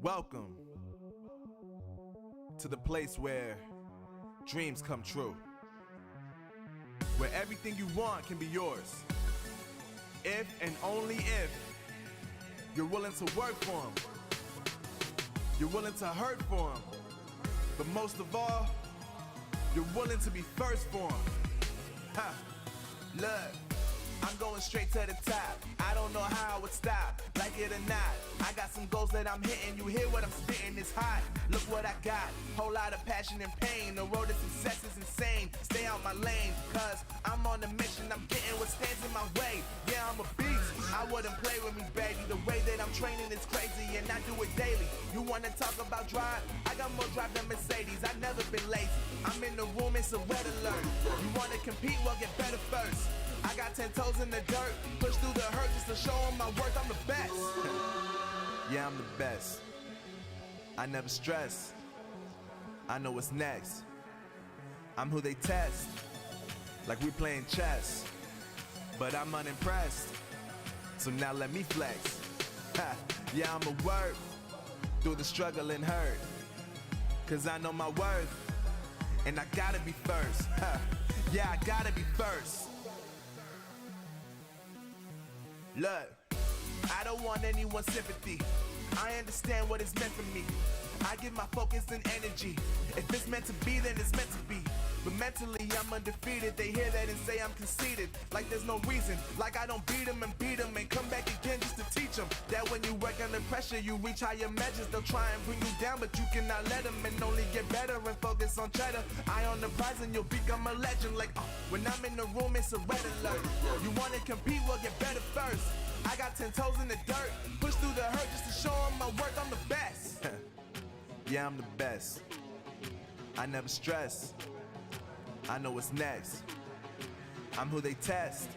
Welcome to the place where dreams come true, where everything you want can be yours, if and only if you're willing to work for them, you're willing to hurt for them, but most of all, you're willing to be first for them. Ha! Look, I'm going straight to the top. I don't know how I would stop, like it or not. I got some goals that I'm hitting. You hear what I'm spitting, it's hot. Look what I got, whole lot of passion and pain. The road to success is insane. Stay out my lane, cause I'm on a mission. I'm getting what stands in my way. Yeah, I'm a beast, I wouldn't play with me, baby. The way that I'm training is crazy and I do it daily. You wanna talk about drive? I got more drive than Mercedes. I've never been lazy. I'm in the room, it's a red alert. You wanna compete? Well, get better first. I got 10 toes in the dirt, push through the hurt just to show them my worth. I'm the best. Yeah, I'm the best. I never stress. I know what's next. I'm who they test, like we playing chess. But I'm unimpressed, so now let me flex. Ha. Yeah, I'ma work through the struggle and hurt, cause I know my worth, and I gotta be first. Ha. Yeah, I gotta be first. Look, I don't want anyone's sympathy. I understand what is meant for me. I give my focus and energy. If it's meant to be, then it's meant to be. But mentally, I'm undefeated. They hear that and say I'm conceited. Like there's no reason. Like I don't beat them and come back again just to teach them that when you work under pressure, you reach higher measures. They'll try and bring you down, but you cannot let them, and only get better and focus on cheddar. Eye on the prize and you'll become a legend. Like, when I'm in the room, it's a red alert. You want to compete? Well, get better first. I got 10 toes in the dirt, push through the hurt just to show them my worth. I'm the best. Yeah, I'm the best. I never stress. I know what's next. I'm who they test,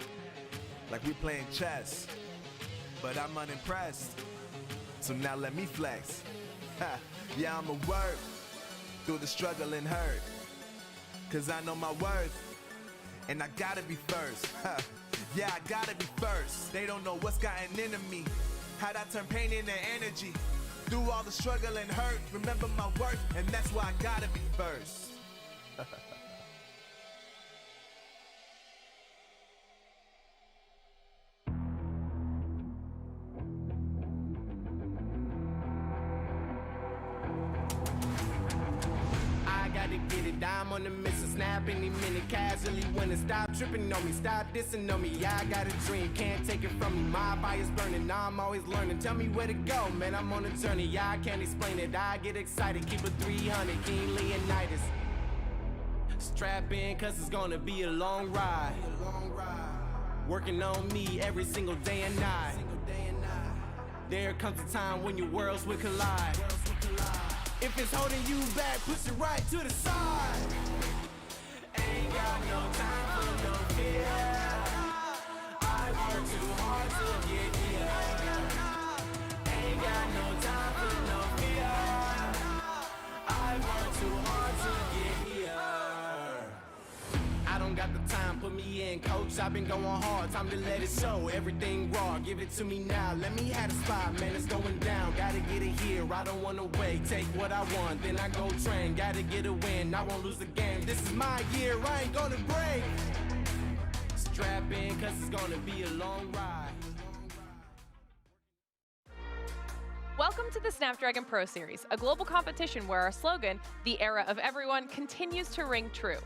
like we playing chess. But I'm unimpressed, so now let me flex. Ha. Yeah, I'ma work through the struggle and hurt, cause I know my worth, and I gotta be first. Ha. Yeah, I gotta be first. They don't know what's gotten into me, how'd I turn pain into energy. Through all the struggle and hurt, remember my worth, and that's why I gotta be first. Get it, I'm on the mission, snap any minute, casually winning. Stop tripping on me, stop dissing on me. Yeah, I got a dream, can't take it from me. My fire's burning, I'm always learning. Tell me where to go, man, I'm on a journey. Yeah, I can't explain it, I get excited. Keep it 300, King Leonidas. Strap in, cause it's gonna be a long ride. Working on me every single day and night. There comes a time when your worlds will collide. If it's holding you back, push it right to the side. Ain't got no time for no fear. I work too hard to get here. Ain't got no time for no fear. I work too hard to get here. I don't got the time, put me in, coach. I've been going hard, time to let it show. Everything raw, give it to me now. Let me have the spot, man, it's going down. Gotta get it here, I don't wanna wait. Take what I want, then I go train. Gotta get a win, I won't lose the game. This is my year, I ain't gonna break. Strap in, cause it's gonna be a long ride. Welcome to the Snapdragon Pro Series, a global competition where our slogan, the era of everyone, continues to ring true.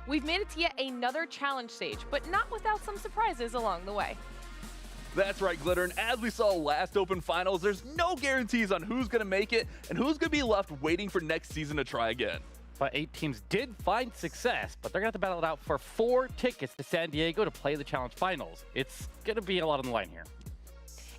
We've made it to yet another challenge stage, but not without some surprises along the way. That's right, Glitter, and as we saw last Open Finals, there's no guarantees on who's going to make it and who's going to be left waiting for next season to try again. But 8 teams did find success, but they're going to have to battle it out for 4 tickets to San Diego to play the Challenge Finals. It's going to be a lot on the line here.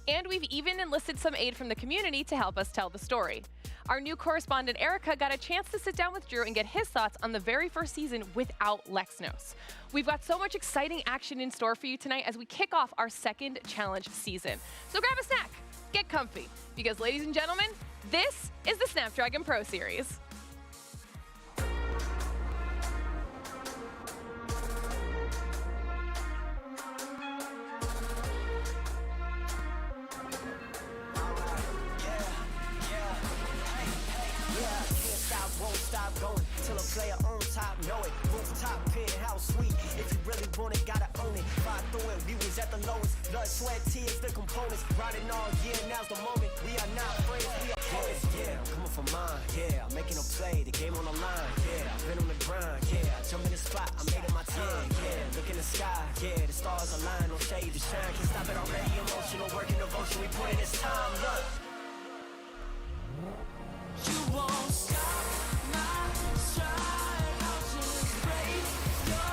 And we've even enlisted some aid from the community to help us tell the story. Our new correspondent, Erica, got a chance to sit down with Drew and get his thoughts on the very first season without Lexnos. We've got so much exciting action in store for you tonight as we kick off our second challenge season. So grab a snack, get comfy, because ladies and gentlemen, this is the Snapdragon Pro Series. when we was at the lowest. Blood, sweat, tears, the components. Riding all year, now's the moment. We are not friends, we are opponents. Yeah, I'm coming for mine. Yeah, I'm making a play, the game on the line. Yeah, I've been on the grind. Yeah, I jump in the spot, I made it my time. Yeah, look in the sky. Yeah, the stars align, no shade to shine. Can't stop it already. Emotional work and devotion, we put in this time. Look. You won't stop my stride. I'll just break your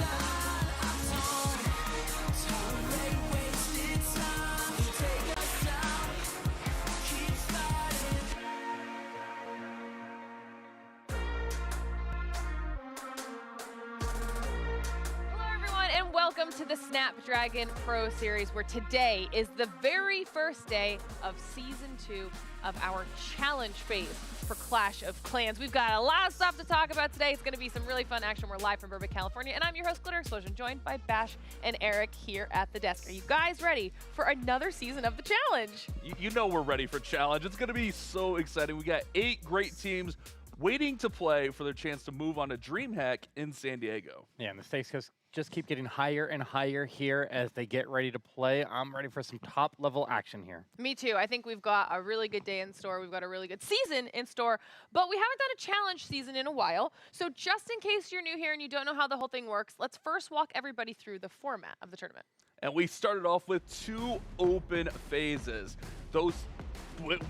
line. I don't tolerate wasted time. You take us down, keep fighting. Hello, everyone, and welcome to the Snapdragon Pro Series, where today is the very first day of Season 2 of our challenge phase for Clash of Clans. We've got a lot of stuff to talk about today. It's going to be some really fun action. We're live from Burbank, California, and I'm your host, Glitter Explosion, joined by Bash and Eric here at the desk. Are you guys ready for another season of the challenge? You know we're ready for challenge. It's going to be so exciting. We got 8 great teams waiting to play for their chance to move on to DreamHack in San Diego. Yeah, and the stakes just keep getting higher and higher here as they get ready to play. I'm ready for some top-level action here. Me too. I think we've got a really good day in store. We've got a really good season in store, but we haven't done a challenge season in a while. So just in case you're new here and you don't know how the whole thing works, let's first walk everybody through the format of the tournament. And we started off with 2 open phases. Those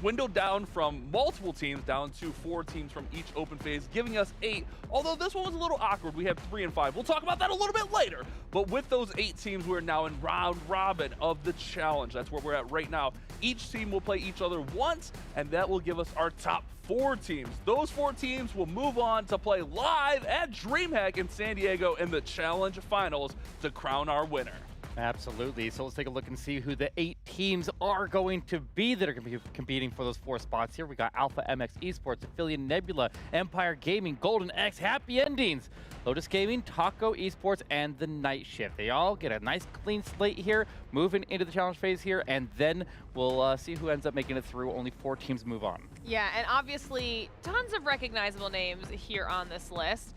windowed down from multiple teams down to 4 teams from each open phase, giving us 8. Although this one was a little awkward. We have 3 and 5. We'll talk about that a little bit later. But with those 8 teams, we're now in round robin of the challenge. That's where we're at right now. Each team will play each other once, and that will give us our top 4 teams. Those 4 teams will move on to play live at DreamHack in San Diego in the challenge finals to crown our winner. Absolutely. So let's take a look and see who the 8 teams are going to be that are going to be competing for those 4 spots here. We got Alpha MX Esports, Affiliate Nebula, Empire Gaming, Golden X, Happy Endings, Lotus Gaming, Taco Esports, and the Night Shift. They all get a nice clean slate here, moving into the challenge phase here, and then we'll see who ends up making it through. Only 4 teams move on. Yeah, and obviously tons of recognizable names here on this list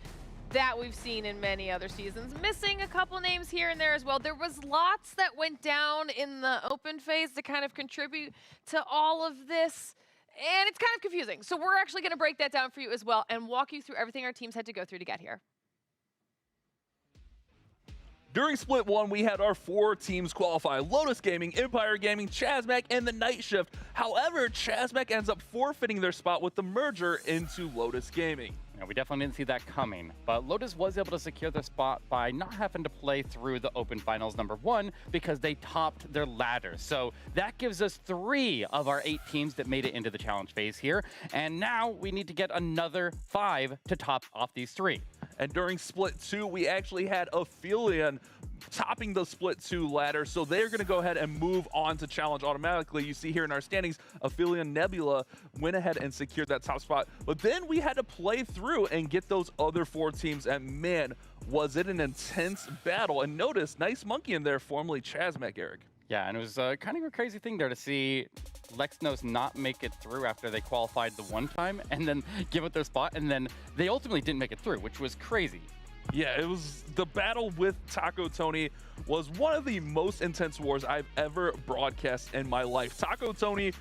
that we've seen in many other seasons. Missing a couple names here and there as well. There was lots that went down in the open phase to kind of contribute to all of this, and it's kind of confusing. So we're actually going to break that down for you as well and walk you through everything our teams had to go through to get here. During Split 1, we had our 4 teams qualify: Lotus Gaming, Empire Gaming, Chazmac, and the Night Shift. However, Chazmac ends up forfeiting their spot with the merger into Lotus Gaming. Now, we definitely didn't see that coming, but Lotus was able to secure their spot by not having to play through the Open Finals #1 because they topped their ladder. So that gives us 3 of our 8 teams that made it into the challenge phase here, and now we need to get another 5 to top off these 3. And during Split 2, we actually had Aphelion topping the Split 2 ladder, so they're going to go ahead and move on to challenge automatically. You see here in our standings, Aphelion Nebula went ahead and secured that top spot. But then we had to play through and get those other 4 teams, and man, was it an intense battle. And notice, nice monkey in there, formerly Chazmac, Eric. Yeah, and it was kind of a crazy thing there to see Lexnos not make it through after they qualified the one time and then give up their spot, and then they ultimately didn't make it through, which was crazy. Yeah, it was the battle with Taco Tony was one of the most intense wars I've ever broadcast in my life. Taco Tony,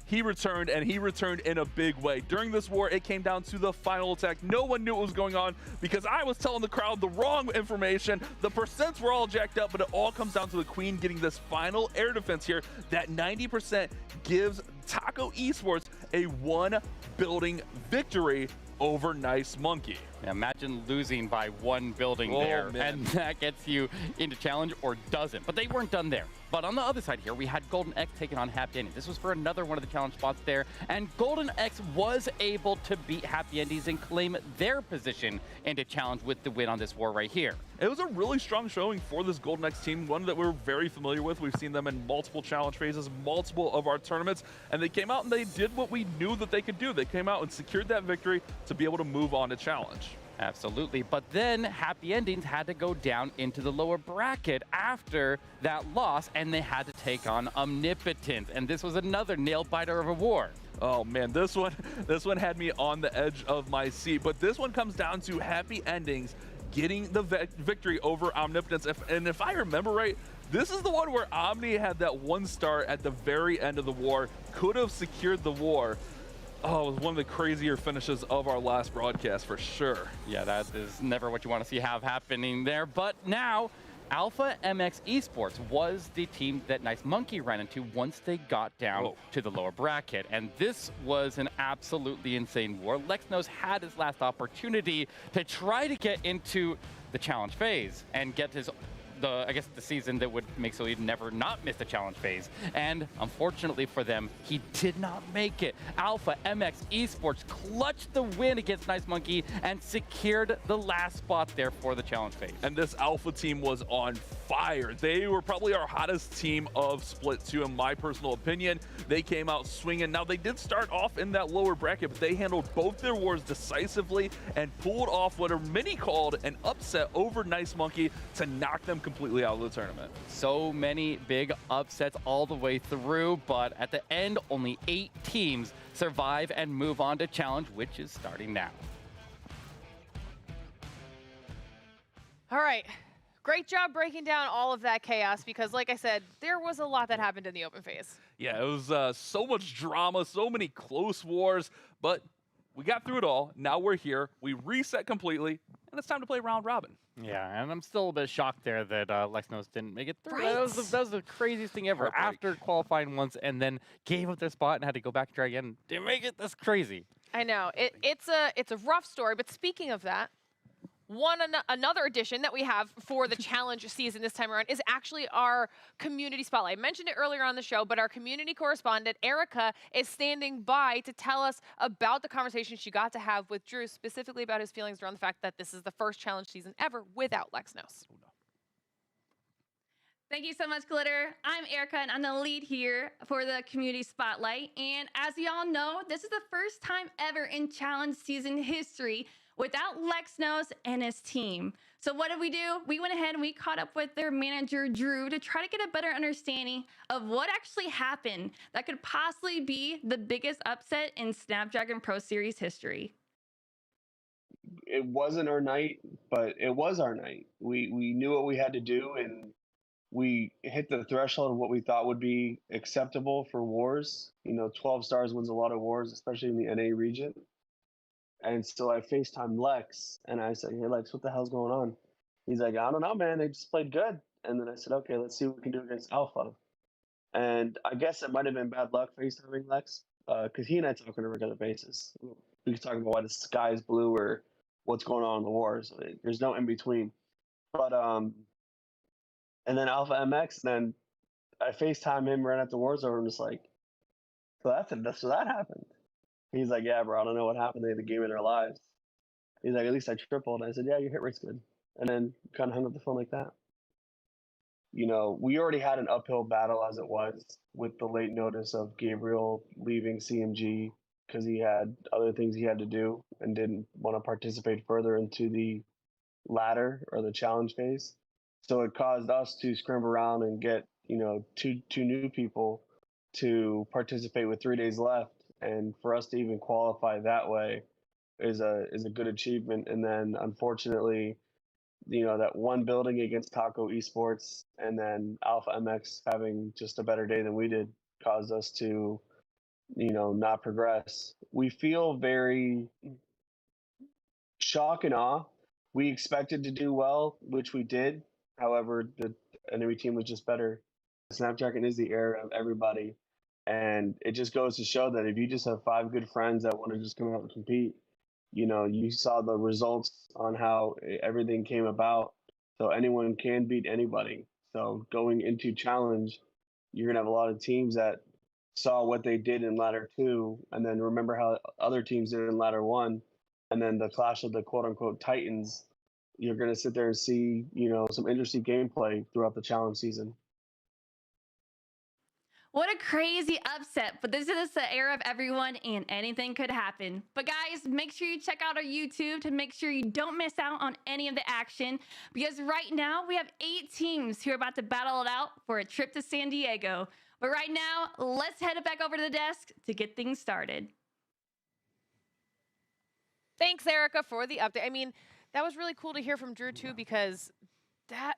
he returned, and he returned in a big way. During this war, it came down to the final attack. No one knew what was going on because I was telling the crowd the wrong information. The percents were all jacked up, but it all comes down to the Queen getting this final air defense here. That 90% gives Taco Esports a 1 building victory over Nice Monkey. Yeah, imagine losing by 1 building there, man. and that gets you into challenge or doesn't. But they weren't done there. But on the other side here, we had Golden X taking on Happy Endings. This was for another one of the challenge spots there, and Golden X was able to beat Happy Endings and claim their position into challenge with the win on this war right here. It was a really strong showing for this Golden X team, one that we're very familiar with. We've seen them in multiple challenge phases, multiple of our tournaments, and they came out and they did what we knew that they could do. They came out and secured that victory to be able to move on to challenge. Absolutely, but then Happy Endings had to go down into the lower bracket after that loss, and they had to take on Omnipotent, and this was another nail-biter of a war. Oh man, this one had me on the edge of my seat, but this one comes down to Happy Endings getting the victory over Omnipotence. And if I remember right, this is the one where Omni had that 1 star at the very end of the war, could have secured the war. Oh, it was one of the crazier finishes of our last broadcast for sure. Yeah, that is never what you want to see have happening there. But now, Alpha MX Esports was the team that Nice Monkey ran into once they got down to the lower bracket. And this was an absolutely insane war. Lexnos had his last opportunity to try to get into the challenge phase and get his I guess the season that would make so he'd never not miss the challenge phase. And unfortunately for them, he did not make it. Alpha MX Esports clutched the win against Nice Monkey and secured the last spot there for the challenge phase. And this Alpha team was on fire. They were probably our hottest team of Split 2 in my personal opinion. They came out swinging. Now they did start off in that lower bracket, but they handled both their wars decisively and pulled off what are many called an upset over Nice Monkey to knock them completely out of the tournament. So many big upsets all the way through, but at the end, only 8 teams survive and move on to challenge, which is starting now. All right. Great job breaking down all of that chaos because, like I said, there was a lot that happened in the open phase. Yeah, it was so much drama, so many close wars, but we got through it all. Now we're here. We reset completely, and it's time to play round robin. Yeah, and I'm still a bit shocked there that Lexnos didn't make it through. Right. That was the craziest thing ever. After qualifying once and then gave up their spot and had to go back and try again. Didn't make it. That's crazy. I know. It's a rough story, but speaking of that, another addition that we have for the challenge season this time around is actually our community spotlight. I mentioned it earlier on the show, but our community correspondent, Erica, is standing by to tell us about the conversation she got to have with Drew, specifically about his feelings around the fact that this is the first challenge season ever without Lexnos. Thank you so much, Glitter. I'm Erica, and I'm the lead here for the Community Spotlight. And as you all know, this is the first time ever in challenge season history without Lexnos and his team. So what did we do? We went ahead and we caught up with their manager, Drew, to try to get a better understanding of what actually happened that could possibly be the biggest upset in Snapdragon Pro Series history. It wasn't our night, but it was our night. We knew what we had to do, and we hit the threshold of what we thought would be acceptable for wars. 12 stars wins a lot of wars, especially in the NA region. And so I FaceTimed Lex, and I said, "Hey, Lex, what the hell's going on?" He's like, "I don't know, man. They just played good." And then I said, "Okay, let's see what we can do against Alpha." And I guess it might have been bad luck FaceTiming Lex, because he and I talk on a regular basis. We can talk about why the sky is blue or what's going on in the wars. There's no in between. But and then Alpha MX, then I FaceTime him right after war's over. I'm just like, so that happened. He's like, "Yeah, bro, I don't know what happened. They had the game in their lives." He's like, "At least I tripled." I said, "Yeah, your hit rate's good." And then kind of hung up the phone like that. We already had an uphill battle as it was with the late notice of Gabriel leaving CMG because he had other things he had to do and didn't want to participate further into the ladder or the challenge phase. So it caused us to scramble around and get, two new people to participate with 3 days left. And for us to even qualify that way is a good achievement. And then unfortunately, that one building against Taco Esports and then Alpha MX having just a better day than we did caused us to, not progress. We feel very shock and awe. We expected to do well, which we did. However, the enemy team was just better. Snapdragon is the era of everybody. And it just goes to show that if you just have 5 good friends that want to just come out and compete, you saw the results on how everything came about. So anyone can beat anybody. So going into challenge, you're going to have a lot of teams that saw what they did in ladder 2 and then remember how other teams did in ladder 1. And then the clash of the quote unquote Titans, you're going to sit there and see, some interesting gameplay throughout the challenge season. What a crazy upset, but this is the era of everyone and anything could happen. But guys, make sure you check out our YouTube to make sure you don't miss out on any of the action because right now we have 8 teams who are about to battle it out for a trip to San Diego. But right now, let's head back over to the desk to get things started. Thanks, Erica, for the update. I mean, That was really cool to hear from Drew too, because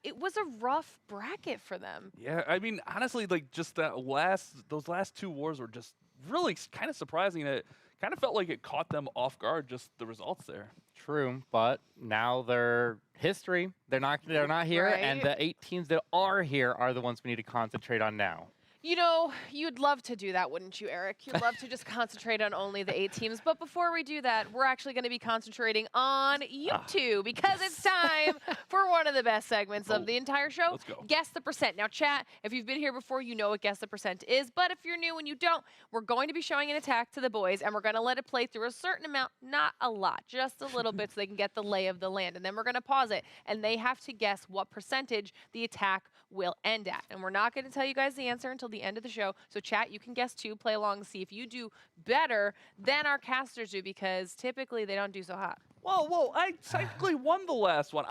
it was a rough bracket for them. Yeah, I mean, honestly, like just those last 2 wars were just really kind of surprising. It kind of felt like it caught them off guard, just the results there. True, but now they're history. They're not here, Right. and the 8 teams that are here are the ones we need to concentrate on now. You know, you'd love to do that, wouldn't you, Eric? You'd love to just concentrate on only the 8 teams. But before we do that, we're actually going to be concentrating on YouTube because it's time for one of the best segments of the entire show. Let's go. Guess the percent. Now, chat, if you've been here before, you know what Guess the Percent is. But if you're new and you don't, we're going to be showing an attack to the boys, and we're going to let it play through a certain amount, not a lot, just a little bit so they can get the lay of the land. And then we're going to pause it, and they have to guess what percentage the attack will end at. And we're not going to tell you guys the answer until the end of the show. So chat, you can guess too, play along, see if you do better than our casters do, because typically they don't do so hot. Whoa, I technically won the last one.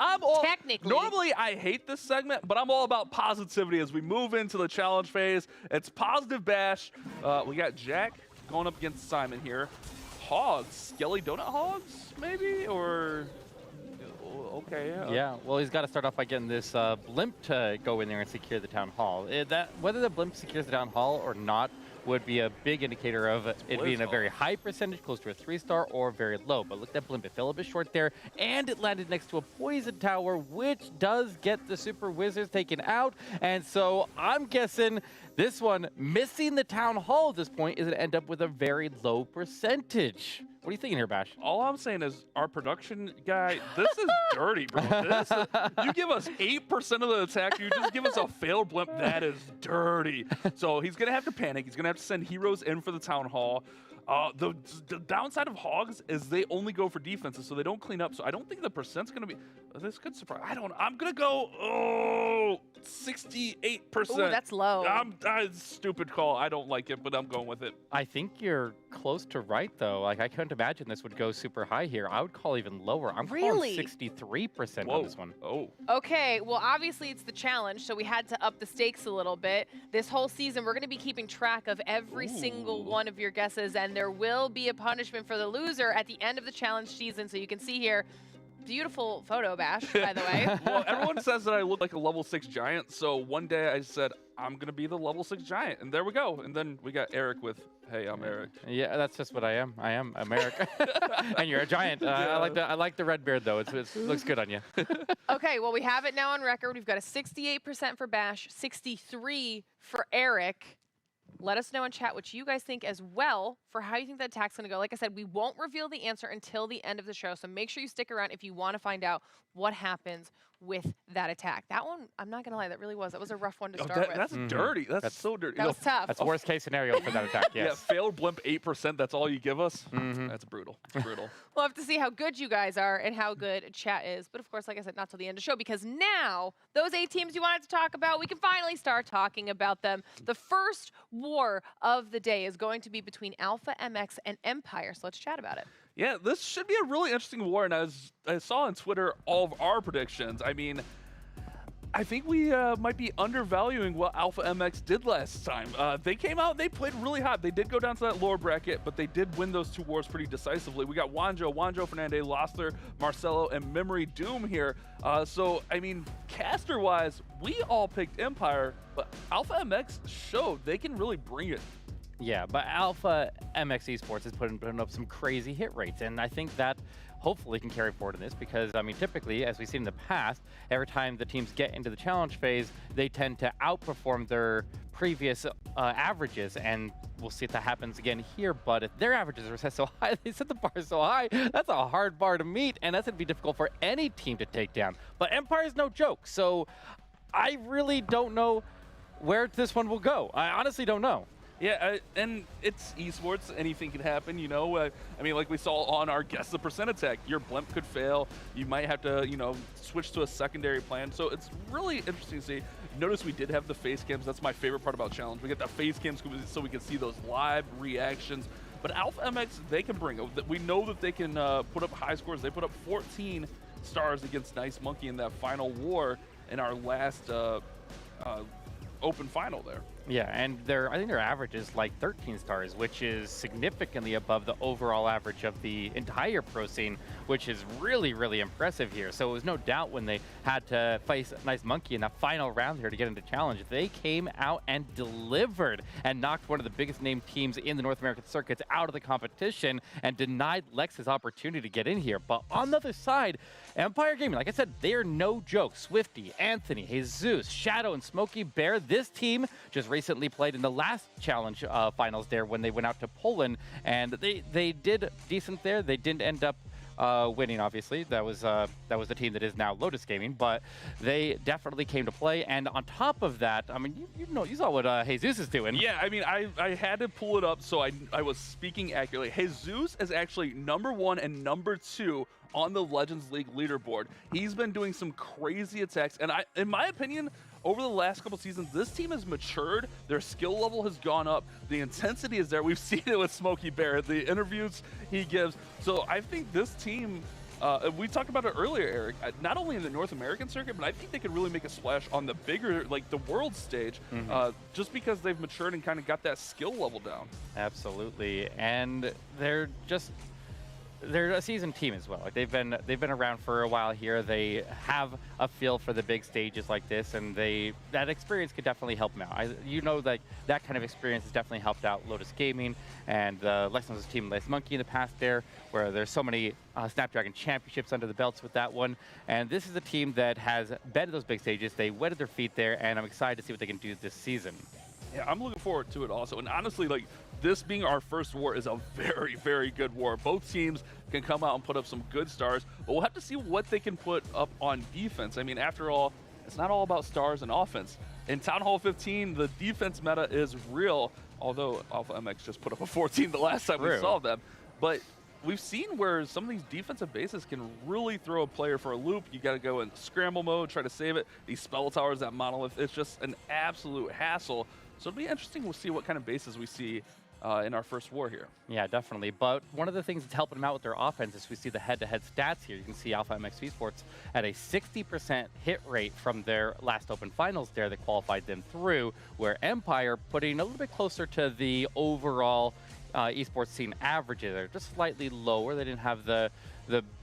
Technically. Normally, I hate this segment, but I'm all about positivity as we move into the challenge phase. It's positive bash. We got Jack going up against Simon here. Hogs, Skelly Donut Hogs, maybe? Or... Okay. Yeah, well, he's got to start off by getting this blimp to go in there and secure the town hall. Whether the blimp secures the town hall or not would be a big indicator of it being a very high percentage, close to a 3-star, or very low. But look at that blimp. It fell a bit short there, and it landed next to a poison tower, which does get the super wizards taken out. And so I'm guessing this one, missing the town hall at this point, is going to end up with a very low percentage. What are you thinking here, Bash? All I'm saying is our production guy, this is dirty, bro. You give us 8% of the attack, you just give us a failed blimp. That is dirty. So he's going to have to panic. He's going to have to send heroes in for the town hall. The downside of Hogs is they only go for defenses, so they don't clean up. So I don't think the percent's going to be... This could surprise... I'm going to go... 68%. Ooh, that's low. Stupid call. I don't like it, but I'm going with it. I think you're close to right, though. Like, I couldn't imagine this would go super high here. I would call even lower. I'm Really? calling 63% on this one. Oh. Okay, well, obviously it's the challenge, so we had to up the stakes a little bit. This whole season, we're going to be keeping track of every single one of your guesses, and there will be a punishment for the loser at the end of the challenge season. So you can see here, beautiful photo, Bash, by the way. Well, everyone says that I look like a level 6 giant, so one day I said, I'm going to be the level 6 giant, and there we go. And then we got Eric with, hey, I'm Eric. Yeah, that's just what I am. I'm Eric. And you're a giant. I like the red beard, though. It looks good on you. Okay, well, we have it now on record. We've got a 68% for Bash, 63% for Eric. Let us know in chat what you guys think as well for how you think that attack's going to go. Like I said, we won't reveal the answer until the end of the show, so make sure you stick around if you want to find out what happens with that attack. That one, I'm not going to lie, that was a rough one to start with. That's dirty. That's so dirty. That was tough. That's worst case scenario for that attack, yes. Yeah, failed blimp 8%, that's all you give us? That's brutal. It's brutal. We'll have to see how good you guys are and how good chat is. But of course, like I said, not till the end of the show, because now those 8 teams you wanted to talk about, we can finally start talking about them. The first war of the day is going to be between Alpha MX and Empire. So let's chat about it. Yeah, this should be a really interesting war, and as I saw on Twitter all of our predictions, I mean, I think we might be undervaluing what Alpha MX did last time. They came out, they played really hot. They did go down to that lower bracket, but they did win those 2 wars pretty decisively. We got Wanjo Fernandez, Lossler, Marcelo, and Memory Doom here. So, I mean, caster-wise, we all picked Empire, but Alpha MX showed they can really bring it. Yeah, but Alpha MX Esports is putting up some crazy hit rates, and I think that hopefully can carry forward in this because, I mean, typically, as we've seen in the past, every time the teams get into the challenge phase, they tend to outperform their previous averages, and we'll see if that happens again here. But if their averages are set so high, they set the bar so high, that's a hard bar to meet, and that's going to be difficult for any team to take down. But Empire is no joke, so I really don't know where this one will go. I honestly don't know. Yeah, and it's esports. Anything can happen, you know. I mean, like we saw on our Guess the Percent attack, your blimp could fail. You might have to, you know, switch to a secondary plan. So it's really interesting to see. Notice we did have the face cams. That's my favorite part about challenge. We get the face cams so we can see those live reactions. But Alpha MX, they can bring it. We know that they can put up high scores. They put up 14 stars against Nice Monkey in that final war in our last open final there. Yeah, and I think their average is like 13 stars, which is significantly above the overall average of the entire pro scene, which is really, really impressive here. So it was no doubt when they had to face Nice Monkey in that final round here to get into challenge, they came out and delivered and knocked one of the biggest named teams in the North American circuits out of the competition and denied Lex his opportunity to get in here. But on the other side, Empire Gaming, like I said, they are no joke. Swifty, Anthony, Jesus, Shadow, and Smokey Bear. This team just recently played in the last challenge finals there when they went out to Poland, and they did decent there. They didn't end up winning, obviously. That was the team that is now Lotus Gaming, but they definitely came to play. And on top of that, I mean, you saw what Jesus is doing. Yeah, I mean, I had to pull it up so I was speaking accurately. Jesus is actually #1 and #2 on the Legends League leaderboard. He's been doing some crazy attacks, and in my opinion, over the last couple seasons, this team has matured. Their skill level has gone up. The intensity is there. We've seen it with Smokey Bear, the interviews he gives. So I think this team, we talked about it earlier, Eric, not only in the North American circuit, but I think they could really make a splash on the bigger, like the world stage, just because they've matured and kind of got that skill level down. Absolutely, and they're a seasoned team as well. Like they've been around for a while here. They have a feel for the big stages like this, and that experience could definitely help them out. That kind of experience has definitely helped out Lotus Gaming and Lexnos' team, Nice Monkey, in the past there, where there's so many Snapdragon championships under the belts with that one. And this is a team that has been to those big stages. They wetted their feet there, and I'm excited to see what they can do this season. Yeah, I'm looking forward to it also. And honestly, like, this being our first war is a very, very good war. Both teams can come out and put up some good stars, but we'll have to see what they can put up on defense. I mean, after all, it's not all about stars and offense. In Town Hall 15, the defense meta is real, although Alpha MX just put up a 14 the last time we saw them. But we've seen where some of these defensive bases can really throw a player for a loop. You got to go in scramble mode, try to save it. These spell towers, that monolith, it's just an absolute hassle. So it'll be interesting to see what kind of bases we see in our first war here. Yeah, definitely. But one of the things that's helping them out with their offense is we see the head-to-head stats here. You can see Alpha MX Esports at a 60% hit rate from their last open finals there that qualified them through, where Empire putting a little bit closer to the overall esports scene averages. They're just slightly lower. They didn't have the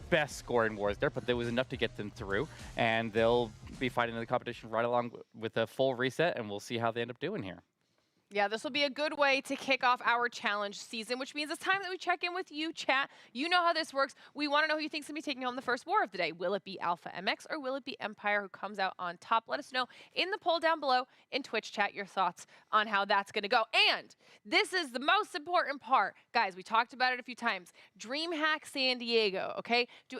best scoring wars there, but there was enough to get them through, and they'll be fighting in the competition right along with a full reset, and we'll see how they end up doing here. Yeah, this will be a good way to kick off our challenge season, which means it's time that we check in with you, chat. You know how this works. We want to know who you think's going to be taking home the first war of the day. Will it be Alpha MX or will it be Empire who comes out on top? Let us know in the poll down below in Twitch chat your thoughts on how that's going to go. And this is the most important part. Guys, we talked about it a few times. DreamHack San Diego, okay? Do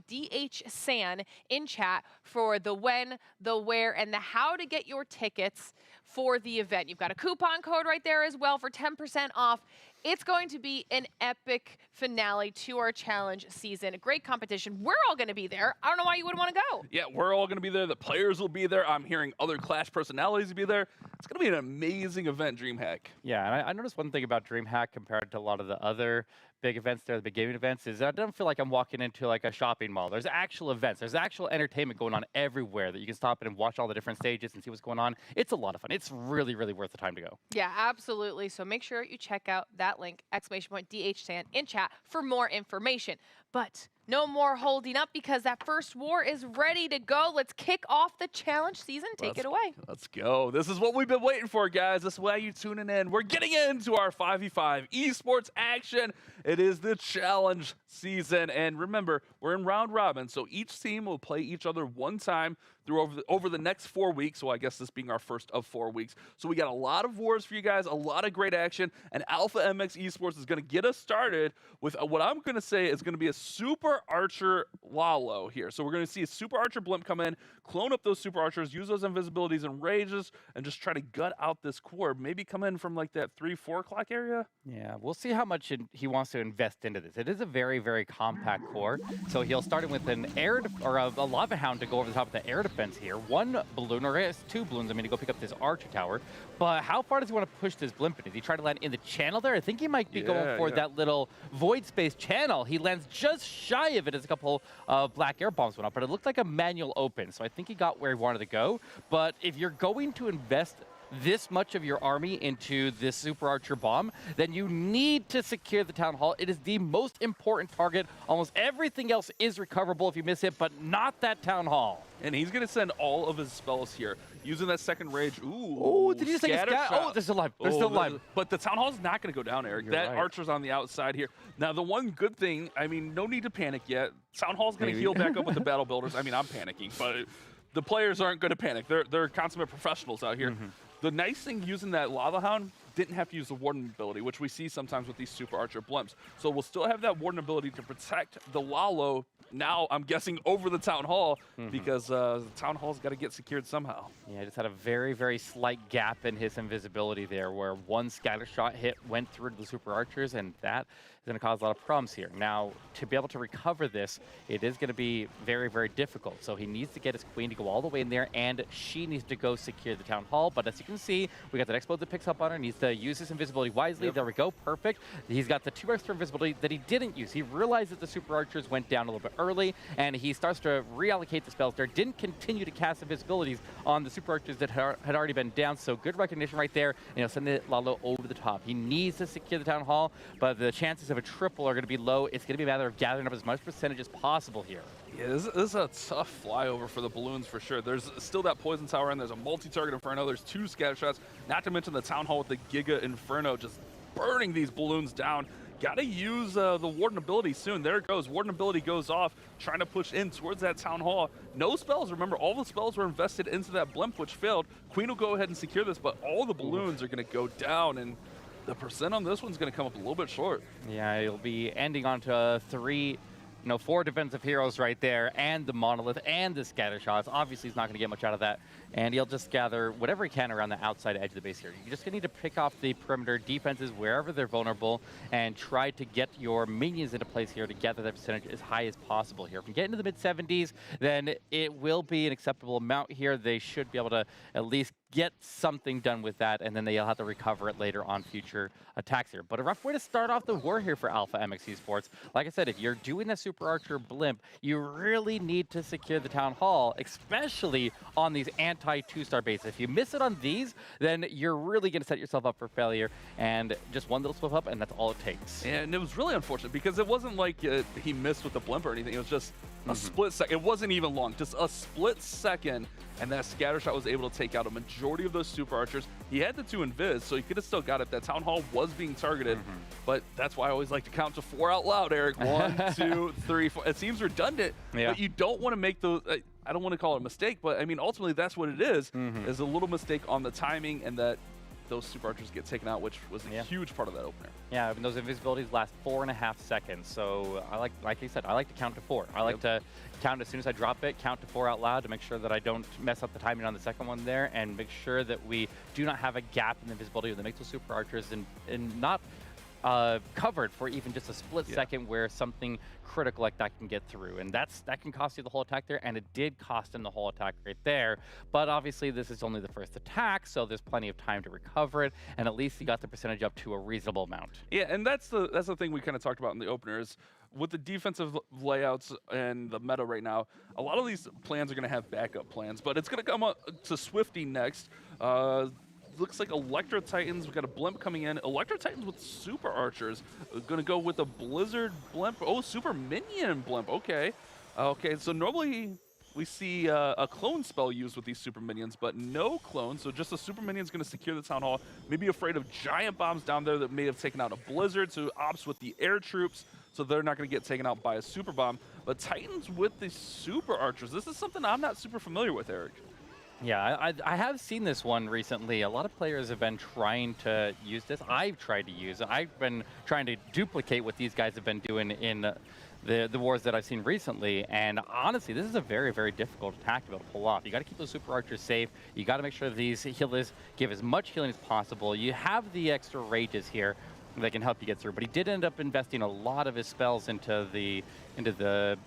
!DHSan in chat for the when, the where, and the how to get your tickets for the event. You've got a coupon code right there as well for 10% off. It's going to be an epic finale to our challenge season. A great competition. We're all going to be there. I don't know why you wouldn't want to go. Yeah, we're all going to be there. The players will be there. I'm hearing other Clash personalities will be there. It's going to be an amazing event, DreamHack. Yeah, and I noticed one thing about DreamHack compared to a lot of the other big events there, the big gaming events, is I don't feel like I'm walking into like a shopping mall. There's actual events. There's actual entertainment going on everywhere that you can stop in and watch all the different stages and see what's going on. It's a lot of fun. It's really, really worth the time to go. Yeah, absolutely. So make sure you check out that link, !DHSan in chat for more information. But no more holding up because that first war is ready to go. Let's kick off the challenge season. Take it away. Let's go. This is what we've been waiting for, guys. This is why you're tuning in. We're getting into our 5v5 esports action. It is the challenge season. And remember, we're in round robin, so each team will play each other one time through over the next 4 weeks. So I guess this being our first of 4 weeks. So we got a lot of wars for you guys, a lot of great action, and Alpha MX Esports is going to get us started with what I'm going to say is going to be a Super Archer Lalo here. So we're going to see a Super Archer blimp come in, clone up those Super Archers, use those invisibilities and rages, and just try to gut out this core. Maybe come in from like that 3-4 o'clock area. Yeah, we'll see how much he wants to invest into this. It is a very, very compact core. So he'll start it with an air or a lava hound to go over the top of the air defense here. One balloon, or I guess 2 balloons, to go pick up this Archer tower. But how far does he want to push this blimp in? Is he trying to land in the channel there? I think he might be going for that little void space channel. He lands just shy of it as a couple of black air bombs went up, but it looked like a manual open. So I think he got where he wanted to go. But if you're going to invest this much of your army into this Super Archer bomb, then you need to secure the Town Hall. It is the most important target. Almost everything else is recoverable if you miss it, but not that Town Hall. And he's going to send all of his spells here, using that second rage. Ooh, Oh, did you just take a scatter scat? shot. Oh, they're still alive. They're still alive. But the Town Hall's not going to go down, Eric. You're That right. Archer's on the outside here. Now, the one good thing, I mean, no need to panic yet. Town Hall's going to heal back up with the Battle Builders. I mean, I'm panicking, but the players aren't going to panic. They're consummate professionals out here. The nice thing using that Lava Hound didn't have to use the Warden ability, which we see sometimes with these Super Archer blimps. So we'll still have that Warden ability to protect the Lalo. Now, I'm guessing over the Town Hall, because the Town Hall's got to get secured somehow. Yeah, he just had a very, very slight gap in his invisibility there, where one scatter shot hit went through to the Super Archers, and that is going to cause a lot of problems here. Now, to be able to recover this, it is going to be very, very difficult. So he needs to get his queen to go all the way in there, and she needs to go secure the Town Hall. But as you can see, we got that explode that picks up on her, needs to use his invisibility wisely. There we go, perfect. He's got the 2 extra invisibility that he didn't use. He realized that the Super Archers went down a little bit early, and he starts to reallocate the spells there. Didn't continue to cast invisibilities on the Super Archers that had already been down, so good recognition right there. Send the Lalo over the top. He needs to secure the Town Hall, but the chances of a triple are going to be low. It's going to be a matter of gathering up as much percentage as possible here. Yeah, this is a tough flyover for the balloons for sure. There's still that Poison Tower, and there's a multi-target Inferno. There's 2 scatter shots, not to mention the Town Hall with the Giga Inferno just burning these balloons down. Got to use the Warden ability soon. There it goes. Warden ability goes off, trying to push in towards that Town Hall. No spells. Remember, all the spells were invested into that blimp, which failed. Queen will go ahead and secure this, but all the balloons are going to go down, and the percent on this one's going to come up a little bit short. Yeah, it'll be ending onto 4 defensive heroes right there, and the Monolith, and the scatter shots. Obviously, he's not going to get much out of that, and he'll just gather whatever he can around the outside edge of the base here. You're just going to need to pick off the perimeter defenses wherever they're vulnerable, and try to get your minions into place here to gather that percentage as high as possible here. If we get into the mid-70s, then it will be an acceptable amount here. They should be able to at least get something done with that, and then they'll have to recover it later on future attacks here. But a rough way to start off the war here for Alpha MX Esports. Like I said, if you're doing a Super Archer blimp, you really need to secure the Town Hall, especially on these anti-2-star bases. If you miss it on these, then you're really going to set yourself up for failure, and just one little slip up, and that's all it takes. And it was really unfortunate, because it wasn't like he missed with the blimp or anything. It was just a split second. It wasn't even long, just a split second, and that scatter shot was able to take out a majority of those Super Archers. He had the 2 invis, so he could have still got it. That Town Hall was being targeted, but that's why I always like to count to 4 out loud, Eric. 1, 2, 3, 4. It seems redundant, but you don't want to make those. I don't want to call it a mistake, but I mean, ultimately, that's what it is a little mistake on the timing, and that those Super Archers get taken out, which was a huge part of that opener. Yeah, and those invisibilities last 4.5 seconds. So I like you said, I like to count to 4. I like to count as soon as I drop it, count to 4 out loud to make sure that I don't mess up the timing on the second one there, and make sure that we do not have a gap in the invisibility that makes those Super Archers and not covered for even just a split second where something critical like that can get through. And that can cost you the whole attack there, and it did cost him the whole attack right there. But obviously this is only the first attack, so there's plenty of time to recover it, and at least he got the percentage up to a reasonable amount. Yeah, and that's the thing we kind of talked about in the opener is with the defensive layouts and the meta right now, a lot of these plans are going to have backup plans, but it's going to come up to Swifty next. Looks like Electro Titans. We've got a blimp coming in. Electro Titans with Super Archers. Going to go with a Blizzard blimp. Oh, Super Minion blimp. Okay. Okay, so normally we see a clone spell used with these Super Minions, but no clone. So just a Super Minion's going to secure the Town Hall. Maybe afraid of giant bombs down there that may have taken out a Blizzard. So opts with the air troops, so they're not going to get taken out by a Super Bomb. But Titans with the Super Archers. This is something I'm not super familiar with, Eric. Yeah, I have seen this one recently. A lot of players have been trying to use this. I've tried to use it. I've been trying to duplicate what these guys have been doing in the wars that I've seen recently. And honestly, this is a very, very difficult attack to be able to pull off. You got to keep those Super Archers safe. You got to make sure these healers give as much healing as possible. You have the extra rages here that can help you get through. But he did end up investing a lot of his spells into the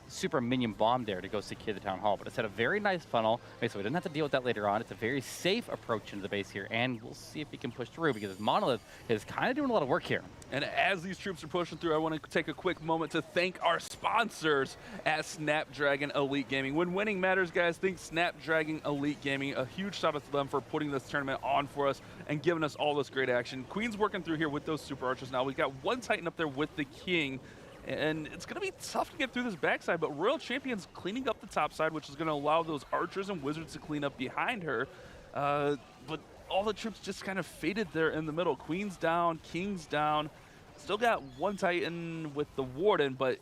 super minion bomb there to go secure the town hall. But it's had a very nice funnel, so we didn't have to deal with that later on. It's a very safe approach into the base here, and we'll see if he can push through because his monolith is kind of doing a lot of work here. And as these troops are pushing through, I want to take a quick moment to thank our sponsors at Snapdragon Elite Gaming. When winning matters, guys, think Snapdragon Elite Gaming. A huge shout out to them for putting this tournament on for us and giving us all this great action. Queen's working through here with those super archers now. We've got one Titan up there with the King. And it's going to be tough to get through this backside, but Royal Champion's cleaning up the top side, which is going to allow those archers and wizards to clean up behind her. But all the troops just kind of faded there in the middle. Queen's down, King's down. Still got one Titan with the Warden, but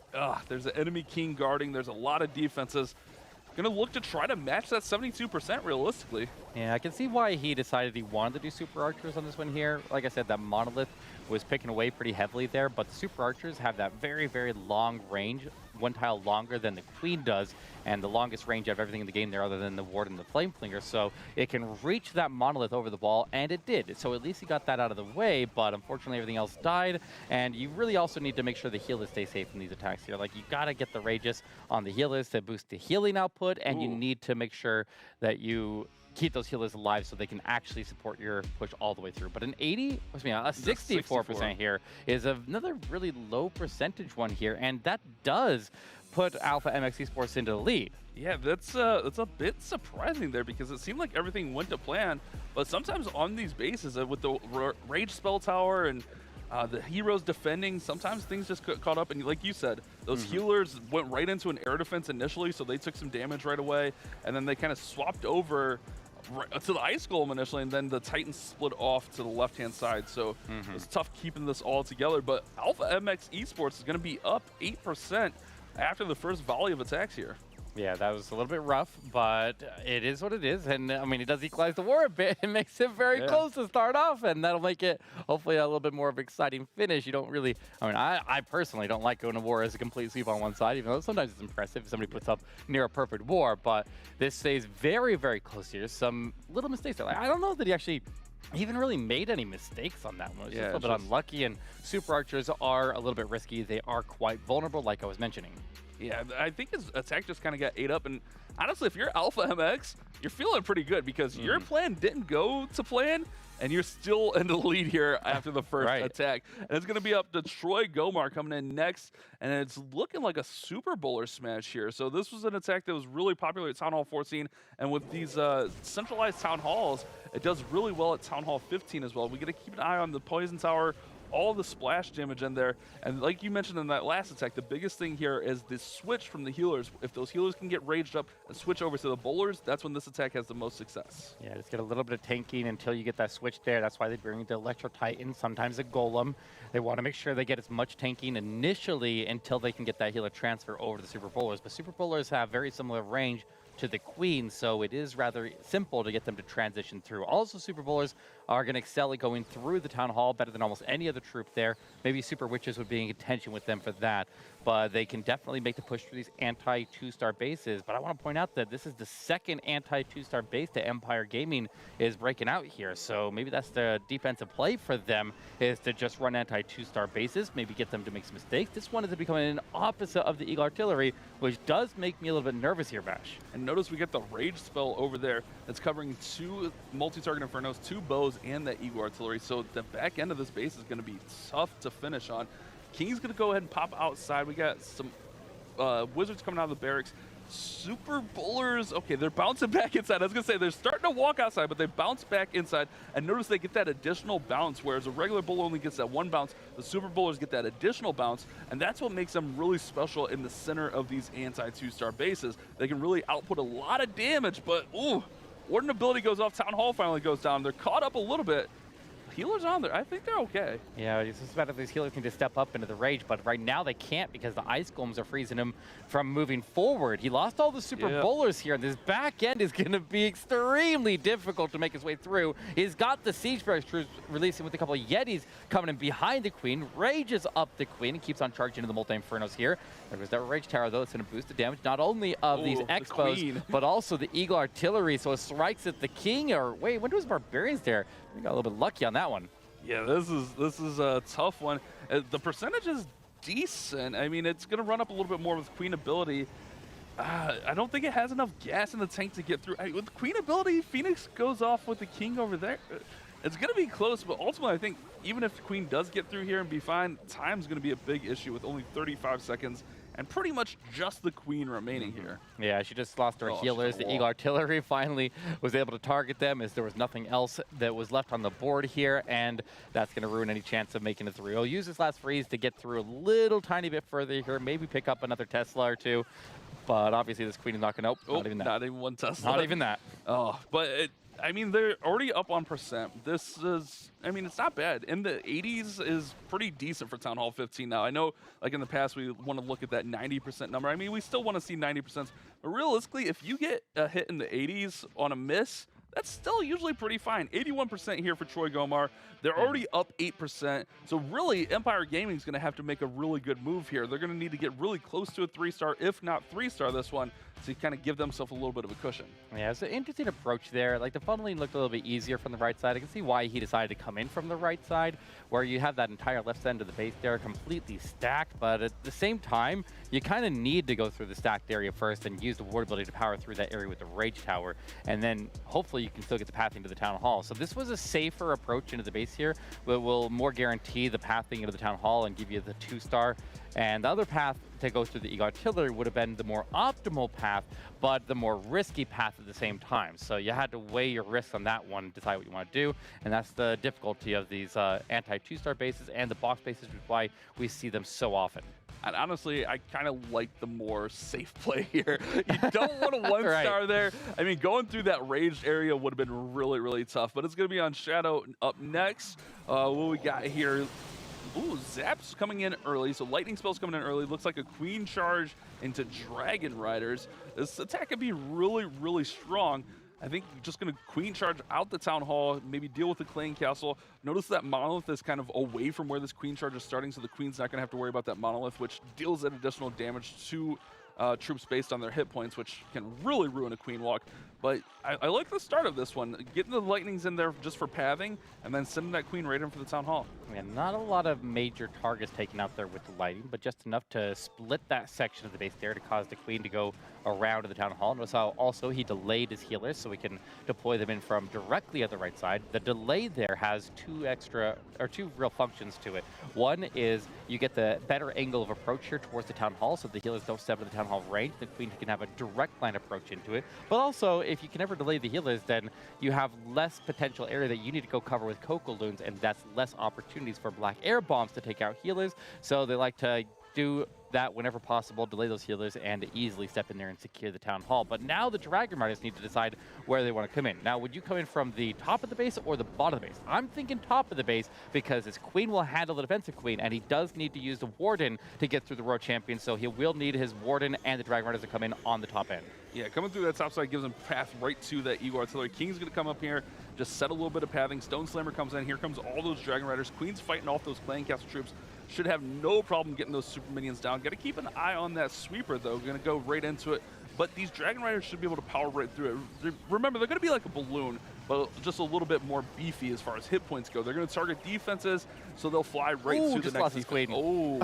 there's an enemy King guarding. There's a lot of defenses. Going to look to try to match that 72% realistically. Yeah, I can see why he decided he wanted to do super archers on this one here. Like I said, that monolith was picking away pretty heavily there, but the super archers have that very, very long range, one tile longer than the Queen does, and the longest range out of everything in the game there other than the Ward and the Flame Flinger, so it can reach that monolith over the wall, and it did. So at least he got that out of the way, but unfortunately everything else died, and you really also need to make sure the healers stay safe in these attacks here. Like, you gotta get the Rages on the healers to boost the healing output, and you need to make sure that you keep those healers alive so they can actually support your push all the way through. But an 64% here is another really low percentage one here, and that does put Alpha MX Esports into the lead. Yeah, that's a bit surprising there because it seemed like everything went to plan, but sometimes on these bases with the Rage Spell Tower and the heroes defending, sometimes things just got caught up, and like you said, those healers went right into an air defense initially, so they took some damage right away, and then they kind of swapped over to the Ice Golem initially, and then the Titans split off to the left-hand side, so it's tough keeping this all together, but Alpha MX Esports is going to be up 8% after the first volley of attacks here. Yeah, that was a little bit rough, but it is what it is. And I mean, it does equalize the war a bit. It makes it very close to start off, and that'll make it hopefully a little bit more of an exciting finish. You don't really, I mean, I personally don't like going to war as a complete sweep on one side, even though sometimes it's impressive if somebody puts up near a perfect war, but this stays very, very close here. Some little mistakes there. Like, I don't know that he actually even really made any mistakes on that one. It was just a little bit unlucky, and super archers are a little bit risky. They are quite vulnerable, like I was mentioning. Yeah, I think his attack just kind of got ate up, and honestly, if you're Alpha MX, you're feeling pretty good because your plan didn't go to plan, and you're still in the lead here after the first attack. And it's going to be up to Troy Gomar coming in next, and it's looking like a Super Bowler smash here. So this was an attack that was really popular at Town Hall 14, and with these centralized Town Halls, it does really well at Town Hall 15 as well. We got to keep an eye on the Poison Tower, all the splash damage in there, and like you mentioned in that last attack, the biggest thing here is the switch from the healers. If those healers can get raged up and switch over to the bowlers, that's when this attack has the most success. Yeah, just get a little bit of tanking until you get that switch there. That's why they bring the Electro Titan, sometimes a Golem. They want to make sure they get as much tanking initially until they can get that healer transfer over to the Super Bowlers. But Super Bowlers have very similar range to the Queen, so it is rather simple to get them to transition through. Also, Super Bowlers are going to excel at going through the Town Hall better than almost any other troop there. Maybe Super Witches would be in contention with them for that, but they can definitely make the push through these anti-2-star bases. But I want to point out that this is the second anti-2-star base that Empire Gaming is breaking out here, so maybe that's the defensive play for them, is to just run anti-2-star bases, maybe get them to make some mistakes. This one is becoming an opposite of the Eagle Artillery, which does make me a little bit nervous here, Bash. And notice we get the Rage spell over there that's covering 2 multi-target Infernos, 2 bows, and that Eagle Artillery. So the back end of this base is going to be tough to finish on. King's going to go ahead and pop outside. We got some Wizards coming out of the barracks. Super Bowlers, okay, they're bouncing back inside. I was going to say, they're starting to walk outside, but they bounce back inside. And notice they get that additional bounce, whereas a regular bowler only gets that 1 bounce. The Super Bowlers get that additional bounce, and that's what makes them really special in the center of these anti-2-star bases. They can really output a lot of damage, but, ooh, Warden ability goes off, Town Hall finally goes down. They're caught up a little bit. Healers on there. I think they're okay. Yeah, it's just about if these healers need to step up into the rage, but right now they can't because the Ice Golems are freezing him from moving forward. He lost all the Super Bowlers here, and this back end is going to be extremely difficult to make his way through. He's got the Siege Barracks troops releasing with a couple of Yetis coming in behind the Queen, rages up the Queen, and keeps on charging into the Multi-Infernos here. There goes that Rage Tower, though. It's going to boost the damage, not only of these Expos, but also the Eagle Artillery, so it strikes at the King, or wait, when was Barbarians there? We got a little bit lucky on that one. Yeah, this is a tough one. The percentages decent. I mean, it's going to run up a little bit more with Queen ability. I don't think it has enough gas in the tank to get through. With Queen ability, Phoenix goes off with the King over there. It's going to be close, but ultimately I think even if Queen does get through here and be fine, time's going to be a big issue with only 35 seconds and pretty much just the Queen remaining here. Yeah, she just lost her healers. The Eagle Artillery finally was able to target them as there was nothing else that was left on the board here, and that's going to ruin any chance of making it through. He'll use his last freeze to get through a little tiny bit further here, maybe pick up another Tesla or two, but obviously this Queen is not going to, not even that. Not even one Tesla. Not even that. Oh, but I mean, they're already up on percent. This is, I mean, it's not bad. In the 80s is pretty decent for Town Hall 15 now. I know, like in the past, we want to look at that 90% number. I mean, we still want to see 90%. But realistically, if you get a hit in the 80s on a miss, that's still usually pretty fine. 81% here for Troy Gomar. They're already up 8%. So really, Empire Gaming is going to have to make a really good move here. They're going to need to get really close to a 3-star, if not 3-star this one, to kind of give themselves a little bit of a cushion. Yeah, it's an interesting approach there. Like the funneling looked a little bit easier from the right side. I can see why he decided to come in from the right side, where you have that entire left end of the base there completely stacked. But at the same time, you kind of need to go through the stacked area first and use the ward ability to power through that area with the Rage Tower. And then hopefully you can still get the pathing to the Town Hall. So this was a safer approach into the base here, but will more guarantee the pathing into the Town Hall and give you the 2-star. And the other path to go through the Eagle Artillery would have been the more optimal path, but the more risky path at the same time. So you had to weigh your risks on that one, decide what you want to do. And that's the difficulty of these anti-2-star bases and the box bases, which is why we see them so often. And honestly, I kind of like the more safe play here. You don't want a 1-star there. I mean, going through that raged area would have been really, really tough. But it's going to be on Shadow up next. What we got here? Ooh, Zap's coming in early. So Lightning Spell's coming in early. Looks like a Queen charge into Dragon Riders. This attack could be really, really strong. I think just going to Queen charge out the Town Hall, maybe deal with the Clan Castle. Notice that Monolith is kind of away from where this Queen charge is starting, so the Queen's not going to have to worry about that Monolith, which deals that additional damage to troops based on their hit points, which can really ruin a Queen walk. But I like the start of this one. Getting the Lightnings in there just for pathing, and then sending that Queen right in for the Town Hall. Yeah, not a lot of major targets taken out there with the lighting, but just enough to split that section of the base there to cause the Queen to go around to the Town Hall. Notice how also he delayed his healers so we can deploy them in from directly at the right side. The delay there has two real functions to it. One is you get the better angle of approach here towards the Town Hall so the healers don't step into the Town Hall range. The Queen can have a direct line approach into it. But also, if you can ever delay the healers, then you have less potential area that you need to go cover with Coco Loons, and that's less opportunities for Black Air Bombs to take out healers. So they like to do that whenever possible, delay those healers, and easily step in there and secure the Town Hall. But now the Dragon Riders need to decide where they want to come in. Now, would you come in from the top of the base or the bottom of the base? I'm thinking top of the base because his Queen will handle the defensive Queen, and he does need to use the Warden to get through the Royal Champion, so he will need his Warden and the Dragon Riders to come in on the top end. Yeah, coming through that top side gives him path right to that Eagle Artillery. King's going to come up here, just set a little bit of pathing. Stone Slammer comes in. Here comes all those Dragon Riders. Queen's fighting off those Clan Castle troops. Should have no problem getting those super minions down. Got to keep an eye on that sweeper, though. Going to go right into it. But these Dragon Riders should be able to power right through it. Remember, they're going to be like a balloon, but just a little bit more beefy as far as hit points go. They're going to target defenses, so they'll fly right through the next Queen. Oh,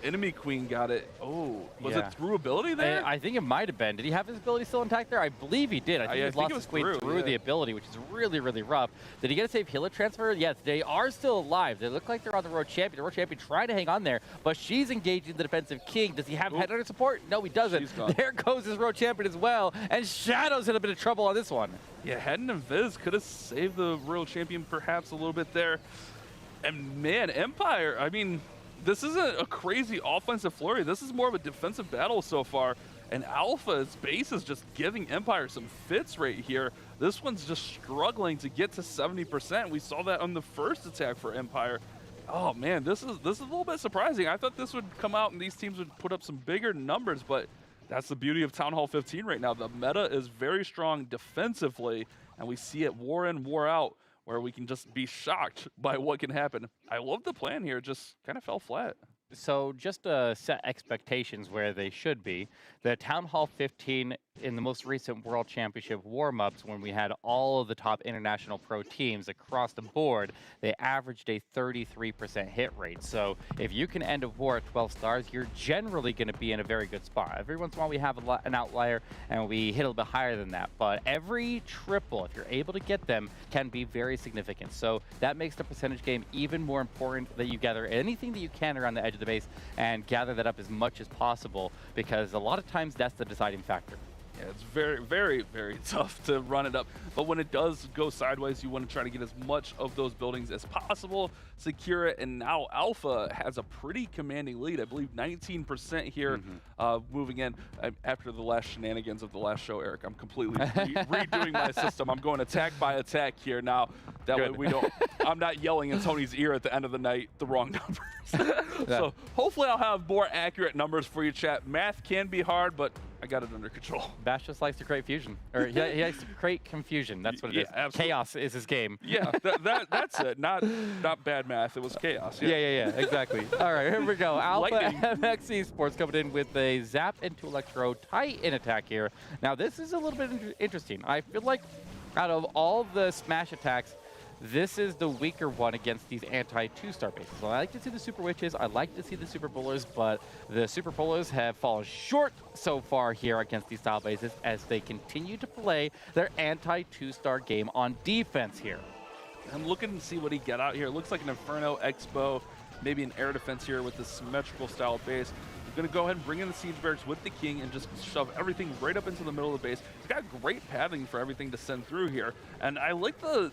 enemy Queen got it. Oh, was it through ability there? I think it might have been. Did he have his ability still intact there? I believe he did. I think he lost his Queen through the ability, which is really, really rough. Did he get a safe healer transfer? Yes, they are still alive. They look like they're on the Road Champion. The Road Champion trying to hang on there, but she's engaging the defensive King. Does he have head under support? No, he doesn't. There goes his Road Champion as well, and Shadow's in a bit of trouble on this one. Yeah, Head and Viz could have saved the Royal Champion perhaps a little bit there. And man, Empire, I mean, this isn't a crazy offensive flurry. This is more of a defensive battle so far. And Alpha's base is just giving Empire some fits right here. This one's just struggling to get to 70%. We saw that on the first attack for Empire. Oh man, this is a little bit surprising. I thought this would come out and these teams would put up some bigger numbers, but that's the beauty of Town Hall 15 right now. The meta is very strong defensively, and we see it war in, war out, where we can just be shocked by what can happen. I love the plan here, just kind of fell flat. So just to set expectations where they should be, the Town Hall 15 in the most recent World Championship warm-ups, when we had all of the top international pro teams across the board, they averaged a 33% hit rate. So if you can end a war at 12 stars, you're generally going to be in a very good spot. Every once in a while we have an outlier and we hit a little bit higher than that, but every triple, if you're able to get them, can be very significant. So that makes the percentage game even more important, that you gather anything that you can around the edge of the base and gather that up as much as possible, because a lot of times that's the deciding factor. Yeah, it's very, very, very tough to run it up. But when it does go sideways, you want to try to get as much of those buildings as possible, secure it. And now Alpha has a pretty commanding lead. I believe 19% here moving in after the last shenanigans of the last show, Eric. I'm completely redoing my system. I'm going attack by attack here now. That way we don't, I'm not yelling in Tony's ear at the end of the night the wrong numbers. So hopefully I'll have more accurate numbers for you, chat. Math can be hard, but I got it under control. Bash just likes to create fusion, or he likes to create confusion. That's what it is. Absolutely. Chaos is his game. Yeah, that's it. Not bad math. It was chaos. Yeah, exactly. All right, here we go. Alpha MX Esports coming in with a Zap into Electro Titan attack here. Now this is a little bit interesting. I feel like out of all the smash attacks, this is the weaker one against these anti-2-star bases. So I like to see the Super Witches, I like to see the Super Bowlers, but the Super Bowlers have fallen short so far here against these style bases as they continue to play their anti-2-star game on defense here. I'm looking to see what he got out here. It looks like an Inferno, Expo, maybe an air defense here with the symmetrical style base. He's going to go ahead and bring in the siege barracks with the king and just shove everything right up into the middle of the base. He's got great pathing for everything to send through here. And I like the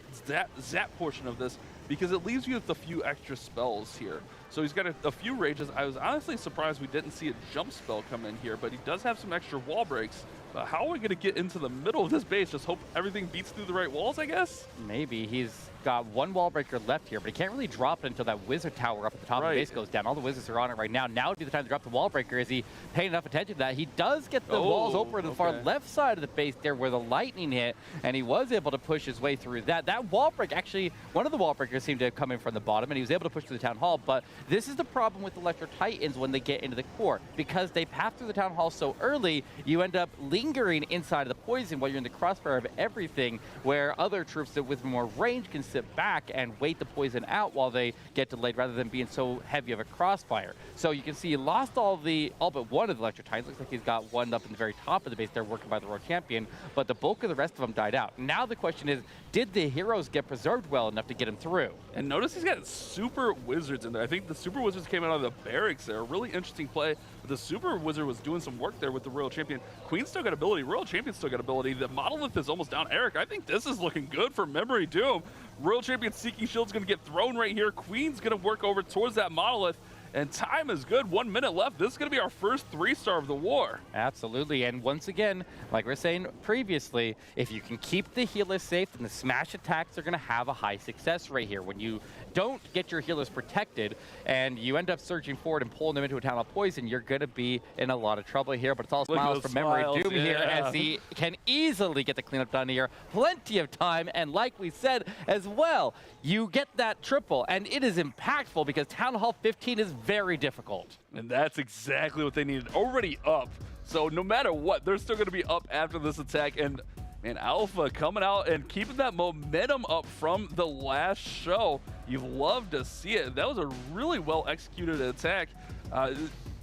zap portion of this because it leaves you with a few extra spells here. So he's got a few rages. I was honestly surprised we didn't see a jump spell come in here, but he does have some extra wall breaks. But how are we going to get into the middle of this base? Just hope everything beats through the right walls, I guess? Maybe. He's got one wall breaker left here, but he can't really drop it until that wizard tower up at the top of the base goes down. All the wizards are on it right now. Now would be the time to drop the wall breaker. Is he paying enough attention to that? He does get the walls over to the far left side of the base there where the lightning hit, and he was able to push his way through that. That wall break, actually, one of the wall breakers seemed to have come in from the bottom, and he was able to push through the town hall, but this is the problem with Electro Titans when they get into the core. Because they pass through the town hall so early, you end up lingering inside of the poison while you're in the crossfire of everything, where other troops that with more range can sit back and wait the poison out while they get delayed rather than being so heavy of a crossfire. So you can see he lost all but one of the Electro Titans. Looks like he's got one up in the very top of the base there working by the World Champion, but the bulk of the rest of them died out. Now the question is, did the heroes get preserved well enough to get him through? And notice he's got Super Wizards in there. I think the Super Wizards came out of the barracks there. A really interesting play. But the Super Wizard was doing some work there with the Royal Champion. Queen still got ability. Royal Champion still got ability. The Monolith is almost down. Eric, I think this is looking good for Memory Doom. Royal Champion Seeking Shield's going to get thrown right here. Queen's going to work over towards that Monolith. And time is good. 1 minute left. This is going to be our first 3-star of the war. Absolutely. And once again, like we were saying previously, if you can keep the healers safe, then the smash attacks are going to have a high success rate here. When you don't get your healers protected and you end up surging forward and pulling them into a town of poison, you're going to be in a lot of trouble here. But it's all smiles from Memory Doom here as he can easily get the cleanup done here. Plenty of time. And like we said as well, you get that triple. And it is impactful because Town Hall 15 is very difficult. And that's exactly what they needed. Already up. So no matter what, they're still going to be up after this attack. And man, Alpha coming out and keeping that momentum up from the last show. You love to see it. That was a really well executed attack.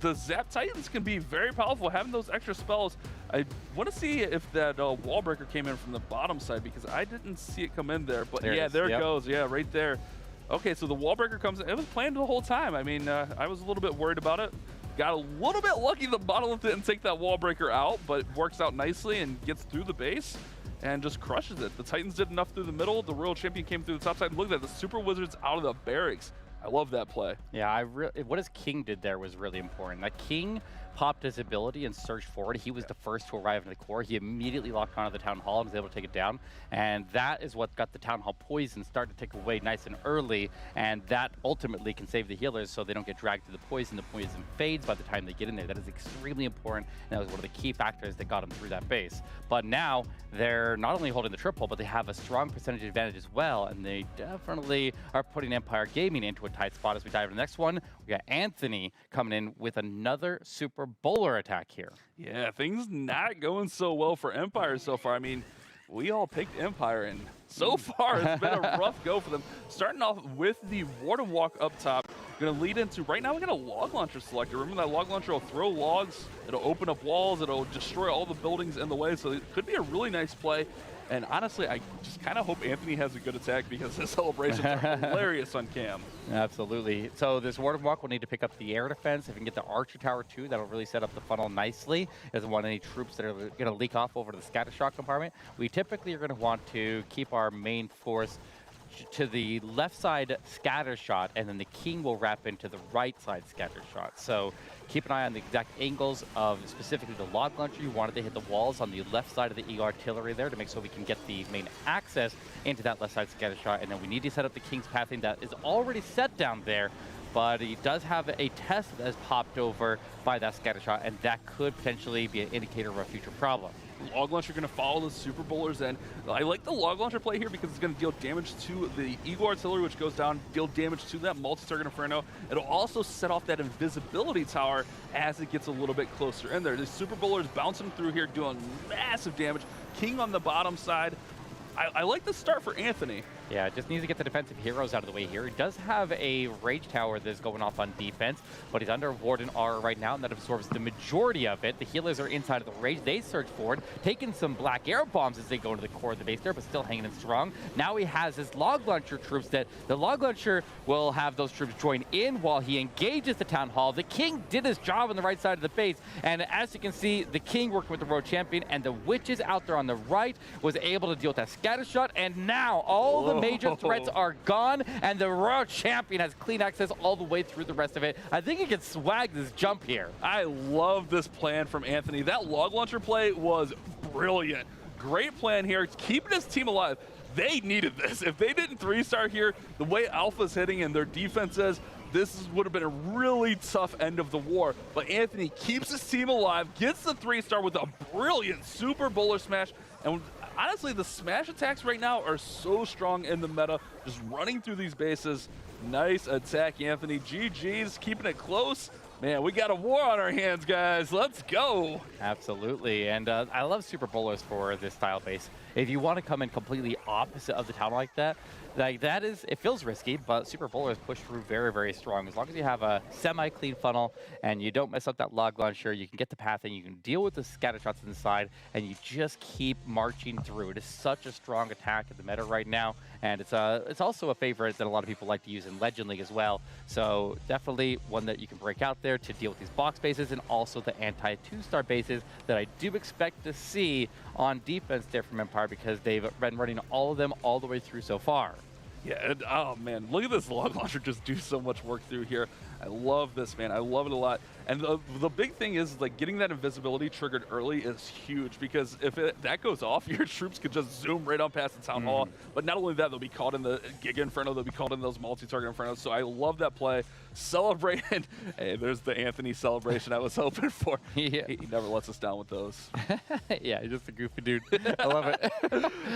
The Zap Titans can be very powerful, having those extra spells. I want to see if that wall breaker came in from the bottom side because I didn't see it come in there. But there it goes. Yeah, right there. Okay, so the wall breaker comes in. It was planned the whole time. I mean, I was a little bit worried about it. Got a little bit lucky the Monolith didn't take that wall breaker out, but works out nicely and gets through the base and just crushes it. The Titans did enough through the middle. The Royal Champion came through the top side. Look at that, the Super Wizards out of the barracks. I love that play. Yeah, what his King did there was really important. That King popped his ability and surged forward. He was the first to arrive in the core. He immediately locked onto the Town Hall and was able to take it down. And that is what got the Town Hall poison started to tick away nice and early. And that ultimately can save the healers so they don't get dragged to the poison. The poison fades by the time they get in there. That is extremely important. And that was one of the key factors that got them through that base. But now they're not only holding the triple, but they have a strong percentage advantage as well. And they definitely are putting Empire Gaming into a tight spot. As we dive into the next one, we got Anthony coming in with another super bowler attack here. Yeah, things not going so well for Empire so far. I mean, we all picked Empire, and so far it's been a rough go for them. Starting off with the Warden Walk up top, going to lead into, right now we got a log launcher selected. Remember that log launcher will throw logs, it'll open up walls, it'll destroy all the buildings in the way, so it could be a really nice play. And honestly, I just kind of hope Anthony has a good attack because his celebrations are hilarious on cam. Absolutely. So this Warden Walk will need to pick up the air defense. If we can get the Archer Tower too, that'll really set up the funnel nicely. Doesn't want any troops that are going to leak off over to the scatter shot compartment. We typically are going to want to keep our main force to the left side scatter shot, and then the king will wrap into the right side scatter shot. So keep an eye on the exact angles of specifically the log launcher. You wanted to hit the walls on the left side of the eagle artillery there to make sure we can get the main access into that left side scatter shot. And then we need to set up the king's pathing that is already set down there, but he does have a test that has popped over by that scatter shot, and that could potentially be an indicator of a future problem. Log launcher going to follow the super bowlers in. I like the log launcher play here because it's going to deal damage to the eagle artillery, which goes down, deal damage to that multi-target inferno. It'll also set off that invisibility tower as it gets a little bit closer in there. The super bowlers bouncing through here, doing massive damage. King on the bottom side. I like the start for Anthony. Yeah, just needs to get the defensive heroes out of the way here. He does have a Rage Tower that's going off on defense, but he's under Warden R right now, and that absorbs the majority of it. The healers are inside of the Rage. They surge forward, taking some black air bombs as they go into the core of the base there, but still hanging in strong. Now he has his Log Launcher troops that the Log Launcher will have those troops join in while he engages the Town Hall. The King did his job on the right side of the base, and as you can see, the King working with the Road Champion, and the Witches out there on the right was able to deal with that scatter shot, and now all the major threats are gone, and the Royal Champion has clean access all the way through the rest of it. I think he can swag this jump here. I love this plan from Anthony. That log launcher play was brilliant. Great plan here. It's keeping his team alive. They needed this. If they didn't 3-star here, the way Alpha's hitting and their defense is, this would have been a really tough end of the war. But Anthony keeps his team alive, gets the 3-star with a brilliant super bowler smash, and honestly, the smash attacks right now are so strong in the meta, just running through these bases. Nice attack, Anthony. GG's, keeping it close. Man, we got a war on our hands, guys. Let's go. Absolutely, and I love super bowlers for this style base. If you want to come in completely opposite of the town like that is, it feels risky, but super bowlers push through very, very strong. As long as you have a semi-clean funnel and you don't mess up that log launcher, you can get the path and you can deal with the scatter shots inside, and you just keep marching through. It is such a strong attack in the meta right now, and it's also a favorite that a lot of people like to use in Legend League as well. So definitely one that you can break out there to deal with these box bases and also the anti-2-star bases that I do expect to see on defense there from Empire, because they've been running all of them all the way through so far. Yeah, and, oh man, look at this log launcher just do so much work through here. I love this, man. I love it a lot. And the big thing is, like, getting that invisibility triggered early is huge, because if that goes off, your troops could just zoom right on past the Town Hall. But not only that, they'll be caught in the Giga Inferno, they'll be caught in those multi-target Infernos. So I love that play. Celebrating. Hey, there's the Anthony celebration I was hoping for. Yeah. He never lets us down with those. Yeah, he's just a goofy dude. I love it.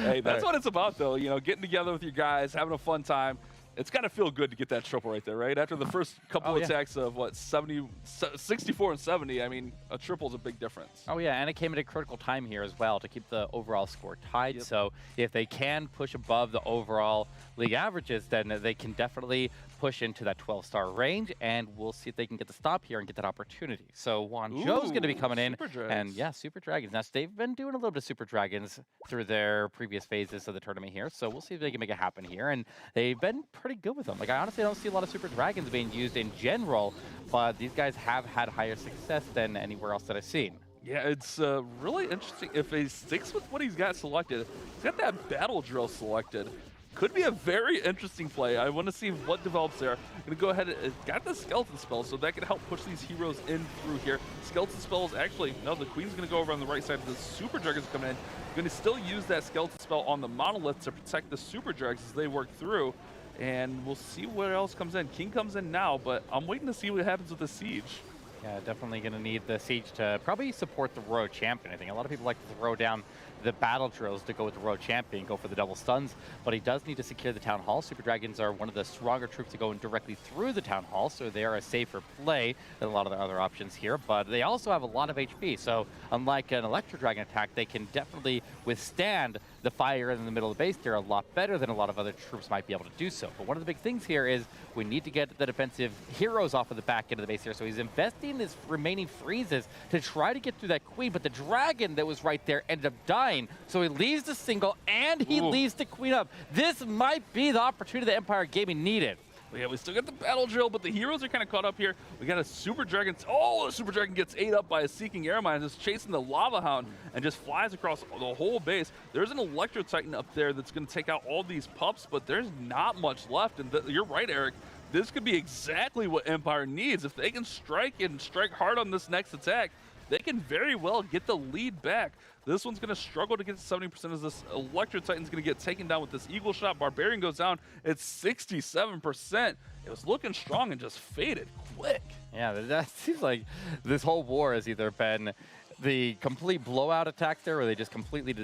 Hey, that's what it's about, though. You know, getting together with your guys, having a fun time. It's got to feel good to get that triple right there, right? After the first couple attacks of, what, 64 and 70, I mean, a triple is a big difference. Oh, yeah, and it came at a critical time here as well to keep the overall score tied. Yep. So if they can push above the overall league averages, then they can definitely push into that 12-star range, and we'll see if they can get the stop here and get that opportunity. So Wanzhou's going to be coming in, and yeah, Super Dragons. Now, they've been doing a little bit of Super Dragons through their previous phases of the tournament here, so we'll see if they can make it happen here, and they've been pretty good with them. Like, I honestly don't see a lot of Super Dragons being used in general, but these guys have had higher success than anywhere else that I've seen. Yeah, it's really interesting. If he sticks with what he's got selected, he's got that battle drill selected. Could be a very interesting play. I want to see what develops there. Going to go ahead and got the skeleton spell, so that can help push these heroes in through here. Skeleton spell is actually, no, the queen's going to go over on the right side. The super dragons coming in. Going to still use that skeleton spell on the monolith to protect the super dragons as they work through. And we'll see what else comes in. King comes in now, but I'm waiting to see what happens with the siege. Yeah, definitely going to need the siege to probably support the road champion. I think a lot of people like to throw down the battle drills to go with the road champion, go for the double stuns, but he does need to secure the town hall. Super Dragons are one of the stronger troops to go in directly through the town hall, so they are a safer play than a lot of the other options here, but they also have a lot of HP, so unlike an Electro Dragon attack, they can definitely withstand the fire in the middle of the base. They're a lot better than a lot of other troops might be able to do so. But one of the big things here is we need to get the defensive heroes off of the back end of the base here, so he's investing in his remaining freezes to try to get through that queen, but the dragon that was right there ended up dying, so he leaves the single and he leaves the queen up. This might be the opportunity that Empire Gaming needed. Yeah, we still got the battle drill, but the heroes are kind of caught up here. We got a super dragon. Oh, the super dragon gets ate up by a seeking air mine, just chasing the lava hound and just flies across the whole base. There's an electro titan up there that's going to take out all these pups, but there's not much left. And you're right, Eric. This could be exactly what Empire needs. If they can strike and strike hard on this next attack, they can very well get the lead back. This one's going to struggle to get to 70% as this Electro Titan's going to get taken down with this Eagle Shot. Barbarian goes down. It's 67%. It was looking strong and just faded quick. Yeah, that seems like this whole war has either been the complete blowout attack there, where they just completely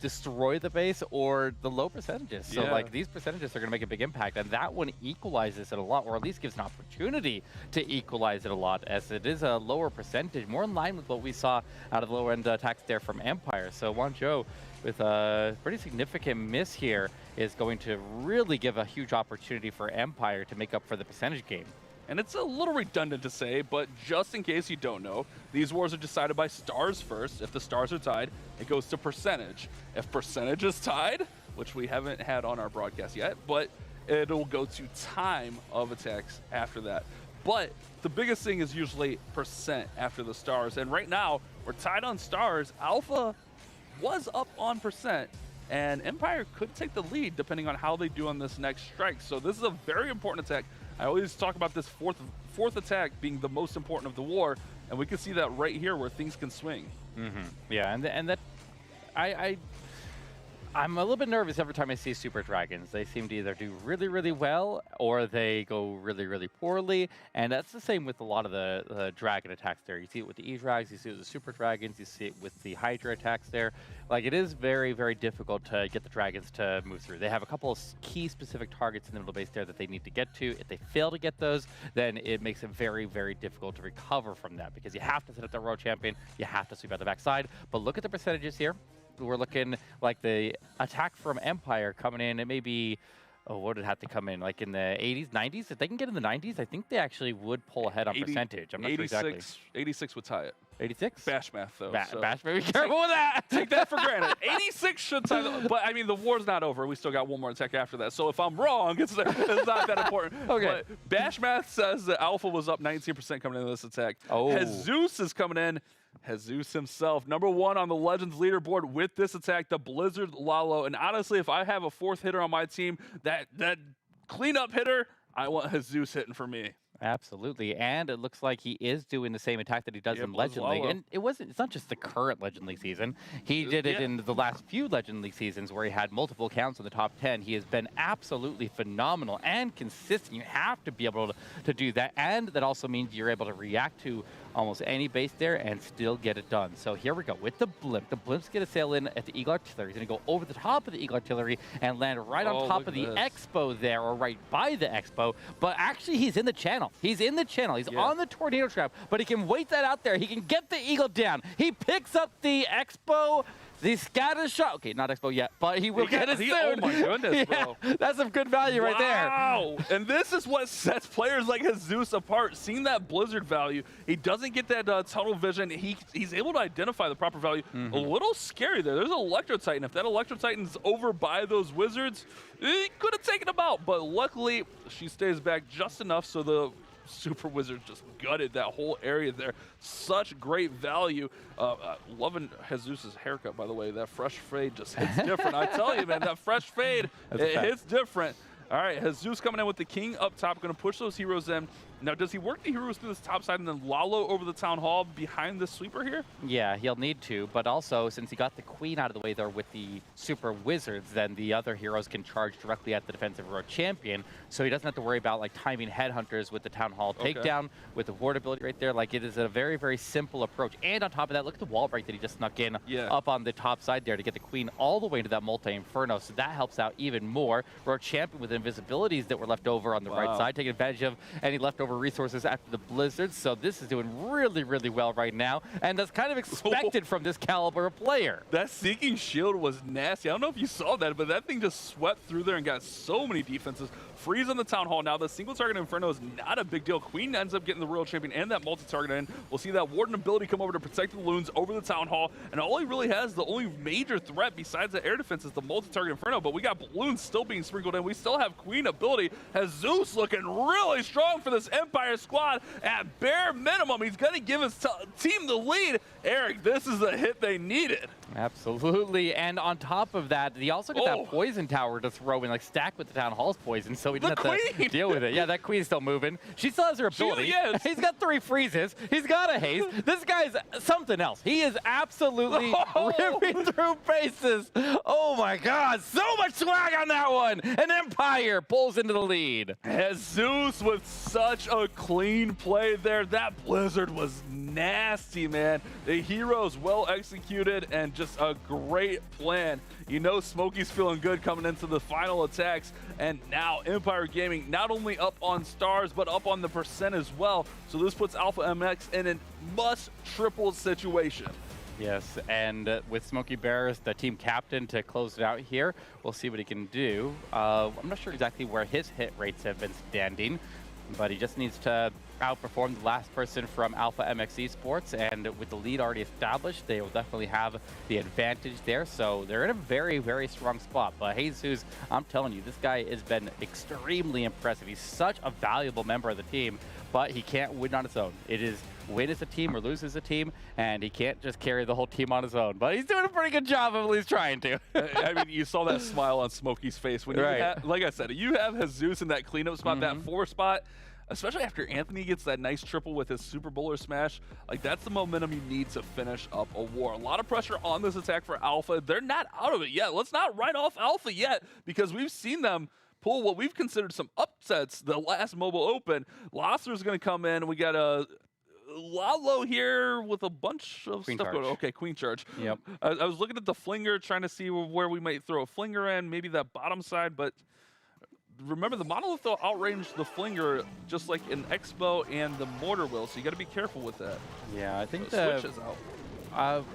destroy the base, or the low percentages. So like these percentages are going to make a big impact, and that one equalizes it a lot, or at least gives an opportunity to equalize it a lot, as it is a lower percentage, more in line with what we saw out of the lower end attacks there from Empire. So Wanzhou, with a pretty significant miss here, is going to really give a huge opportunity for Empire to make up for the percentage game. And it's a little redundant to say, but just in case you don't know, these wars are decided by stars first. If the stars are tied, it goes to percentage. If percentage is tied, which we haven't had on our broadcast yet, but it'll go to time of attacks after that. But the biggest thing is usually percent after the stars. And right now, we're tied on stars. Alpha was up on percent, and Empire could take the lead depending on how they do on this next strike. So this is a very important attack. I always talk about this fourth attack being the most important of the war, and we can see that right here where things can swing. Yeah, and that I'm a little bit nervous every time I see Super Dragons. They seem to either do really, really well, or they go really, really poorly. And that's the same with a lot of the dragon attacks there. You see it with the E-Drags, you see it with the Super Dragons, you see it with the Hydra attacks there. Like, it is very, very difficult to get the dragons to move through. They have a couple of key specific targets in the middle base there that they need to get to. If they fail to get those, then it makes it very, very difficult to recover from that, because you have to set up the road champion, you have to sweep out the backside. But look at the percentages here. We're looking like the attack from Empire coming in, it may be, oh, what did it have to come in? Like in the 80s, 90s? If they can get in the 90s, I think they actually would pull ahead on percentage. I'm not sure exactly. 86 would tie it. 86? Bash math, though. Bash math, be careful with that. Take that for granted. 86 should tie the, but I mean, the war's not over. We still got one more attack after that. So if I'm wrong, it's not that important. Okay. But Bash math says that Alpha was up 19% coming into this attack. Oh. Jesus is coming in. Jesus himself, #1 on the Legends leaderboard with this attack, the Blizzard Lalo. And honestly, if I have a fourth hitter on my team, that cleanup hitter, I want Jesus hitting for me. Absolutely, and it looks like he is doing the same attack that he does in Legend League. And it's not just the current Legend League season. He did it in the last few Legend League seasons where he had multiple counts in the top 10. He has been absolutely phenomenal and consistent. You have to be able to do that, and that also means you're able to react to almost any base there and still get it done. So here we go with the blimp. The blimp's going to sail in at the Eagle Artillery. He's going to go over the top of the Eagle Artillery and land right on top of the Expo there, or right by the Expo. But actually, he's in the channel. He's in the channel. He's on the tornado trap, but he can wait that out there. He can get the Eagle down. He picks up the Expo. The scatter shot. Okay, not Expo yet, but he will get it soon. Oh my goodness, bro. That's some good value right there. Wow. And this is what sets players like Jesus apart. Seeing that Blizzard value, he doesn't get that tunnel vision. He's able to identify the proper value. A little scary there. There's an Electro Titan. If that Electro Titan's over by those wizards, he could have taken him out. But luckily, she stays back just enough so the Super Wizard just gutted that whole area there. Such great value. Loving Jesus' haircut, by the way. That fresh fade just hits different. I tell you, man, that fresh fade, it hits different. All right, Jesus coming in with the king up top, going to push those heroes in. Now, does he work the heroes through this top side and then Lalo over the Town Hall behind the sweeper here? Yeah, he'll need to, but also since he got the queen out of the way there with the super wizards, then the other heroes can charge directly at the defensive row champion, so he doesn't have to worry about like timing headhunters with the Town Hall takedown, with the ward ability right there. Like, it is a very, very simple approach. And on top of that, look at the wall break that he just snuck in up on the top side there to get the queen all the way to that multi-inferno, so that helps out even more. Row champion with invisibilities that were left over on the right side, taking advantage of any leftover resources after the blizzards, so this is doing really, really well right now, and that's kind of expected from this caliber of player. That Seeking Shield was nasty. I don't know if you saw that, but that thing just swept through there and got so many defenses. Freeze on the Town Hall. Now, the single target Inferno is not a big deal. Queen ends up getting the Royal Champion and that multi-target in. We'll see that Warden ability come over to protect the Loons over the Town Hall, and all he really has, the only major threat besides the air defense is the multi-target Inferno, but we got balloons still being sprinkled in. We still have Queen ability. Jesus looking really strong for this Empire squad. At bare minimum, he's going to give his team the lead. Eric, this is the hit they needed. Absolutely, and on top of that, he also got that poison tower to throw in, like stacked with the Town Hall's poison, so he didn't have to deal with it. Yeah, that queen's still moving. She still has her ability. He's got 3 freezes. He's got a haze. This guy's something else. He is absolutely ripping through bases. Oh my God, so much swag on that one. And Empire pulls into the lead. Jesus with such a clean play there. That blizzard was nasty, man. The heroes well executed and just a great plan. You know Smokey's feeling good coming into the final attacks, and now Empire Gaming not only up on stars, but up on the percent as well. So this puts Alpha MX in a must triple situation. Yes, and with Smokey Bear as the team captain to close it out here, we'll see what he can do. I'm not sure exactly where his hit rates have been standing, but he just needs to outperform the last person from Alpha MX Esports, and with the lead already established, they will definitely have the advantage there, so they're in a very, very strong spot. But Jesus, I'm telling you, this guy has been extremely impressive. He's such a valuable member of the team, but he can't win on his own. It is win as a team or lose as a team, and he can't just carry the whole team on his own. But he's doing a pretty good job of at least trying to. I mean, you saw that smile on Smokey's face. When you like I said, you have Jesus in that cleanup spot, that 4 spot, especially after Anthony gets that nice triple with his Super Bowler smash. Like, that's the momentum you need to finish up a war. A lot of pressure on this attack for Alpha. They're not out of it yet. Let's not write off Alpha yet, because we've seen them pull what we've considered some upsets the last Mobile Open. Loster's going to come in. We got a Lalo here with a bunch of stuff going on. Okay, Queen Charge. Yep. I was looking at the Flinger, trying to see where we might throw a Flinger in, maybe that bottom side, but remember, the Monolith will outrange the Flinger just like in Expo and the Mortar will, so you got to be careful with that. Yeah, I think the switch is out.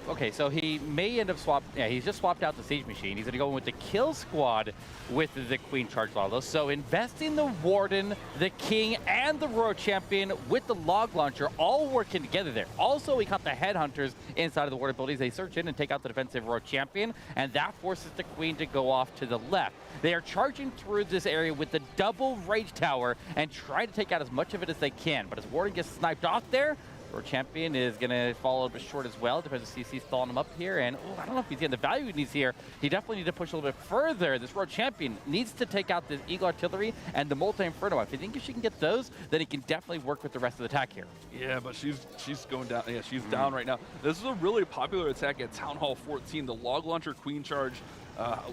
Okay, so he may end up he's just swapped out the Siege Machine. He's going to go in with the Kill Squad with the Queen Charge Lalo. So investing the Warden, the King, and the Royal Champion with the Log Launcher all working together there. Also, he got the Headhunters inside of the Warden abilities. They search in and take out the defensive Royal Champion, and that forces the Queen to go off to the left. They are charging through this area with the double Rage Tower and try to take out as much of it as they can. But as Warden gets sniped off there, Royal Champion is going to fall a little bit short as well. Depends if CC's thawing him up here. And I don't know if he's getting the value he needs here. He definitely needs to push a little bit further. This Royal Champion needs to take out the Eagle Artillery and the Multi-Inferno. If she can get those, then he can definitely work with the rest of the attack here. Yeah, but she's going down. Yeah, she's down right now. This is a really popular attack at Town Hall 14. The Log Launcher, Queen Charge,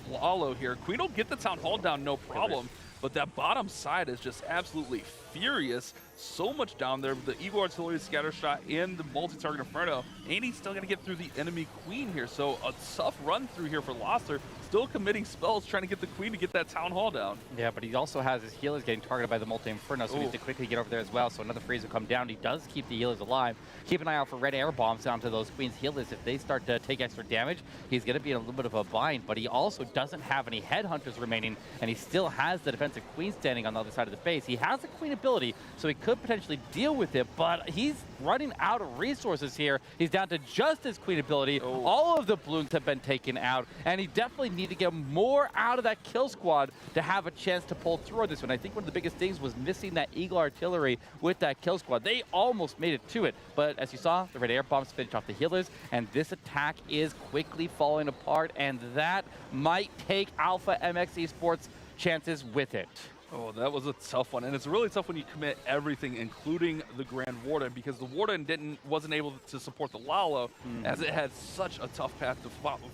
Lalo here. Queen will get the Town Hall down, no problem. But that bottom side is just absolutely furious. So much down there with the Eagle Artillery Scatter Shot and the multi-target Inferno. And he's still going to get through the enemy Queen here. So a tough run through here for Loster. Still committing spells, trying to get the Queen to get that Town Hall down. Yeah, but he also has his healers getting targeted by the multi-Inferno, so he needs to quickly get over there as well. So another freeze will come down. He does keep the healers alive. Keep an eye out for red air bombs down to those Queen's healers. If they start to take extra damage, he's going to be in a little bit of a bind. But he also doesn't have any Headhunters remaining, and he still has the defensive Queen standing on the other side of the base. He has a Queen ability, so he could potentially deal with it, but he's running out of resources here. He's down to just his Queen ability. All of the balloons have been taken out, and he definitely need to get more out of that kill squad to have a chance to pull through on this one. I think one of the biggest things was missing that Eagle artillery with that kill squad. They almost made it to it, but as you saw, the red air bombs finished off the healers, and this attack is quickly falling apart, and that might take Alpha MX Esports chances with it. Oh, that was a tough one, and it's really tough when you commit everything, including the Grand Warden, because the Warden wasn't able to support the Lalo, as it had such a tough path to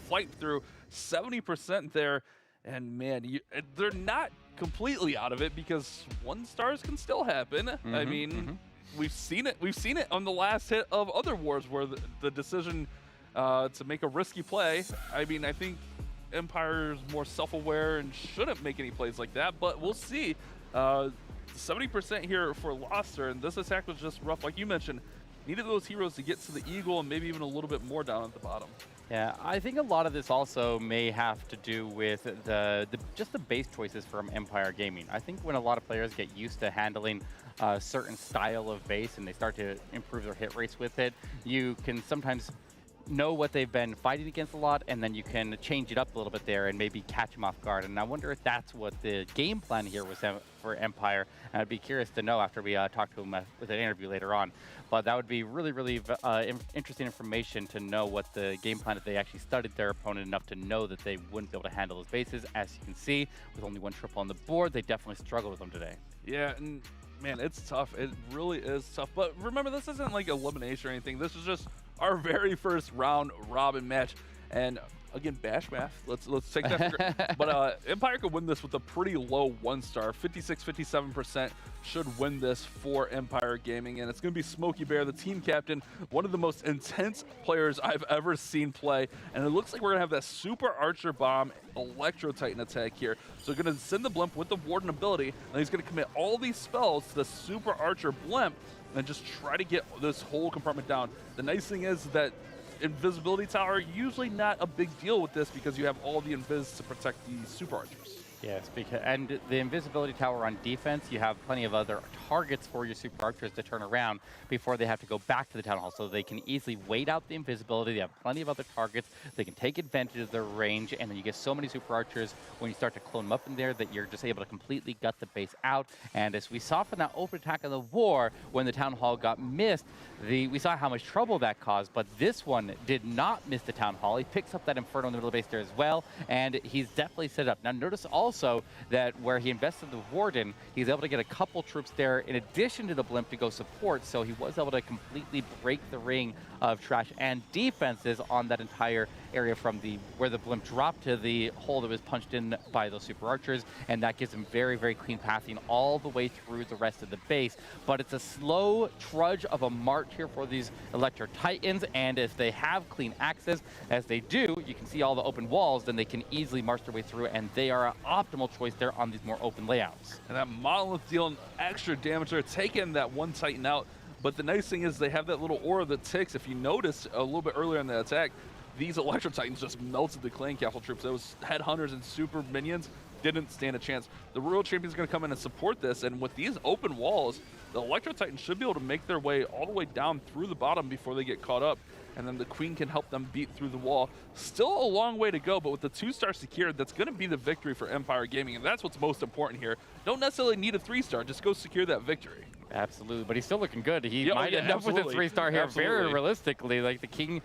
fight through. 70% there, and man, they're not completely out of it because 1-stars can still happen. I mean, we've seen it. We've seen it on the last hit of other wars where the decision to make a risky play. I mean, I think Empire's more self-aware and shouldn't make any plays like that, but we'll see. 70% here for Loster, and this attack was just rough. Like you mentioned, needed those heroes to get to the Eagle and maybe even a little bit more down at the bottom. Yeah, I think a lot of this also may have to do with just the base choices from Empire Gaming. I think when a lot of players get used to handling a certain style of base and they start to improve their hit rates with it, you can sometimes know what they've been fighting against a lot, and then you can change it up a little bit there and maybe catch them off guard. And I wonder if that's what the game plan here was for Empire. And I'd be curious to know after we talk to him with an interview later on. But that would be really, really interesting information to know what the game plan, if they actually studied their opponent enough to know that they wouldn't be able to handle those bases. As you can see, with only 1 triple on the board, they definitely struggled with them today. Yeah, and man, it's tough. It really is tough. But remember, this isn't like elimination or anything. This is just our very first round robin match, and again, bash math. Let's take that for granted. But Empire could win this with a pretty low 1-star. 56-57% should win this for Empire Gaming, and it's going to be Smokey Bear, the team captain, one of the most intense players I've ever seen play. And it looks like we're going to have that Super Archer Bomb Electro Titan attack here. So going to send the Blimp with the Warden ability, and he's going to commit all these spells to the Super Archer Blimp and just try to get this whole compartment down. The nice thing is that invisibility tower, usually not a big deal with this because you have all the invis to protect the Super Archers. Yes, and the invisibility tower on defense, you have plenty of other targets for your Super Archers to turn around before they have to go back to the Town Hall. So they can easily wait out the invisibility. They have plenty of other targets. They can take advantage of their range, and then you get so many Super Archers when you start to clone them up in there that you're just able to completely gut the base out. And as we saw from that open attack of the war, when the Town Hall got missed, we saw how much trouble that caused, but this one did not miss the Town Hall. He picks up that Inferno in the middle of the base there as well, and he's definitely set up. Now notice also that where he invested the Warden, he's able to get a couple troops there in addition to the Blimp to go support, so he was able to completely break the ring of trash and defenses on that entire area from where the Blimp dropped to the hole that was punched in by those Super Archers, and that gives him very, very clean pathing all the way through the rest of the base. But it's a slow trudge of a march here for these Electro Titans, and if they have clean access, as they do, you can see all the open walls, then they can easily march their way through, and they are an optimal choice there on these more open layouts. And that Monolith dealing extra damage there, taking that one Titan out. But the nice thing is they have that little aura that ticks. If you notice a little bit earlier in the attack, these Electro Titans just melted the Clan Castle troops. Those headhunters and super minions didn't stand a chance. The Royal Champion's going to come in and support this, and with these open walls, the Electro Titans should be able to make their way all the way down through the bottom before they get caught up, and then the Queen can help them beat through the wall. Still a long way to go, but with the 2-star secured, that's going to be the victory for Empire Gaming, and that's what's most important here. Don't necessarily need a 3-star, just go secure that victory. Absolutely, but he's still looking good. He might end up with a 3-star here very realistically. Like the King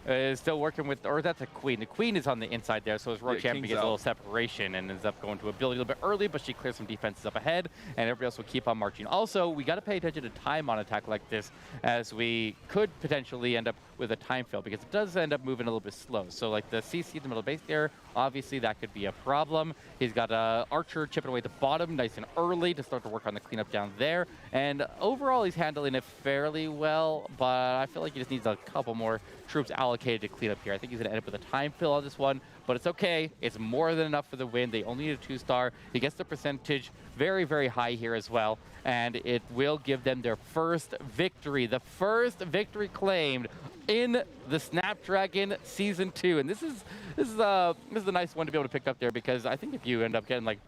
is still working with, or that's a Queen. The Queen is on the inside there, so his Royal Champion gets a little separation and ends up going to ability a little bit early, but she clears some defenses up ahead, and everybody else will keep on marching. Also, we got to pay attention to time on attack like this, as we could potentially end up with a time fail, because it does end up moving a little bit slow. So like the CC in the middle of the base there, obviously that could be a problem. He's got a Archer chipping away at the bottom nice and early to start to work on the cleanup down there. And overall, he's handling it fairly well, but I feel like he just needs a couple more troops allocated to clean up here. I think he's going to end up with a time fill on this one, but it's okay. It's more than enough for the win. They only need a 2-star. He gets the percentage very, very high here as well, and it will give them their first victory, the first victory claimed in the Snapdragon Season 2. And this is a nice one to be able to pick up there, because I think if you end up getting like,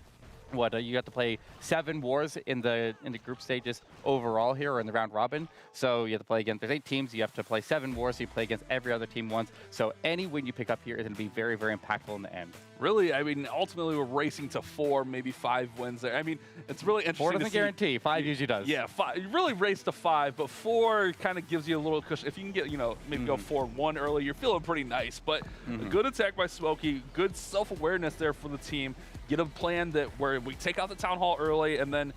you have to play 7 wars in the group stages overall here, or in the round robin. So you have to play against, there's 8 teams, you have to play 7 wars, so you play against every other team once. So any win you pick up here is going to be very, very impactful in the end. Really, I mean, ultimately we're racing to 4, maybe 5 wins there. I mean, it's really interesting. 4 doesn't guarantee. 5 usually does. Yeah, 5. You really race to 5, but 4 kind of gives you a little cushion. If you can get, maybe go 4-1 early, you're feeling pretty nice. But a good attack by Smokey, good self-awareness there for the team. Get a plan where we take out the Town Hall early, and then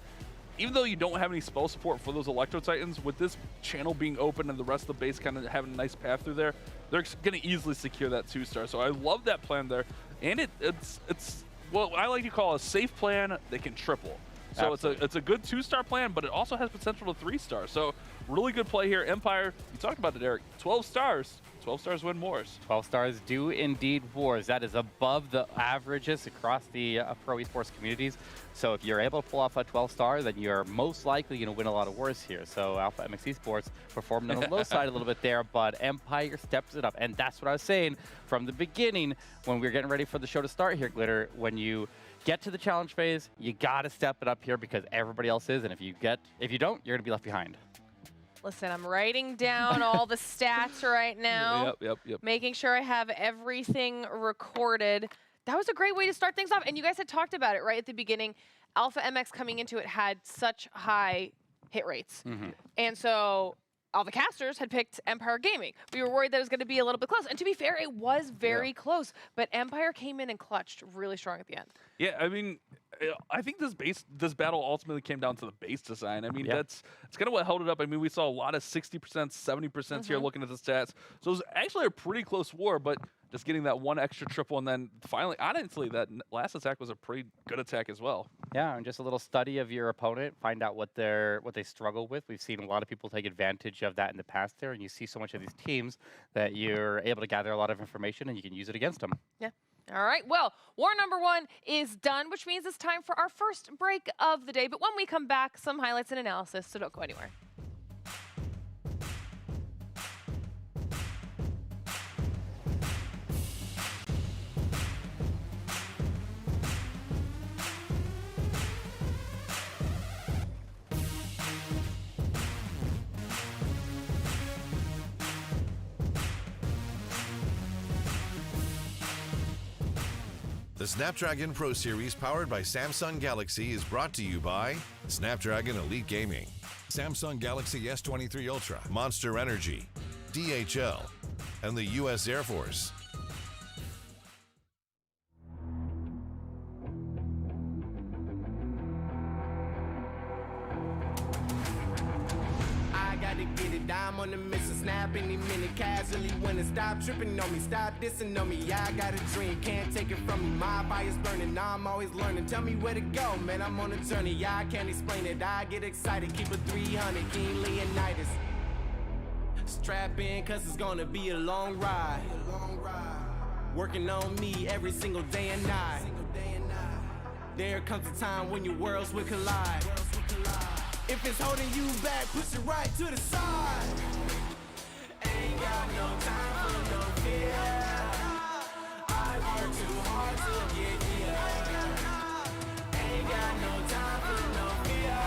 even though you don't have any spell support for those Electro Titans, with this channel being open and the rest of the base kind of having a nice path through there, they're going to easily secure that 2-star. So I love that plan there. And it's what I like to call a safe plan that can triple. So it's a good 2-star plan, but it also has potential to 3-star. So really good play here. Empire, you talked about it, Eric. 12 stars. 12 stars win wars. 12 stars do indeed wars. That is above the averages across the pro esports communities. So if you're able to pull off a 12 star, then you're most likely going to win a lot of wars here. So Alpha MX Esports performed on the low side a little bit there, but Empire steps it up. And that's what I was saying from the beginning when we were getting ready for the show to start here, Glitter. When you get to the challenge phase, you got to step it up here because everybody else is. And if you don't, you're going to be left behind. Listen, I'm writing down all the stats right now. Yep. Making sure I have everything recorded. That was a great way to start things off. And you guys had talked about it right at the beginning. Alpha MX coming into it had such high hit rates. And so all the casters had picked Empire Gaming. We were worried that it was going to be a little bit close. And to be fair, it was very close. But Empire came in and clutched really strong at the end. Yeah, I mean, I think this battle ultimately came down to the base design. I mean, that's kind of what held it up. I mean, we saw a lot of 60%, 70% here looking at the stats. So it was actually a pretty close war, but just getting that one extra triple, and then finally, honestly, that last attack was a pretty good attack as well. Yeah, and just a little study of your opponent, find out what they struggle with. We've seen a lot of people take advantage of that in the past there, and you see so much of these teams that you're able to gather a lot of information and you can use it against them. Yeah. All right, well, war number 1 is done, which means it's time for our first break of the day. But when we come back, some highlights and analysis, so don't go anywhere. The Snapdragon Pro Series powered by Samsung Galaxy is brought to you by Snapdragon Elite Gaming, Samsung Galaxy S23 Ultra, Monster Energy, DHL, and the U.S. Air Force. Get it, I'm on the mission, snap any minute, casually winning. Stop tripping on me, stop dissing on me. Yeah, I got a dream, can't take it from me. My fire's burning, I'm always learning. Tell me where to go, man, I'm on a journey. Yeah, I can't explain it, I get excited. Keep it 300, King Leonidas. Strap in, cause it's gonna be a long ride. Working on me every single day and night. There comes a time when your worlds will collide. If it's holding you back, push it right to the side. Ain't got no time for no fear. I work too hard to get here. Ain't got no time for no fear.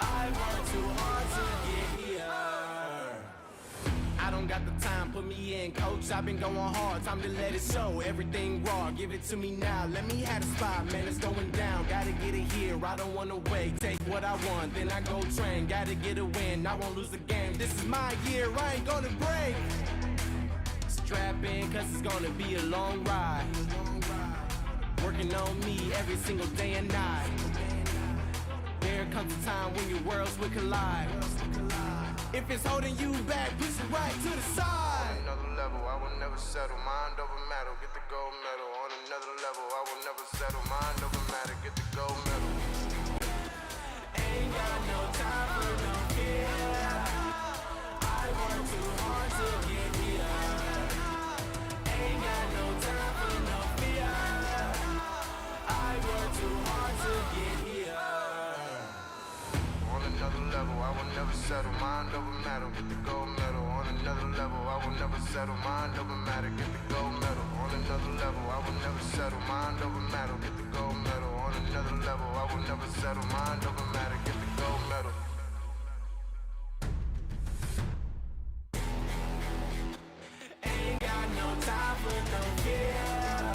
I work too hard to get here. I don't got the time, put me in, coach. I've been going hard, time to let it show. Everything raw, give it to me now. Let me have the spot, man, it's going down. Gotta get it here, I don't wanna wait. Take what I want, then I go train. Gotta get a win, I won't lose the game. This is my year, I ain't gonna break. Strap in, cause it's gonna be a long ride. Working on me every single day and night. There comes a time when your worlds will collide. If it's holding you back, push it right to the side. On another level, I will never settle. Mind over matter, get the gold medal. On another level, I will never settle. Mind over matter, get the gold medal. Ain't got no time for no fear. I work too hard to get here. Ain't got no time for no fear. I work too hard to get here. On another level, I will never settle. Mind over matter, get the gold medal. On another level, I will never settle. Mind over matter, get the gold medal. On another level, I will never settle. Mind over matter, get the gold medal. On another level, I will never settle. Mind over matter, get the gold medal. Ain't got no time for no fear.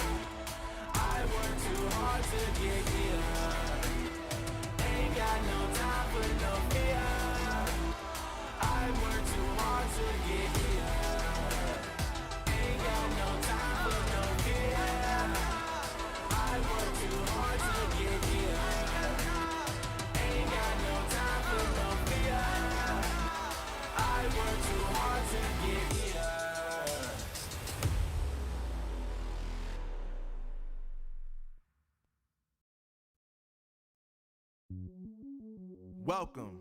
Welcome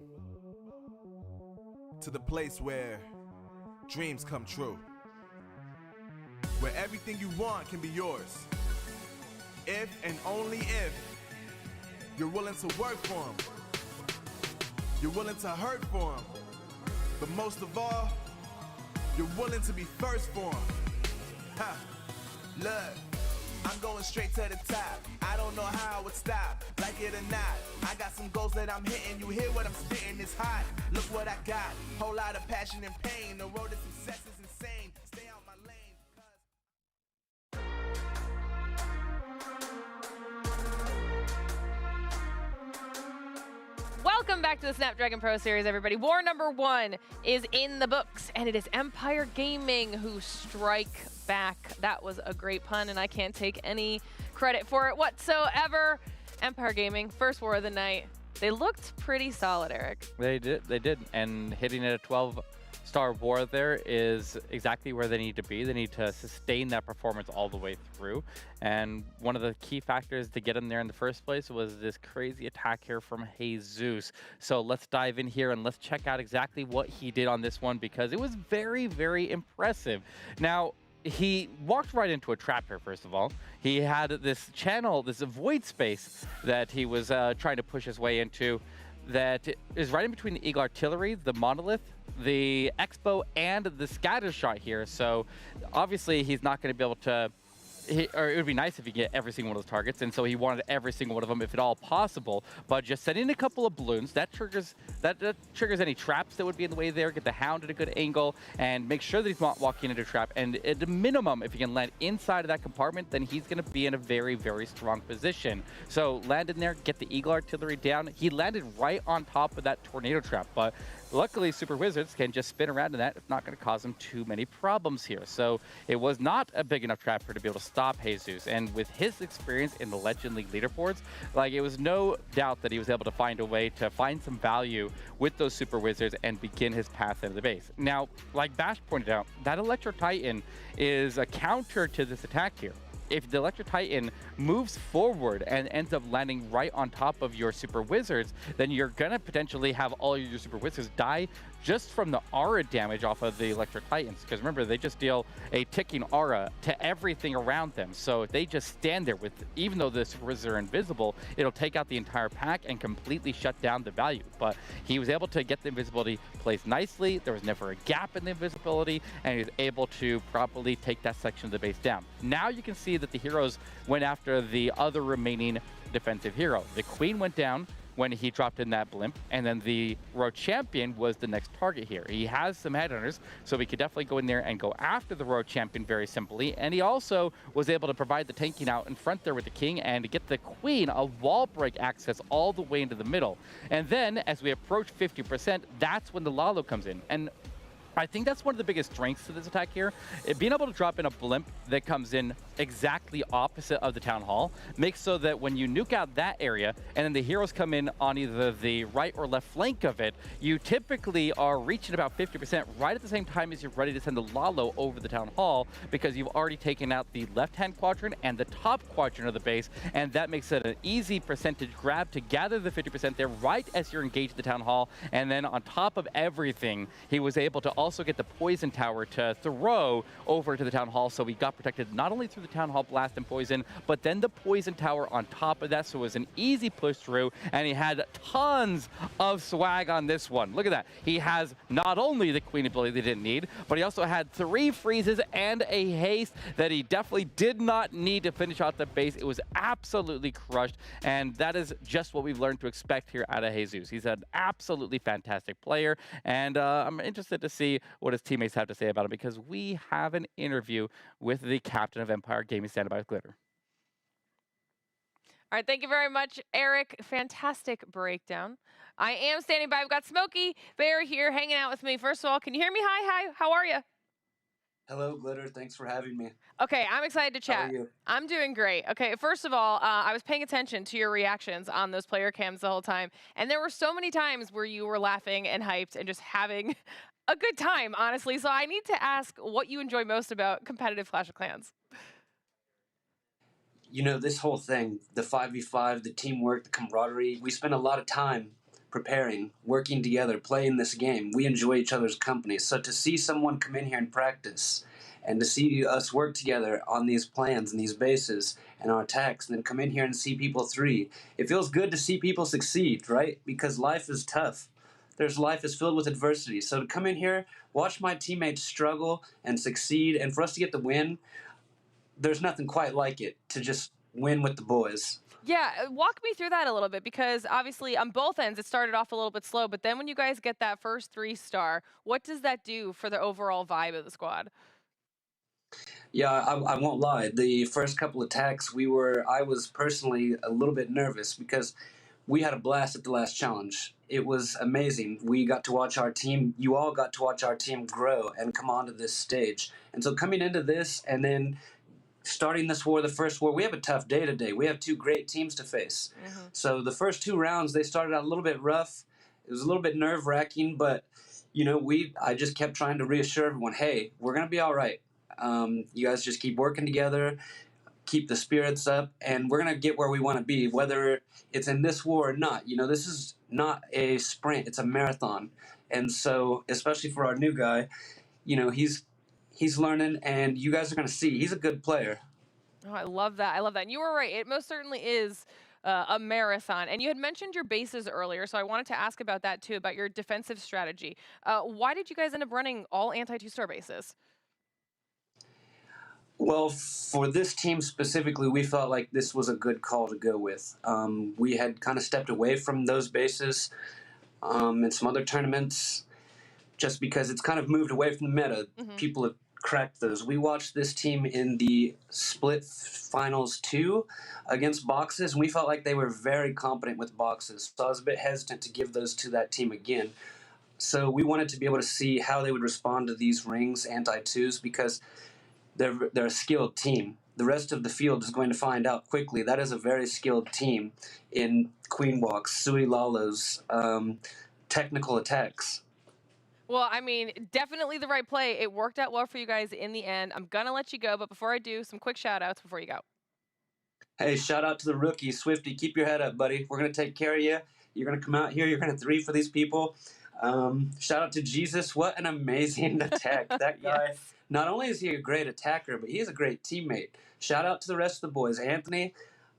to the place where dreams come true. Where everything you want can be yours. If and only if you're willing to work for them. You're willing to hurt for them. But most of all, you're willing to be first for them. Ha! Look, I'm going straight to the top. I don't know how I would stop, like it or not. I got some goals that I'm hitting. You hear what I'm spitting? It's hot. Look what I got. Whole lot of passion and pain. The road to success is insane. Stay out my lane. Welcome back to the Snapdragon Pro Series, everybody. War number 1 is in the books, and it is Empire Gaming who strike back. That was a great pun, and I can't take any credit for it whatsoever. Empire Gaming, first war of the night. They looked pretty solid, Eric. They did. And hitting at a 12-star war there is exactly where they need to be. They need to sustain that performance all the way through. And one of the key factors to get him there in the first place was this crazy attack here from Jesus. So let's dive in here and let's check out exactly what he did on this one, because it was very, very impressive. Now, he walked right into a trap here, first of all. He had this channel, this void space that he was trying to push his way into that is right in between the Eagle Artillery, the Monolith, the Expo, and the scatter shot here. So obviously he's not going to be able to, or it would be nice if he get every single one of those targets, and so he wanted every single one of them if at all possible. But just sending a couple of balloons, that triggers any traps that would be in the way there, get the Hound at a good angle, and make sure that he's not walking into a trap. And at the minimum, if he can land inside of that compartment, then he's going to be in a very, very strong position. So land in there, get the Eagle Artillery down. He landed right on top of that tornado trap, but luckily, Super Wizards can just spin around in that. It's not going to cause him too many problems here. So it was not a big enough trap for him to be able to stop Jesus. And with his experience in the Legend League leaderboards, like, it was no doubt that he was able to find a way to find some value with those Super Wizards and begin his path into the base. Now, like Bash pointed out, that Electro Titan is a counter to this attack here. If the Electro Titan moves forward and ends up landing right on top of your Super Wizards, then you're going to potentially have all your Super Wizards die just from the aura damage off of the Electro Titans. Because remember, they just deal a ticking aura to everything around them. So if they just stand there with, even though the Super Wizards are invisible, it'll take out the entire pack and completely shut down the value. But he was able to get the invisibility placed nicely. There was never a gap in the invisibility, and he was able to properly take that section of the base down. Now you can see that the heroes went after the other remaining defensive hero. The Queen went down when he dropped in that blimp, and then the Road Champion was the next target here. He has some headhunters, so we could definitely go in there and go after the Road Champion very simply, and he also was able to provide the tanking out in front there with the King and get the Queen a wall break access all the way into the middle. And then, as we approach 50%, that's when the Lalo comes in. And I think that's one of the biggest strengths to this attack here. Being able to drop in a blimp that comes in exactly opposite of the Town Hall makes so that when you nuke out that area and then the heroes come in on either the right or left flank of it, you typically are reaching about 50% right at the same time as you're ready to send the Lalo over the Town Hall, because you've already taken out the left-hand quadrant and the top quadrant of the base, and that makes it an easy percentage grab to gather the 50% there right as you're engaged at the Town Hall. And then on top of everything, he was able to also get the Poison Tower to throw over to the Town Hall, so we got protected not only through the Town Hall blast and poison, but then the Poison Tower on top of that, so it was an easy push through, and he had tons of swag on this one. Look at that. He has not only the Queen ability they didn't need, but he also had 3 freezes and a haste that he definitely did not need to finish out the base. It was absolutely crushed, and that is just what we've learned to expect here out of Jesus. He's an absolutely fantastic player, and I'm interested to see what his teammates have to say about him, because we have an interview with the captain of Empire Gaming, standing by with Glitter. All right, thank you very much, Eric. Fantastic breakdown. I am standing by. We've got Smokey Bear here hanging out with me. First of all, can you hear me? Hi, how are you? Hello, Glitter. Thanks for having me. Okay, I'm excited to chat. How are you? I'm doing great. Okay, first of all, I was paying attention to your reactions on those player cams the whole time, and there were so many times where you were laughing and hyped and just having a good time, honestly. So I need to ask what you enjoy most about competitive Clash of Clans. You know, this whole thing, the 5v5, the teamwork, the camaraderie, we spend a lot of time preparing, working together, playing this game. We enjoy each other's company. So to see someone come in here and practice, and to see us work together on these plans and these bases and our attacks, and then come in here and see people 3, it feels good to see people succeed, right? Because life is tough. Life is filled with adversity. So to come in here, watch my teammates struggle and succeed, and for us to get the win, there's nothing quite like it, to just win with the boys. Yeah, walk me through that a little bit, because obviously on both ends it started off a little bit slow, but then when you guys get that first 3-star, what does that do for the overall vibe of the squad? Yeah, I won't lie. The first couple attacks, I was personally a little bit nervous because we had a blast at the last challenge. It was amazing. We got to watch our team, you all got to watch our team grow and come onto this stage. And so coming into this and then starting this war, the first war, we have a tough day today. We have 2 great teams to face. So the first 2 rounds, they started out a little bit rough. It was a little bit nerve-wracking, but I just kept trying to reassure everyone, hey, we're going to be all right. You guys just keep working together, keep the spirits up, and we're going to get where we want to be, whether it's in this war or not. This is not a sprint, it's a marathon. And so, especially for our new guy, he's learning, and you guys are going to see he's a good player. Oh, I love that. I love that. And you were right. It most certainly is a marathon. And you had mentioned your bases earlier, so I wanted to ask about that too, about your defensive strategy. Why did you guys end up running all anti-2-star bases? Well, for this team specifically, we felt like this was a good call to go with. We had kind of stepped away from those bases in some other tournaments just because it's kind of moved away from the meta. People have cracked those. We watched this team in the split finals 2 against boxes, and we felt like they were very competent with boxes. So I was a bit hesitant to give those to that team again. So we wanted to be able to see how they would respond to these rings, anti-2s, because they're a skilled team. The rest of the field is going to find out quickly. That is a very skilled team in Queen Walks, Sui Lalos, technical attacks. Well, I mean, definitely the right play. It worked out well for you guys in the end. I'm going to let you go, but before I do, some quick shout-outs before you go. Hey, shout out to the rookie, Swifty. Keep your head up, buddy. We're going to take care of you. You're going to come out here. You're going to 3 for these people. Shout out to Jesus. What an amazing attack. That guy, Yes. Not only is he a great attacker, but he is a great teammate. Shout out to the rest of the boys. Anthony,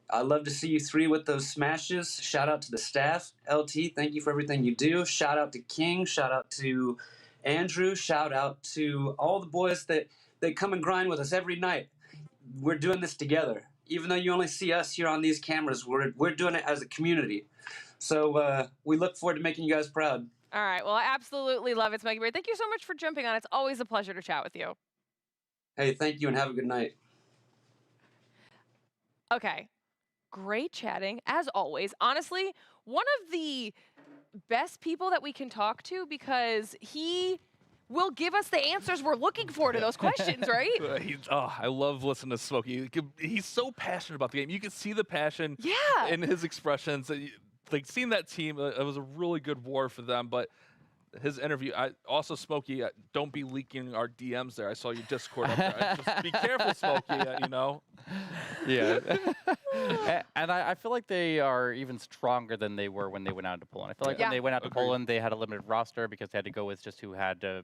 I love to see you 3 with those smashes. Shout out to the staff. LT, thank you for everything you do. Shout out to King. Shout out to Andrew. Shout out to all the boys that come and grind with us every night. We're doing this together. Even though you only see us here on these cameras, we're doing it as a community. So we look forward to making you guys proud. All right. Well, I absolutely love it, Smokey Bear. Thank you so much for jumping on. It's always a pleasure to chat with you. Hey, thank you and have a good night. Okay. Great chatting, as always. Honestly, one of the best people that we can talk to, because he will give us the answers we're looking for to those questions, right? I love listening to Smokey. He's so passionate about the game. You can see the passion in his expressions. Like, seeing that team, it was a really good war for them. But his interview, also Smokey, don't be leaking our DMs there. I saw your Discord up there. Just be careful, Smokey. Yeah. And I feel like they are even stronger than they were when they went out to Poland. I feel like when they went out to Poland, they had a limited roster because they had to go with just who had the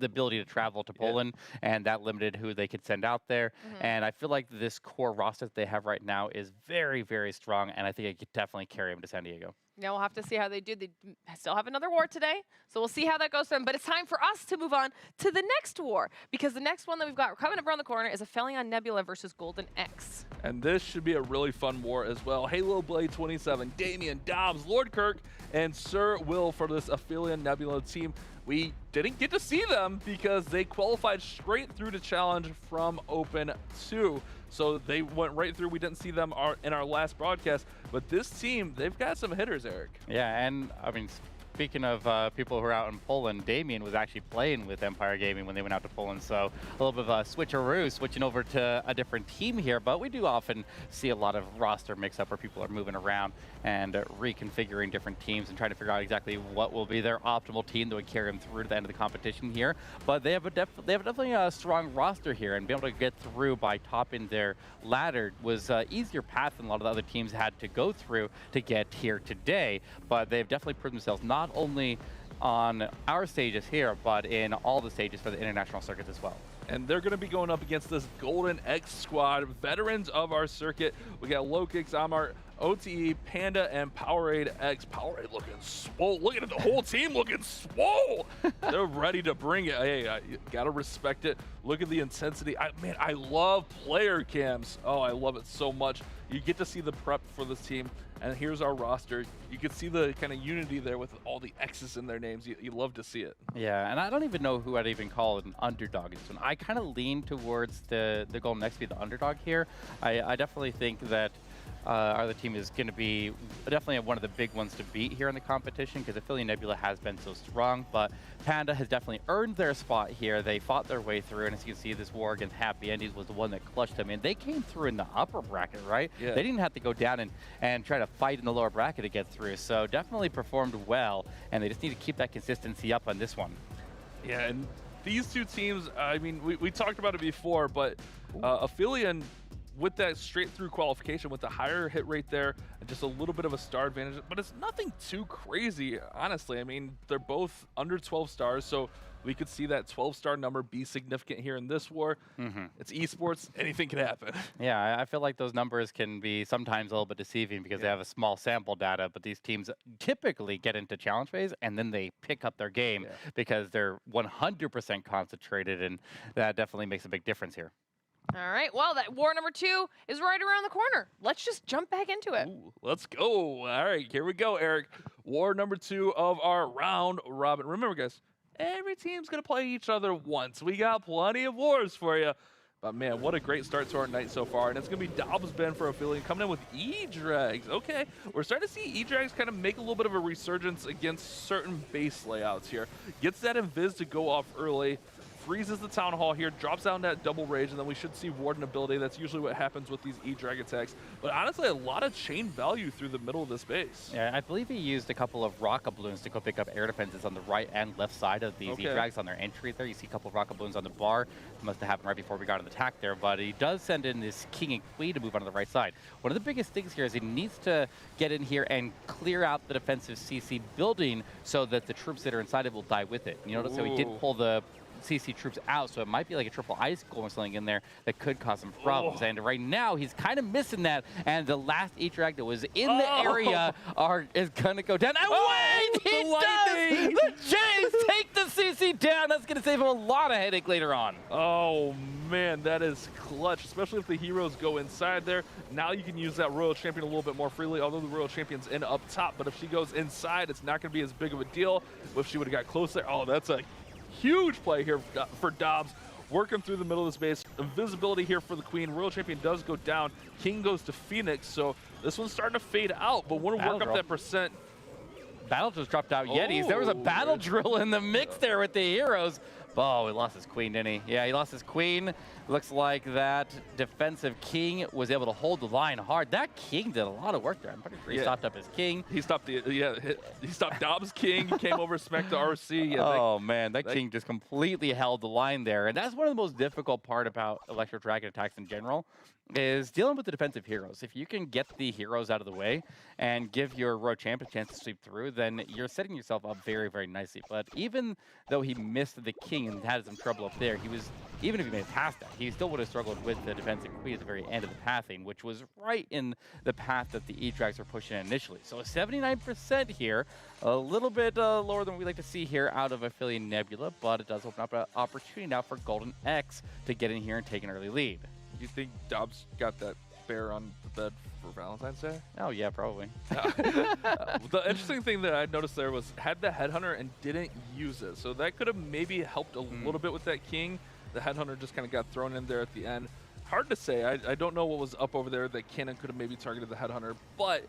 ability to travel to Poland, and that limited who they could send out there. And I feel like this core roster that they have right now is very, very strong, and I think it could definitely carry them to San Diego. Now we'll have to see how they do. They still have another war today, so we'll see how that goes for them. But it's time for us to move on to the next war, because the next one that we've got coming up around the corner is Aphelion Nebula versus Golden X. And this should be a really fun war as well. Halo Blade 27, Damien, Dobbs, Lord Kirk, and Sir Will for this Aphelion Nebula team. We didn't get to see them because they qualified straight through the challenge from Open 2. So they went right through. We didn't see them in our last broadcast. But this team, they've got some hitters, Eric. Yeah, and I mean, speaking of people who are out in Poland, Damien was actually playing with Empire Gaming when they went out to Poland, so a little bit of a switcheroo, switching over to a different team here, but we do often see a lot of roster mix-up where people are moving around and reconfiguring different teams and trying to figure out exactly what will be their optimal team that would carry them through to the end of the competition here. But they have definitely a strong roster here, and being able to get through by topping their ladder was an easier path than a lot of the other teams had to go through to get here today. But they've definitely proved themselves not only on our stages here, but in all the stages for the international circuits as well. And they're going to be going up against this Golden X squad, veterans of our circuit. We got Lokix, Amar, OTE, Panda, and Powerade X. Powerade looking swole. Look at the whole team looking swole. They're ready to bring it. Hey, you got to respect it. Look at the intensity. Man, I love player cams. Oh, I love it so much. You get to see the prep for this team. And here's our roster. You can see the kind of unity there with all the X's in their names. You love to see it. Yeah, and I don't even know who I'd even call an underdog in this one. I kind of lean towards the Golden X be the underdog here. I definitely think that our other team is going to be definitely one of the big ones to beat here in the competition because Affiliate Nebula has been so strong, but Panda has definitely earned their spot here. They fought their way through, and as you can see, this war against Happy Endings was the one that clutched them in. They came through in the upper bracket, right? Yeah. They didn't have to go down and try to fight in the lower bracket to get through, so definitely performed well, and they just need to keep that consistency up on this one. Yeah, and these two teams, I mean, we talked about it before, but Affiliate with that straight through qualification with the higher hit rate there and just a little bit of a star advantage, but it's nothing too crazy, honestly. I mean, they're both under 12 stars, so we could see that 12-star number be significant here in this war. It's esports, anything can happen. Yeah, I feel like those numbers can be sometimes a little bit deceiving because they have a small sample data, but these teams typically get into challenge phase and then they pick up their game because they're 100% concentrated, and that definitely makes a big difference here. All right, well, that war number 2 is right around the corner. Let's just jump back into it. Ooh, let's go. All right, here we go, Eric. War number 2 of our round robin. Remember, guys, every team's going to play each other once. We got plenty of wars for you. But, man, what a great start to our night so far. And it's going to be Dobbs Ben for Affiliate coming in with E-Drags. Okay, we're starting to see E-Drags kind of make a little bit of a resurgence against certain base layouts here. Gets that Invis to go off early. Freezes the Town Hall here, drops down that double rage, and then we should see Warden ability. That's usually what happens with these E-Drag attacks. But honestly, a lot of chain value through the middle of this base. Yeah, I believe he used a couple of rocket balloons to go pick up air defenses on the right and left side of these E-Drags on their entry there. You see a couple of rocket balloons on the bar. It must have happened right before we got an attack there, but he does send in this King and Queen to move onto the right side. One of the biggest things here is he needs to get in here and clear out the defensive CC building so that the troops that are inside it will die with it. You notice how he did pull the CC troops out, so it might be like a triple ice golem or something in there that could cause some problems. And right now, he's kind of missing that, and the last E-Drag that was in the area is going to go down. And wait, he does! The Jays take the CC down. That's going to save him a lot of headache later on. Oh, man, that is clutch, especially if the heroes go inside there. Now you can use that Royal Champion a little bit more freely, although the Royal Champion's in up top, but if she goes inside, it's not going to be as big of a deal. If she would have got close there, oh, that's a huge play here for Dobbs, working through the middle of the space. Invisibility here for the Queen. Royal Champion does go down. King goes to Phoenix, so this one's starting to fade out, but want to work up that percent. Battle just dropped out Yetis. There was a battle drill in the mix there with the heroes. Oh, he lost his queen, didn't he? Yeah, he lost his queen. Looks like that defensive king was able to hold the line hard. That king did a lot of work there. I'm pretty sure he stopped up his king. He stopped he stopped Dobbs' king. He came over, smacked the RC. Yeah, oh man, that king just completely held the line there. And that's one of the most difficult part about Electro Dragon attacks in general, is dealing with the defensive heroes. If you can get the heroes out of the way and give your Royal Champion a chance to sweep through, then you're setting yourself up very, very nicely. But even though he missed the king and had some trouble up there, even if he made it past that, he still would have struggled with the defensive queen at the very end of the pathing, which was right in the path that the E-Drags were pushing initially. So 79% here, a little bit lower than we like to see here out of Affiliate Nebula, but it does open up an opportunity now for Golden X to get in here and take an early lead. You think Dobbs got that bear on the bed for Valentine's Day? Oh yeah, probably. The interesting thing that I noticed there was had the Headhunter and didn't use it, so that could have maybe helped a little bit with that king. The Headhunter just kind of got thrown in there at the end. Hard to say. I don't know what was up over there that Cannon could have maybe targeted the Headhunter, but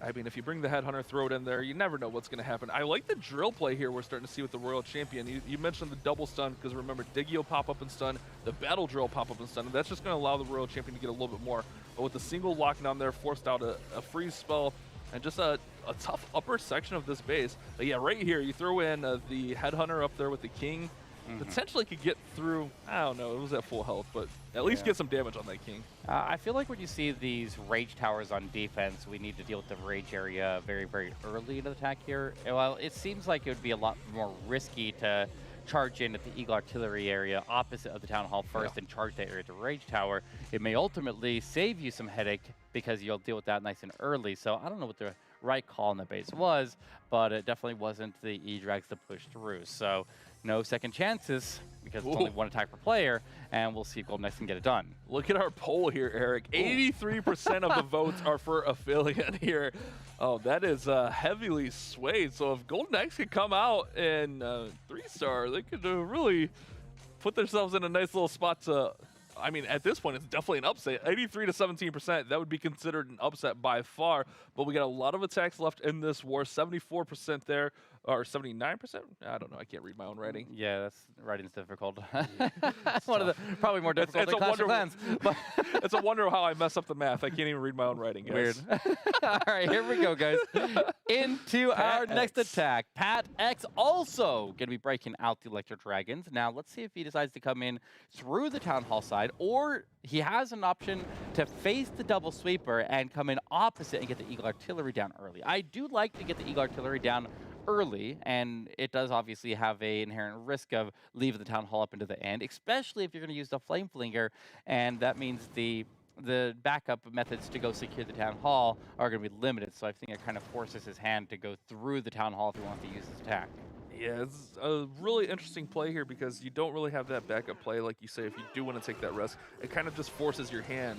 I mean, if you bring the Headhunter, throw it in there, you never know what's going to happen. I like the drill play here we're starting to see with the Royal Champion. You mentioned the double stun, because remember, Diggy will pop up and stun, the Battle Drill pop up and stun, and that's just going to allow the Royal Champion to get a little bit more. But with the single lockdown there, forced out a freeze spell, and just a tough upper section of this base. But yeah, right here, you throw in the Headhunter up there with the King. Potentially could get through, I don't know, it was at full health, but at least get some damage on that King. I feel like when you see these Rage Towers on defense, we need to deal with the Rage area very, very early in the attack here. Well, it seems like it would be a lot more risky to charge in at the Eagle Artillery area opposite of the Town Hall first and charge that area to Rage Tower. It may ultimately save you some headache because you'll deal with that nice and early. So I don't know what the right call in the base was, but it definitely wasn't the E-Drags to push through. So no second chances because it's only one attack per player, and we'll see if Golden X can get it done. Look at our poll here, Eric. 83% of the votes are for Affiliate here. Oh, that is heavily swayed. So if Golden X could come out in 3-star, they could really put themselves in a nice little spot to, I mean, at this point, it's definitely an upset. 83 to 17%, that would be considered an upset by far. But we got a lot of attacks left in this war, 74% there, or 79%? I don't know, I can't read my own writing. Yeah, that's writing's difficult. One of the probably more difficult than Clash of Clans. It's a wonder how I mess up the math. I can't even read my own writing, guys. Weird. All right, here we go, guys. Into our next attack. Pat X also going to be breaking out the Electro Dragons. Now, let's see if he decides to come in through the Town Hall side, or he has an option to face the double sweeper and come in opposite and get the Eagle Artillery down early. I do like to get the Eagle Artillery down early, and it does obviously have an inherent risk of leaving the Town Hall up into the end, especially if you're going to use the Flame Flinger, and that means the backup methods to go secure the Town Hall are going to be limited, so I think it kind of forces his hand to go through the Town Hall if he wants to use his attack. Yeah, it's a really interesting play here because you don't really have that backup play, like you say, if you do want to take that risk. It kind of just forces your hand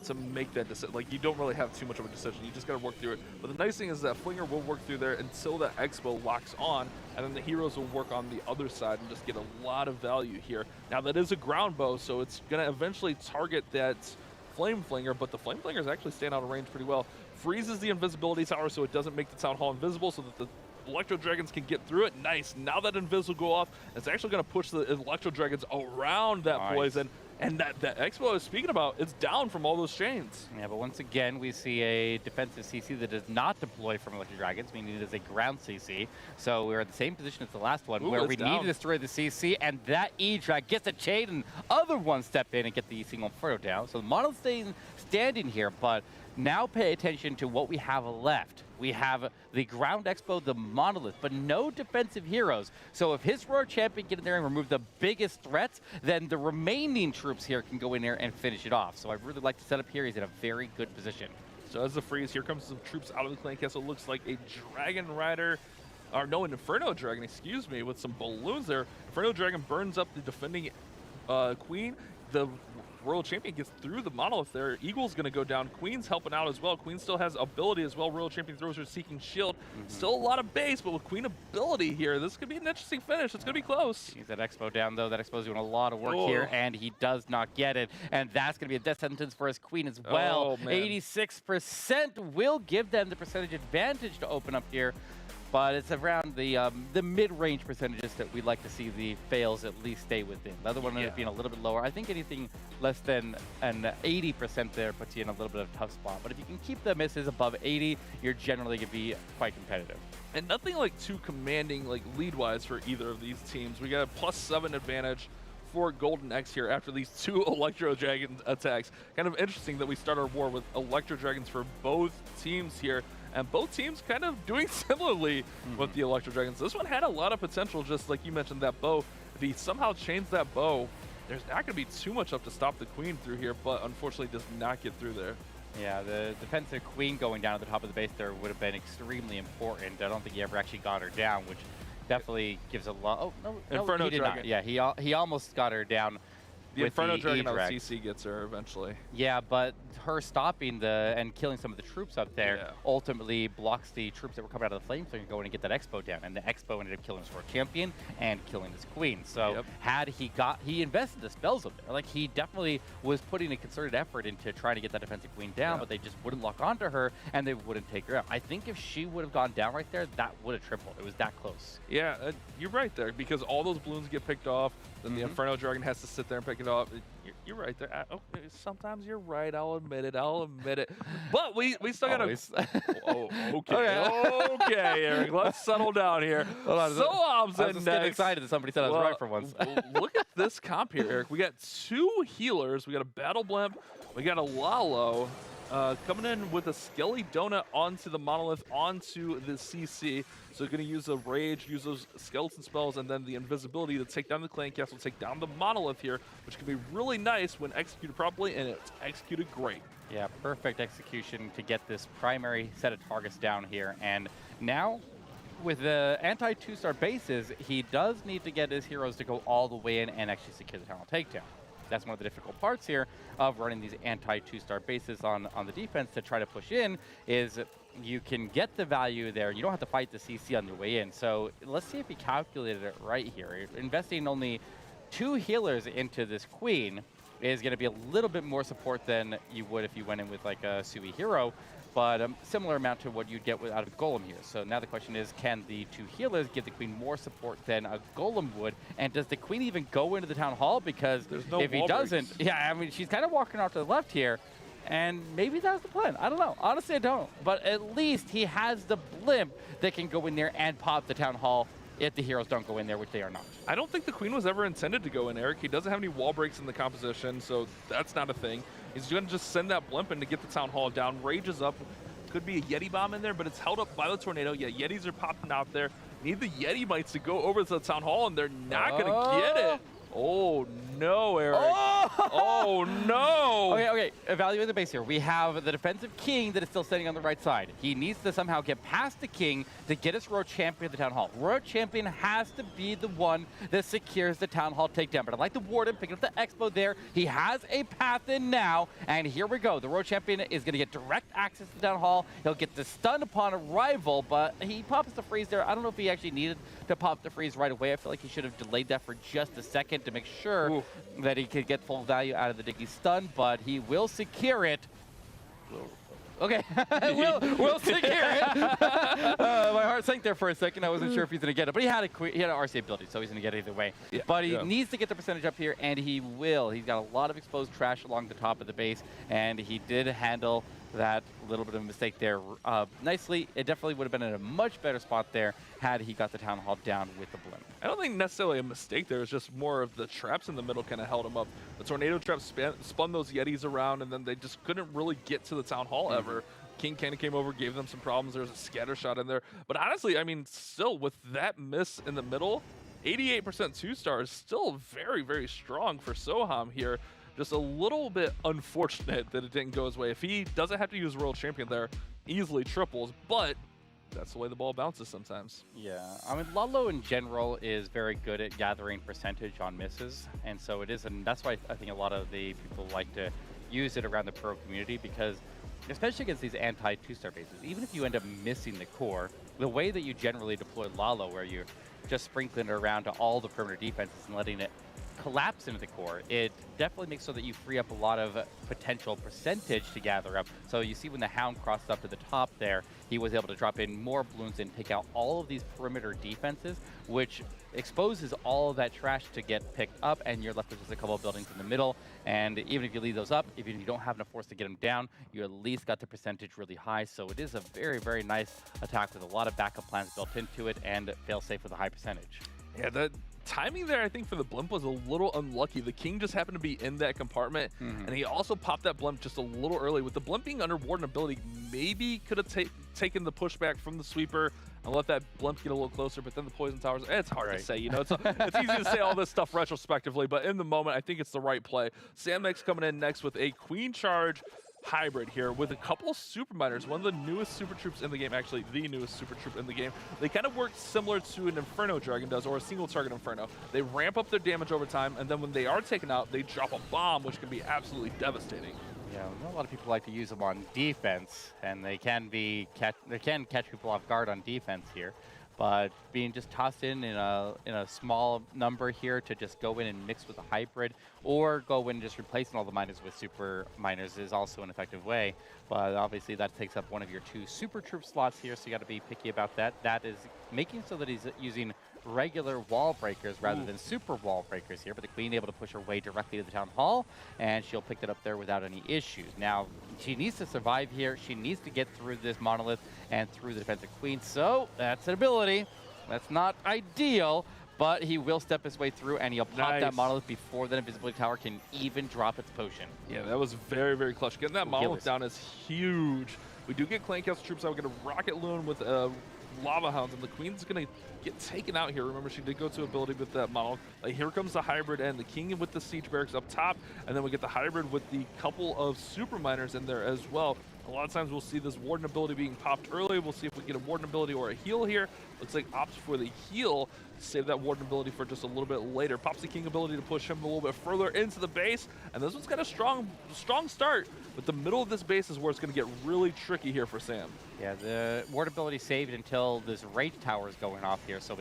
to make that decision. Like, you don't really have too much of a decision. You just got to work through it. But the nice thing is that Flinger will work through there until that Expo locks on, and then the heroes will work on the other side and just get a lot of value here. Now, that is a ground bow, so it's going to eventually target that Flame Flinger, but the Flame Flinger is actually staying out of range pretty well. Freezes the invisibility tower so it doesn't make the Town Hall invisible so that the Electro Dragons can get through it. Nice. Now that Invis will go off, it's actually going to push the Electro Dragons around that poison. And that Expo I was speaking about, it's down from all those chains. Yeah, but once again, we see a defensive CC that does not deploy from Electro Dragons, meaning it is a ground CC. So we're in the same position as the last one, where we need to destroy the CC, and that E-Drag gets a chain, and other ones step in and get the single Inferno down. So the Monolith staying standing here, but now pay attention to what we have left. We have the Ground Expo, the Monolith, but no defensive heroes. So if his Royal Champion get in there and remove the biggest threats, then the remaining troops here can go in there and finish it off. So I really like the setup here. He's in a very good position. So as the freeze, here comes some troops out of the clan castle. Looks like a Dragon Rider, or no, an Inferno Dragon, excuse me, with some balloons there. Inferno Dragon burns up the defending Queen. The Royal Champion gets through the Monolith there. Eagle's going to go down. Queen's helping out as well. Queen still has ability as well. Royal Champion throws her Seeking Shield. Still a lot of base, but with Queen ability here, this could be an interesting finish. It's going to be close. He's that Expo down, though. That Expo's doing a lot of work here, and he does not get it. And that's going to be a death sentence for his Queen as well. 86% will give them the percentage advantage to open up here. But it's around the mid-range percentages that we'd like to see the fails at least stay within. The other one ended up being a little bit lower. I think anything less than an 80% there puts you in a little bit of a tough spot. But if you can keep the misses above 80, you're generally going to be quite competitive. And nothing like too commanding like lead-wise for either of these teams. We got a +7 advantage for Golden X here after these 2 Electro Dragon attacks. Kind of interesting that we start our war with Electro Dragons for both teams here. And both teams kind of doing similarly with the Electro Dragons. This one had a lot of potential, just like you mentioned, that bow. If he somehow chains that bow, there's not going to be too much up to stop the Queen through here, but unfortunately does not get through there. Yeah, the defensive Queen going down at the top of the base there would have been extremely important. I don't think he ever actually got her down, which definitely gives a lot. Oh, no, Inferno he did Dragon. not. Yeah, he almost got her down. The with Inferno the Dragon out E-Drax. CC gets her eventually. Yeah, but her stopping and killing some of the troops up there ultimately blocks the troops that were coming out of the flames, so you can go in and get that Expo down. And the Expo ended up killing his World Champion and killing his Queen. So had he invested the spells up there. Like, he definitely was putting a concerted effort into trying to get that defensive Queen down, but they just wouldn't lock onto her and they wouldn't take her out. I think if she would have gone down right there, that would have tripled. It was that close. Yeah, you're right there, because all those balloons get picked off, then the Inferno Dragon has to sit there and pick it off. You're right there. Okay, sometimes you're right. I'll admit it. But we still gotta. Okay, Eric. Let's settle down here. Hold on, So I was just getting excited that somebody said I was right for once. Look at this comp here, Eric. We got 2 healers. We got a Battle Blimp. We got a Lalo. Coming in with a Skelly Donut onto the Monolith, onto the CC. So going to use a Rage, use those skeleton spells, and then the invisibility to take down the Clan Castle, take down the Monolith here, which can be really nice when executed properly, and it's executed great. Yeah, perfect execution to get this primary set of targets down here. And now, with the anti-2-star bases, he does need to get his heroes to go all the way in and actually secure the Town Hall takedown. That's one of the difficult parts here of running these anti-2-star bases on the defense to try to push in, is you can get the value there. You don't have to fight the CC on your way in. So let's see if he calculated it right here. Investing only 2 healers into this Queen is going to be a little bit more support than you would if you went in with like a Sui hero, but similar amount to what you'd get out of Golem here. So now the question is, can the 2 healers give the Queen more support than a Golem would? And does the Queen even go into the Town Hall? Because if he doesn't, I mean, she's kind of walking off to the left here, and maybe that was the plan. I don't know. Honestly, I don't. But at least he has the blimp that can go in there and pop the Town Hall if the heroes don't go in there, which they are not. I don't think the Queen was ever intended to go in, Eric. He doesn't have any wall breaks in the composition, so that's not a thing. He's going to just send that blimp in to get the Town Hall down. Rage is up. Could be a Yeti bomb in there, but it's held up by the tornado. Yeah, Yetis are popping out there. Need the Yeti mites to go over to the Town Hall, and they're not going to get it. Oh, no, Eric. Oh, no. Okay. Evaluate the base here. We have the defensive king that is still standing on the right side. He needs to somehow get past the king to get his Royal Champion at the Town Hall. Royal Champion has to be the one that secures the Town Hall takedown. But I like the Warden picking up the Expo there. He has a path in now. And here we go. The Royal Champion is going to get direct access to the Town Hall. He'll get the stun upon arrival, but he pops the freeze there. I don't know if he actually needed to pop the freeze right away. I feel like he should have delayed that for just a second to make sure that he could get full value out of the Diggy stun, but he will secure it. Okay, we'll secure it. My heart sank there for a second. I wasn't sure if he's going to get it, but he had an RC ability, so he's going to get it either way. Yeah, but he needs to get the percentage up here, and he will. He's got a lot of exposed trash along the top of the base, and he did handle that little bit of a mistake there nicely. It definitely would have been in a much better spot there had he got the Town Hall down with the blimp. I don't think necessarily a mistake there. It's just more of the traps in the middle kind of held him up. The tornado traps spun those Yetis around, and then they just couldn't really get to the Town Hall ever. King kind of came over, gave them some problems. There was a scatter shot in there. But honestly, I mean, still with that miss in the middle, 88% 2-star is still very, very strong for Soham here. Just a little bit unfortunate that it didn't go his way. If he doesn't have to use World Champion there, easily triples, but that's the way the ball bounces sometimes. Yeah, I mean, Lalo in general is very good at gathering percentage on misses, and so it is, and that's why I think a lot of the people like to use it around the pro community, because especially against these anti-2-star bases, even if you end up missing the core, the way that you generally deploy Lalo, where you're just sprinkling it around to all the perimeter defenses and letting it collapse into the core, it definitely makes so that you free up a lot of potential percentage to gather up. So you see when the Hound crossed up to the top there, he was able to drop in more balloons and take out all of these perimeter defenses, which exposes all of that trash to get picked up, and you're left with just a couple of buildings in the middle. And even if you leave those up, even if you don't have enough force to get them down, you at least got the percentage really high. So it is a very, very nice attack with a lot of backup plans built into it, and fail safe with a high percentage. Yeah, the timing there, I think, for the blimp was a little unlucky. The King just happened to be in that compartment, and he also popped that blimp just a little early. With the blimp being under Warden ability, maybe could have taken the pushback from the sweeper and let that blimp get a little closer, but then the poison towers, it's hard to say, you know. It's easy to say all this stuff retrospectively, but in the moment, I think it's the right play. Sam X coming in next with a Queen charge. hybrid here with a couple of super miners, one of the newest super troops in the game, actually the newest super troop in the game. They kind of work similar to an Inferno Dragon does, or a single target Inferno. They ramp up their damage over time, and then when they are taken out, they drop a bomb, which can be absolutely devastating. Yeah, a lot of people like to use them on defense, and they can catch people off guard on defense here. But being just tossed in a small number here to just go in and mix with a hybrid, or go in and just replacing all the miners with super miners is also an effective way. But obviously that takes up one of your 2 super troop slots here, so you got to be picky about that. That is making so that he's using regular wall breakers rather than super wall breakers here, but the Queen able to push her way directly to the Town Hall, and she'll pick it up there without any issues. Now, she needs to survive here. She needs to get through this monolith and through the defensive Queen, so that's an ability. That's not ideal, but he will step his way through, and he'll pop that monolith before the invisibility tower can even drop its potion. Yeah, that was very, very clutch. Getting that monolith down is huge. We do get Clan Castle troops out. We're going to Rocket Loon with Lava Hounds, and the Queen's going to get taken out here. Remember, she did go to ability with that monolith. Here comes the hybrid and the King with the Siege Barracks up top, and then we get the hybrid with the couple of super miners in there as well. A lot of times we'll see this Warden ability being popped early. We'll see if we get a Warden ability or a heal here. Looks like opts for the heal. Save that Warden ability for just a little bit later. Pops the King ability to push him a little bit further into the base. And this one's got a strong start, but the middle of this base is where it's going to get really tricky here for Sam. Yeah, the ward ability saved until this rage tower is going off here, so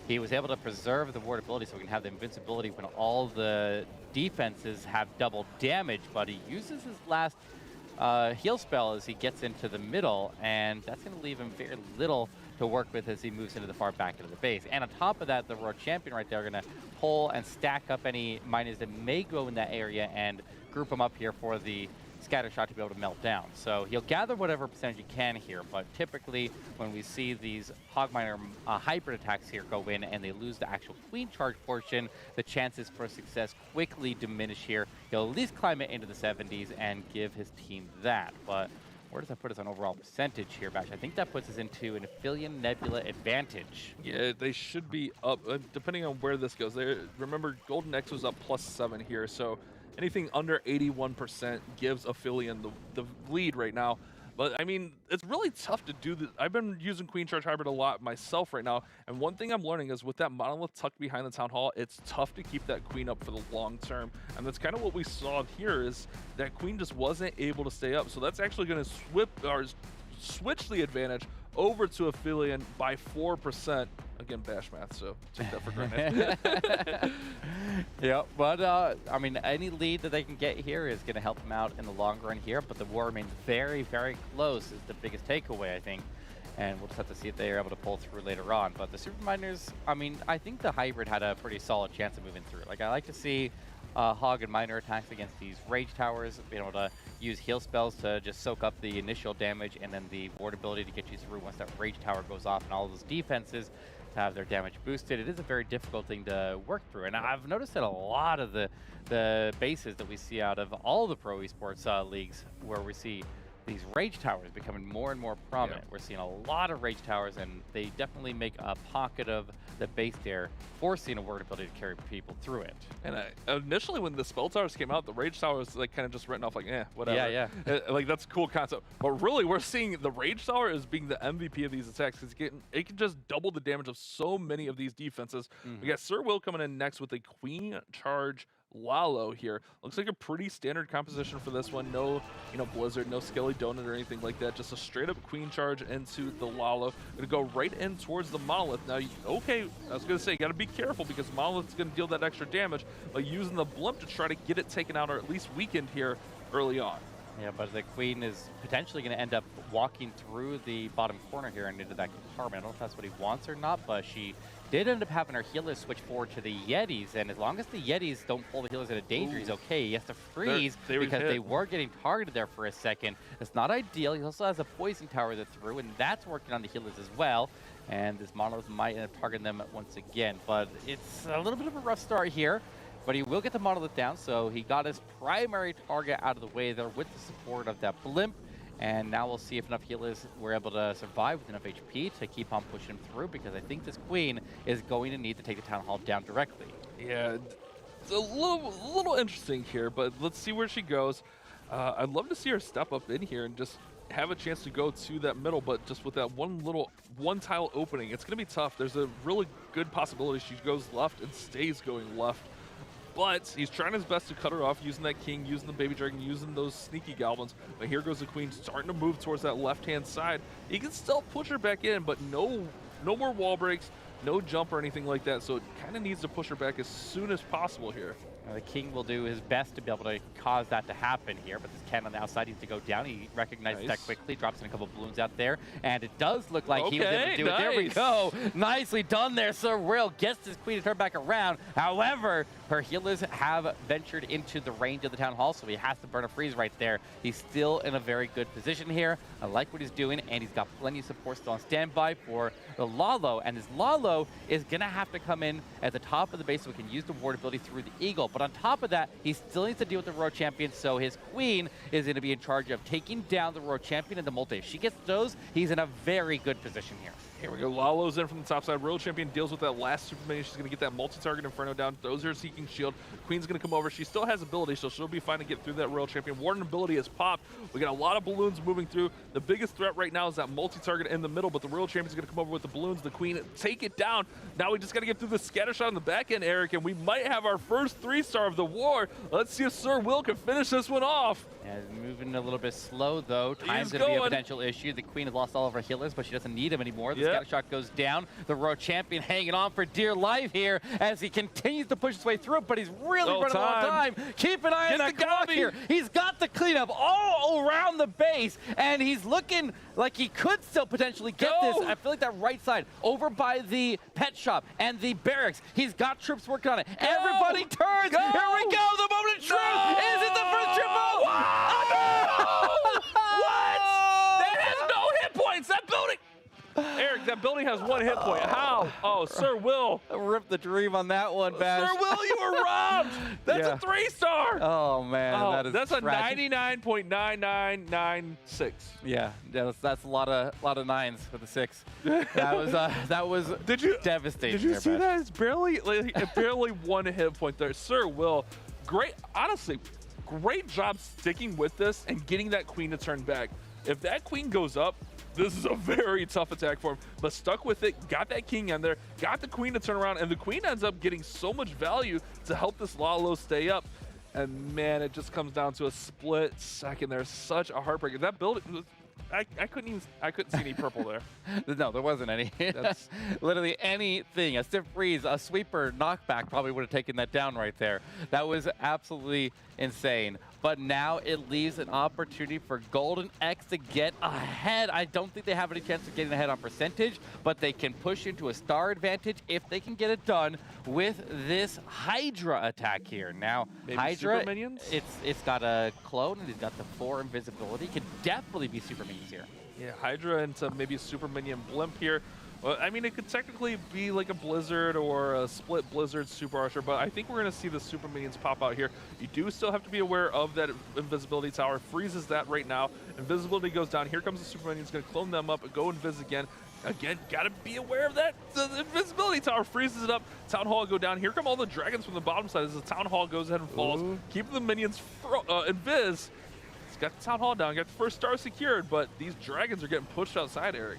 he was able to preserve the ward ability so we can have the invincibility when all the defenses have double damage, but he uses his last heal spell as he gets into the middle, and that's going to leave him very little to work with as he moves into the far back end of the base. And on top of that, the Royal Champion right there are going to pull and stack up any miners that may go in that area and group them up here for the scatter shot to be able to melt down. So he'll gather whatever percentage he can here, but typically when we see these hog miner hybrid attacks here go in and they lose the actual queen charge portion, the chances for success quickly diminish here. He'll at least climb it into the 70s and give his team that. But where does that put us on overall percentage here, Bash? I think that puts us into an Aphelion Nebula advantage. Yeah, they should be up, depending on where this goes. Remember, Golden X was up +7 here, so anything under 81% gives Aphelion the lead right now. But, I mean, it's really tough to do this. I've been using Queen Charge Hybrid a lot myself right now, and one thing I'm learning is with that monolith tucked behind the Town Hall, it's tough to keep that Queen up for the long term. And that's kind of what we saw here is that Queen just wasn't able to stay up. So that's actually going to switch the advantage over to Aphelion by 4%. Again, Bash math, so take that for granted. Yeah, but I mean, any lead that they can get here is going to help them out in the long run here, but the war remains very, very close is the biggest takeaway, I think. And we'll just have to see if they are able to pull through later on. But the super miners, I mean, I think the hybrid had a pretty solid chance of moving through. Like, I like to see hog and miner attacks against these rage towers, being able to use heal spells to just soak up the initial damage, and then the ward ability to get you through once that rage tower goes off, and all those defenses to have their damage boosted. It is a very difficult thing to work through, and I've noticed that a lot of the bases that we see out of all the pro esports leagues, where we see these rage towers becoming more and more prominent. Yeah. We're seeing a lot of rage towers, and they definitely make a pocket of the base there, forcing a ward ability to carry people through it. And initially when the spell towers came out, the rage tower was like kind of just written off like, whatever. Yeah. Like, that's a cool concept. But really, we're seeing the rage tower as being the MVP of these attacks, because it can just double the damage of so many of these defenses. We got Sir Will coming in next with a Queen Charge Lalo here. Looks like a pretty standard composition for this one. No, Blizzard, no Skelly Donut or anything like that. Just a straight up Queen Charge into the Lalo. Gonna go right in towards the Monolith. Now, okay, I was gonna say, you gotta be careful because Monolith's gonna deal that extra damage, but using the blimp to try to get it taken out or at least weakened here early on. Yeah, but the Queen is potentially going to end up walking through the bottom corner here and into that compartment. I don't know if that's what he wants or not, but she did end up having her healers switch forward to the Yetis, and as long as the Yetis don't pull the healers into danger, he's okay. He has to freeze because they were getting targeted there for a second. It's not ideal. He also has a poison tower that's through, and that's working on the healers as well. And this Monolith might end up targeting them once again, but it's a little bit of a rough start here. But he will get the Monolith down, so he got his primary target out of the way there with the support of that blimp. And now we'll see if enough healers were able to survive with enough HP to keep on pushing him through, because I think this Queen is going to need to take the Town Hall down directly. Yeah, it's a little interesting here, but let's see where she goes. I'd love to see her step up in here and just have a chance to go to that middle, but just with that one tile opening, it's going to be tough. There's a really good possibility she goes left and stays going left. But he's trying his best to cut her off, using that king, using the baby dragon, using those sneaky goblins. But here goes the queen, starting to move towards that left-hand side. He can still push her back in, but no more wall breaks, no jump or anything like that. So it kind of needs to push her back as soon as possible here. The king will do his best to be able to cause that to happen here, but this cannon on the outside needs to go down. He recognizes that quickly, drops in a couple balloons out there, and it does look like he was able to do it. There we go. Nicely done there. Sir Will gets his queen to turn back around. However, her healers have ventured into the range of the town hall, so he has to burn a freeze right there. He's still in a very good position here. I like what he's doing, and he's got plenty of support still on standby for the Lalo, and his Lalo is going to have to come in at the top of the base so he can use the ward ability through the eagle. But on top of that, he still needs to deal with the Royal Champion, so his queen is going to be in charge of taking down the Royal Champion and the multi. If she gets those, he's in a very good position here. Here we go. Lalo's in from the top side. Royal Champion deals with that last super minion. She's going to get that multi-target Inferno down. Throws her Seeking Shield. Queen's going to come over. She still has ability, so she'll be fine to get through that Royal Champion. Warden ability has popped. We got a lot of balloons moving through. The biggest threat right now is that multi-target in the middle, but the Royal Champion's going to come over with the balloons. The Queen take it down. Now we just got to get through the scatter shot on the back end, Eric, and we might have our first 3-star of the war. Let's see if Sir Will can finish this one off. Yeah, moving a little bit slow, though. Time's going to be a potential issue. The Queen has lost all of her healers, but she doesn't need them anymore. The scatter shot goes down. The Royal Champion hanging on for dear life here as he continues to push his way through it, but he's really running out of time. Keep an eye on that clock here. He's got the cleanup all around the base, and he's looking like he could still potentially get this. I feel like that right side over by the pet shop and the barracks. He's got troops working on it. Everybody turns. Here we go. The moment of truth. Is it the first triple? What? That has no hit points. That building. Eric, that building has 1 hit point. How? Oh, Sir Will. Rip the dream on that one, Bash. Sir Will, you were robbed. That's a 3-star. Oh, man. That's a 99.9996. Yeah, that's a lot of nines with a 6. That was devastating. Did you see that? It's barely 1 hit point there. Sir Will, great, honestly, great job sticking with this and getting that queen to turn back. If that queen goes up, this is a very tough attack for him, but stuck with it, got that king in there, got the queen to turn around, and the queen ends up getting so much value to help this Lalo stay up. And man, it just comes down to a split second. There's such a heartbreaker. That building, I couldn't see any purple there. No, there wasn't any. That's literally anything. A stiff freeze, a sweeper knockback probably would have taken that down right there. That was absolutely insane. But now it leaves an opportunity for Golden X to get ahead. I don't think they have any chance of getting ahead on percentage, but they can push into a star advantage if they can get it done with this Hydra attack here. Now, maybe Hydra, super minions? it's got a clone and it's got the 4 invisibility. Could definitely be super minions here. Yeah, Hydra into maybe a super minion blimp here. Well, I mean, it could technically be like a Blizzard or a split Blizzard Super Archer, but I think we're going to see the Super Minions pop out here. You do still have to be aware of that Invisibility Tower. Freezes that right now. Invisibility goes down. Here comes the Super Minions. Going to clone them up and go Invis again. Again, got to be aware of that. The Invisibility Tower freezes it up. Town Hall go down. Here come all the dragons from the bottom side as the Town Hall goes ahead and falls. Keep the Minions Invis. It's got the Town Hall down. Got the first star secured, but these dragons are getting pushed outside, Eric.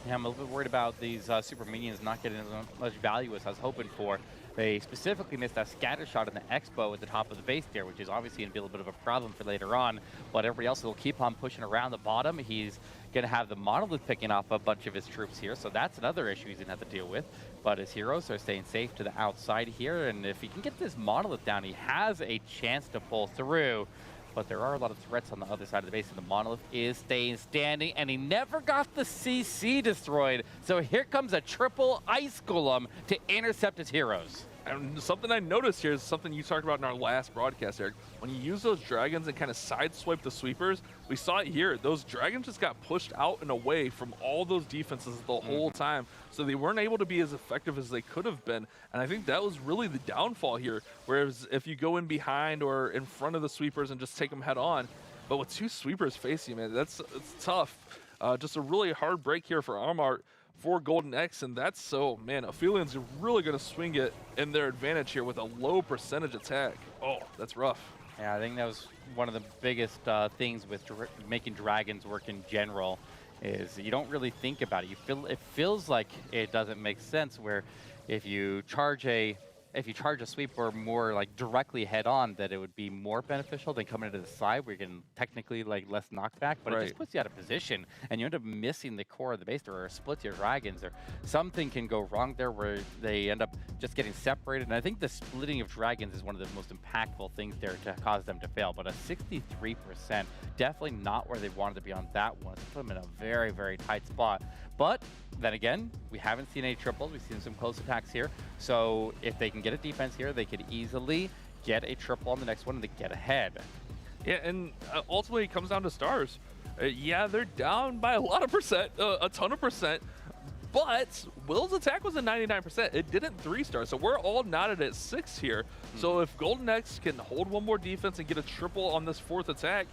Yeah, I'm a little bit worried about these super minions not getting as much value as I was hoping for. They specifically missed that scatter shot in the Expo at the top of the base there, which is obviously going to be a little bit of a problem for later on. But everybody else will keep on pushing around the bottom. He's going to have the Monolith picking off a bunch of his troops here, so that's another issue he's going to have to deal with. But his heroes are staying safe to the outside here, and if he can get this Monolith down, he has a chance to pull through. But there are a lot of threats on the other side of the base, and the Monolith is staying standing, and he never got the CC destroyed. So here comes a triple Ice Golem to intercept his heroes. And something I noticed here is something you talked about in our last broadcast, Eric. When you use those dragons and kind of sideswipe the sweepers, we saw it here. Those dragons just got pushed out and away from all those defenses the whole time. So they weren't able to be as effective as they could have been. And I think that was really the downfall here. Whereas if you go in behind or in front of the sweepers and just take them head on, but with 2 sweepers facing you, man, it's tough. Just a really hard break here for Armart for Golden X, and that's so, man, Aphelions are really going to swing it in their advantage here with a low percentage attack. Oh, that's rough. Yeah, I think that was one of the biggest things with making dragons work in general, is you don't really think about it. It feels like it doesn't make sense, where if you charge a sweeper more like directly head on, that it would be more beneficial than coming to the side where you can technically like less knockback, but it just puts you out of position and you end up missing the core of the base, or splits your dragons, or something can go wrong there where they end up just getting separated. And I think the splitting of dragons is one of the most impactful things there to cause them to fail. But a 63%, definitely not where they wanted to be on that one. It's put them in a very, very tight spot. But then again, we haven't seen any triples. We've seen some close attacks here. So if they can get a defense here, they could easily get a triple on the next one and they get ahead. Yeah, and ultimately it comes down to stars. Yeah, they're down by a lot of percent, a ton of percent. But Will's attack was a 99%. It didn't 3-star, so we're all knotted at 6 here. So if Golden X can hold one more defense and get a triple on this 4th attack,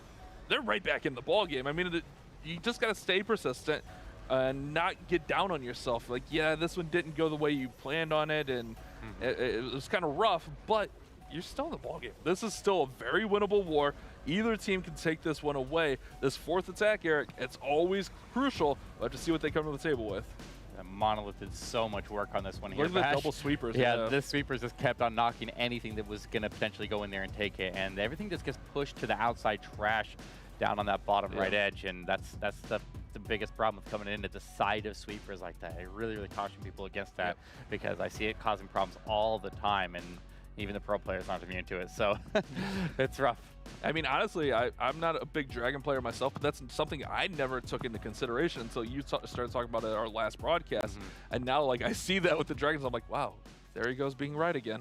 they're right back in the ball game. I mean, you just got to stay persistent. Not get down on yourself. Like, yeah, this one didn't go the way you planned on it, and it was kind of rough, but you're still in the ballgame. This is still a very winnable war. Either team can take this one away. This 4th attack, Eric, it's always crucial. We'll have to see what they come to the table with. Monolith did so much work on this one here. Look at the double sweepers. Yeah, this sweepers just kept on knocking anything that was going to potentially go in there and take it, and everything just gets pushed to the outside trash down on that bottom right edge, and that's the biggest problem with coming in at the side of sweepers like that. I really, really caution people against that because I see it causing problems all the time, and even the pro players aren't immune to it, so it's rough. I mean, honestly, I'm not a big Dragon player myself, but that's something I never took into consideration until you started talking about it at our last broadcast. And now, like, I see that with the Dragons, I'm like, wow, there he goes being right again.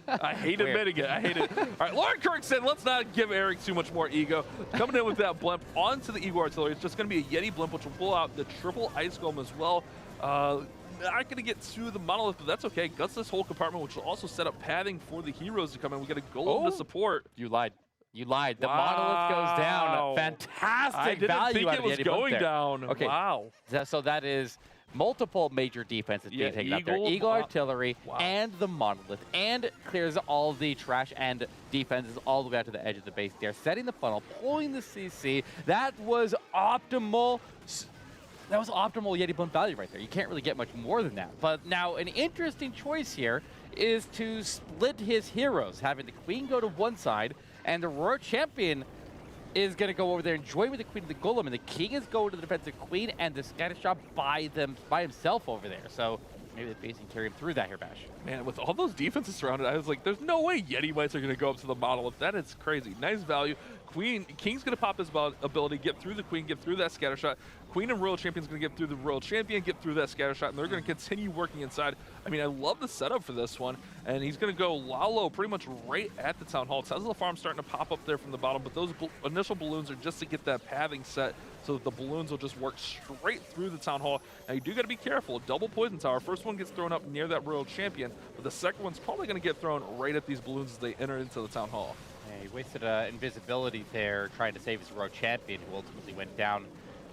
I hate admitting it. I hate it. All right, Lauren Kirk said, let's not give Eric too much more ego. Coming in with that blimp onto the Eagle Artillery. It's just going to be a Yeti blimp, which will pull out the triple Ice Golem as well. Not going to get to the Monolith, but that's okay. Guts this whole compartment, which will also set up pathing for the heroes to come in. We got a Golem to support. You lied. You lied. The Monolith goes down. Fantastic value out of the Yeti blimp there. I didn't think it was going down. Okay. Wow. So that is multiple major defenses being taken out there. Eagle Artillery and the Monolith, and clears all the trash and defenses all the way out to the edge of the base there, setting the funnel, pulling the CC. That was optimal. That was optimal Yeti blimp value right there. You can't really get much more than that. But now an interesting choice here is to split his heroes, having the Queen go to one side, and the Royal Champion is going to go over there and join with the Queen and the Golem, and the King is going to the defensive Queen and the Scatter Shot by himself over there. So maybe the base can carry him through that here, Bash. Man, with all those defenses surrounded, I was like, there's no way Yeti Mites are going to go up to the Monolith. That is crazy. Nice value. King's going to pop his ability, get through the Queen, get through that Scatter Shot. Queen and Royal Champion's going to get through the Royal Champion, get through that Scatter Shot, and they're going to continue working inside. I mean, I love the setup for this one, and he's going to go Lalo pretty much right at the Town Hall. Tesla Farm starting to pop up there from the bottom, but those initial balloons are just to get that pathing set so that the balloons will just work straight through the Town Hall. Now, you do got to be careful. Double Poison Tower. First one gets thrown up near that Royal Champion, but the second one's probably going to get thrown right at these balloons as they enter into the Town Hall. Yeah, he wasted invisibility there trying to save his Royal Champion, who ultimately went down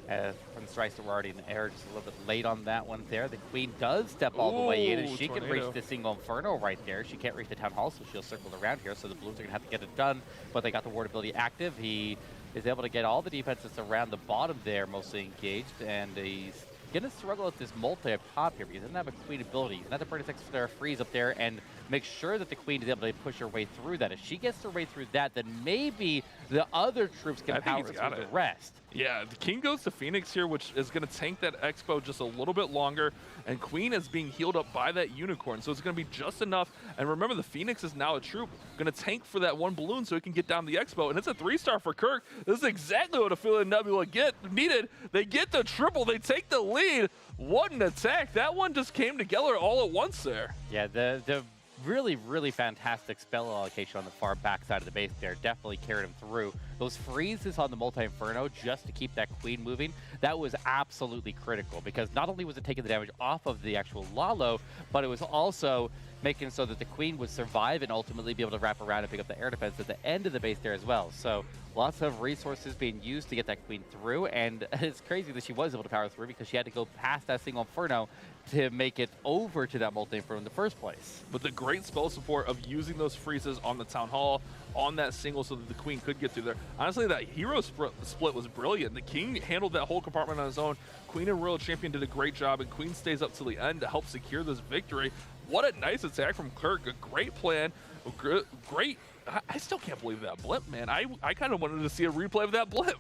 from the strikes that were already in the air. Just a little bit late on that one there. The Queen does step all the way in, and she can reach the single Inferno right there. She can't reach the Town Hall, so she'll circle around here, so the Balloons are going to have to get it done, but they got the ward ability active. He is able to get all the defenses around the bottom there mostly engaged, and he's going to struggle with this multi up top here because he doesn't have a Queen ability. He's going to have to burn his extra freeze up there and make sure that the Queen is able to push her way through that. If she gets her way through that, then maybe the other troops can power through the rest. Yeah, the King goes to Phoenix here, which is going to tank that Expo just a little bit longer, and Queen is being healed up by that Unicorn, so it's going to be just enough. And remember, the Phoenix is now a troop, going to tank for that one balloon so it can get down the Expo, and it's a 3-star for Kirk. This is exactly what Affiliate Nebula needed. They get the triple, they take the lead. What an attack. That one just came together all at once there. Yeah, the really, really fantastic spell allocation on the far back side of the base there definitely carried him through. Those freezes on the Multi-Inferno just to keep that Queen moving, that was absolutely critical because not only was it taking the damage off of the actual Lalo, but it was also making so that the Queen would survive and ultimately be able to wrap around and pick up the air defense at the end of the base there as well. So lots of resources being used to get that Queen through, and it's crazy that she was able to power through because she had to go past that single Inferno to make it over to that multi-inferno in the first place. But the great spell support of using those freezes on the Town Hall, on that single so that the Queen could get through there. Honestly, that hero split was brilliant. The King handled that whole compartment on his own. Queen and Royal Champion did a great job, and Queen stays up till the end to help secure this victory. What a nice attack from Kirk. A great plan. Great. I still can't believe that blip, man. I kind of wanted to see a replay of that blip.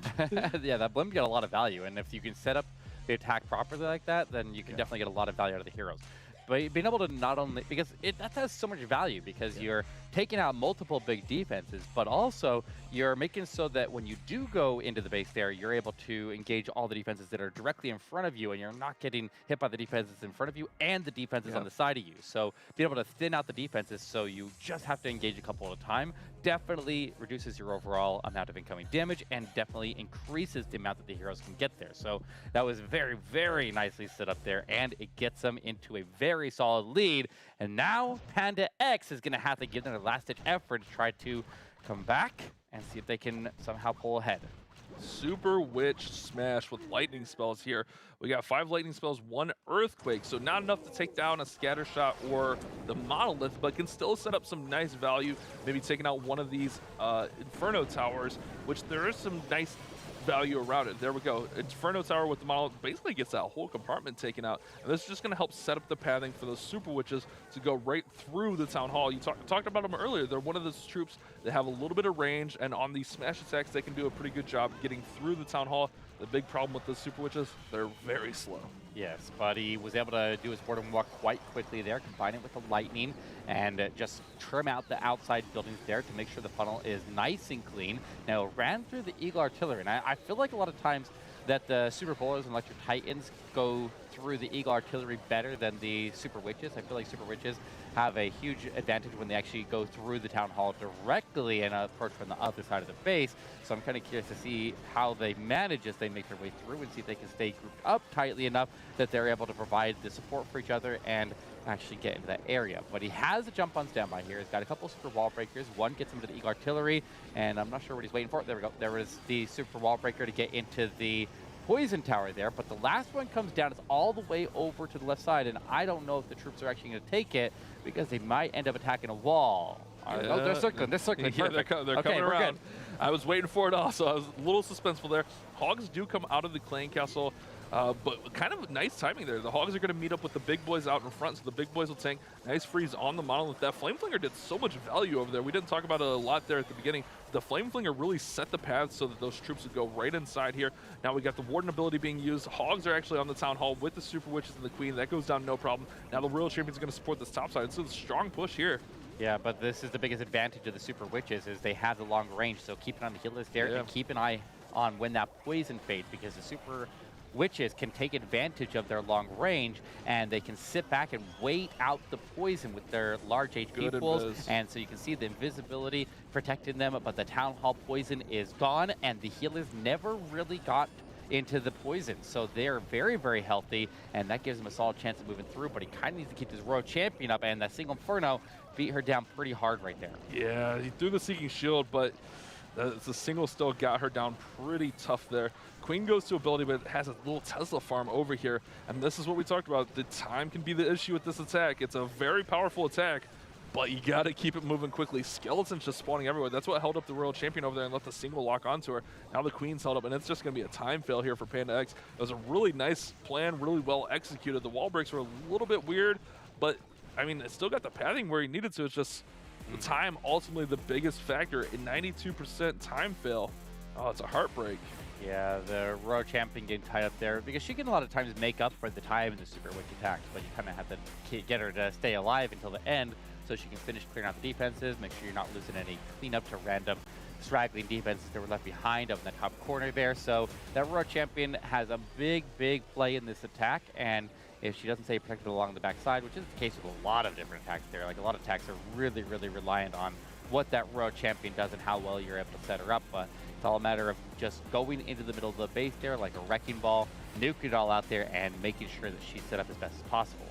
Yeah, that blip got a lot of value, and if you can set up the attack properly like that, then you can definitely get a lot of value out of the heroes. But being able to not only, because that has so much value, because you're taking out multiple big defenses, but also you're making so that when you do go into the base there, you're able to engage all the defenses that are directly in front of you, and you're not getting hit by the defenses in front of you and the defenses on the side of you. So being able to thin out the defenses so you just have to engage a couple at a time definitely reduces your overall amount of incoming damage and definitely increases the amount that the heroes can get there. So that was very, very nicely set up there, and it gets them into a very solid lead. And now Panda X is going to have to give them a last-ditch effort to try to come back and see if they can somehow pull ahead. Super Witch smash with lightning spells here. We got 5 lightning spells, 1 earthquake, so not enough to take down a scatter shot or the monolith, but can still set up some nice value, maybe taking out one of these inferno towers, which there is some nice value around it. There we go. Inferno Tower with the monolith basically gets that whole compartment taken out. And this is just going to help set up the pathing for those Super Witches to go right through the Town Hall. You talked about them earlier. They're one of those troops that have a little bit of range, and on these smash attacks, they can do a pretty good job getting through the Town Hall. The big problem with the Super Witches, they're very slow. Yes, but he was able to do his board and walk quite quickly there, combine it with the lightning, and just trim out the outside buildings there to make sure the funnel is nice and clean. Now, ran through the Eagle Artillery, and I feel like a lot of times that the Super Bowlers and Electric Titans go through the Eagle Artillery better than the Super Witches. I feel like Super Witches have a huge advantage when they actually go through the Town Hall directly and approach from the other side of the base. So I'm kind of curious to see how they manage as they make their way through and see if they can stay grouped up tightly enough that they're able to provide the support for each other and actually get into that area. But he has a jump on standby here. He's got a couple super wall breakers. One gets him to the Eagle Artillery, and I'm not sure what he's waiting for. There we go. There was the super wall breaker to get into the poison tower there, but the last one comes down. It's all the way over to the left side, and I don't know if the troops are actually going to take it because they might end up attacking a wall. Oh, they're circling. They're circling. Yeah, they're coming around. I was waiting for it also. I was a little suspenseful there. Hogs do come out of the clan castle, but kind of nice timing there. The Hogs are going to meet up with the big boys out in front, so the big boys will tank. Nice freeze on the monolith. That Flame Flinger did so much value over there. We didn't talk about it a lot there at the beginning. The Flame Flinger really set the path so that those troops would go right inside here. Now we got the Warden ability being used. Hogs are actually on the Town Hall with the Super Witches and the Queen. That goes down no problem. Now the Royal Champion's going to support this top side. So it's a strong push here. Yeah, but this is the biggest advantage of the Super Witches is they have the long range, so keep an eye on the heal list there and keep an eye on when that poison fades, because the Super Witches can take advantage of their long range and they can sit back and wait out the poison with their large HP pools. And so you can see the invisibility protecting them, but the Town Hall poison is gone and the healers never really got into the poison. So they're very, very healthy, and that gives him a solid chance of moving through, but he kind of needs to keep his Royal Champion up, and that single Inferno beat her down pretty hard right there. Yeah, he threw the Seeking Shield, but the single still got her down pretty tough there. Queen goes to ability, but has a little Tesla farm over here, and this is what we talked about. The time can be the issue with this attack. It's a very powerful attack, but you got to keep it moving quickly. Skeletons just spawning everywhere. That's what held up the Royal Champion over there and let the single lock onto her. Now the Queen's held up, and it's just going to be a time fail here for Panda X. It was a really nice plan, really well executed. The wall breaks were a little bit weird, but I mean, it still got the pathing where he needed to. It's just the time ultimately the biggest factor. In 92% time fail. Oh, it's a heartbreak. Yeah, the Royal Champion getting tied up there because she can a lot of times make up for the time in the Super Witch attacks, but you kind of have to get her to stay alive until the end so she can finish clearing out the defenses, make sure you're not losing any cleanup to random straggling defenses that were left behind up in the top corner there. So that Royal Champion has a big, big play in this attack, and if she doesn't stay protected along the backside, which is the case with a lot of different attacks there, like a lot of attacks are really, really reliant on what that Royal Champion does and how well you're able to set her up, but it's all a matter of just going into the middle of the base there like a wrecking ball, nuke it all out there, and making sure that she's set up as best as possible.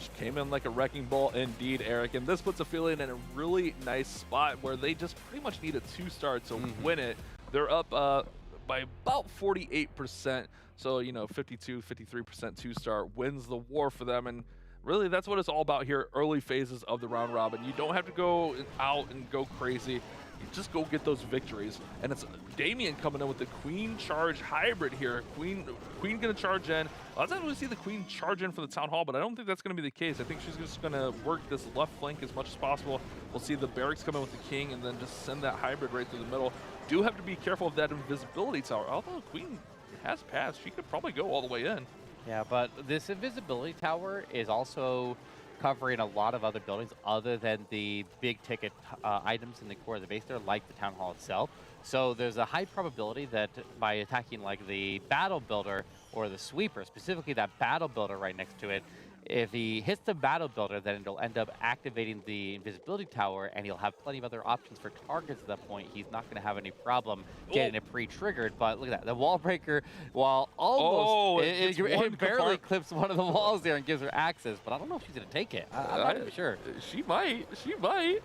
She came in like a wrecking ball indeed, Eric, and this puts Aphelion in a really nice spot where they just pretty much need a 2-star to win it. They're up by about 48%. So, you know, 52, 53% two-star wins the war for them. And really, that's what it's all about here, early phases of the round robin. You don't have to go out and go crazy. You just go get those victories. And it's Damien coming in with the Queen Charge hybrid here. Queen gonna charge in. A lot of times we see the Queen charge in for the Town Hall, but I don't think that's gonna be the case. I think she's just gonna work this left flank as much as possible. We'll see the Barracks come in with the King and then just send that hybrid right through the middle. Do have to be careful of that invisibility tower. Although Queen has passed, she could probably go all the way in. Yeah, but this invisibility tower is also covering a lot of other buildings other than the big ticket items in the core of the base there, like the Town Hall itself. So there's a high probability that by attacking like the Battle Builder or the Sweeper, specifically that Battle Builder right next to it, if he hits the Battle Builder, then it'll end up activating the invisibility tower, and he'll have plenty of other options for targets at that point. He's not going to have any problem getting it pre-triggered. But look at that. The wall breaker, while almost, it barely clips one of the walls there and gives her access. But I don't know if she's going to take it. I'm not even sure. She might. She might.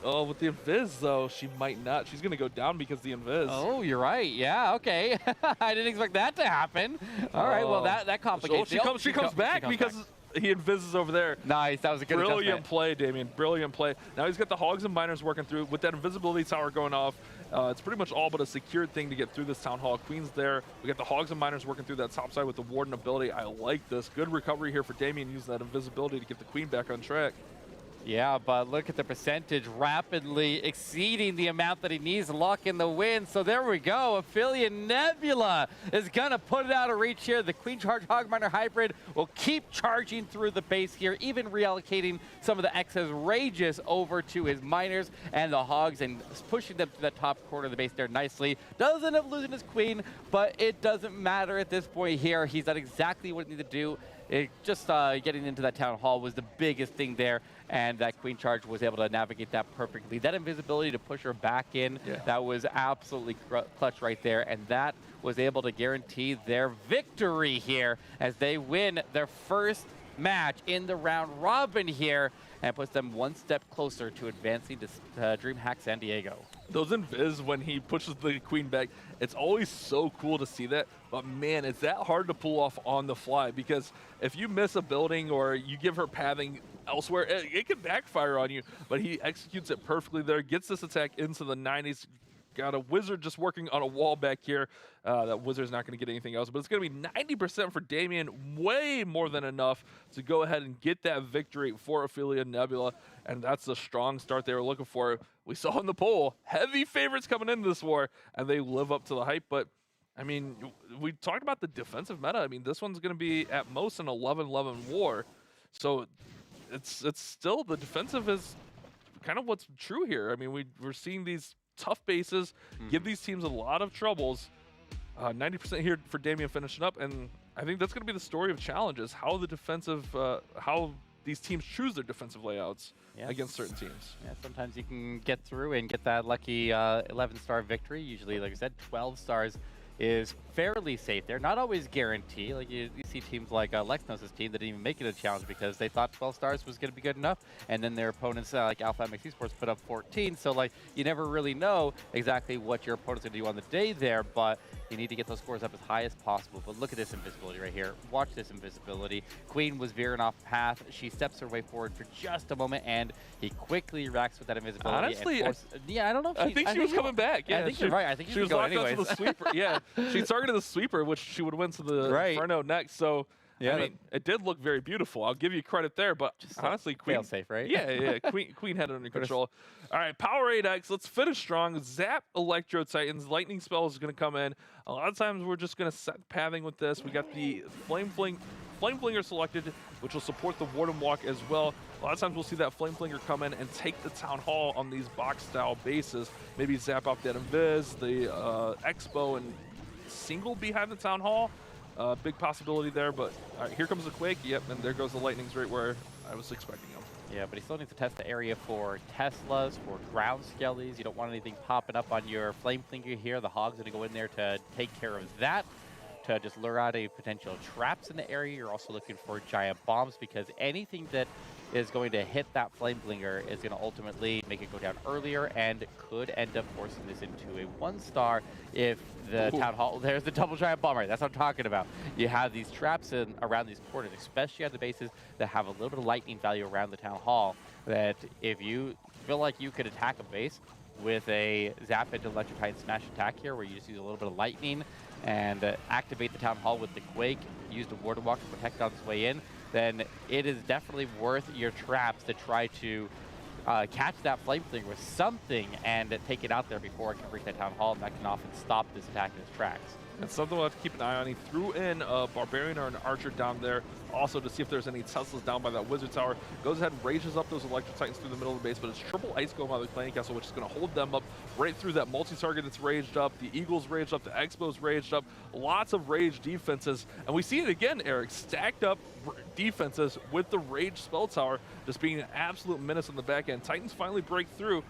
Oh, with the invis, though, she might not. She's going to go down because of the invis. Oh, you're right. Yeah, okay. I didn't expect that to happen. All right, well, that complicates it. She comes back because he invises over there. Nice, that was a good Brilliant play, Damien. Brilliant play. Now he's got the Hogs and Miners working through. With that invisibility tower going off, it's pretty much all but a secured thing to get through this Town Hall. Queen's there. We got the Hogs and Miners working through that top side with the Warden ability. I like this. Good recovery here for Damien, using that invisibility to get the Queen back on track. Yeah, but look at the percentage rapidly exceeding the amount that he needs to lock in the win. So there we go. Affiliate Nebula is going to put it out of reach here. The Queen Charge Hogminer hybrid will keep charging through the base here, even reallocating some of the excess Rages over to his Miners and the Hogs and pushing them to the top corner of the base there nicely. Does end up losing his Queen, but it doesn't matter at this point here. He's done exactly what he needed to do. Getting into that Town Hall was the biggest thing there, and that Queen Charge was able to navigate that perfectly. That invisibility to push her back in, that was absolutely clutch right there, and that was able to guarantee their victory here as they win their first match in the round robin here, and puts them one step closer to advancing to DreamHack San Diego. Those invis, when he pushes the Queen back, it's always so cool to see that. But man, it's that hard to pull off on the fly, because if you miss a building or you give her pathing elsewhere, it can backfire on you. But he executes it perfectly there, gets this attack into the 90s. Got a Wizard just working on a wall back here. That Wizard's not going to get anything else, but it's going to be 90% for Damien, way more than enough to go ahead and get that victory for Affiliate Nebula, and that's the strong start they were looking for. We saw in the poll, heavy favorites coming into this war, and they live up to the hype, but I mean, we talked about the defensive meta. I mean, this one's going to be at most an 11-11 war, so it's still, the defensive is kind of what's true here. I mean, we're seeing these tough bases, give these teams a lot of troubles. 90% here for Damien finishing up, and I think that's going to be the story of challenges, how the defensive, how these teams choose their defensive layouts against certain teams. Yeah, sometimes you can get through and get that lucky 11-star victory. Usually, like I said, 12 stars is fairly safe there. Not always guaranteed. Like you see teams like Lexnos' team that didn't even make it a challenge because they thought 12 stars was going to be good enough, and then their opponents like Alpha MX Esports put up 14. So like you never really know exactly what your opponent's going to do on the day there, but you need to get those scores up as high as possible. But look at this invisibility right here. Watch this invisibility. Queen was veering off path. She steps her way forward for just a moment, and he quickly reacts with that invisibility. Honestly, I don't know. I think she was coming back. Yeah, I think you're right. I think she was locked onto the sweeper. Yeah, she targeted the sweeper, which she would win to the Inferno next. So I mean, it did look very beautiful. I'll give you credit there, but just honestly, Queen fail safe, right? Yeah. Queen had it under control. All right, Power 8X. Let's finish strong. Zap Electro Titans. Lightning spell is going to come in. A lot of times we're just going to set pathing with this. We got the Flame Flinger selected, which will support the Warden Walk as well. A lot of times we'll see that Flame Flinger come in and take the Town Hall on these box-style bases. Maybe zap out that Invis, the Expo, and single behind the Town Hall. Big possibility there, but here comes the Quake. Yep, and there goes the Lightnings right where I was expecting them. Yeah, but he still needs to test the area for Teslas, for ground skellies. You don't want anything popping up on your Flame Flinger here. The Hog's going to go in there to take care of that, to just lure out any potential traps in the area. You're also looking for giant bombs, because anything that is going to hit that Flame Blinger is going to ultimately make it go down earlier and could end up forcing this into a 1-star if the Town Hall, there's the double giant bomb right, that's what I'm talking about. You have these traps around these corners, especially at the bases that have a little bit of lightning value around the Town Hall, that if you feel like you could attack a base with a Zap into Electrotide Smash attack here, where you just use a little bit of lightning and activate the Town Hall with the Quake, use the Warden Walk to protect on its way in, then it is definitely worth your traps to try to catch that Flame Flinger with something and take it out there before it can reach that Town Hall, and that can often stop this attack in its tracks. And something we'll have to keep an eye on. He threw in a Barbarian or an Archer down there, also to see if there's any Teslas down by that Wizard Tower. Goes ahead and rages up those Electro Titans through the middle of the base, but it's triple ice going by the Clan Castle, which is going to hold them up right through that multi-target that's raged up. The Eagles raged up, the Expos raged up. Lots of rage defenses, and we see it again, Eric, stacked up defenses with the Rage Spell Tower just being an absolute menace on the back end. Titans finally break through.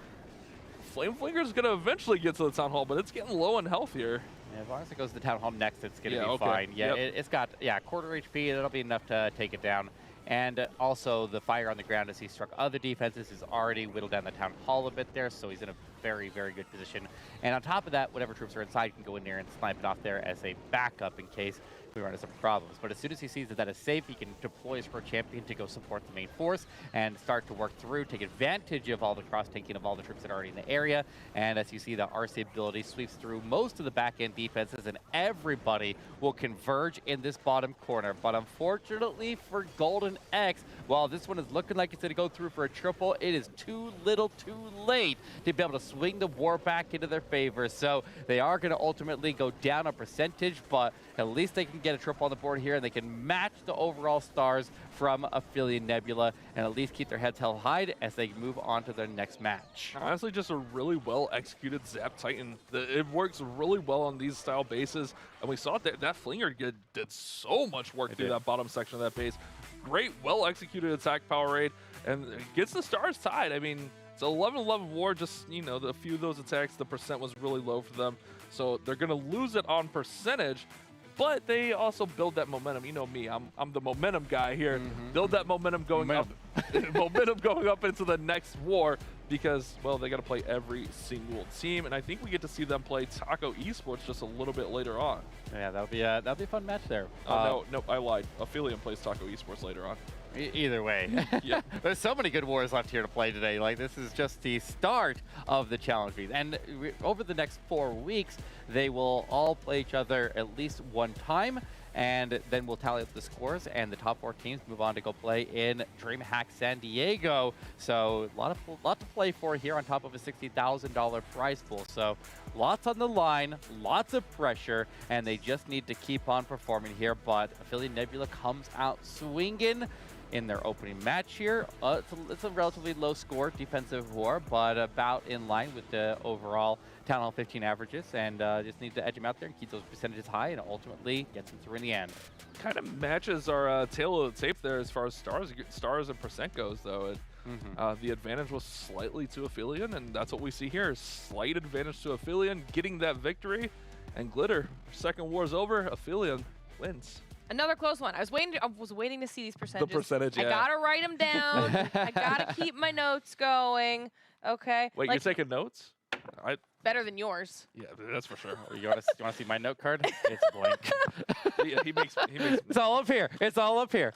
Flame Flinger is going to eventually get to the Town Hall, but it's getting low on health here. Yeah, as long as it goes to the Town Hall next, it's going to be fine. Yeah, it's got quarter HP. That'll be enough to take it down. And also the fire on the ground as he struck other defenses is already whittled down the Town Hall a bit there, so he's in a very, very good position. And on top of that, whatever troops are inside can go in there and snipe it off there as a backup in case we run into some problems. But as soon as he sees that that is safe, he can deploy his pro champion to go support the main force and start to work through, take advantage of all the cross-tanking of all the troops that are already in the area. And as you see, the RC ability sweeps through most of the back-end defenses, and everybody will converge in this bottom corner. But unfortunately for Golden X, while this one is looking like it's going to go through for a triple, it is too little too late to be able to swing the war back into their favor. So they are going to ultimately go down a percentage, but at least they can get a triple on the board here, and they can match the overall stars from Aphelion Nebula and at least keep their heads held high as they move on to their next match. Honestly, just a really well-executed Zap Titan. It works really well on these style bases, and we saw that Flinger did so much work through that bottom section of that base. Great, well-executed attack power raid, and it gets the stars tied. I mean, it's 11-11 war, just, you know, a few of those attacks, the percent was really low for them, so they're going to lose it on percentage. But they also build that momentum. You know me, I'm the momentum guy here. Build that momentum going up, momentum going up into the next war, because, well, they got to play every single team, and I think we get to see them play Taco Esports just a little bit later on. Yeah, that'll be a fun match there. No, I lied. Aphelion plays Taco Esports later on. Either way. Yeah. There's so many good wars left here to play today. Like, this is just the start of the challenge phase. And over the next 4 weeks, they will all play each other at least one time, and then we'll tally up the scores, and the top 4 teams move on to go play in DreamHack San Diego. So a lot to play for here on top of a $60,000 prize pool. So lots on the line, lots of pressure, and they just need to keep on performing here. But Aphelion Nebula comes out swinging in their opening match here. It's a relatively low score defensive war, but about in line with the overall Town Hall 15 averages, and just need to edge them out there and keep those percentages high, and ultimately get them through in the end. Kind of matches our tail of the tape there as far as stars and percent goes, though. The advantage was slightly to Aphelion, and that's what we see here. Slight advantage to Aphelion, getting that victory, and Glitter, second war's over, Aphelion wins. Another close one. I was waiting to see these percentages. The percentage, yeah. I gotta write them down. I gotta keep my notes going. Okay. Wait, like, you're taking notes? better than yours. Yeah, that's for sure. You want to see my note card? It's blank. Yeah, he makes It's all up here. It's all up here.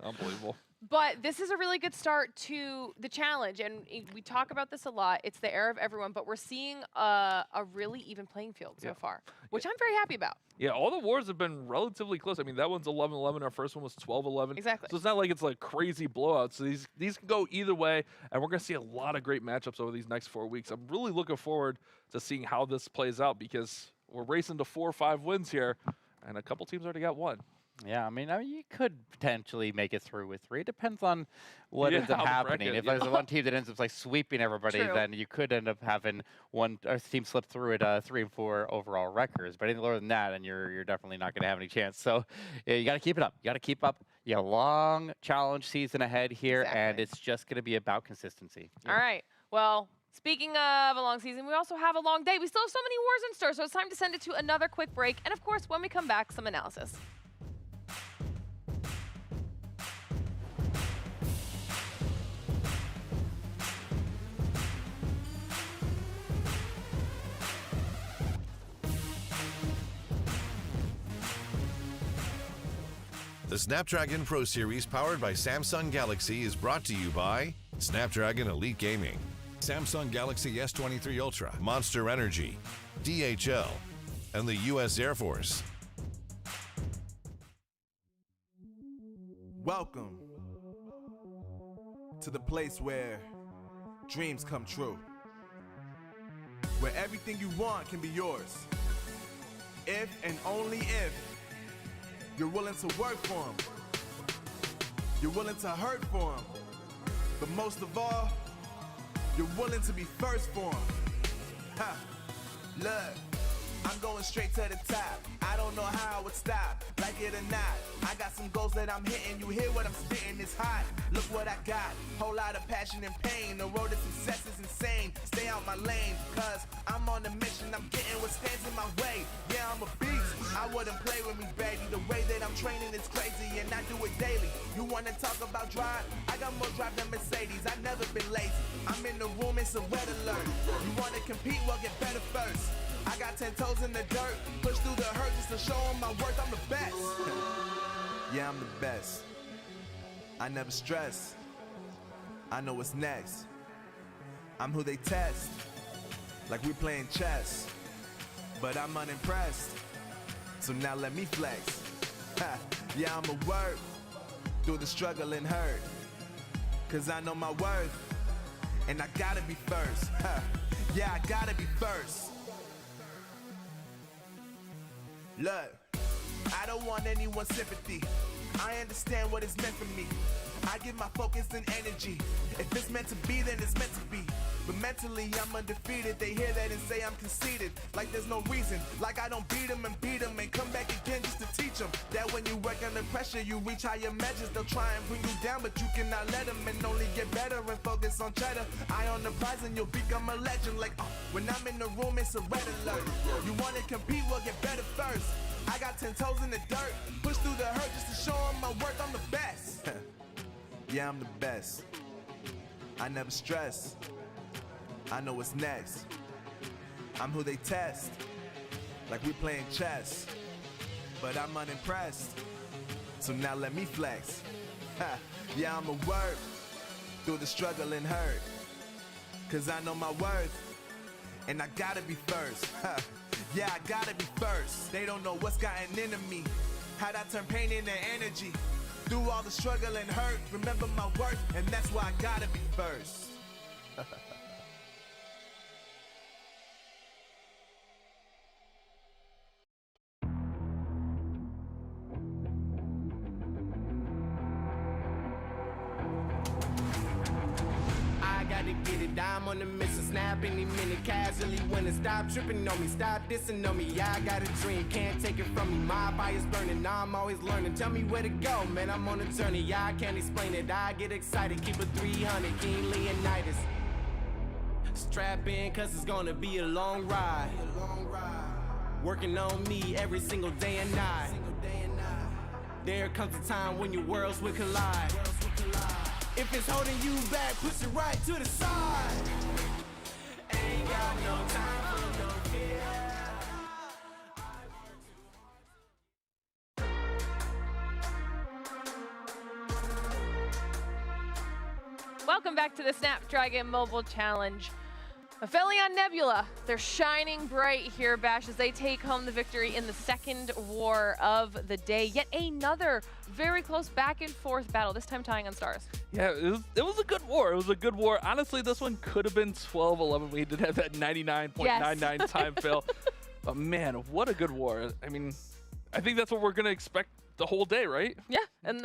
Unbelievable. But this is a really good start to the challenge, and we talk about this a lot. It's the era of everyone, but we're seeing a really even playing field so far, which I'm very happy about. Yeah, all the wars have been relatively close. I mean, that one's 11-11. Our first one was 12-11. Exactly. So it's not like it's like crazy blowouts. So these can go either way, and we're going to see a lot of great matchups over these next 4 weeks. I'm really looking forward to seeing how this plays out, because we're racing to 4 or 5 wins here, and a couple teams already got one. Yeah, I mean, you could potentially make it through with 3. It depends on what ends up happening. If there's one team that ends up like sweeping everybody, then you could end up having one team slip through at 3 and 4 overall records. But anything lower than that, and you're definitely not going to have any chance. So yeah, you got to keep it up. You got to keep up. You got a long challenge season ahead here, and it's just going to be about consistency. All right. Well, speaking of a long season, we also have a long day. We still have so many wars in store, so it's time to send it to another quick break. And of course, when we come back, some analysis. The Snapdragon Pro Series powered by Samsung Galaxy is brought to you by Snapdragon Elite Gaming, Samsung Galaxy S23 Ultra, Monster Energy, DHL, and the U.S. Air Force. Welcome to the place where dreams come true, where everything you want can be yours, if and only if you're willing to work for them, you're willing to hurt for them, but most of all, you're willing to be first for them. Ha! Look, I'm going straight to the top. I don't know how I would stop, like it or not. I got some goals that I'm hitting. You hear what I'm spitting? It's hot. Look what I got. Whole lot of passion and pain. The road to success is insane. Stay out my lane, cause I'm on a mission. I'm getting what stands in my way. Yeah, I'm a beast. I wouldn't play with me, baby. The way that I'm training is crazy, and I do it daily. You wanna talk about drive? I got more drive than Mercedes. I've never been lazy. I'm in the room, it's a red alert. You wanna compete? Well, get better first. I got 10 toes in the dirt, push through the hurt just to show them my worth. I'm the best. Yeah, I'm the best. I never stress. I know what's next. I'm who they test, like we're playing chess. But I'm unimpressed, so now let me flex. Ha. Yeah, I'ma work through the struggle and hurt, cause I know my worth, and I gotta be first. Ha. Yeah, I gotta be first. Look, I don't want anyone's sympathy. I understand what it's meant for me. I give my focus and energy. If it's meant to be, then it's meant to be. But mentally, I'm undefeated. They hear that and say I'm conceited. Like there's no reason. Like I don't beat them and come back again just to teach them that when you work under pressure, you reach higher measures. They'll try and bring you down, but you cannot let them, and only get better and focus on cheddar. Eye on the prize and you'll become a legend. Like, when I'm in the room, it's a red alert. You want to compete? Well, get better first. I got 10 toes in the dirt, push through the hurt just to show them my worth. I'm the best. Yeah, I'm the best. I never stress. I know what's next. I'm who they test, like we playing chess. But I'm unimpressed, so now let me flex. Ha. Yeah, I'ma work through the struggle and hurt, cause I know my worth, and I gotta be first. Ha. Yeah, I gotta be first. They don't know what's gotten into me, how'd I turn pain into energy. Through all the struggle and hurt, remember my worth, and that's why I gotta be first. Get it, I'm on the mission, snap any minute, casually winning. Stop tripping on me, stop dissing on me. Yeah, I got a dream, can't take it from me. My fire's burning, I'm always learning. Tell me where to go, man, I'm on a journey. Yeah, I can't explain it, I get excited. Keep it 300, King Leonidas. Strap in, cause it's gonna be a long ride. Working on me every single day and night. There comes a time when your worlds will collide. If it's holding you back, push it right to the side. Ain't got no time for no fear. Welcome back to the Snapdragon Mobile Challenge. Aphelion Nebula, they're shining bright here, Bash, as they take home the victory in the second war of the day. Yet another very close back and forth battle, this time tying on stars. Yeah, it was a good war. It was a good war. Honestly, this one could have been 12-11. We did have that 99.99 time fail. But man, what a good war. I mean, I think that's what we're going to expect the whole day, right? Yeah, and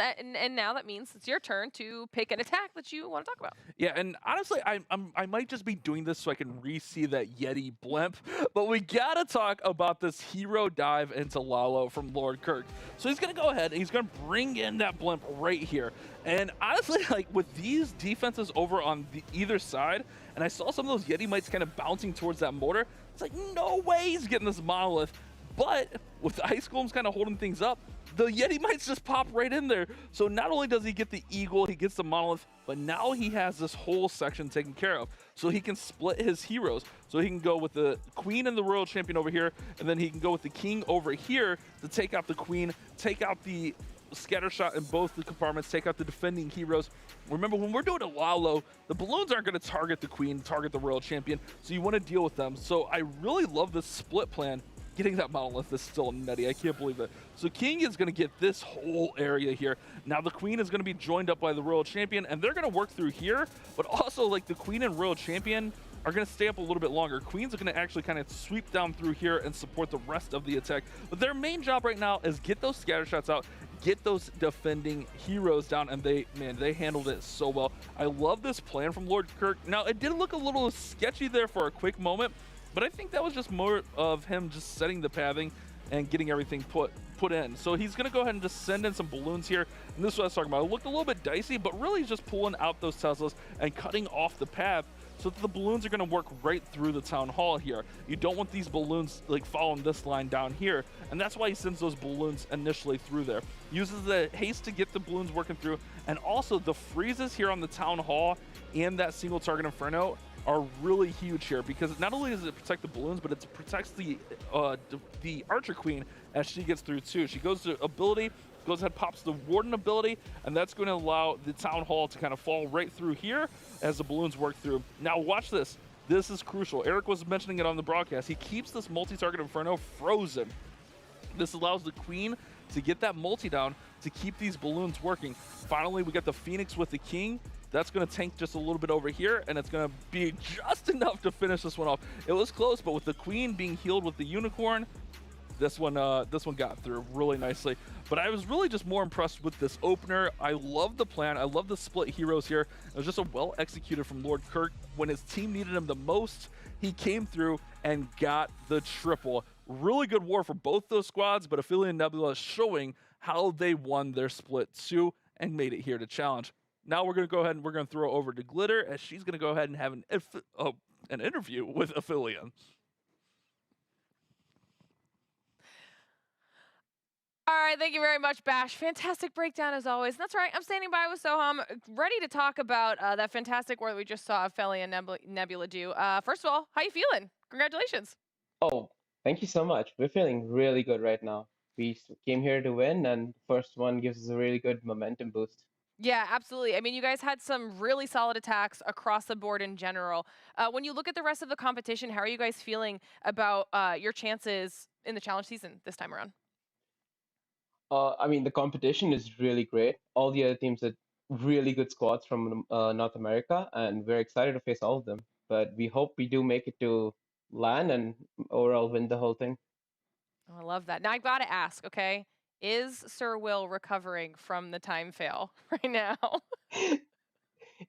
now that means it's your turn to pick an attack that you want to talk about. Yeah, and honestly, I might just be doing this so I can re-see that Yeti blimp, but we gotta talk about this hero dive into Lalo from Lord Kirk. So he's gonna go ahead and he's gonna bring in that blimp right here. And honestly, like with these defenses over on the either side, and I saw some of those Yeti mites kind of bouncing towards that mortar, it's like no way he's getting this monolith. But with the Ice Golems kind of holding things up, the Yeti mites just pop right in there. So not only does he get the Eagle, he gets the Monolith, but now he has this whole section taken care of. So he can split his heroes. So he can go with the Queen and the Royal Champion over here, and then he can go with the King over here to take out the Queen, take out the scatter shot in both the compartments, take out the defending heroes. Remember, when we're doing a Lalo, the balloons aren't going to target the queen, target the royal champion, so you want to deal with them. So I really love this split plan. Getting that monolith is still nutty. I can't believe it. So King is going to get this whole area here. Now the queen is going to be joined up by the royal champion, and they're going to work through here, but also like the queen and royal champion are going to stay up a little bit longer. Queens are going to actually kind of sweep down through here and support the rest of the attack. But their main job right now is get those scatter shots out, get those defending heroes down, and they handled it so well. I love this plan from Lord Kirk. Now, it did look a little sketchy there for a quick moment, but I think that was just more of him just setting the pathing and getting everything put in. So he's going to go ahead and just send in some balloons here. And this is what I was talking about. It looked a little bit dicey, but really just pulling out those Teslas and cutting off the path so that the balloons are going to work right through the town hall here. You don't want these balloons like following this line down here, and that's why he sends those balloons initially through there. Uses the haste to get the balloons working through, and also the freezes here on the town hall and that single target inferno are really huge here, because not only does it protect the balloons, but it protects the archer queen as she gets through too. She goes to ability, goes ahead, pops the warden ability, and that's going to allow the town hall to kind of fall right through here as the balloons work through. Now watch this. This is crucial. Eric was mentioning it on the broadcast. He keeps this multi-target inferno frozen. This allows the queen to get that multi down to keep these balloons working. Finally, we got the Phoenix with the king. That's going to tank just a little bit over here, and it's going to be just enough to finish this one off. It was close, but with the queen being healed with the unicorn, this one got through really nicely. But I was really just more impressed with this opener. I love the plan. I love the split heroes here. It was just a well executed from Lord Kirk. When his team needed him the most, he came through and got the triple. Really good war for both those squads, but Ophelia and Nebula is showing how they won their split 2 and made it here to challenge. Now we're going to go ahead and we're going to throw over to Glitter, as she's going to go ahead and have an interview with Ophelia. All right, thank you very much, Bash. Fantastic breakdown as always. That's right, I'm standing by with Soham, ready to talk about that fantastic work we just saw Ophelia and Nebula do. First of all, how you feeling? Congratulations. Oh, thank you so much. We're feeling really good right now. We came here to win, and the first one gives us a really good momentum boost. Yeah, absolutely. I mean, you guys had some really solid attacks across the board in general. When you look at the rest of the competition, how are you guys feeling about your chances in the challenge season this time around? I mean, the competition is really great. All the other teams are really good squads from North America, and we're excited to face all of them. But we hope we do make it to LAN and overall win the whole thing. Oh, I love that. Now, I've got to ask, okay? Is Sir Will recovering from the time fail right now?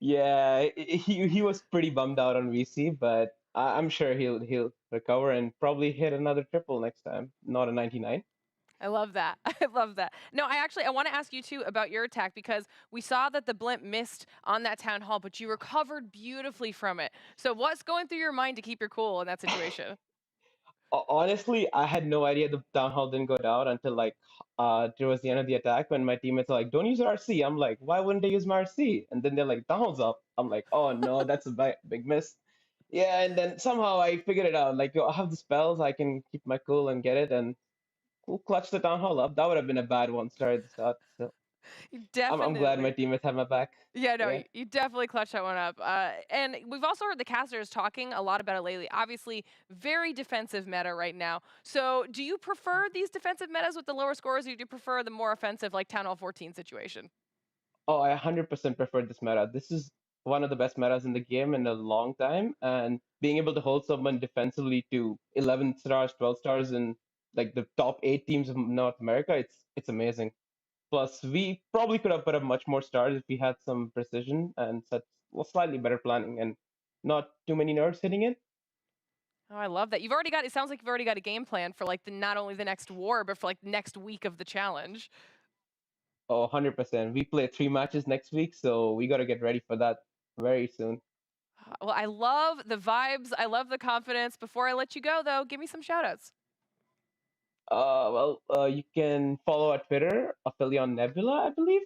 Yeah, he was pretty bummed out on VC, but I'm sure he'll recover and probably hit another triple next time, not a 99. I love that. I love that. No, I want to ask you too about your attack, because we saw that the blimp missed on that town hall, but you recovered beautifully from it. So what's going through your mind to keep your cool in that situation? Honestly, I had no idea the town hall didn't go down until like towards the end of the attack, when my teammates are like, "Don't use RC." I'm like, "Why wouldn't they use my RC?" And then they're like, "Town hall's up." I'm like, "Oh no, that's a big miss." Yeah, and then somehow I figured it out. Like, yo, I have the spells, I can keep my cool and get it, and we'll clutch the town hall up. That would have been a bad one started the start. So You I'm glad my definitely. teammates have my back. Yeah, no, Yeah. you definitely clutched that one up. And we've also heard the casters talking a lot about it lately. Obviously, very defensive meta right now. So do you prefer these defensive metas with the lower scores, or do you prefer the more offensive, like Town Hall 14 situation? Oh, I 100% prefer this meta. This is one of the best metas in the game in a long time, and being able to hold someone defensively to 11 stars, 12 stars in like the top 8 teams of North America, it's amazing. Plus, we probably could have put up much more stars if we had some precision and such, well, slightly better planning and not too many nerds hitting it. Oh, I love that. It sounds like you've already got a game plan for like not only the next war, but for like next week of the challenge. Oh, 100%. We play 3 matches next week, so we got to get ready for that very soon. Well, I love the vibes. I love the confidence. Before I let you go, though, give me some shout outs. You can follow our Twitter, Ophelia Nebula, I believe.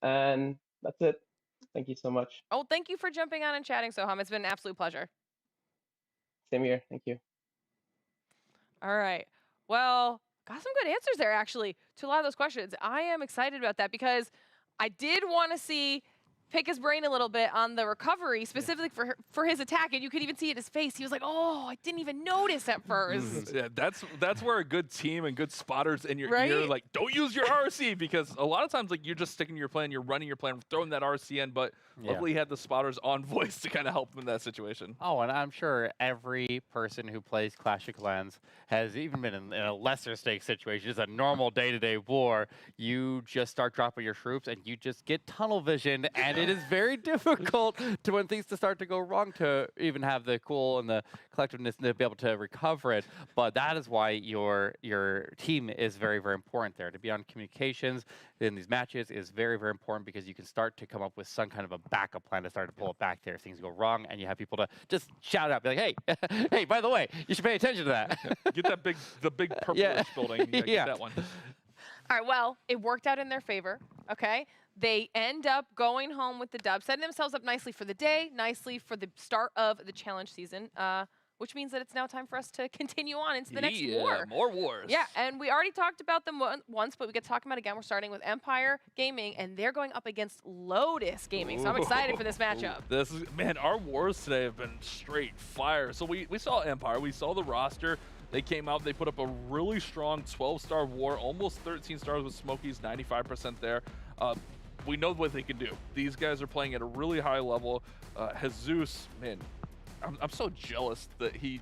And that's it. Thank you so much. Oh, thank you for jumping on and chatting, Soham. It's been an absolute pleasure. Same here. Thank you. All right. Well, got some good answers there, actually, to a lot of those questions. I am excited about that because I did want to pick his brain a little bit on the recovery, specifically for his attack, and you could even see it in his face. He was like, "Oh, I didn't even notice at first." Yeah, that's where a good team and good spotters in your Right? ear, like, don't use your RC, because a lot of times, like, you're just sticking to your plan, you're running your plan, throwing that RC in, but luckily he had the spotters on voice to kind of help him in that situation. Oh, and I'm sure every person who plays Clash of Clans has even been in a lesser stake situation, just a normal day-to-day war. You just start dropping your troops and you just get tunnel vision, and it is very difficult to, when things start to go wrong, to even have the cool and the collectiveness to be able to recover it. But that is why your team is very, very important there. To be on communications in these matches is very, very important, because you can start to come up with some kind of a backup plan to start to pull it back there if things go wrong, and you have people to just shout out, be like, "Hey, hey, by the way, you should pay attention to that." Get that the big purple building. Yeah, get that one. All right, well, it worked out in their favor, okay? They end up going home with the dub, setting themselves up nicely for the day, nicely for the start of the challenge season, which means that it's now time for us to continue on into the next war. More wars. Yeah, and we already talked about them once, but we get to talk about it again. We're starting with Empire Gaming, and they're going up against Lotus Gaming, so I'm excited for this matchup. This is, man, our wars today have been straight fire. So we saw Empire, we saw the roster. They came out, they put up a really strong 12-star war, almost 13 stars with Smokies, 95% there. We know what they can do. These guys are playing at a really high level. Jesus, man, I'm so jealous that he,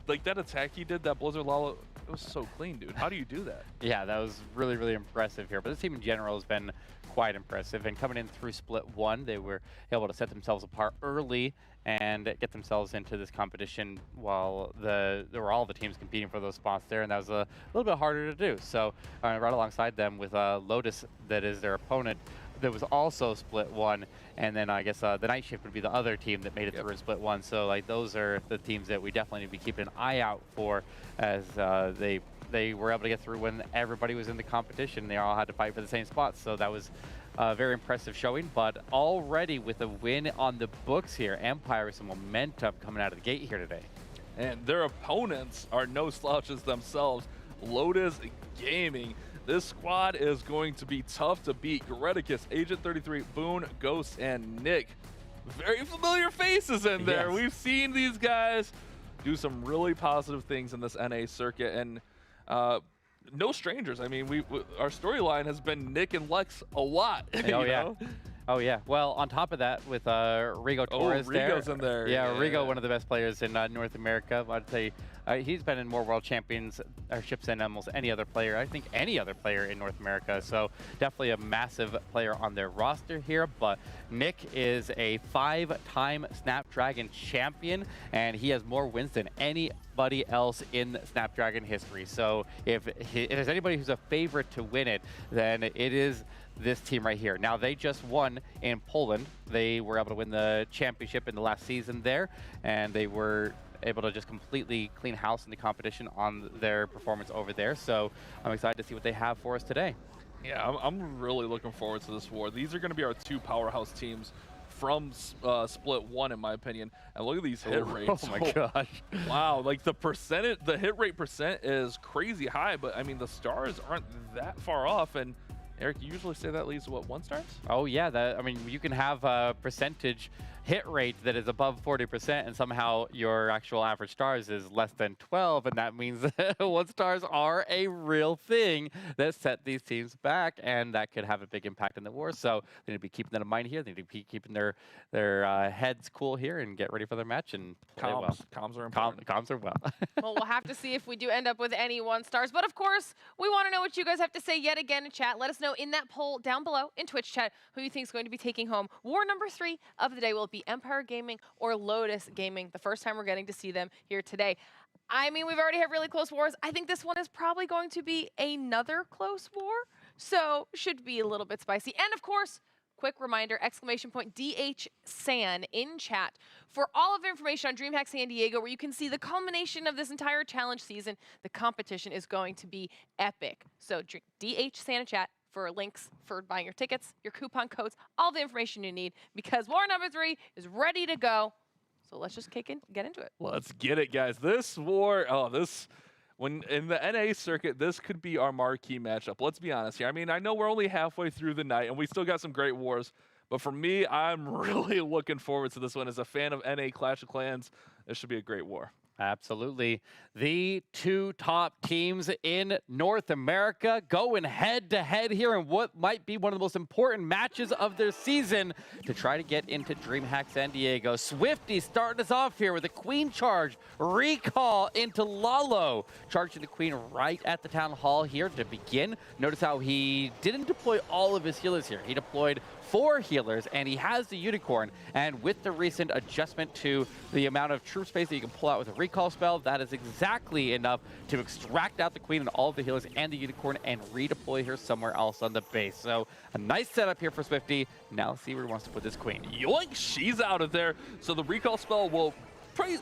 like, that attack he did, that Blizzard Lala, it was so clean, dude. How do you do that? Yeah, that was really, really impressive here. But this team in general has been quite impressive. And coming in through split one, they were able to set themselves apart early and get themselves into this competition while there were all the teams competing for those spots there, and that was a little bit harder to do. So right alongside them with Lotus, that is their opponent, that was also split one, and then I guess the Night Shift would be the other team that made it through split one. So like those are the teams that we definitely need to be keeping an eye out for, as they were able to get through when everybody was in the competition. They all had to fight for the same spots, so that was a very impressive showing. But already with a win on the books here, Empire with some momentum coming out of the gate here today. And their opponents are no slouches themselves. Lotus Gaming. This squad is going to be tough to beat. Goreticus, Agent 33, Boone, Ghost, and Nick. Very familiar faces in there. Yes. We've seen these guys do some really positive things in this NA circuit, and no strangers. I mean, our storyline has been Nick and Lex a lot. Oh, yeah. Oh, yeah. Well, on top of that, with Rigo Torres Rigo's in there. Yeah, Rigo, one of the best players in North America. I'd say he's been in more world championships than almost any other player. I think any other player in North America. So definitely a massive player on their roster here. But Nick is a 5-time Snapdragon champion, and he has more wins than anybody else in Snapdragon history. So if there's anybody who's a favorite to win it, then it is this team right here. Now, they just won in Poland. They were able to win the championship in the last season there, and they were able to just completely clean house in the competition on their performance over there. So I'm excited to see what they have for us today. Yeah, I'm really looking forward to this war. These are going to be our two powerhouse teams from split one, in my opinion. And look at these hit rates. Oh my gosh. Wow, like the hit rate percent is crazy high, but I mean, the stars aren't that far off. And Eric, you usually say that leads to what, 1 stars? Oh yeah, I mean, you can have a percentage hit rate that is above 40%, and somehow your actual average stars is less than 12, and that means that 1 stars are a real thing that set these teams back, and that could have a big impact in the war. So they need to be keeping that in mind here. They need to be keeping their heads cool here and get ready for their match and play well. Comms are important. Comms are well. Well, we'll have to see if we do end up with any 1 stars. But of course, we want to know what you guys have to say yet again in chat. Let us know in that poll down below in Twitch chat who you think is going to be taking home war number 3 of the day. Will it be Empire Gaming or Lotus Gaming? The first time we're getting to see them here today. I mean, we've already had really close wars. I think this one is probably going to be another close war, so should be a little bit spicy. And of course, quick reminder, !DHSan in chat for all of the information on DreamHack San Diego, where you can see the culmination of this entire challenge season. The competition is going to be epic. So !DHSan in chat for links for buying your tickets, your coupon codes, all the information you need, because war number 3 is ready to go. So let's just get into it. Let's get it, guys. This war, when in the NA circuit, this could be our marquee matchup. Let's be honest here. I mean, I know we're only halfway through the night, and we still got some great wars. But for me, I'm really looking forward to this one. As a fan of NA Clash of Clans, this should be a great war. Absolutely. The two top teams in North America going head-to-head here in what might be one of the most important matches of their season to try to get into DreamHack San Diego. Swifty starting us off here with a Queen charge, recall into Lalo, charging the Queen right at the Town Hall here to begin. Notice how he didn't deploy all of his healers here. He deployed 4 healers, and he has the Unicorn. And with the recent adjustment to the amount of troop space that you can pull out with a recall spell, that is exactly enough to extract out the Queen and all of the healers and the Unicorn and redeploy her somewhere else on the base. So a nice setup here for Swifty. Now let's see where he wants to put this Queen. Yoink, she's out of there. So the recall spell will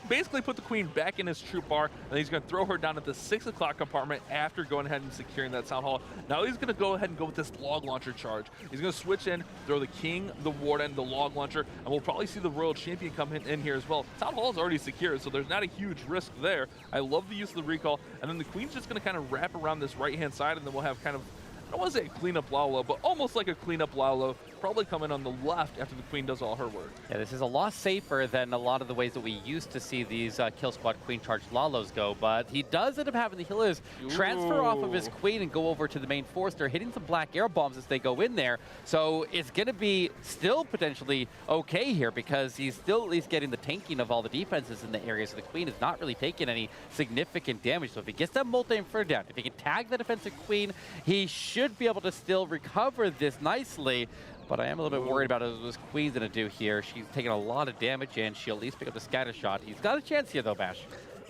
basically put the Queen back in his troop bar, and he's going to throw her down at the 6 o'clock compartment after going ahead and securing that Town Hall. Now he's going to go ahead and go with this log launcher charge. He's going to switch in, throw the King, the Warden, the log launcher, and we'll probably see the Royal Champion come in here as well. Town Hall is already secured, so there's not a huge risk there. I love the use of the recall, and then the Queen's just going to kind of wrap around this right-hand side, and then we'll have kind of, I don't want to say a cleanup Lalo, but almost like a cleanup Lalo, probably coming on the left after the Queen does all her work. Yeah, this is a lot safer than a lot of the ways that we used to see these Kill Squad Queen charge Lalos go, but he does end up having the healers transfer off of his Queen and go over to the main Forester, hitting some black air bombs as they go in there. So it's going to be still potentially okay here because he's still at least getting the tanking of all the defenses in the area, so the Queen is not really taking any significant damage. So if he gets that multi-infer down, if he can tag the defensive Queen, he should be able to still recover this nicely. But I am a little bit worried about what this Queen's going to do here. She's taking a lot of damage, and she'll at least pick up the scatter shot. He's got a chance here, though, Bash.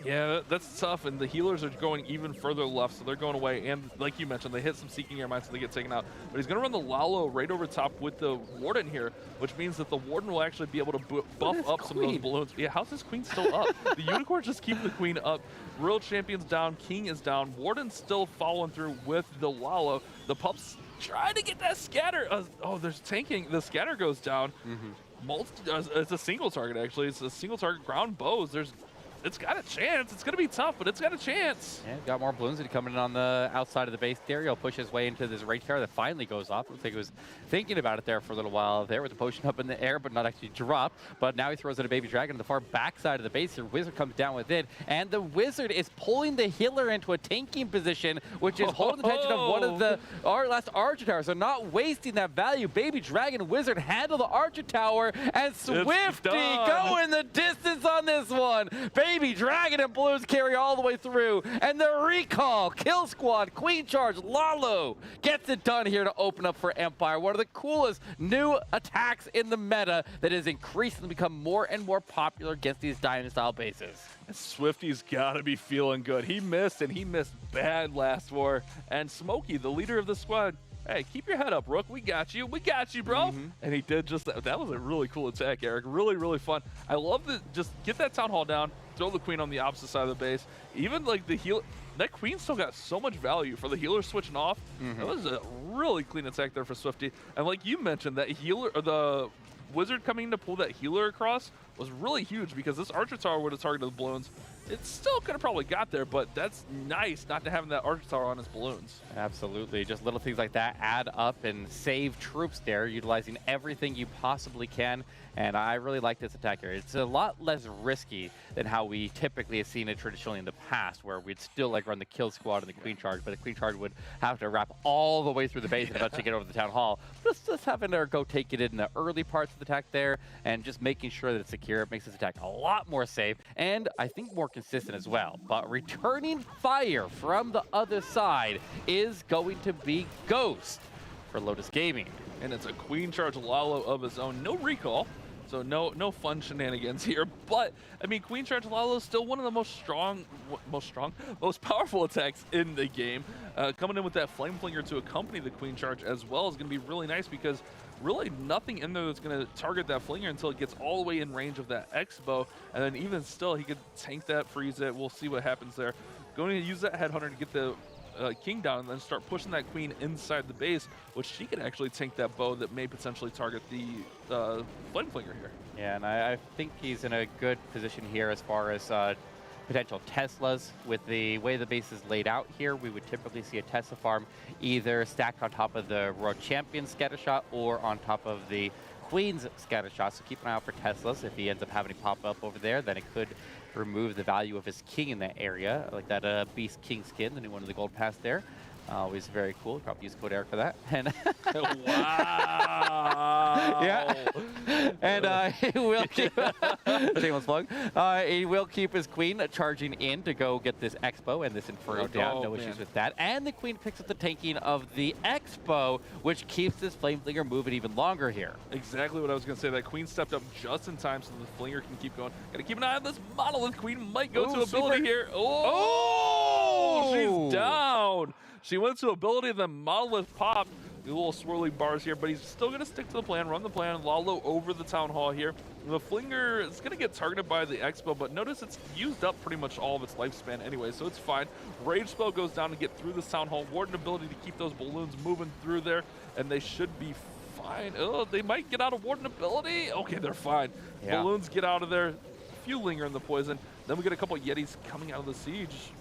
Yeah, that's tough, and the healers are going even further left, so they're going away. And like you mentioned, they hit some Seeking Air Mines, so they get taken out. But he's going to run the Lalo right over top with the Warden here, which means that the Warden will actually be able to buff up some of those balloons. Yeah, how's this Queen still up? The Unicorn just keep the Queen up. Royal Champion's down, King is down. Warden's still following through with the Lalo. The Pups trying to get that scatter. Oh, there's tanking. The scatter goes down. It's a single target, actually. It's a single target ground bows. It's got a chance. It's going to be tough, but it's got a chance. Yeah, got more balloons coming in on the outside of the base there. He'll push his way into this right tower that finally goes off. Looks like he was thinking about it there for a little while there with the potion up in the air, but not actually drop. But now he throws in a baby dragon on the far back side of the base here. Wizard comes down with it, and the Wizard is pulling the healer into a tanking position, which is holding the attention of one of the last Archer towers. So not wasting that value. Baby dragon, Wizard handle the Archer tower, and Swifty going the distance on this one. Baby Dragon and Blues carry all the way through, and the recall, Kill Squad, Queen Charge, Lalo gets it done here to open up for Empire. One of the coolest new attacks in the meta that has increasingly become more and more popular against these Diamond-style bases. Swifty's got to be feeling good. He missed, and he missed bad last war. And Smokey, the leader of the squad, hey, keep your head up, Rook. We got you. We got you, bro. And he did just that. That was a really cool attack, Eric. Really, really fun. I love that. Just get that Town Hall down, throw the Queen on the opposite side of the base. Even like the heal, that Queen still got so much value for the healer switching off. That was a really clean attack there for Swifty. And like you mentioned, that healer, or the Wizard coming to pull that healer across was really huge because this Archer Tower would have targeted the balloons. It still could have probably got there, but that's nice not to have that Archer Tower on his balloons. Absolutely. Just little things like that add up and save troops there, utilizing everything you possibly can. And I really like this attack here. It's a lot less risky than how we typically have seen it traditionally in the past, where we'd still like run the Kill Squad and the Queen Charge, but the Queen Charge would have to wrap all the way through the base and eventually get over the Town Hall. Just having her go take it in the early parts of the attack there and just making sure that it's secure. It makes this attack a lot more safe and I think more consistent as well. But returning fire from the other side is going to be Ghost for Lotus Gaming. And it's a Queen Charge Lalo of his own. No recall. So no fun shenanigans here, but I mean, Queen Charge Lalo is still one of the most powerful attacks in the game. Coming in with that Flame Flinger to accompany the Queen Charge as well is going to be really nice because really nothing in there that's going to target that Flinger until it gets all the way in range of that X-Bow, and then even still, he could tank that, freeze it. We'll see what happens there. Going to use that Headhunter to get the King down and then start pushing that Queen inside the base, which she can actually tank that bow that may potentially target the Flame Flinger here. Yeah, and I think he's in a good position here as far as potential Teslas. With the way the base is laid out here, we would typically see a Tesla farm either stacked on top of the World Champion Scattershot or on top of the Queen's Scattershot. So keep an eye out for Teslas. If he ends up having to pop up over there, then it could remove the value of his king in that area, like that Beast King skin, the new one of the gold pass there. Always very cool. Probably use code Eric for that. And Wow. yeah. And he will keep shameless plug. He will keep his queen charging in to go get this Expo and this Inferno down. No issues with that. And the queen picks up the tanking of the Expo, which keeps this Flame Flinger moving even longer here. Exactly what I was going to say. That queen stepped up just in time so the flinger can keep going. Got to keep an eye on this monolith. Queen might go to ability here. Oh, she's down. She went to ability, then monolith popped. The little swirly bars here, but he's still going to stick to the plan, run the plan. Lalo over the Town Hall here. The flinger is going to get targeted by the Expo, but notice it's used up pretty much all of its lifespan anyway, so it's fine. Rage spell goes down to get through this Town Hall. Warden ability to keep those balloons moving through there, and they should be fine. Oh, they might get out of Warden ability. Okay, they're fine. Yeah. Balloons get out of there. A few linger in the poison. Then we get a couple Yetis coming out of the siege.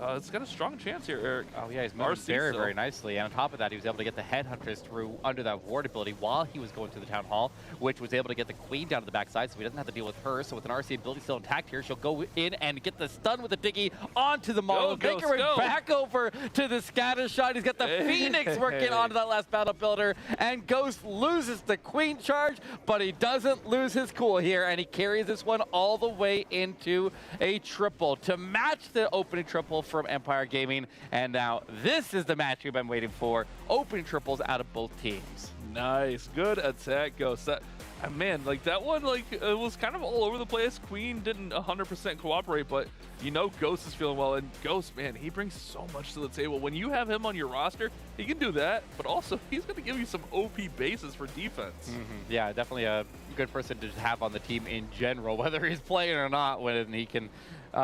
It's got a strong chance here, Eric. Oh yeah, he's moving very nicely. And on top of that, he was able to get the Headhunters through under that ward ability while he was going to the Town Hall, which was able to get the Queen down to the backside, so he doesn't have to deal with her. So with an RC ability still intact here, she'll go in and get the stun with the Diggy onto the Model. Making it back over to the Scatter Shot. He's got the Phoenix working onto that last Battle Builder, and Ghost loses the Queen charge, but he doesn't lose his cool here, and he carries this one all the way into a triple to match the opening triple from Empire Gaming. And now this is the match we've been waiting for. Opening triples out of both teams. Nice. Good attack, Ghost. That, man, like that one, like it was kind of all over the place. Queen didn't 100% cooperate, but you know Ghost is feeling well. And Ghost, man, he brings so much to the table. When you have him on your roster, he can do that, but also he's going to give you some OP bases for defense. Yeah, definitely a good person to have on the team in general, whether he's playing or not, when he can.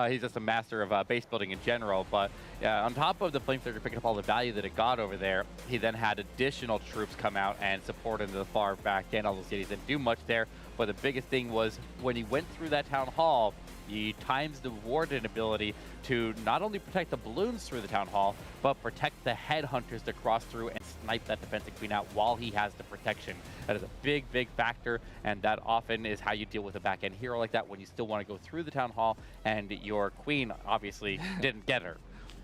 He's just a master of base building in general. But on top of the Flame Flinger picking up all the value that it got over there, he then had additional troops come out and support into the far back end. All those cities didn't do much there. But the biggest thing was when he went through that Town Hall, he times the Warden ability to not only protect the balloons through the Town Hall, but protect the Headhunters to cross through and snipe that defensive queen out while he has the protection. That is a big, big factor, and that often is how you deal with a back-end hero like that when you still want to go through the Town Hall, and your queen obviously didn't get her.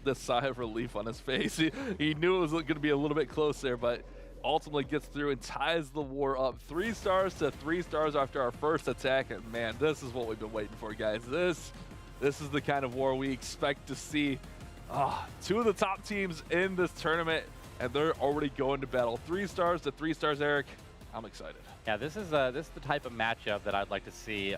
The sigh of relief on his face. He knew it was going to be a little bit close there, but ultimately gets through and ties the war up. 3 stars to 3 stars after our first attack, and man, this is what we've been waiting for, guys. This is the kind of war we expect to see. 2 of the top teams in this tournament, and they're already going to battle. 3 stars to 3 stars, Eric. I'm excited. Yeah, this is the type of matchup that I'd like to see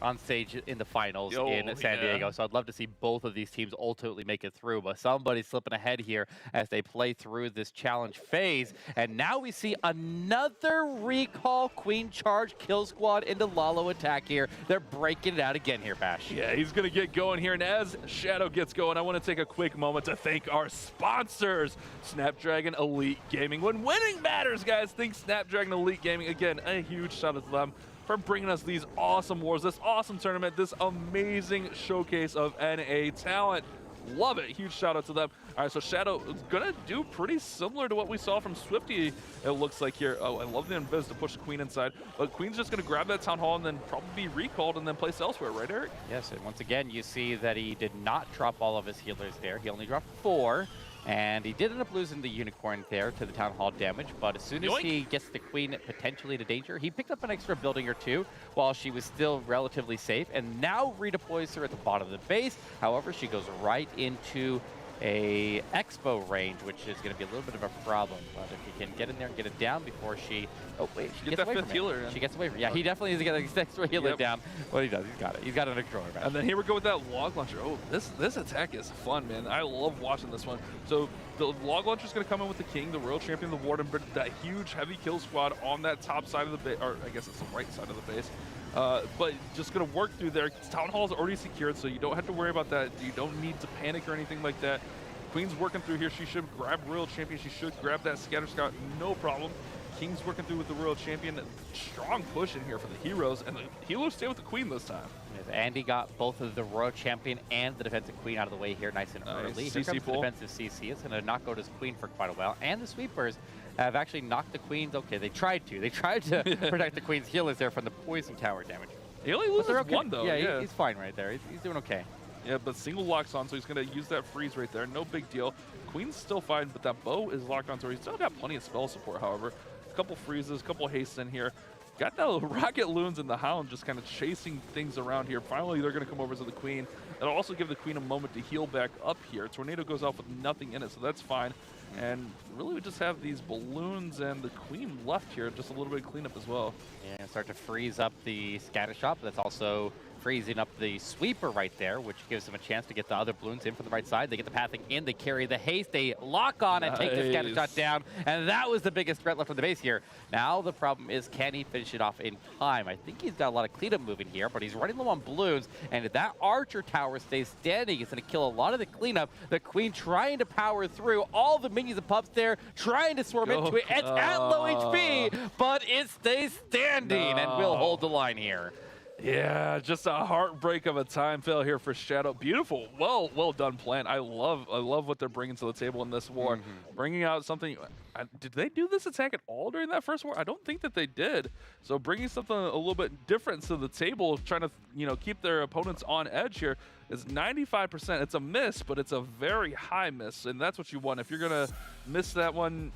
on stage in the finals in San Diego. So I'd love to see both of these teams ultimately make it through. But somebody's slipping ahead here as they play through this challenge phase. And now we see another recall Queen charge kill squad into Lalo attack here. They're breaking it out again here, Bash. Yeah, he's going to get going here. And as Shadow gets going, I want to take a quick moment to thank our sponsors, Snapdragon Elite Gaming. When winning matters, guys, think Snapdragon Elite Gaming. Again, a huge shout out to them for bringing us these awesome wars, this awesome tournament, this amazing showcase of NA talent. Love it. Huge shout out to them. All right, so Shadow is going to do pretty similar to what we saw from Swifty, it looks like here. Oh, I love the invis to push the Queen inside. But Queen's just going to grab that Town Hall and then probably be recalled and then place elsewhere, right, Eric? Yes, and once again, you see that he did not drop all of his healers there. He only dropped 4. And he did end up losing the Unicorn there to the Town Hall damage, but as soon as he gets the Queen potentially into danger, he picked up an extra building or 2 while she was still relatively safe, and now redeploys her at the bottom of the base. However, she goes right into a Expo range, which is going to be a little bit of a problem. But if he can get in there and get it down before she... Oh, wait, she gets away from him. She gets away from him. Yeah, he definitely is going to get extra healer down. What he does, he's got it. He's got an extra back. And then here we go with that log launcher. Oh, this attack is fun, man. I love watching this one. So the log launcher is going to come in with the King, the Royal Champion, the Warden, but that huge heavy kill squad on that top side of the base, or I guess it's the right side of the base. But just going to work through there. Town Hall is already secured, so you don't have to worry about that. You don't need to panic or anything like that. Queen's working through here. She should grab Royal Champion. She should grab that Scatter Scout, no problem. King's working through with the Royal Champion. Strong push in here for the Heroes, and the Heroes stay with the Queen this time. Andy got both of the Royal Champion and the defensive Queen out of the way here nice and early. Here comes the defensive CC. It's going to not go to his Queen for quite a while. And the Sweepers have actually knocked the Queens. Okay, they tried to. They tried to protect the Queen's healers there from the Poison Tower damage. He only loses one, though. Yeah, he's fine right there. He's doing okay. Yeah, but single locks on, so he's going to use that freeze right there. No big deal. Queen's still fine, but that bow is locked on, so he's still got plenty of spell support, however. A couple freezes, a couple hastes in here. Got the Rocket Loons and the Hound just kind of chasing things around here. Finally, they're going to come over to the Queen. That'll also give the Queen a moment to heal back up here. Tornado goes off with nothing in it, so that's fine. And really, we just have these balloons and the Queen left here. Just a little bit of cleanup as well. Yeah, start to freeze up the Scatter Shot. That's also freezing up the Sweeper right there, which gives them a chance to get the other balloons in from the right side. They get the pathing in, they carry the haste, they lock on and take the Scatter Shot down, and that was the biggest threat left on the base here. Now the problem is, can he finish it off in time? I think he's got a lot of cleanup moving here, but he's running low on balloons, and if that Archer Tower stays standing, it's going to kill a lot of the cleanup. The Queen trying to power through, all the minions and pups there, trying to swarm into it. It's at low HP, but it stays standing and will hold the line here. Yeah, just a heartbreak of a time fail here for Shadow. Beautiful, well done plan. I love what they're bringing to the table in this war. Bringing out something. Did they do this attack at all during that first war? I don't think that they did. So bringing something a little bit different to the table, trying to keep their opponents on edge here, is 95%. It's a miss, but it's a very high miss, and that's what you want. If you're gonna miss that one,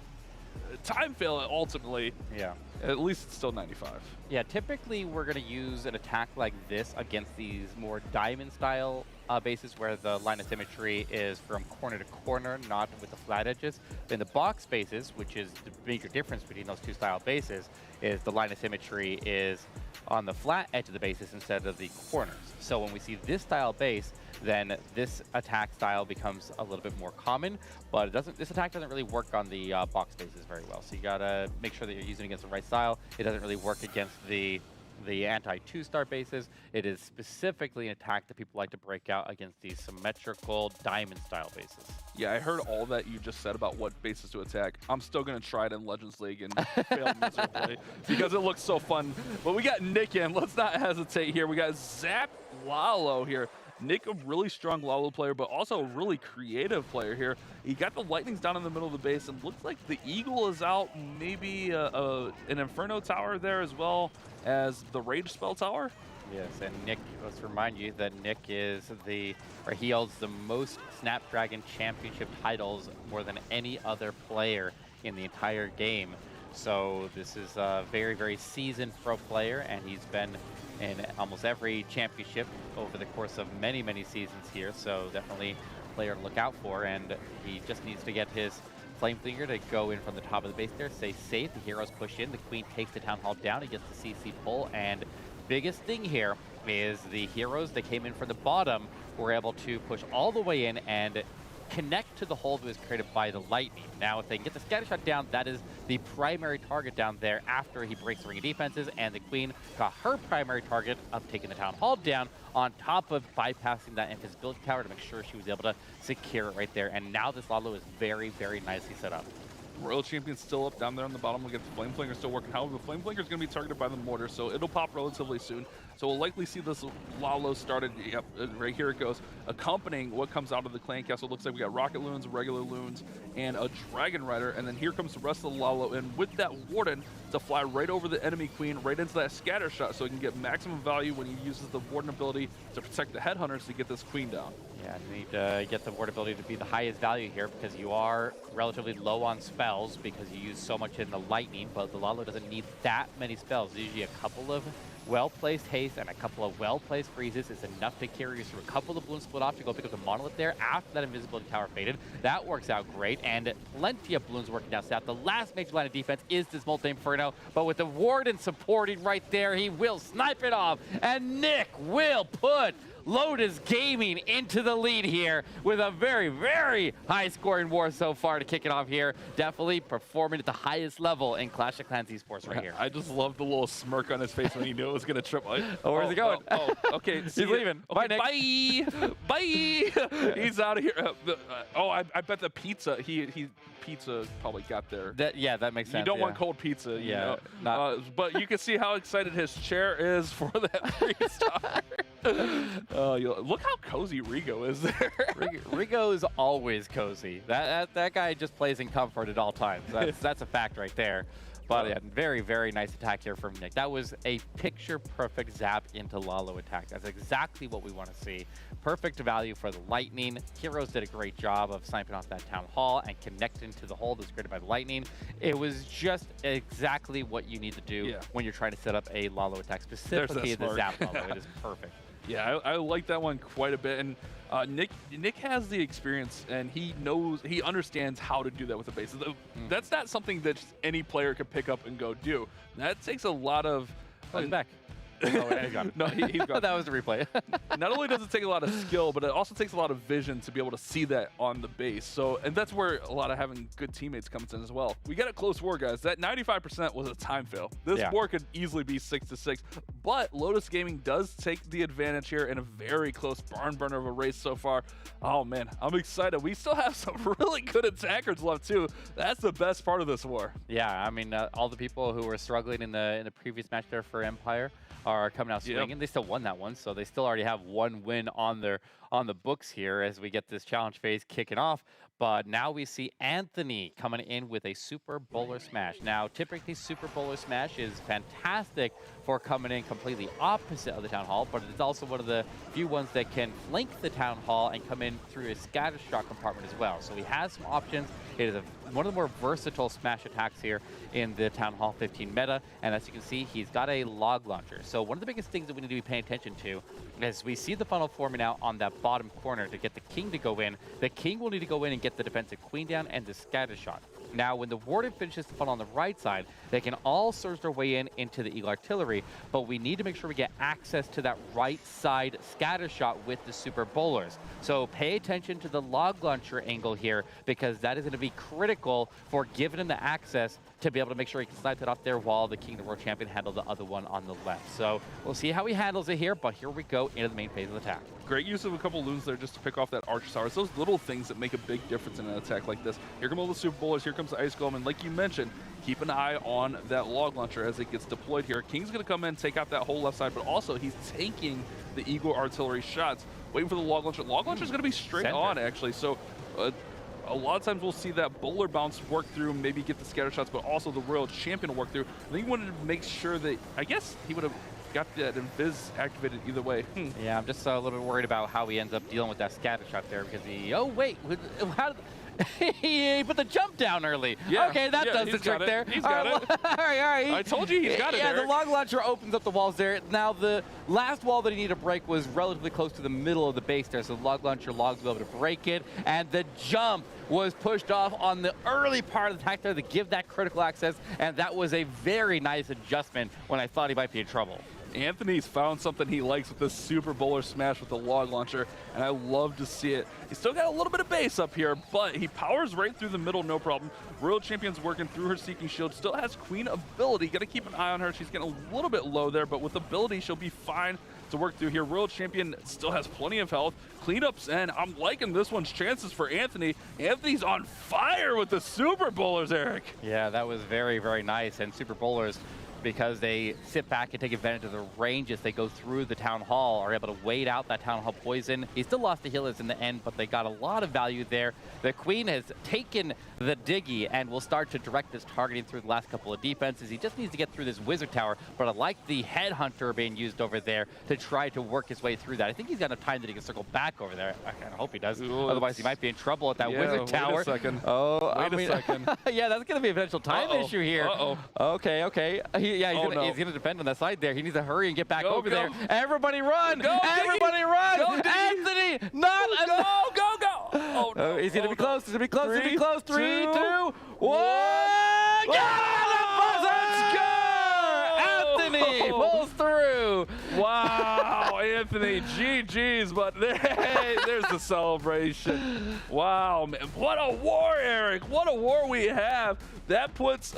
time fail ultimately. Yeah. At least it's still 95. Yeah, typically we're going to use an attack like this against these more diamond style bases where the line of symmetry is from corner to corner, not with the flat edges. In the box bases, which is the major difference between those two style bases, is the line of symmetry is on the flat edge of the bases instead of the corners. So when we see this style base, then this attack style becomes a little bit more common, but this attack doesn't really work on the box bases very well. So you gotta make sure that you're using it against the right style. It doesn't really work against the anti-2-star bases. It is specifically an attack that people like to break out against these symmetrical diamond style bases. Yeah, I heard all that you just said about what bases to attack. I'm still going to try it in Legends League and fail miserably because it looks so fun. But we got Nick in. Let's not hesitate here. We got Zap Lalo here. Nick, a really strong Lalo player, but also a really creative player here. He got the Lightnings down in the middle of the base, and looks like the Eagle is out, maybe an Inferno Tower there as well as the Rage Spell Tower. Yes, and Nick, let's remind you that Nick he holds the most Snapdragon Championship titles more than any other player in the entire game. So this is a very, very seasoned pro player, and he's been in almost every championship over the course of many, many seasons here. So definitely a player to look out for, and he just needs to get his Flameflinger to go in from the top of the base there, stay safe. The heroes push in, the Queen takes the Town Hall down, he gets the CC pull, and biggest thing here is the heroes that came in from the bottom were able to push all the way in and connect to the hole that was created by the lightning. Now, if they can get the scatter shot down, that is the primary target down there after he breaks the ring of defenses, and the Queen got her primary target of taking the Town Hall down on top of bypassing that invisibility tower to make sure she was able to secure it right there. And now this Lalo is very, very nicely set up. Royal Champion's still up down there on the bottom. We'll get the Flameflinger still working. However, the Flameflinger is going to be targeted by the mortar, so it'll pop relatively soon. So we'll likely see this Lalo started. Yep, right here it goes. Accompanying what comes out of the clan castle. Looks like we got Rocket Loons, regular Loons, and a Dragon Rider. And then here comes the rest of the Lalo. And with that Warden to fly right over the enemy Queen, right into that scatter shot, so he can get maximum value when he uses the Warden ability to protect the Headhunters to get this Queen down. Yeah, you need to get the ward ability to be the highest value here because you are relatively low on spells because you use so much in the lightning, but the Lalo doesn't need that many spells. Usually a couple of well-placed haste and a couple of well-placed freezes is enough to carry you through. A couple of balloons split off to go pick up the monolith there after that invisibility tower faded. That works out great, and plenty of balloons working down south. The last major line of defense is this multi-inferno, but with the Warden supporting right there, he will snipe it off, and Nick will put Lotus Gaming into the lead here with a very, very high-scoring war so far to kick it off here. Definitely performing at the highest level in Clash of Clans Esports right here. I just love the little smirk on his face when he knew it was going to trip. Oh, where's he going? Okay. He's leaving. Okay, Bye, Nick. Bye. He's out of here. I bet the pizza, pizza probably got there. That makes sense. You don't want cold pizza, you know. But you can see how excited his chair is for that freestyle. Look how cozy Rigo is there. Rigo is always cozy. That guy just plays in comfort at all times. That's a fact right there. But yeah, very, very nice attack here from Nick. That was a picture-perfect zap into Lalo attack. That's exactly what we want to see. Perfect value for the Lightning. Heroes did a great job of sniping off that Town Hall and connecting to the hole that was created by the Lightning. It was just exactly what you need to do when you're trying to set up a Lalo attack, specifically the zap Lalo. It is perfect. Yeah, I like that one quite a bit. And Nick has the experience, and he understands how to do that with the base. That's not something that just any player could pick up and go do. That takes a lot of... Oh, he's back. Oh, he's gone. No, he's gone. That was the replay. Not only does it take a lot of skill, but it also takes a lot of vision to be able to see that on the base. So, and that's where a lot of having good teammates comes in as well. We got a close war, guys. That 95% was a time fail. This war could easily be 6-6, but Lotus Gaming does take the advantage here in a very close barn burner of a race so far. Oh man, I'm excited. We still have some really good attackers left too. That's the best part of this war. Yeah, I mean, all the people who were struggling in the previous match there for Empire are coming out swinging. They still won that one, so they still already have one win on the books here as we get this challenge phase kicking off. But now we see Anthony coming in with a Super Bowler Smash. Now, typically Super Bowler Smash is fantastic for coming in completely opposite of the Town Hall, but it's also one of the few ones that can flank the Town Hall and come in through a scatter shot compartment as well. So he has some options. It is one of the more versatile Smash attacks here in the Town Hall 15 meta, and as you can see, he's got a log launcher. So one of the biggest things that we need to be paying attention to is we see the funnel forming out on that bottom corner to get the King to go in. The King will need to go in and get the defensive Queen down and the scatter shot. Now, when the Warden finishes the funnel on the right side, they can all surge their way in into the Eagle Artillery, but we need to make sure we get access to that right side scatter shot with the Super Bowlers. So pay attention to the log launcher angle here, because that is going to be critical for giving him the access to be able to make sure he can snipe it off there while the King of the World Champion handled the other one on the left. So we'll see how he handles it here, but here we go into the main phase of the attack. Great use of a couple loons there just to pick off that Archer Tower. It's those little things that make a big difference in an attack like this. Here come all the Super Bowlers, here comes the Ice Golem, and like you mentioned, keep an eye on that log launcher as it gets deployed here. King's going to come in, take out that whole left side, but also he's tanking the Eagle Artillery shots, waiting for the log launcher. Log launcher is going to be straight on, actually, so a lot of times we'll see that bowler bounce work through, maybe get the scatter shots, but also the Royal Champion will work through. I think he wanted to make sure that, I guess he would have got that invis activated either way. Yeah, I'm just a little bit worried about how he ends up dealing with that scatter shot there, because he, oh wait, how did, he put the jump down early. Yeah, okay, that does the trick there. He's got it. All right. I told you he's got it. Yeah, Eric. the log launcher opens up the walls there. Now, the last wall that he needed to break was relatively close to the middle of the base there, so the log launcher logs will be able to break it, and the jump was pushed off on the early part of the attack there to give that critical access, and that was a very nice adjustment when I thought he might be in trouble. Anthony's found something he likes with this Super Bowler Smash with the log launcher, and I love to see it. He's still got a little bit of base up here, but he powers right through the middle, no problem. Royal Champion's working through her Seeking Shield, still has Queen ability. Got to keep an eye on her. She's getting a little bit low there, but with ability, she'll be fine to work through here. Royal Champion still has plenty of health. Cleanups, and I'm liking this one's chances for Anthony. Anthony's on fire with the Super Bowlers, Eric. Yeah, that was very, very nice, and Super Bowlers, because they sit back and take advantage of the range as they go through the Town Hall, are able to wait out that Town Hall poison. He still lost the healers in the end, but they got a lot of value there. The Queen has taken the Diggy and will start to direct his targeting through the last couple of defenses. He just needs to get through this Wizard Tower, but I like the Headhunter being used over there to try to work his way through that. I think he's got enough time that he can circle back over there. I kind of hope he does. Ooh, otherwise he might be in trouble at that Wizard Tower. Wait a second. Oh, wait a second. Yeah, that's going to be a potential time issue here. Okay. He's going to defend on that side there. He needs to hurry and get back over there. Everybody run! Everybody run! Go, Anthony! Not go! Oh, no. He's going to be close. He's going to be close. He's going to be close. 3, 2, 1. Yeah! The buzzer score! Anthony pulls through. 2. Wow, Anthony, GG's, but hey, there's the celebration. Wow, man, what a war, Eric! What a war we have. That puts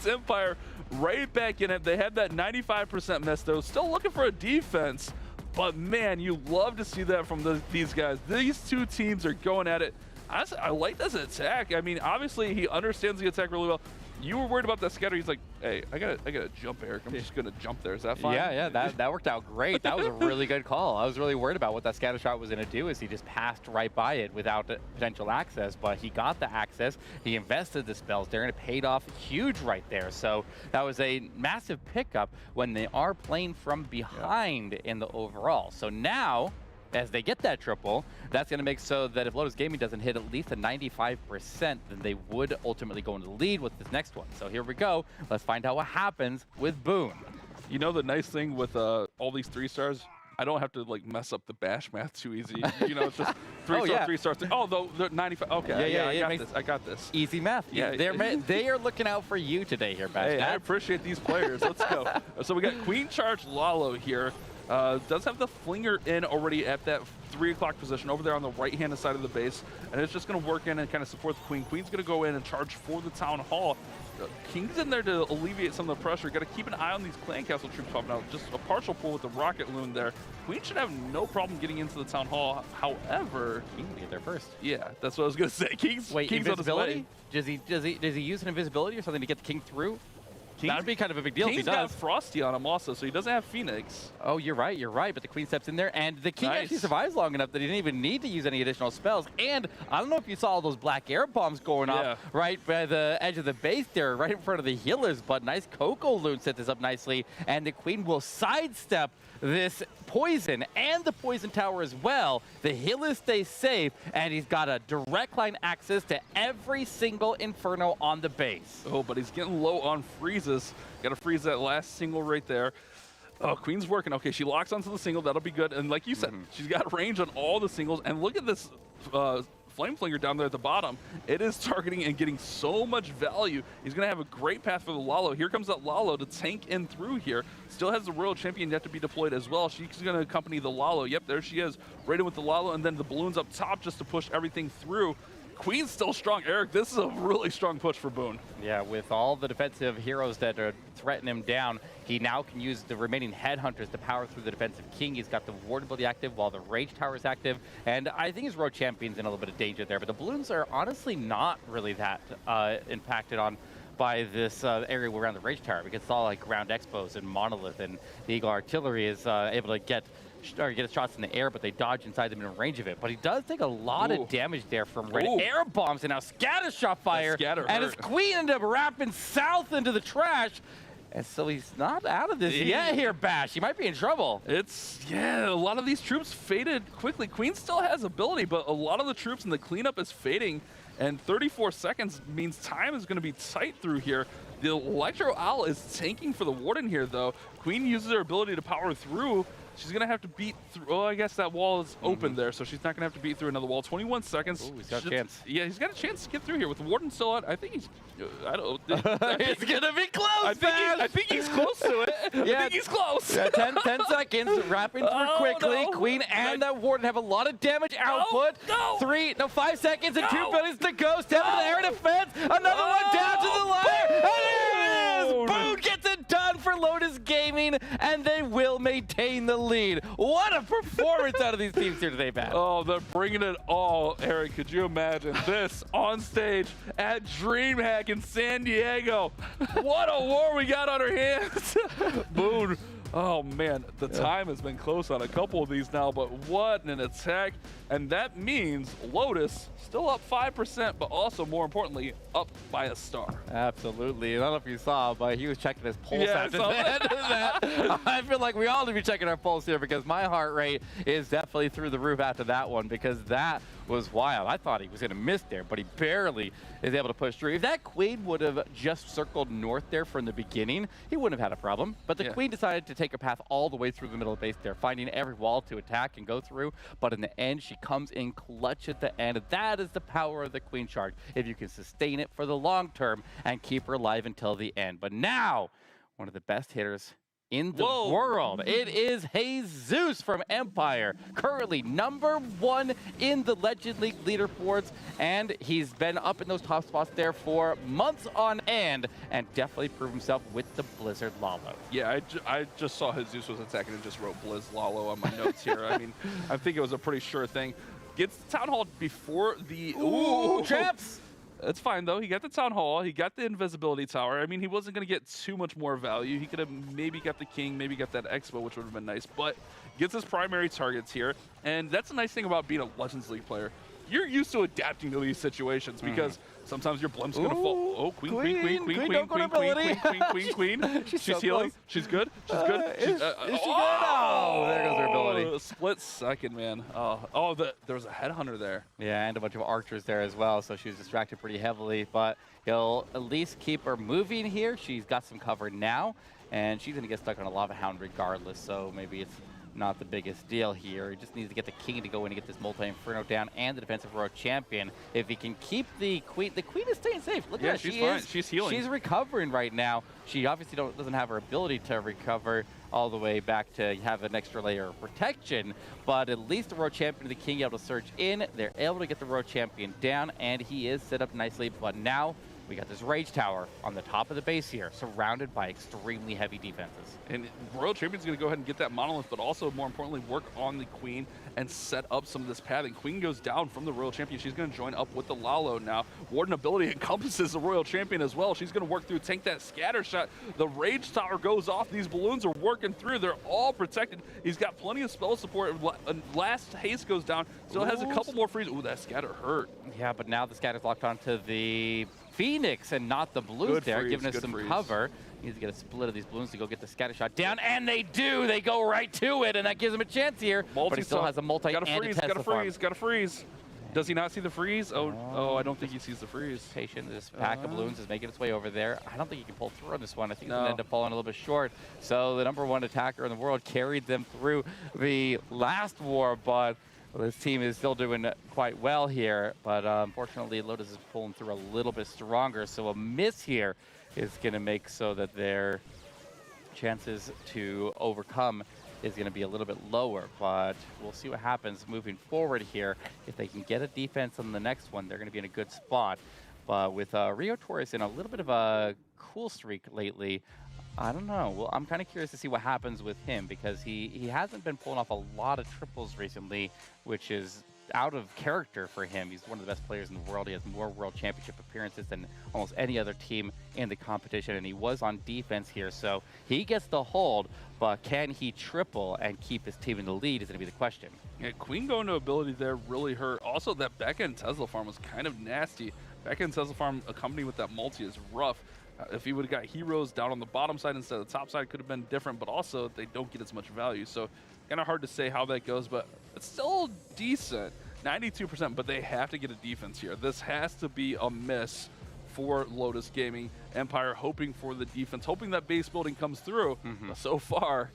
Empire right back in it. They had that 95% miss, though. Still looking for a defense, but man, you love to see that from these guys. These two teams are going at it. Honestly, I like this attack. I mean, obviously he understands the attack really well. You were worried about that scatter. He's like, hey, I gotta jump, Eric. I'm just gonna jump there. Is that fine? Yeah, that worked out great. That was a really good call. I was really worried about what that scatter shot was gonna do, as he just passed right by it without potential access, but he got the access. He invested the spells there, and it paid off huge right there. So that was a massive pickup when they are playing from behind in the overall. So now, as they get that triple, that's going to make so that if Lotus Gaming doesn't hit at least a 95%, then they would ultimately go into the lead with this next one. So here we go. Let's find out what happens with Boone. You know the nice thing with all these 3 stars? I don't have to like mess up the bash math too easy. You know, it's just 3 star, 3 stars. Oh, they're 95. Okay, yeah, I got this. Easy math. Yeah, they are looking out for you today here, Bash. Hey, I appreciate these players. Let's go. So we got Queen Charge Lalo here. Does have the flinger in already at that 3 o'clock position over there on the right-hand side of the base, and it's just going to work in and kind of support the Queen. Queen's going to go in and charge for the Town Hall. King's in there to alleviate some of the pressure. Got to keep an eye on these Clan Castle troops popping out. Just a partial pull with the Rocket Loon there. Queen should have no problem getting into the Town Hall. However, King will get there first. Yeah, that's what I was going to say. King's invisibility? Does he use an invisibility or something to get the King through? That'd be kind of a big deal if he does. King's got Frosty on him also, so he doesn't have Phoenix. Oh, you're right, but the Queen steps in there, and the King actually survives long enough that he didn't even need to use any additional spells. And I don't know if you saw all those black air bombs going off right by the edge of the base there, right in front of the healers, but nice Coco Loon set this up nicely, and the Queen will sidestep this poison and the poison tower as well. The healers stay safe, and he's got a direct line access to every single Inferno on the base. Oh, but he's getting low on freezes. Got to freeze that last single right there. Oh, Queen's working. Okay, she locks onto the single. That'll be good. And like you said, she's got range on all the singles. And look at this Flame Flinger down there at the bottom. It is targeting and getting so much value. He's going to have a great path for the Lalo. Here comes that Lalo to tank in through here. Still has the Royal Champion yet to be deployed as well. She's going to accompany the Lalo. Yep, there she is. Right in with the Lalo, and then the balloons up top just to push everything through. Queen's still strong. Eric, this is a really strong push for Boone. Yeah, with all the defensive heroes that are threatening him down, he now can use the remaining headhunters to power through the defensive King. He's got the ward ability active while the Rage Tower is active, and I think his Road Champion's in a little bit of danger there, but the balloons are honestly not really that impacted on by this area around the Rage Tower, because it's all like ground expos and Monolith, and the Eagle Artillery is able to get shots in the air, but they dodge inside them in range of it. But he does take a lot of damage there from red air bombs and now scatter shot fire. And his Queen ended up wrapping south into the trash. And so he's not out of this yet here, Bash. He might be in trouble. A lot of these troops faded quickly. Queen still has ability, but a lot of the troops in the cleanup is fading. And 34 seconds means time is going to be tight through here. The Electro Owl is tanking for the Warden here, though. Queen uses her ability to power through. She's going to have to beat through. Oh, I guess that wall is open there, so she's not going to have to beat through another wall. 21 seconds. Ooh, he's got a chance. Yeah, he's got a chance to get through here. With the Warden still out, I think he's... I don't... It's going to be close, I think he's close to it. Yeah, I think he's close. 10 seconds, wrapping through quickly. No. Queen and that Warden have a lot of damage output. 5 seconds and 2 buildings to go. Step into the air defense. Another one down to the line. And there it is! Boone gets it done for Lotus Gaming, and they will maintain the lead. What a performance out of these teams here today, Matt. Oh, they're bringing it all. Eric, could you imagine this on stage at DreamHack in San Diego? What a war we got on our hands. Boone. Oh, man, the time has been close on a couple of these now, but what an attack. And that means Lotus still up 5%, but also, more importantly, up by a star. Absolutely. I don't know if you saw, but he was checking his pulse after the end of that. I feel like we all need to be checking our pulse here, because my heart rate is definitely through the roof after that one, because that was wild. I thought he was going to miss there, but he barely is able to push through. If that Queen would have just circled north there from the beginning, he wouldn't have had a problem. But the Queen decided to take a path all the way through the middle of the base there, finding every wall to attack and go through. But in the end, she comes in clutch at the end. That is the power of the Queen Charge, if you can sustain it for the long term and keep her alive until the end. But now, one of the best hitters in the Whoa. world. It is Jesus from Empire, currently #1 in the Legend League leaderboards, and he's been up in those top spots there for months on end, and definitely proved himself with the Blizzard Lalo. Yeah, I just saw Jesus was attacking and just wrote Blizz Lalo on my notes here. I mean, I think it was a pretty sure thing. Gets the Town Hall before the... Ooh, traps! It's fine, though. He got the Town Hall. He got the Invisibility Tower. I mean, he wasn't going to get too much more value. He could have maybe got the King, maybe got that Expo, which would have been nice. But gets his primary targets here. And that's a nice thing about being a Legends League player. You're used to adapting to these situations because sometimes your blimp's going to fall. Oh, queen. She's so healing. close. She's good. She's good. Is she good? Oh, there goes her ability. Split second, man. There was a headhunter there. Yeah, and a bunch of archers there as well, so she was distracted pretty heavily, but he'll at least keep her moving here. She's got some cover now, and she's going to get stuck on a Lava Hound regardless, so maybe it's not the biggest deal here. He just needs to get the King to go in and get this multi-inferno down and the defensive row champion. If he can keep the Queen is staying safe. Look at her. She's fine. She's healing. She's recovering right now. She obviously doesn't have her ability to recover all the way back to have an extra layer of protection, but at least the row champion and the King able to surge in. They're able to get the row champion down, and he is set up nicely, but now we got this Rage Tower on the top of the base here, surrounded by extremely heavy defenses. And Royal Champion's going to go ahead and get that Monolith, but also, more importantly, work on the Queen and set up some of this pathing. Queen goes down from the Royal Champion. She's going to join up with the Lalo now. Warden ability encompasses the Royal Champion as well. She's going to work through, tank that scatter shot. The Rage Tower goes off. These balloons are working through. They're all protected. He's got plenty of spell support. Last haste goes down. Still has a couple more freeze. Ooh, that scatter hurt. Yeah, but now the scatter's locked onto the Phoenix and not the balloons there, giving us some cover. Needs to get a split of these balloons to go get the scatter shot down, and they do. They go right to it, and that gives him a chance here. But he still has a multi and a Tesla farm. Gotta freeze. Does he not see the freeze? Oh, I don't think he sees the freeze. Patient. This pack of balloons is making its way over there. I don't think he can pull through on this one. I think he's going to end up falling a little bit short. So the #1 attacker in the world carried them through the last war, but this team is still doing quite well here. But unfortunately, Lotus is pulling through a little bit stronger. So a miss here is going to make so that their chances to overcome is going to be a little bit lower, but we'll see what happens moving forward here. If they can get a defense on the next one, they're going to be in a good spot. But with Rio Torres in a little bit of a cool streak lately, I don't know. Well, I'm kind of curious to see what happens with him because he hasn't been pulling off a lot of triples recently, which is out of character for him. He's one of the best players in the world. He has more World Championship appearances than almost any other team in the competition, and he was on defense here, so he gets the hold, but can he triple and keep his team in the lead is going to be the question. Yeah, Queen going to ability there really hurt. Also, that back-end Tesla farm was kind of nasty. Back-end Tesla farm accompanied with that multi is rough. If he would have got heroes down on the bottom side instead of the top side, could have been different, but also they don't get as much value. So kind of hard to say how that goes, but it's still decent. 92%, but they have to get a defense here. This has to be a miss for Lotus Gaming. Empire hoping for the defense, hoping that base building comes through. But so far,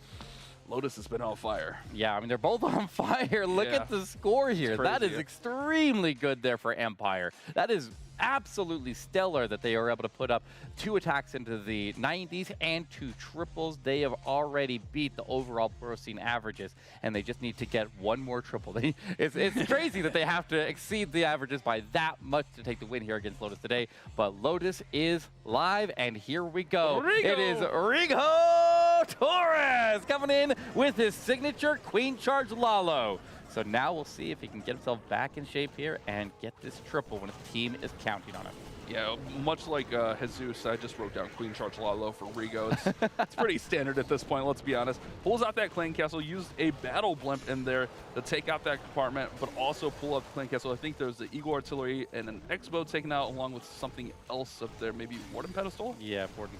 Lotus has been on fire. Yeah, I mean, they're both on fire. Look at the score here. That is extremely good there for Empire. That is absolutely stellar that they are able to put up 2 attacks into the 90s and 2 triples. They have already beat the overall pro scene averages, and they just need to get 1 more triple. It's crazy that they have to exceed the averages by that much to take the win here against Lotus today. But Lotus is live, and here we go. It is Rigo Torres coming in with his signature Queen Charge Lalo. So now we'll see if he can get himself back in shape here and get this triple when his team is counting on him. Yeah, much like Jesus, I just wrote down Queen Charge Lalo for Rigo. It's pretty standard at this point, let's be honest. Pulls out that Clan Castle, used a battle blimp in there to take out that compartment, but also pull out the Clan Castle. I think there's the Eagle Artillery and an Expo taken out along with something else up there, maybe Warden Pedestal? Yeah, Warden.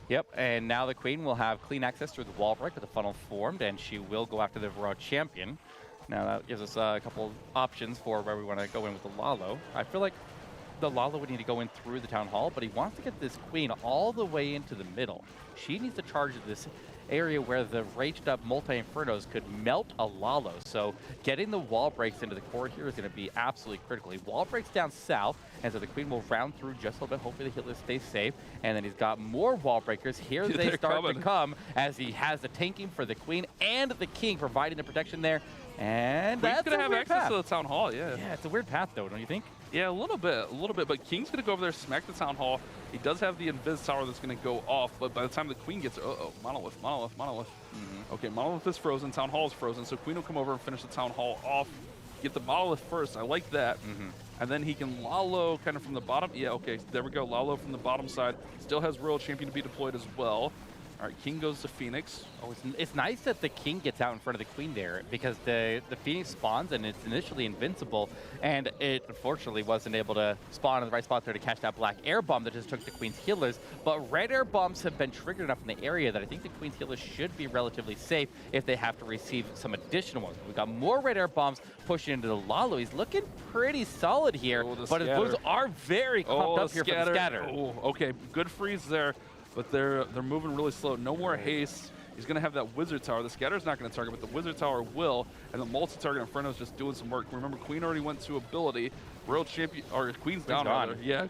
Yep, and now the Queen will have clean access through the wall break with the funnel formed, and she will go after the Raw Champion. Now that gives us a couple options for where we want to go in with the Lalo. I feel like the Lalo would need to go in through the Town Hall, but he wants to get this Queen all the way into the middle. She needs to charge this area where the raged up multi-infernos could melt a Lalo. So getting the wall breaks into the core here is going to be absolutely critical. He wall breaks down south, and so the Queen will round through just a little bit. Hopefully the healer stays safe. And then he's got more wall breakers. Here they start to come as he has the tanking for the Queen and the King providing the protection there. And Queen's that's gonna have access path. to the Town Hall, yeah. Yeah, it's a weird path though, don't you think? Yeah, a little bit. But King's gonna go over there, smack the Town Hall. He does have the Invis Tower that's gonna go off, but by the time the Queen gets, Monolith. Okay, Monolith is frozen, Town Hall is frozen, so Queen will come over and finish the Town Hall off, get the Monolith first. I like that. And then he can Lalo kind of from the bottom. Yeah, okay, there we go. Lalo from the bottom side. Still has Royal Champion to be deployed as well. All right, King goes to Phoenix. Oh, it's nice that the King gets out in front of the Queen there, because the Phoenix spawns and it's initially invincible, and it unfortunately wasn't able to spawn in the right spot there to catch that black air bomb that just took the Queen's healers. But red air bombs have been triggered enough in the area that I think the Queen's healers should be relatively safe if they have to receive some additional ones. We've got more red air bombs pushing into the Lalo. He's looking pretty solid here, but his Blues are very clumped up here for the scatter. Oh, okay, good freeze there. But they're moving really slow. No more haste. He's going to have that Wizard Tower. The Scatter's not going to target, but the Wizard Tower will. And the multi-target Inferno's just doing some work. Remember, Queen already went to ability. Royal Champion, or Queen's down rather. Yeah,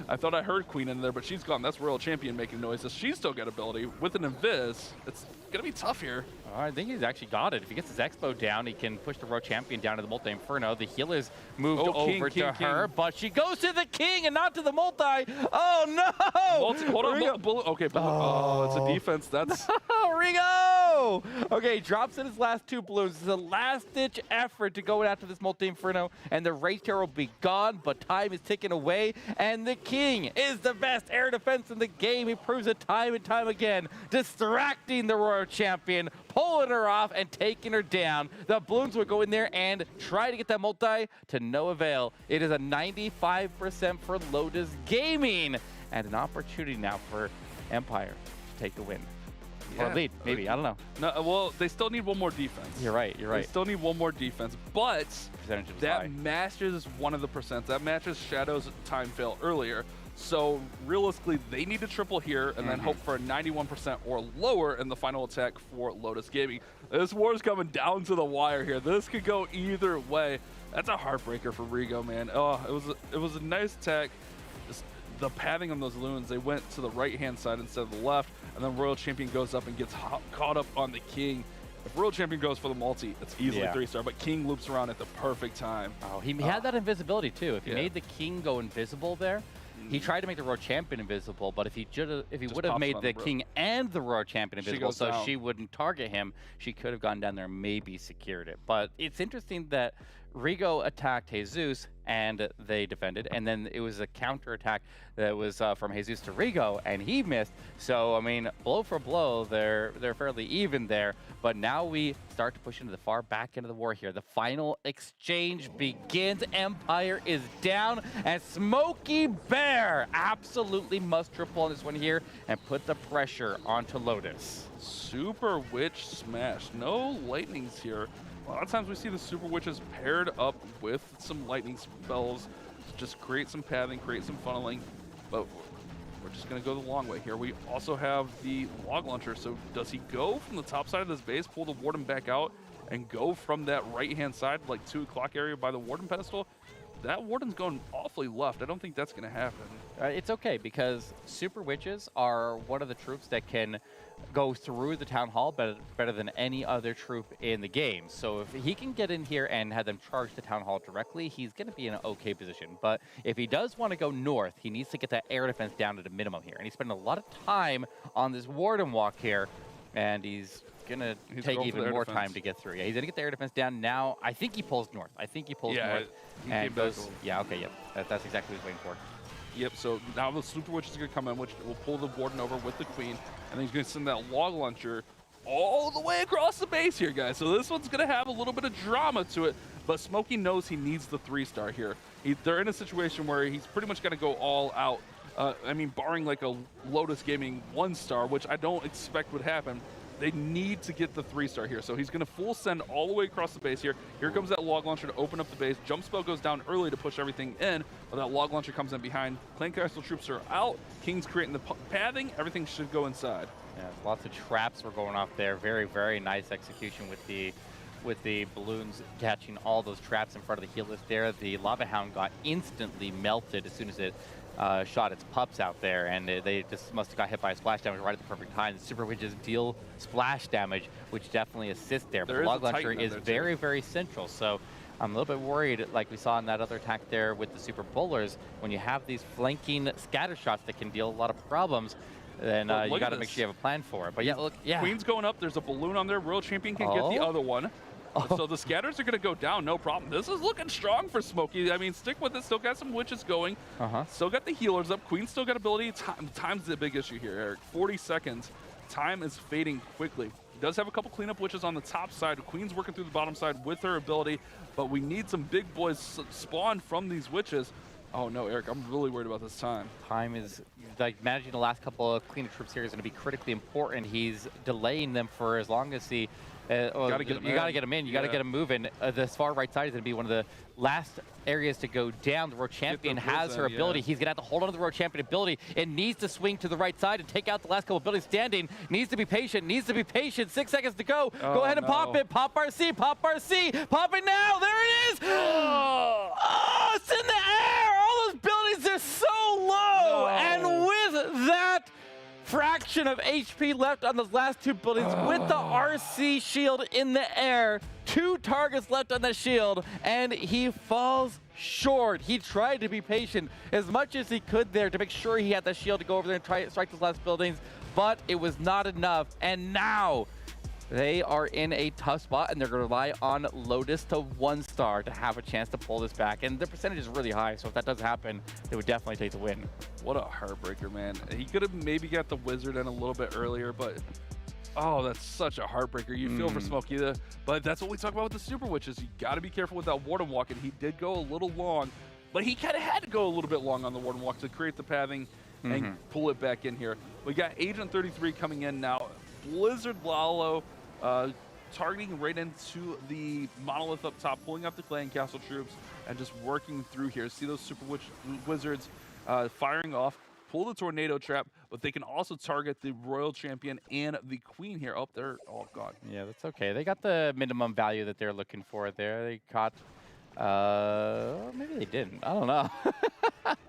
I thought I heard Queen in there, but she's gone. That's Royal Champion making noises. She's still got ability. With an Invis, it's going to be tough here. I think he's actually got it. If he gets his Expo down, he can push the Royal Champion down to the Multi-Inferno. The healer's moved over to her, but she goes to the King and not to the Multi. Oh, no! Hold on, okay, it's a defense. That's... Rigo! Okay, drops in his last two balloons. It's a last-ditch effort to go after this Multi-Inferno, and the Rage Terror will be gone, but time is ticking away, and the King is the best air defense in the game. He proves it time and time again, distracting the Royal Champion, pulling her off and taking her down. The balloons will go in there and try to get that multi to no avail. It is a 95% for Lotus Gaming, and an opportunity now for Empire to take the win. Yeah. Or lead, maybe. I don't know. No, well, they still need one more defense. You're right. They still need one more defense, but that high. matches one of the percents. That matches Shadow's time fail earlier. So realistically, they need to triple here and then hope for a 91% or lower in the final attack for Lotus Gaming. This war is coming down to the wire here. This could go either way. That's a heartbreaker for Rigo, man. Oh, it was a nice attack. Just the pathing on those loons, they went to the right-hand side instead of the left, and then Royal Champion goes up and gets caught up on the King. If Royal Champion goes for the multi, it's easily 3-star, but King loops around at the perfect time. Oh, he had that invisibility too. If he made the King go invisible there, he tried to make the Royal Champion invisible, but if he would have made the King and the Royal Champion invisible so she wouldn't target him, she could have gone down there and maybe secured it. But it's interesting that Rigo attacked Jesus and they defended, and then it was a counterattack that was from Jesus to Rigo, and he missed. So I mean, blow for blow, they're fairly even there. But now we start to push into the far back end of the war here. The final exchange begins. Empire is down, and Smokey Bear absolutely must triple on this one here and put the pressure onto Lotus. Super Witch smash. No lightnings here. A lot of times we see the Super Witches paired up with some lightning spells to just create some pathing, create some funneling, but we're just going to go the long way here. We also have the log launcher, so does he go from the top side of this base, pull the Warden back out, and go from that right-hand side, like 2 o'clock area by the Warden pedestal? That Warden's going awfully left. I don't think that's going to happen. It's okay, because Super Witches are one of the troops that can go through the Town Hall better than any other troop in the game. So if he can get in here and have them charge the Town Hall directly, he's going to be in an okay position. But if he does want to go north, he needs to get that air defense down to the minimum here. And he's spending a lot of time on this Warden walk here, and he's going to take even more time to get through. Yeah, he's going to get the air defense down now. I think he pulls north. North. And goes, that's exactly what he's waiting for. Yep, so now the Super Witch is going to come in, which will pull the Warden over with the Queen, and then he's going to send that log launcher all the way across the base here, guys. So this one's going to have a little bit of drama to it, but Smokey knows he needs the 3-star here. They're in a situation where he's pretty much going to go all out. I mean, barring like a Lotus Gaming 1-star, which I don't expect would happen, they need to get the 3-star here. So he's going to full send all the way across the base here. Here comes that log launcher to open up the base. Jump spell goes down early to push everything in, but that log launcher comes in behind. Clan Castle troops are out. King's creating the pathing. Everything should go inside. Yeah, lots of traps were going off there. Very, very nice execution with the balloons catching all those traps in front of the Helix there. The Lava Hound got instantly melted as soon as it shot its pups out there, and they just must have got hit by a splash damage right at the perfect time. The Super Witches deal splash damage, which definitely assists there. There is Blood a Titan Launcher in is there, too. very, very central. So I'm a little bit worried, like we saw in that other attack there with the Super Bowlers, when you have these flanking scatter shots that can deal a lot of problems, then Well, you look got at to make this. sure you have a plan for it. But yeah, look, yeah. Queen's going up. There's a balloon on there. World Champion can get the Oh. other one. So the scatters are going to go down, no problem. This is looking strong for Smokey. I mean, stick with it. Still got some witches going. Still got the healers up. Queen's still got ability. Time's the big issue here, Eric. 40 seconds. Time is fading quickly. Does have a couple cleanup witches on the top side. Queen's working through the bottom side with her ability, but we need some big boys spawn from these witches. Oh no, Eric, I'm really worried about this time. Time is, like, managing the last couple of cleanup troops here is going to be critically important. He's delaying them for as long as he. Gotta get him you got to get him in. You got to get him moving. This far right side is going to be one of the last areas to go down. The World Champion has her ability. He's going to have to hold on to the World Champion ability. It needs to swing to the right side and take out the last couple of buildings standing. Needs to be patient. 6 seconds to go. Go ahead and pop it. Pop RC. Pop RC. Pop it now. There it is. Oh, it's in the air. All those buildings are so low. And with that fraction of HP left on those last two buildings, with the RC shield in the air, 2 targets left on that shield, and he falls short. He tried to be patient as much as he could there to make sure he had that shield to go over there and try to strike those last buildings, but it was not enough. And now they are in a tough spot, and they're going to rely on Lotus to 1-star to have a chance to pull this back. And the percentage is really high, so if that does happen, they would definitely take the win. What a heartbreaker, man. He could have maybe got the wizard in a little bit earlier, but oh, that's such a heartbreaker. You feel for Smokey, but that's what we talk about with the Super Witches. You got to be careful with that Warden Walk, and he did go a little long, but he kind of had to go a little bit long on the Warden Walk to create the pathing and pull it back in here. We got Agent 33 coming in now. Blizzard Lalo targeting right into the monolith up top, pulling up the clan castle troops and just working through here. See those Super Wizards firing off, pull the tornado trap, but they can also target the Royal Champion and the Queen here. Oh, they're all gone. Yeah, that's okay. They got the minimum value that they're looking for there. They caught, maybe they didn't. I don't know.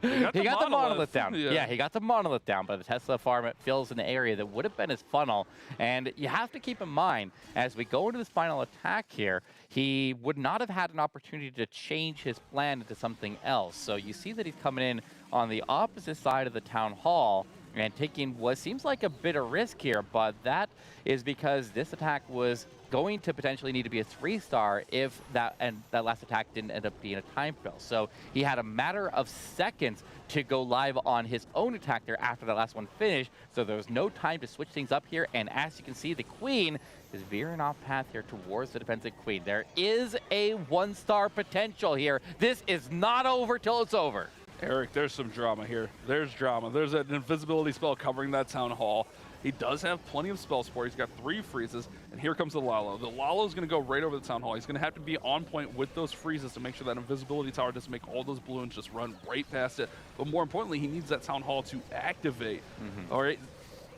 He got the monolith down. Yeah, he got the monolith down, but the Tesla farm, it fills an area that would have been his funnel. And you have to keep in mind, as we go into this final attack here, he would not have had an opportunity to change his plan into something else. So you see that he's coming in on the opposite side of the town hall and taking what seems like a bit of risk here, but that is because this attack was going to potentially need to be a 3-star if that last attack didn't end up being a time fill. So he had a matter of seconds to go live on his own attack there after that last one finished, so there was no time to switch things up here. And as you can see, the Queen is veering off path here towards the defensive Queen. There is a 1-star potential here. This is not over till it's over. Eric, there's some drama here. There's drama. There's an invisibility spell covering that town hall. He does have plenty of spell support. He's got 3 freezes, and here comes the Lalo. The Lalo is going to go right over the town hall. He's going to have to be on point with those freezes to make sure that invisibility tower doesn't make all those balloons just run right past it. But more importantly, he needs that town hall to activate. All right.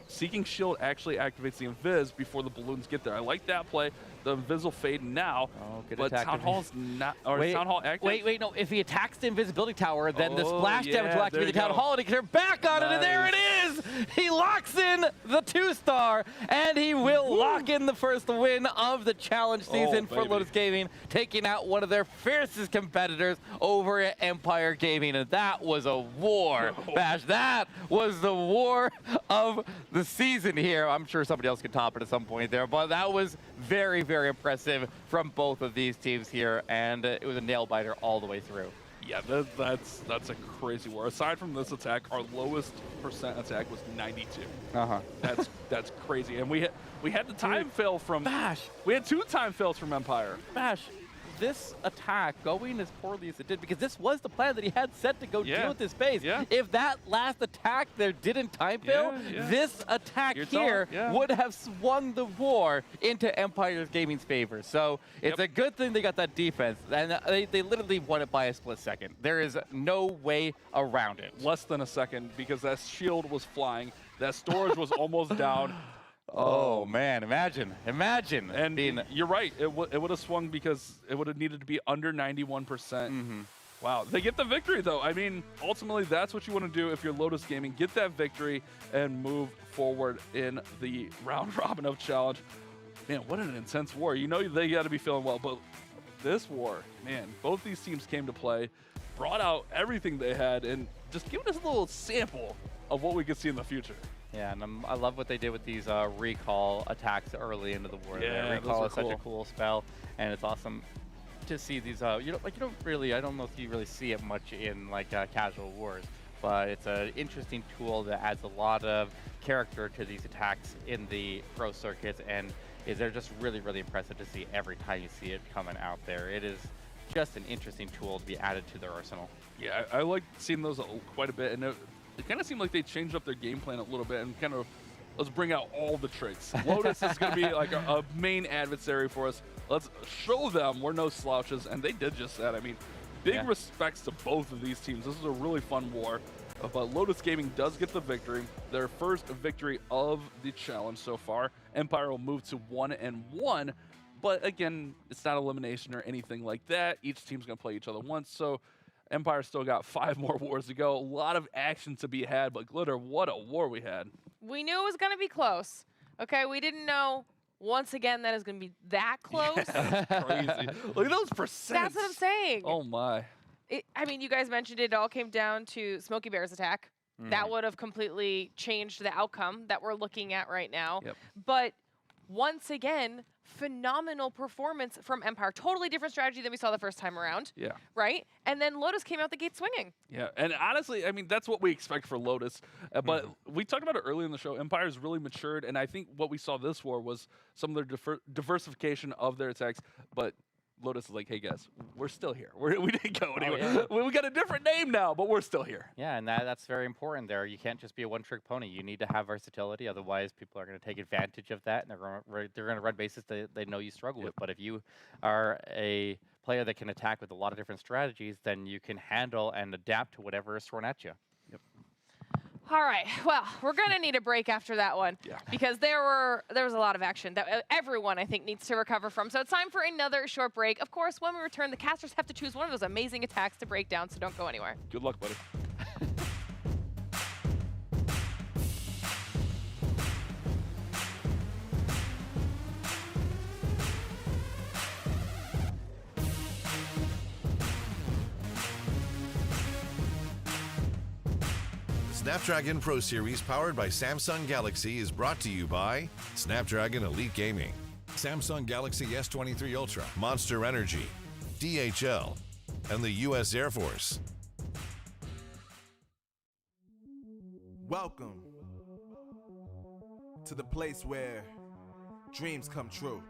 Seeking Shield actually activates the invis before the balloons get there. I like that play. The invis will fade now, but Town Hall's not, or Town Hall active. Wait, no. If he attacks the invisibility tower, then the splash damage will activate the Town Hall, and he can turn back on it, and there it is! He locks in the 2-star, and he will lock in the first win of the challenge season for Lotus Gaming, taking out one of their fiercest competitors over at Empire Gaming, and that was a war. Bash, that was the war of the season here. I'm sure somebody else could top it at some point there, but that was very, very impressive from both of these teams here, and it was a nail-biter all the way through. Yeah, that's a crazy war. Aside from this attack, our lowest percent attack was 92. That's crazy, and we had the time fail from Bash. We had 2 time fails from Empire. Bash, this attack going as poorly as it did, because this was the plan that he had set to go deal with this base. If that last attack there didn't time fail, this attack here would have swung the war into Empire Gaming's favor. So it's a good thing they got that defense, and they literally won it by a split second. There is no way around it. Less than a second, because that shield was flying, that storage was almost down. Oh man, imagine. And you're right. It would have swung because it would have needed to be under 91%. Wow, they get the victory though. I mean, ultimately that's what you want to do if you're Lotus Gaming. Get that victory and move forward in the round robin of challenge. Man, what an intense war. You know they got to be feeling well, but this war, man, both these teams came to play, brought out everything they had, and just giving us a little sample of what we could see in the future. Yeah, and I love what they did with these recall attacks early into the war. Yeah, recall those is are such a cool spell, and it's awesome to see these. You don't really. I don't know if you really see it much in like casual wars, but it's an interesting tool that adds a lot of character to these attacks in the pro circuits, and they're just really, really impressive to see every time you see it coming out there. It is just an interesting tool to be added to their arsenal. Yeah, I like seeing those quite a bit, and it kind of seemed like they changed up their game plan a little bit and kind of let's bring out all the tricks. Lotus is going to be like a main adversary for us. Let's show them we're no slouches, and they did just that. I mean, big respects to both of these teams. This is a really fun war, but Lotus Gaming does get the victory. Their first victory of the challenge so far. Empire will move to 1-1, but again, it's not elimination or anything like that. Each team's going to play each other once, so Empire still got 5 more wars to go. A lot of action to be had, but Glitter, what a war we had. We knew it was going to be close. Okay, we didn't know once again that it's going to be that close. That's crazy. Look at those percents. That's what I'm saying. Oh my. I mean, you guys mentioned it all came down to Smokey Bear's attack. That would have completely changed the outcome that we're looking at right now. Yep. But once again, phenomenal performance from Empire. Totally different strategy than we saw the first time around. Yeah. Right? And then Lotus came out the gate swinging. Yeah, and honestly, I mean, that's what we expect for Lotus. But we talked about it earlier in the show. Empire's really matured, and I think what we saw this war was some of their diversification of their attacks. But Lotus is like, hey guys, we're still here. We didn't go anywhere. We got a different name now, but we're still here. Yeah, and that's very important there. You can't just be a one-trick pony. You need to have versatility. Otherwise, people are going to take advantage of that, and they're going to run bases they know you struggle with. But if you are a player that can attack with a lot of different strategies, then you can handle and adapt to whatever is thrown at you. Yep. All right. Well, we're going to need a break after that one because there was a lot of action that everyone, I think, needs to recover from. So it's time for another short break. Of course, when we return, the casters have to choose one of those amazing attacks to break down, so don't go anywhere. Good luck, buddy. Snapdragon Pro Series powered by Samsung Galaxy is brought to you by Snapdragon Elite Gaming, Samsung Galaxy S23 Ultra, Monster Energy, DHL, and the U.S. Air Force. Welcome to the place where dreams come true,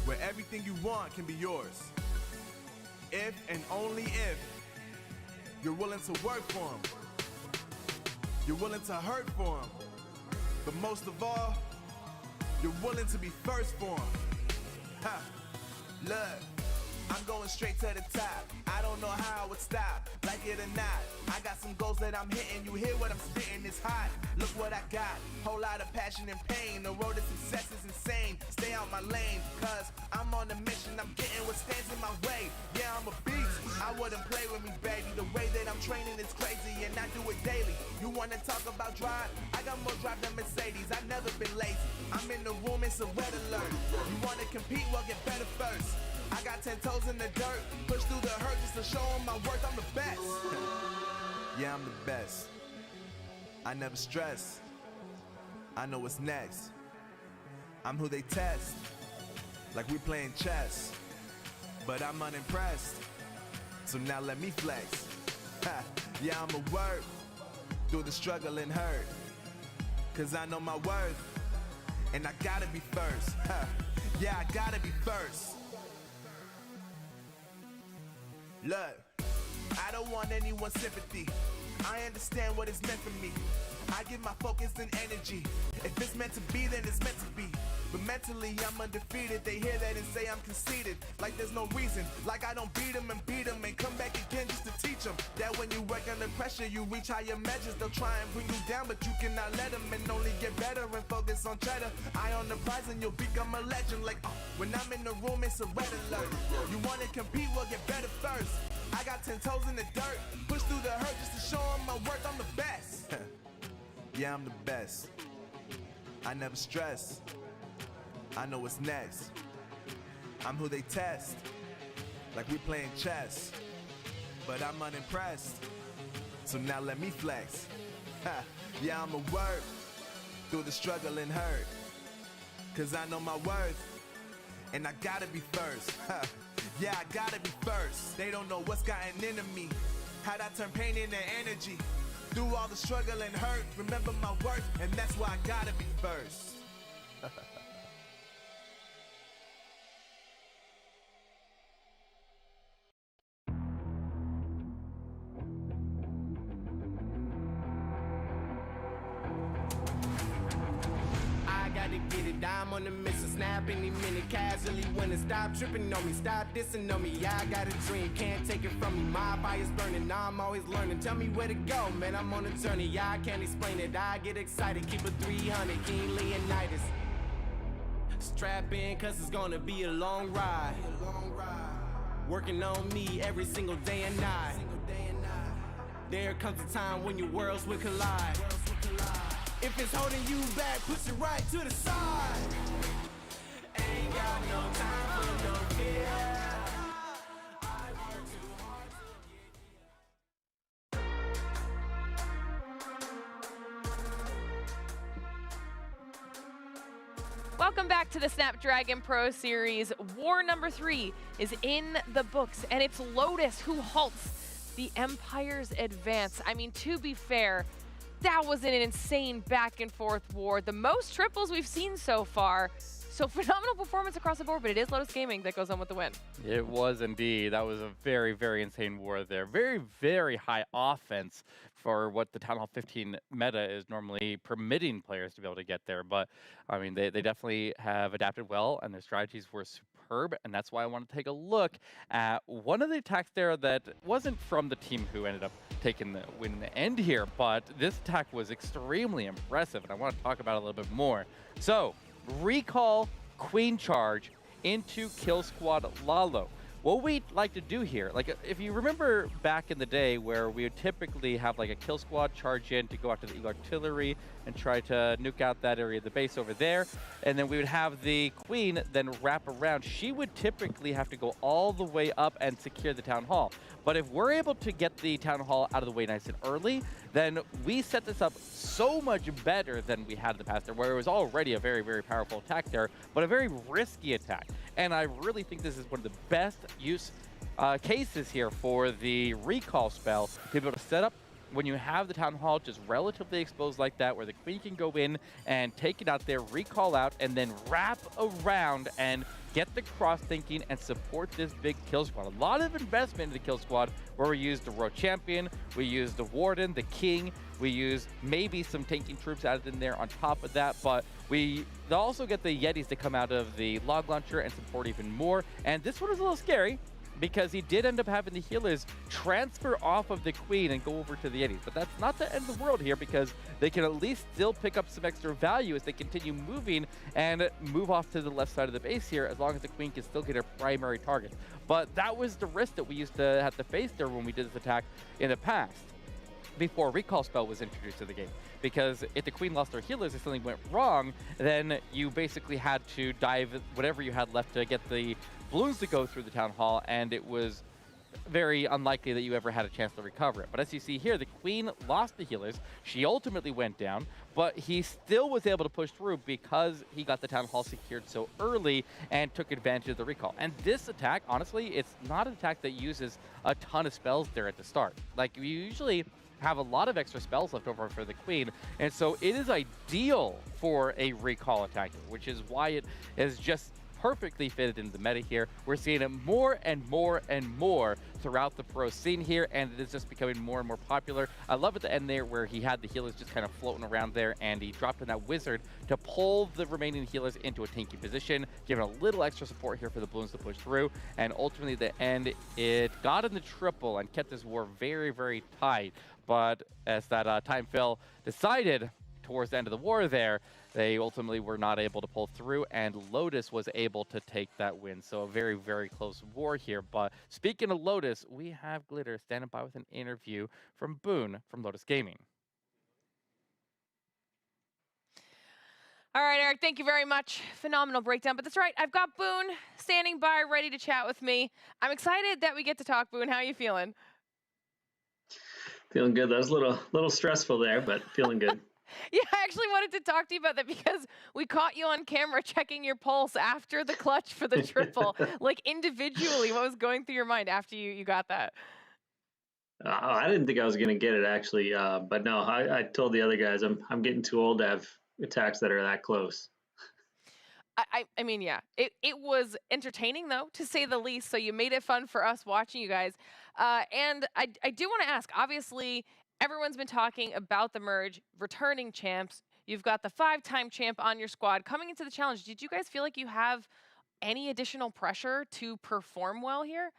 where everything you want can be yours, if and only if you're willing to work for them. You're willing to hurt for them, but most of all, you're willing to be first for them. Ha! Look, I'm going straight to the top. I don't know how I would stop, like it or not. I got some goals that I'm hitting. You hear what I'm spitting? It's hot. Look what I got. Whole lot of passion and pain. The road to success is insane. Stay out my lane, cause I'm on a mission. I'm getting what stands in my way. Yeah, I'm a beast. I wouldn't play with me, baby. The way that I'm training is crazy, and I do it daily. You wanna talk about drive? I got more drive than Mercedes. I've never been lazy. I'm in the room, it's a red alert. You wanna compete? Well, get better first. I got 10 toes in the dirt. Push through the hurt just to show them my worth. I'm the best. Yeah, I'm the best. I never stress. I know what's next. I'm who they test, like we playing chess. But I'm unimpressed, so now let me flex. Ha, yeah, I'ma work through the struggle and hurt, cause I know my worth, and I gotta be first. Ha, yeah, I gotta be first. Look, I don't want anyone's sympathy. I understand what it's meant for me. I give my focus and energy. If it's meant to be, then it's meant to be. But mentally I'm undefeated. They hear that and say I'm conceited. Like there's no reason. Like I don't beat them and come back again just to teach them that when you work under pressure, you reach higher measures. They'll try and bring you down, but you cannot let them, and only get better and focus on cheddar. Eye on the prize and you'll become a legend. Like, when I'm in the room, it's a red alert. You wanna compete, well, get better first. I got 10 toes in the dirt. Push through the hurt just to show them my worth. I'm the best. Yeah, I'm the best. I never stress. I know what's next. I'm who they test. Like we playing chess. But I'm unimpressed. So now let me flex. Yeah, I'ma work through the struggle and hurt. Cause I know my worth. And I gotta be first. Yeah, I gotta be first. They don't know what's gotten into me. How'd I turn pain into energy? Through all the struggle and hurt, remember my worth, and that's why I gotta be first. I gotta get it, I'm on the mission, snap any minute, casually winning. Stop tripping on me, stop dissing on me. Yeah, I got a dream, can't take it from me. My fire's burning, now I'm always learning. Tell me where to go, man, I'm on a journey. Yeah, I can't explain it, I get excited. Keep it 300, King Leonidas. Strap in, cause it's gonna be a long ride. Working on me every single day and night. There comes a time when your worlds will collide. If it's holding you back, push it right to the side. Ain't got no time for no fear. I work too hard to get. Welcome back to the Snapdragon Pro Series. War number 3 is in the books, and it's Lotus who halts the Empire's advance. I mean, to be fair, that was an insane back and forth war. The most triples we've seen so far. So phenomenal performance across the board, but it is Lotus Gaming that goes on with the win. It was indeed. That was a very, very insane war there. Very, very high offense for what the Town Hall 15 meta is normally permitting players to be able to get there. But, I mean, they definitely have adapted well, and their strategies were superb, and that's why I want to take a look at one of the attacks there that wasn't from the team who ended up taking the win in the end here, but this attack was extremely impressive, and I want to talk about it a little bit more. So, recall Queen Charge into Kill Squad Lalo. What we'd like to do here, like if you remember back in the day where we would typically have like a Kill Squad charge in to go after the Eagle Artillery and try to nuke out that area of the base over there, and then we would have the Queen then wrap around. She would typically have to go all the way up and secure the Town Hall. But if we're able to get the Town Hall out of the way nice and early, then we set this up so much better than we had in the past there, where it was already a very, very powerful attack there, but a very risky attack. And I really think this is one of the best use cases here for the recall spell to be able to set up when you have the Town Hall just relatively exposed like that, where the Queen can go in and take it out there, recall out, and then wrap around and get the cross-thinking and support this big kill squad. A lot of investment in the kill squad, where we used the Royal Champion, we used the Warden, the King, we used maybe some tanking troops added in there on top of that, but we also get the Yetis to come out of the log launcher and support even more. And this one was a little scary, because he did end up having the healers transfer off of the Queen and go over to the Yetis. But that's not the end of the world here, because they can at least still pick up some extra value as they continue moving and move off to the left side of the base here, as long as the Queen can still get her primary target. But that was the risk that we used to have to face there when we did this attack in the past, before recall spell was introduced to the game. Because if the Queen lost her healers, if something went wrong, then you basically had to dive whatever you had left to get the balloons to go through the Town Hall, and it was very unlikely that you ever had a chance to recover it. But as you see here, the Queen lost the healers. She ultimately went down, but he still was able to push through because he got the Town Hall secured so early and took advantage of the recall. And this attack, honestly, it's not an attack that uses a ton of spells there at the start. Like, you usually have a lot of extra spells left over for the Queen, and so it is ideal for a recall attack, which is why it is just perfectly fitted into the meta here. We're seeing it more and more and more throughout the pro scene here, and it is just becoming more and more popular. I love at the end there where he had the healers just kind of floating around there, and he dropped in that wizard to pull the remaining healers into a tanky position, giving a little extra support here for the balloons to push through, and ultimately at the end, it got in the triple and kept this war very, very tight. But as that time fell decided towards the end of the war there, they ultimately were not able to pull through, and Lotus was able to take that win. So a very, very close war here. But speaking of Lotus, we have Glitter standing by with an interview from Boone from Lotus Gaming. All right, Eric, thank you very much. Phenomenal breakdown. But that's right, I've got Boone standing by, ready to chat with me. I'm excited that we get to talk, Boone. How are you feeling? Feeling good. That was a little stressful there, but feeling good. Yeah, I actually wanted to talk to you about that because we caught you on camera checking your pulse after the clutch for the triple. Like individually, what was going through your mind after you got that? I didn't think I was going to get it actually, but no, I told the other guys I'm getting too old to have attacks that are that close. I mean, yeah, it was entertaining though, to say the least. So you made it fun for us watching you guys. And I do want to ask, obviously, everyone's been talking about the merge, returning champs. You've got the 5-time champ on your squad coming into the challenge. Did you guys feel like you have any additional pressure to perform well here?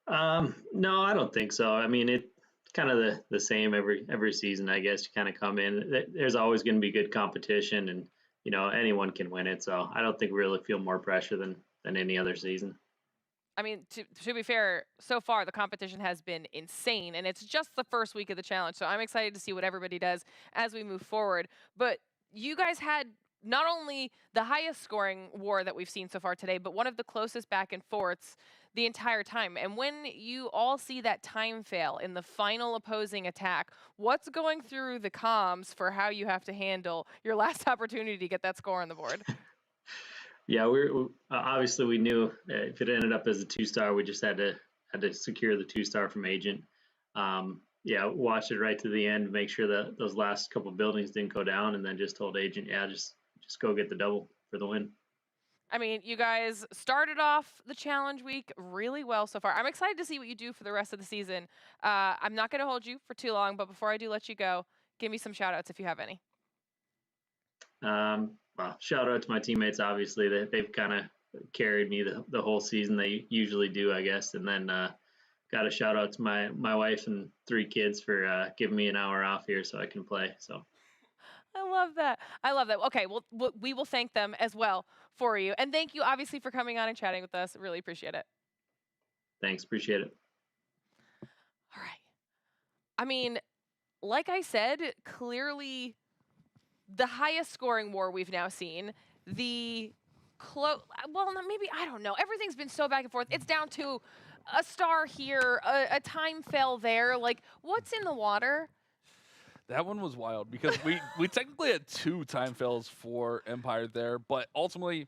No, I don't think so. I mean, it's kind of the same every season, I guess. You kind of come in. There's always going to be good competition, and you know anyone can win it. So I don't think we really feel more pressure than any other season. I mean, to be fair, so far the competition has been insane, and it's just the first week of the challenge. So I'm excited to see what everybody does as we move forward. But you guys had not only the highest scoring war that we've seen so far today, but one of the closest back and forths the entire time. And when you all see that time fail in the final opposing attack, what's going through the comms for how you have to handle your last opportunity to get that score on the board? Yeah, we're obviously we knew if it ended up as a 2-star, we just had to secure the 2-star from Agent. Yeah, watched it right to the end, make sure that those last couple of buildings didn't go down, and then just told Agent, yeah, just go get the double for the win. I mean, you guys started off the challenge week really well so far. I'm excited to see what you do for the rest of the season. I'm not going to hold you for too long, but before I do let you go, give me some shout outs if you have any. Well, shout out to my teammates. Obviously, they've kind of carried me the whole season. They usually do, I guess. And then got a shout out to my wife and 3 kids for giving me an hour off here so I can play. So. I love that. I love that. Okay, well, we will thank them as well for you. And thank you, obviously, for coming on and chatting with us. Really appreciate it. Thanks. Appreciate it. All right. I mean, like I said, clearly the highest scoring war we've now seen. The well, maybe, I don't know. Everything's been so back and forth. It's down to a star here, a time fell there. Like, what's in the water? That one was wild because we technically had 2 time fails for Empire there, but ultimately,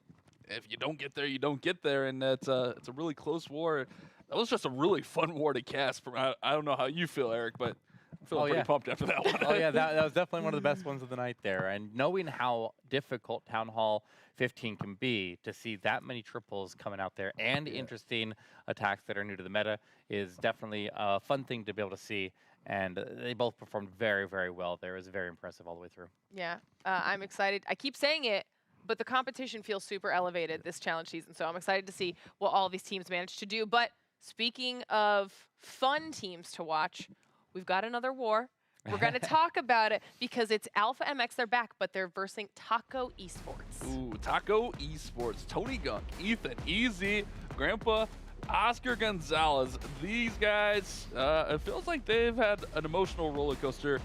if you don't get there, you don't get there, and it's a really close war. That was just a really fun war to cast. I don't know how you feel, Eric, but I'm feeling pretty pumped after that one. Oh yeah, that was definitely one of the best ones of the night there. And knowing how difficult Town Hall 15 can be, to see that many triples coming out there and interesting attacks that are new to the meta is definitely a fun thing to be able to see. And they both performed very, very well there. It was very impressive all the way through. Yeah, I'm excited. I keep saying it, but the competition feels super elevated this challenge season. So I'm excited to see what all these teams manage to do. But speaking of fun teams to watch, we've got another war. We're going to talk about it because it's Alpha MX. They're back, but they're versing Taco Esports. Ooh, Taco Esports. Tony Gunk, Ethan, Easy, Grandpa, Oscar Gonzalez. These guys, it feels like they've had an emotional roller coaster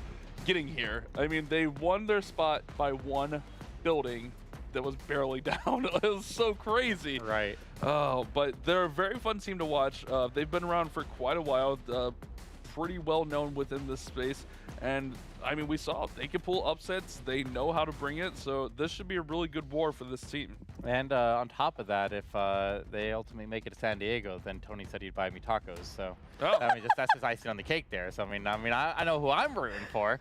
getting here. I mean, they won their spot by 1 building that was barely down. It was so crazy. Right. Oh, but they're a very fun team to watch. They've been around for quite a while. Pretty well known within this space, and I mean, we saw they can pull upsets. They know how to bring it, so this should be a really good war for this team. And on top of that, if they ultimately make it to San Diego, then Tony said he'd buy me tacos. So I mean, that's just icing on the cake there. So I mean, I know who I'm rooting for.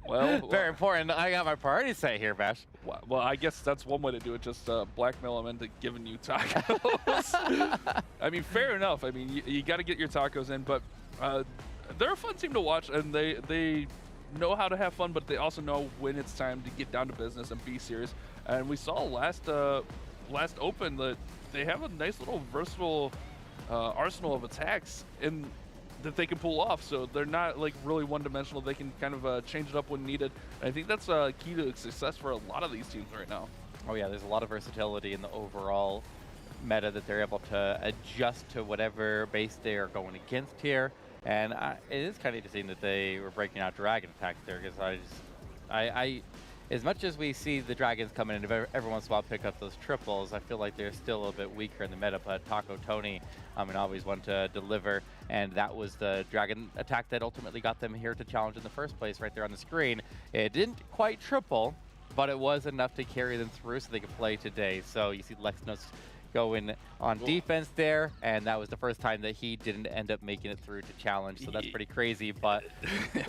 Well, Very important. I got my priorities set here, Bash. well, I guess that's one way to do it. Just blackmail them into giving you tacos. I mean, fair enough. I mean, you got to get your tacos in, but they're a fun team to watch, and they know how to have fun, but they also know when it's time to get down to business and be serious. And we saw last Open that they have a nice little versatile arsenal of attacks that they can pull off. So they're not like really one-dimensional. They can kind of change it up when needed. And I think that's key to success for a lot of these teams right now. Oh yeah, there's a lot of versatility in the overall meta that they're able to adjust to whatever base they are going against here. And it is kind of interesting that they were breaking out dragon attacks there, because I as much as we see the dragons coming in every once in a while pick up those triples, I feel like they're still a little bit weaker in the meta. But Taco Tony, and always one to deliver, and that was the dragon attack that ultimately got them here to challenge in the first place, right there on the screen. It didn't quite triple, but it was enough to carry them through so they could play today. So you see Lexnos going on defense there, and that was the first time that he didn't end up making it through to challenge, so that's pretty crazy. But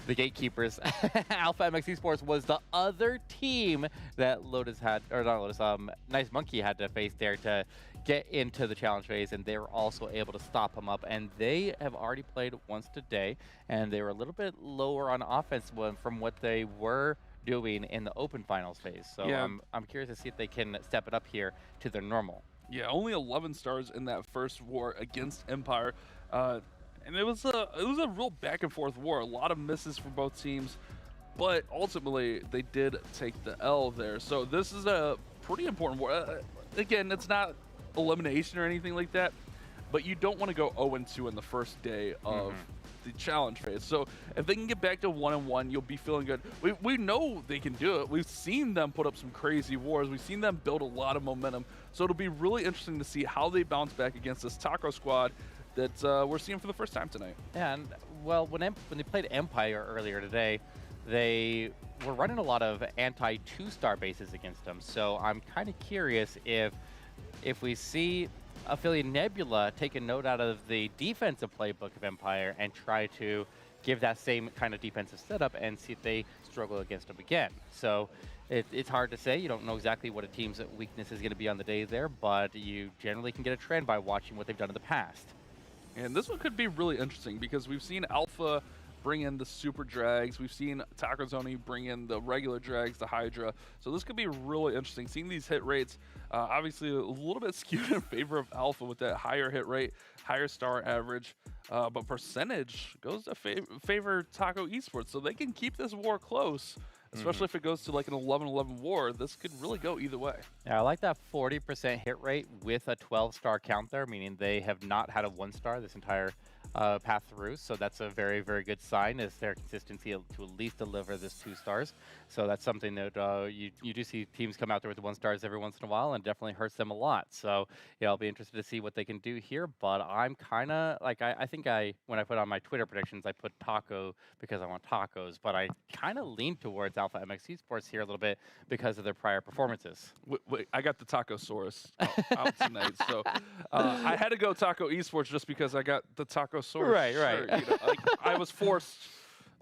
the gatekeepers, Alpha MX Esports was the other team that Lotus had, or not Lotus, Nice Monkey had to face there to get into the challenge phase, and they were also able to stop him up. And they have already played once today, and they were a little bit lower on offense from what they were doing in the Open Finals phase. So yeah. I'm curious to see if they can step it up here to their normal. Yeah, only 11 stars in that first war against Empire, and it was a real back and forth war. A lot of misses for both teams, but ultimately they did take the L there. So this is a pretty important war. Again, it's not elimination or anything like that, but you don't want to go 0-2 in the first day of the challenge phase. So if they can get back to 1-1, you'll be feeling good. We know they can do it. We've seen them put up some crazy wars. We've seen them build a lot of momentum. So it'll be really interesting to see how they bounce back against this Taco squad that we're seeing for the first time tonight. Yeah, and well, when they played Empire earlier today, they were running a lot of anti-2-star bases against them. So I'm kind of curious if we see affiliate Nebula take a note out of the defensive playbook of Empire and try to give that same kind of defensive setup and see if they struggle against them again. So it's hard to say. You don't know exactly what a team's weakness is going to be on the day there, but you generally can get a trend by watching what they've done in the past. And this one could be really interesting because we've seen Alpha bring in the super drags. We've seen Taco Tony bring in the regular drags, the Hydra. So this could be really interesting. Seeing these hit rates, obviously a little bit skewed in favor of Alpha with that higher hit rate, higher star average, but percentage goes to favor Taco Esports. So they can keep this war close, especially if it goes to like an 11-11 war. This could really go either way. Yeah, I like that 40% hit rate with a 12-star count there, meaning they have not had a 1-star this entire path through. So that's a very, very good sign, is their consistency to at least deliver this 2 stars. So that's something that you do see teams come out there with the 1 stars every once in a while, and definitely hurts them a lot. So yeah, I'll be interested to see what they can do here. But I'm kind of like, I think when I put on my Twitter predictions, I put Taco because I want tacos, but I kind of lean towards Alpha MX Esports here a little bit because of their prior performances. Wait, I got the Tacosaurus out tonight, so I had to go Taco Esports just because I got the Tacosaurus. Right. You know, like, I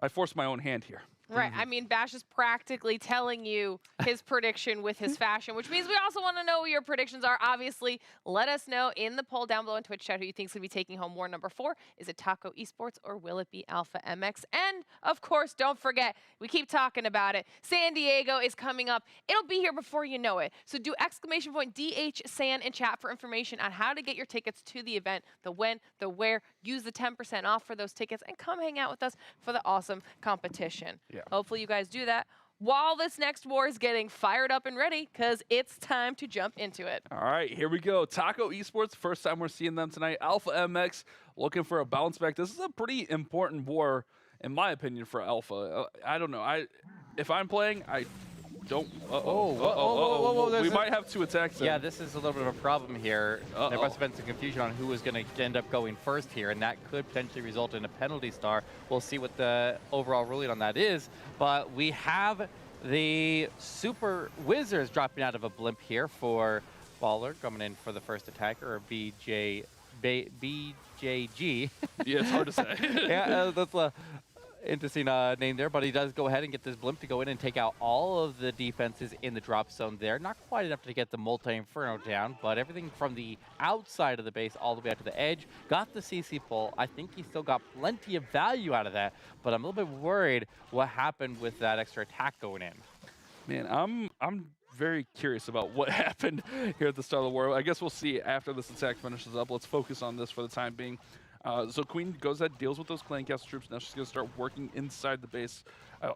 forced my own hand here. Right. I mean, Bash is practically telling you his prediction with his fashion, which means we also want to know what your predictions are. Obviously, let us know in the poll down below in Twitch chat who you think is going to be taking home war number 4. Is it Taco Esports or will it be Alpha MX? And, of course, don't forget, we keep talking about it. San Diego is coming up. It'll be here before you know it. So do !DH_San in chat for information on how to get your tickets to the event, the when, the where. Use the 10% off for those tickets and come hang out with us for the awesome competition. Yeah. Hopefully you guys do that while this next war is getting fired up and ready, because it's time to jump into it. All right, here we go. Taco Esports, first time we're seeing them tonight. Alpha MX looking for a bounce back. This is a pretty important war, in my opinion, for Alpha. I don't know. If I'm playing, I don't. We might have 2 attacks. Yeah, this is a little bit of a problem here. There must have been some confusion on who was going to end up going first here, and that could potentially result in a penalty star. We'll see what the overall ruling on that is, but we have the Super Wizards dropping out of a blimp here for Baller coming in for the first attacker, or BJG. Yeah, it's hard to say. Yeah, Interesting name there, but he does go ahead and get this blimp to go in and take out all of the defenses in the drop zone there. Not quite enough to get the multi-inferno down, but everything from the outside of the base all the way out to the edge. Got the CC full. I think he still got plenty of value out of that, but I'm a little bit worried what happened with that extra attack going in. Man, I'm very curious about what happened here at the start of the war. I guess we'll see after this attack finishes up. Let's focus on this for the time being. So Queen goes ahead, deals with those Clan Castle troops. Now she's going to start working inside the base.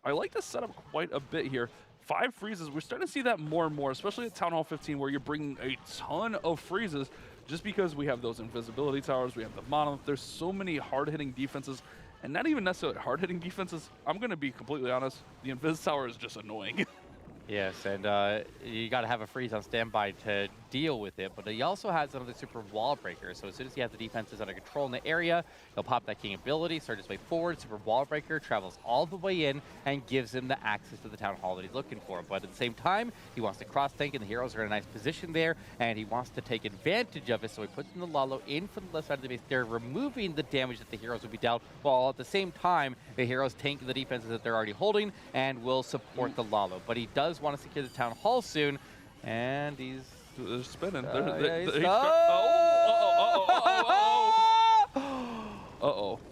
I like this setup quite a bit here. 5 freezes. We're starting to see that more and more, especially at Town Hall 15, where you're bringing a ton of freezes just because we have those invisibility towers, we have the monolith. There's so many hard-hitting defenses, and not even necessarily hard-hitting defenses. I'm going to be completely honest. The Invis Tower is just annoying. Yes, and you got to have a freeze on standby to deal with it, but he also has another super wall breaker, so as soon as he has the defenses under control in the area, he'll pop that king ability, start his way forward, super wall breaker, travels all the way in, and gives him the access to the town hall that he's looking for. But at the same time, he wants to cross tank, and the heroes are in a nice position there, and he wants to take advantage of it, so he puts in the Lalo in from the left side of the base there, removing the damage that the heroes would be dealt, while at the same time, the heroes tank the defenses that they're already holding, and will support the Lalo. But he does want to secure the town hall soon, and he's spinning.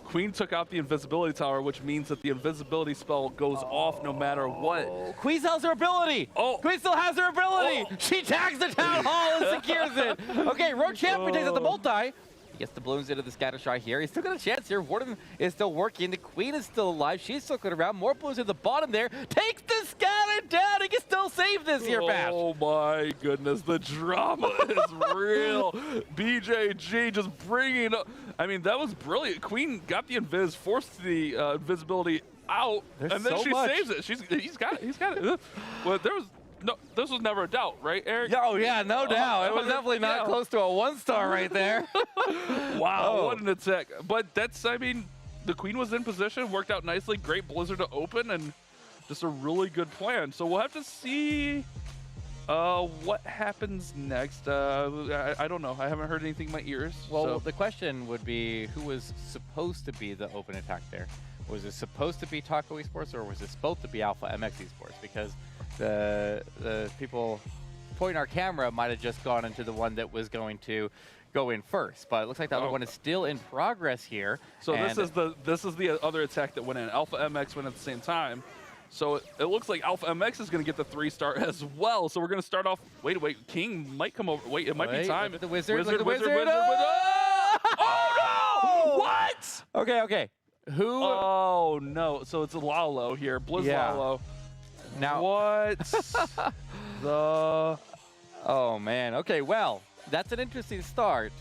Queen took out the invisibility tower, which means that the invisibility spell goes off no matter what. Queen still has her ability. Queen still has her ability. She tags the town hall and secures it. Okay, Road Champion takes out the multi. He gets the balloons into the scatter shot here. He's still got a chance here. Warden is still working. The Queen is still alive. She's still going around. More balloons at the bottom there. Takes the scatter down. He can still save this here, Bash. Oh my goodness, the drama is real. BJG just bringing up. I mean, that was brilliant. Queen got the invis, forced the invisibility out, and then she saves it. He's got it. Well, there was. No, this was never a doubt, right, Eric? Oh, yeah, no doubt. It was definitely not close to a 1-star right there. Wow, what an attack. But that's, I mean, the Queen was in position, worked out nicely, great Blizzard to open, and just a really good plan. So we'll have to see what happens next. I don't know. I haven't heard anything in my ears. Well, the question would be, who was supposed to be the open attack there? Was it supposed to be Taco Esports, or was it supposed to be Alpha MX Esports? Because the people pointing our camera might have just gone into the one that was going to go in first, but it looks like the other one is still in progress here. So this is the other attack that went in. Alpha MX went at the same time. So it looks like Alpha MX is going to get the 3-star as well. So we're going to start off. Wait, King might come over. Wait, it might be time. The wizard. Wizard. Oh no! What? Okay. Who? Oh no! So it's a Lalo here, Blizz Lalo. Now what? Oh man. Okay. Well, that's an interesting start.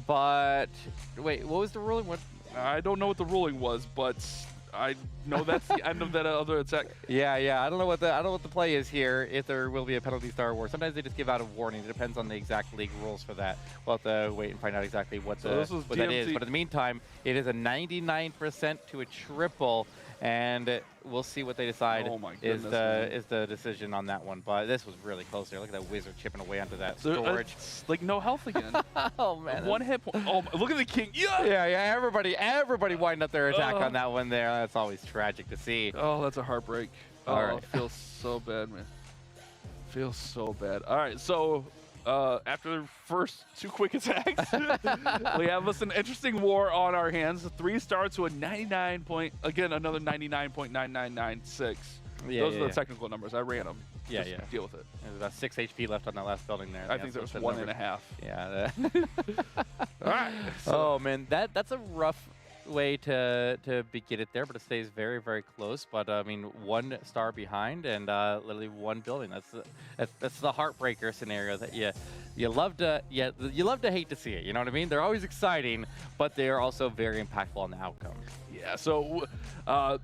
But wait, what was the ruling? What? I don't know what the ruling was, but I know that's the end of that other attack. Yeah. I don't know what the play is here. If there will be a penalty star war, sometimes they just give out a warning. It depends on the exact league rules for that. We'll have to wait and find out exactly what that is. But in the meantime, it is a 99% to a triple, and we'll see what they decide is the decision on that one. But this was really close there. Look at that wizard chipping away onto that storage. Like no health again. Oh man, 1 hit point. Oh, look at the King. Yeah. Everybody wind up their attack on that one there. That's always tragic to see. Oh, that's a heartbreak. All right. It feels so bad, man. Feels so bad. All right, so after the first 2 quick attacks, we have us an interesting war on our hands. 3-star to a 99 point. Again, another 99.9996. Those are the technical numbers. I ran them. Yeah. Deal with it. There's about 6 HP left on that last building there. I think there was 1.5. Yeah. All right. Oh man, that's a rough way to begin it there, but it stays very, very close. But I mean, 1 star behind and literally 1 building. That's the heartbreaker scenario that you love to hate to see it. You know what I mean? They're always exciting, but they are also very impactful on the outcome. Yeah. So a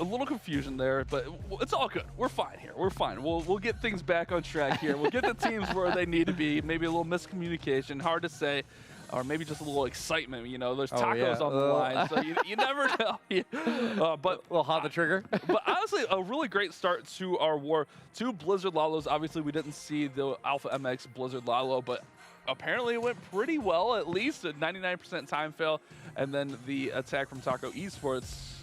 little confusion there, but it's all good. We're fine here. We're fine. We'll get things back on track here. We'll get the teams where they need to be. Maybe a little miscommunication. Hard to say. Or maybe just a little excitement, you know. There's tacos on the line, so you never know. But we'll hot the trigger. But honestly, a really great start to our war. 2 Blizzard Lalos. Obviously, we didn't see the Alpha MX Blizzard Lalo, but apparently it went pretty well. At least a 99% time fail, and then the attack from Taco Esports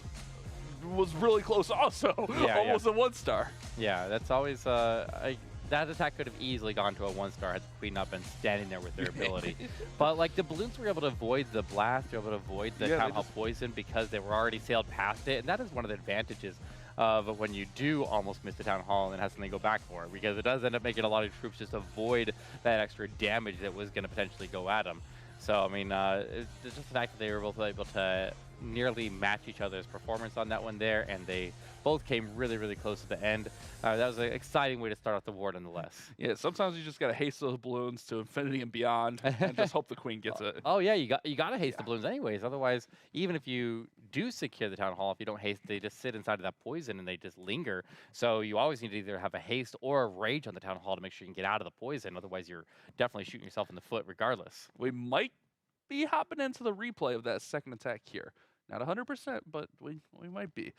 was really close also. Yeah, Almost a 1-star. Yeah, that's always that attack could have easily gone to a 1-star had the queen not been standing there with their ability. But like the balloons were able to avoid the blast, they were able to avoid the Town Hall poison because they were already sailed past it, and that is one of the advantages of when you do almost miss the Town Hall and have something to go back for, because it does end up making a lot of troops just avoid that extra damage that was going to potentially go at them. So I mean, it's just the fact that they were both able to nearly match each other's performance on that one there, and they both came really, really close at the end. That was an exciting way to start off the war nonetheless. Yeah, sometimes you just gotta haste those balloons to infinity and beyond, and just hope the queen gets it. Oh yeah, you gotta haste the balloons anyways. Otherwise, even if you do secure the Town Hall, if you don't haste, they just sit inside of that poison and they just linger. So you always need to either have a haste or a rage on the Town Hall to make sure you can get out of the poison. Otherwise, you're definitely shooting yourself in the foot regardless. We might be hopping into the replay of that second attack here. Not 100%, but we might be.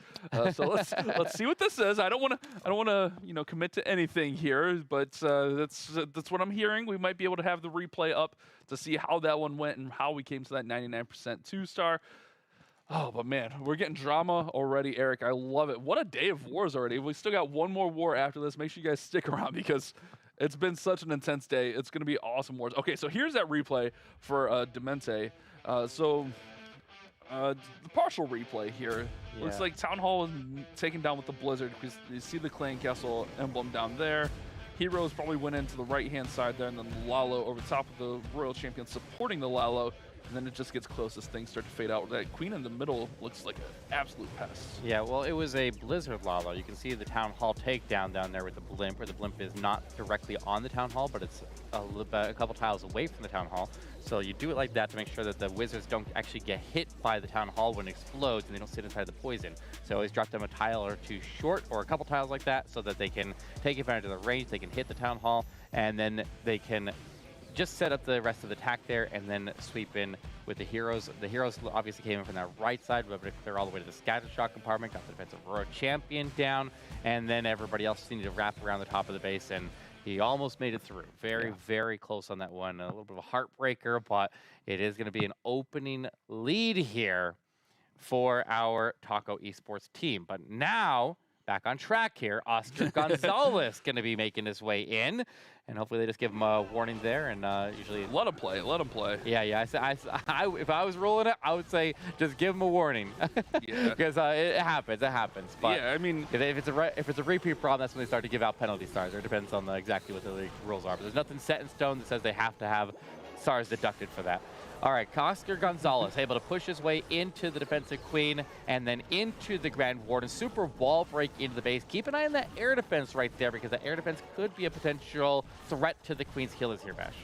So let's see what this is. I don't want to commit to anything here, but that's what I'm hearing. We might be able to have the replay up to see how that one went and how we came to that 99% 2-star. Oh, but man, we're getting drama already, Eric. I love it. What a day of wars already. We still got one more war after this. Make sure you guys stick around because it's been such an intense day. It's going to be awesome wars. Okay, so here's that replay for Demente. The partial replay here. Yeah. Looks like Town Hall is taken down with the Blizzard because you see the Clan Castle emblem down there. Heroes probably went into the right-hand side there, and then Lalo over top of the Royal Champion supporting the Lalo. And then it just gets close as things start to fade out. That queen in the middle looks like an absolute pest. Yeah, well, it was a Blizzard Lalo. You can see the Town Hall takedown down there with the blimp, where the blimp is not directly on the Town Hall, but it's a couple tiles away from the Town Hall. So you do it like that to make sure that the wizards don't actually get hit by the Town Hall when it explodes and they don't sit inside the poison. So always drop them a tile or two short or a couple tiles like that so that they can take advantage of the range, they can hit the Town Hall, and then they can just set up the rest of the attack there and then sweep in with the heroes. The heroes obviously came in from that right side, but they're all the way to the scatter shot compartment, got the defensive Royal Champion down, and then everybody else needed to wrap around the top of the base, and he almost made it through. Very close on that one. A little bit of a heartbreaker, but it is going to be an opening lead here for our Taco Esports team. But now, back on track here, Oscar Gonzalez going to be making his way in. And hopefully they just give him a warning there, and usually let him play. Let him play. Yeah. If I was rolling it, I would say just give him a warning. Yeah. Because it happens. But yeah, I mean, if it's a repeat problem, that's when they start to give out penalty stars. Or it depends on exactly what the league rules are. But there's nothing set in stone that says they have to have stars deducted for that. All right, Oscar Gonzalez able to push his way into the defensive queen and then into the Grand Warden. Super wall break into the base. Keep an eye on that air defense right there because that air defense could be a potential threat to the queen's healers here, Bash.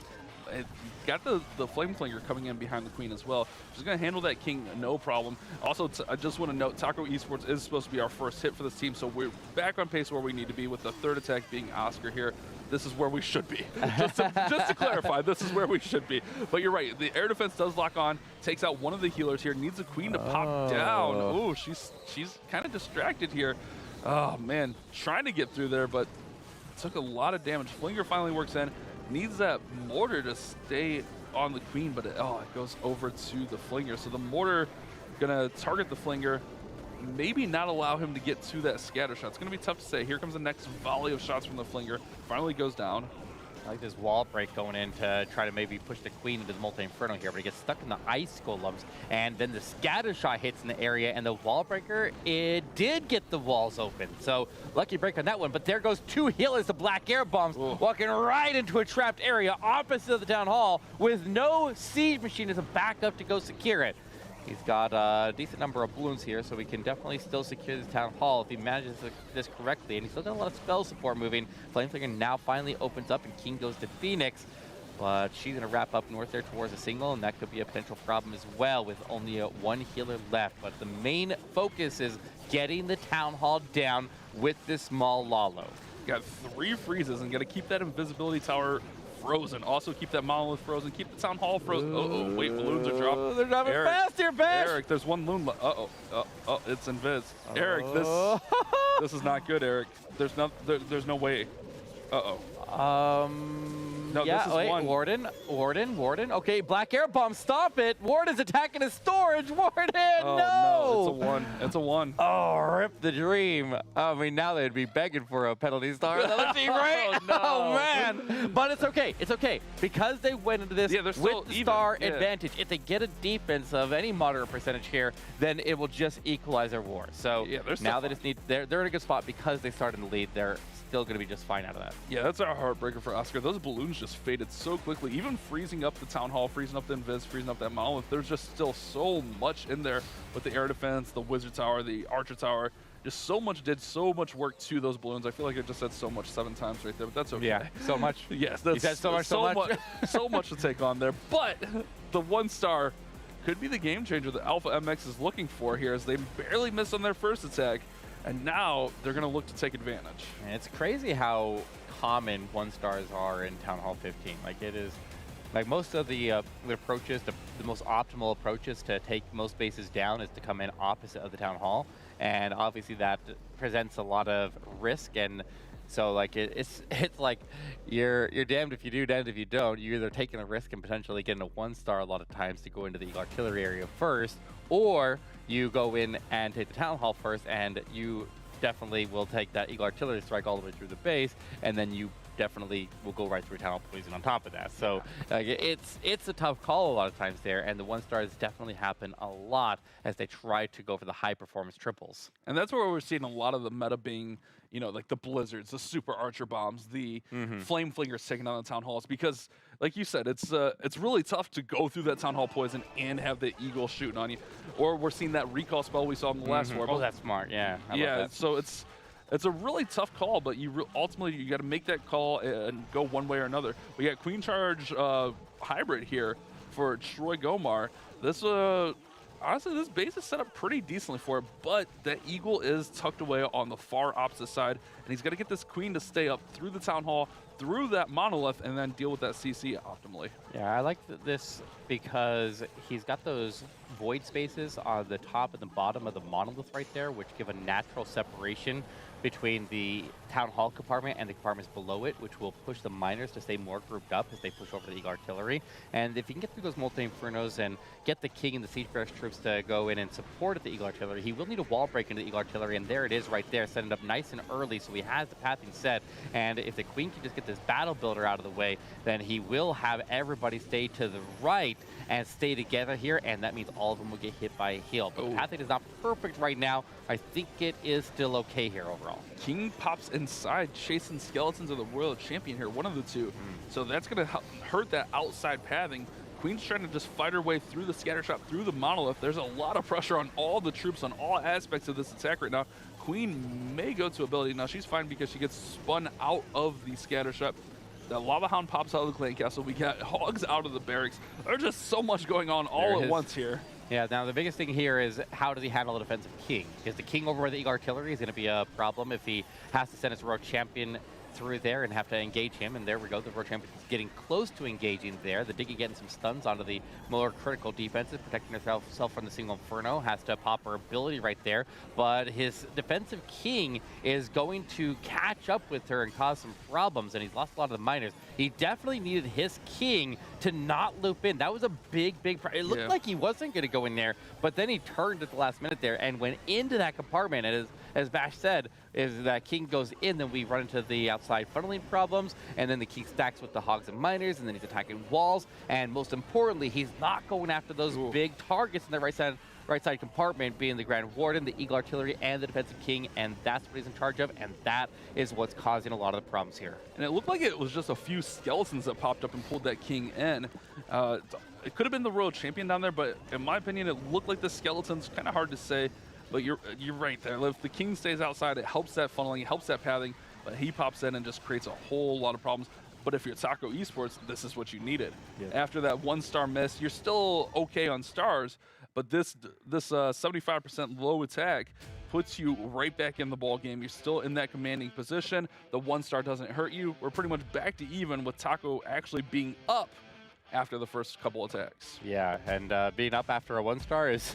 It got the Flame Flinger coming in behind the queen as well. She's going to handle that king no problem. Also, I just want to note, Taco Esports is supposed to be our first hit for this team, so we're back on pace where we need to be with the third attack being Oscar here. This is where we should be. just to clarify, this is where we should be. But you're right, the air defense does lock on, takes out one of the healers here, needs the queen to pop down. Ooh, she's kind of distracted here. Oh, man, trying to get through there, but took a lot of damage. Flinger finally works in. Needs that mortar to stay on the queen, but it goes over to the Flinger. So the mortar gonna target the Flinger, maybe not allow him to get to that scatter shot. It's gonna be tough to say. Here comes the next volley of shots from the Flinger. Finally goes down. I like this wall break going in to try to maybe push the queen into the multi-inferno here, but he gets stuck in the ice golems, and then the scatter shot hits in the area, and the wall breaker, it did get the walls open. So lucky break on that one, but there goes two healers, the black air bombs, walking right into a trapped area opposite of the Town Hall with no siege machine as a backup to go secure it. He's got a decent number of balloons here, so we can definitely still secure this Town Hall if he manages this correctly. And he's still got a lot of spell support moving. Flameslinger now finally opens up, and King goes to Phoenix. But she's going to wrap up north there towards a single, and that could be a potential problem as well with only one healer left. But the main focus is getting the Town Hall down with this small Lalo. Got 3 freezes and got to keep that invisibility tower frozen. Also keep that monolith frozen. Keep the Town Hall frozen. Uh-oh, wait, balloons are dropping. They're dropping fast here, Bash. Eric, there's one loon left. Uh-oh, it's invis. Eric, this is not good, Eric. There's no way. Uh-oh. No, yeah, this is wait, one. Warden. Okay, Black Air Bomb, stop it. Warden's attacking his storage. Warden, Oh, no. it's a 1. It's a 1. Oh, rip the dream. I mean, now they'd be begging for a penalty star on the other team, right? Oh, no. Oh, man. But it's okay. It's okay. Because they went into this Yeah, they're still with the even. star Yeah. advantage. If they get a defense of any moderate percentage here, then it will just equalize their war. So Yeah, they're still now they fine. just need, they're in a good spot because they started in the lead. They're still going to be just fine out of that. Yeah, that's our heartbreaker for Oscar. Those balloons just faded so quickly. Even freezing up the Town Hall, freezing up the Invis, freezing up that Monolith. There's just still so much in there with the air defense, the Wizard Tower, the Archer Tower. Just so much work to those balloons. I feel like I just said so much 7 times right there, but that's okay. Yeah, so much. Yes, You that's said so much. so much to take on there. But the 1 star could be the game changer that Alpha MX is looking for here, as they barely missed on their first attack, and now they're going to look to take advantage. And it's crazy how common 1 stars are in Town Hall 15. Like, it is, like, most of the approaches, the most optimal approaches to take most bases down is to come in opposite of the Town Hall. And obviously that presents a lot of risk, and so like it's like you're damned if you do, damned if you don't. You're either taking a risk and potentially getting a 1 star a lot of times to go into the Eagle Artillery area first, or you go in and take the Town Hall first, and you definitely will take that Eagle Artillery strike all the way through the base, and then you definitely will go right through Town Hall Poison on top of that. So it's a tough call a lot of times there, and the 1 stars definitely happen a lot as they try to go for the high performance triples. And that's where we're seeing a lot of the meta being, you know, like the Blizzards, the Super Archer Bombs, the Flame Flingers taking on the Town Halls, because, like you said, it's really tough to go through that Town Hall Poison and have the Eagle shooting on you. Or we're seeing that recall spell we saw in the last war. Oh, that's smart. Yeah. I love Yeah, that. so it's a really tough call, but ultimately you got to make that call and go one way or another. We got Queen Charge Hybrid here for Troy Gomar. This honestly, this base is set up pretty decently for it, but that Eagle is tucked away on the far opposite side, and he's got to get this Queen to stay up through the Town Hall, through that Monolith, and then deal with that CC optimally. Yeah, I like this because he's got those void spaces on the top and the bottom of the Monolith right there, which give a natural separation between the Town Hall compartment and the compartments below it, which will push the miners to stay more grouped up as they push over the Eagle Artillery. And if he can get through those multi-infernos and get the King and the Siege Bearers troops to go in and support the Eagle Artillery, he will need a wall break into the Eagle Artillery, and there it is right there, setting up nice and early, so he has the pathing set. And if the Queen can just get this Battle Builder out of the way, then he will have everybody stay to the right and stay together here, and that means all of them will get hit by a heal. But the pathing is not perfect right now. I think it is still okay here overall. King pops inside, chasing Skeletons of the World Champion here, one of the two. So that's going to hurt that outside pathing. Queen's trying to just fight her way through the scatter shot, through the Monolith. There's a lot of pressure on all the troops on all aspects of this attack right now. Queen may go to ability. Now she's fine because she gets spun out of the scatter shot. The Lava Hound pops out of the Clan Castle. We got Hogs out of the barracks. There's just so much going on all at once here. Yeah, now the biggest thing here is how does he handle the defensive King? Because the King over the Eagle Artillery is going to be a problem if he has to send his Royal Champion through there and have to engage him. And there we go, the Royal Champion is getting close to engaging there. The Diggy getting some stuns onto the more critical defenses, protecting herself from the single Inferno. Has to pop her ability right there. But his defensive King is going to catch up with her and cause some problems. And he's lost a lot of the miners. He definitely needed his King to not loop in. That was a big it looked like he wasn't going to go in there, but then he turned at the last minute there and went into that compartment. And as Bash said, is that King goes in, then we run into the outside funneling problems, and then the King stacks with the Hogs and Miners, and then he's attacking walls, and most importantly, he's not going after those big targets in the right side compartment, being the Grand Warden, the Eagle Artillery, and the Defensive King, and that's what he's in charge of, and that is what's causing a lot of the problems here. And it looked like it was just a few Skeletons that popped up and pulled that King in. It could have been the Royal Champion down there, but in my opinion, it looked like the Skeletons. Kind of hard to say, but you're right there. If the King stays outside, it helps that funneling, helps that pathing, but he pops in and just creates a whole lot of problems. But if you're Taco Esports, this is what you needed. After that 1-star miss, you're still okay on stars, but this 75% low attack puts you right back in the ball game. You're still in that commanding position. The 1-star doesn't hurt you. We're pretty much back to even with Taco actually being up after the first couple attacks. Yeah, and being up after a 1-star is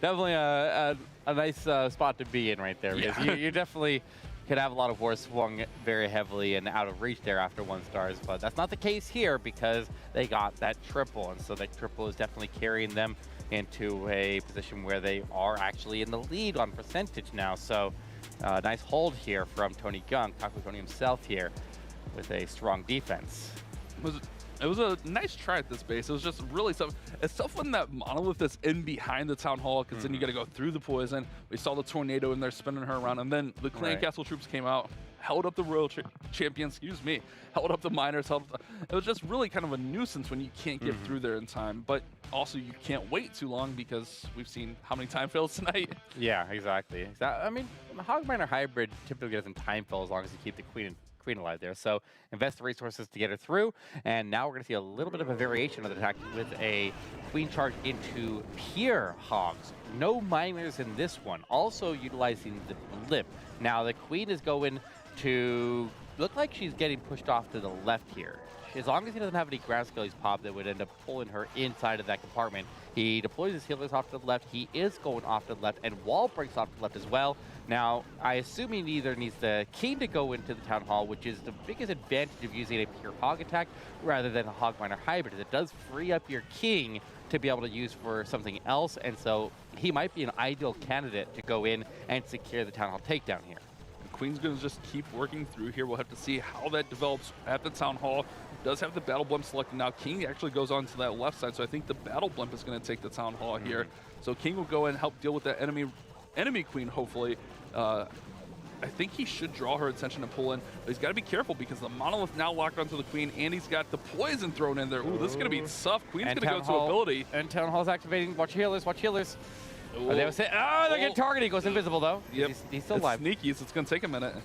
definitely a nice spot to be in right there. Because you're definitely could have a lot of wars swung very heavily and out of reach there after 1 stars, but that's not the case here because they got that triple, and so that triple is definitely carrying them into a position where they are actually in the lead on percentage now. So nice hold here from Tony Gung, Taco Tony himself here with a strong defense. It was a nice try at this base. It was just really tough. It's tough when that monolith is in behind the town hall, because then you got to go through the poison. We saw the tornado in there spinning her around, and then the clan castle troops came out, held up the royal champion, held up the miners. It was just really kind of a nuisance when you can't get through there in time. But also you can't wait too long because we've seen how many time fails tonight. Yeah, exactly. I mean, Hog Miner Hybrid typically doesn't time fail as long as you keep the queen alive there. So invest the resources to get her through, and now we're going to see a little bit of a variation of the attack with a queen charge into pure hogs. No miners in this one. Also utilizing the blip. Now the queen is going to look like she's getting pushed off to the left here. As long as he doesn't have any ground skellies pop that would end up pulling her inside of that compartment, he deploys his healers off to the left. He is going off to the left, and wall breaks off to the left as well. Now, I assume he either needs the king to go into the town hall, which is the biggest advantage of using a pure hog attack rather than a hog miner hybrid. It does free up your king to be able to use for something else, and so he might be an ideal candidate to go in and secure the town hall takedown here. Queen's going to just keep working through here. We'll have to see how that develops at the town hall. Does have the battle blimp selected now. King actually goes on to that left side, so I think the battle blimp is going to take the town hall here. So King will go and help deal with that enemy queen, hopefully. I think he should draw her attention and pull in. But he's got to be careful because the monolith now locked onto the queen, and he's got the poison thrown in there. Ooh, this is going to be tough. Queen's going to go to ability. And town hall's activating. Watch healers, watch healers. Oh, they're getting targeted. He goes invisible, though. Yep. He's still alive. Sneaky, so it's going to take a minute.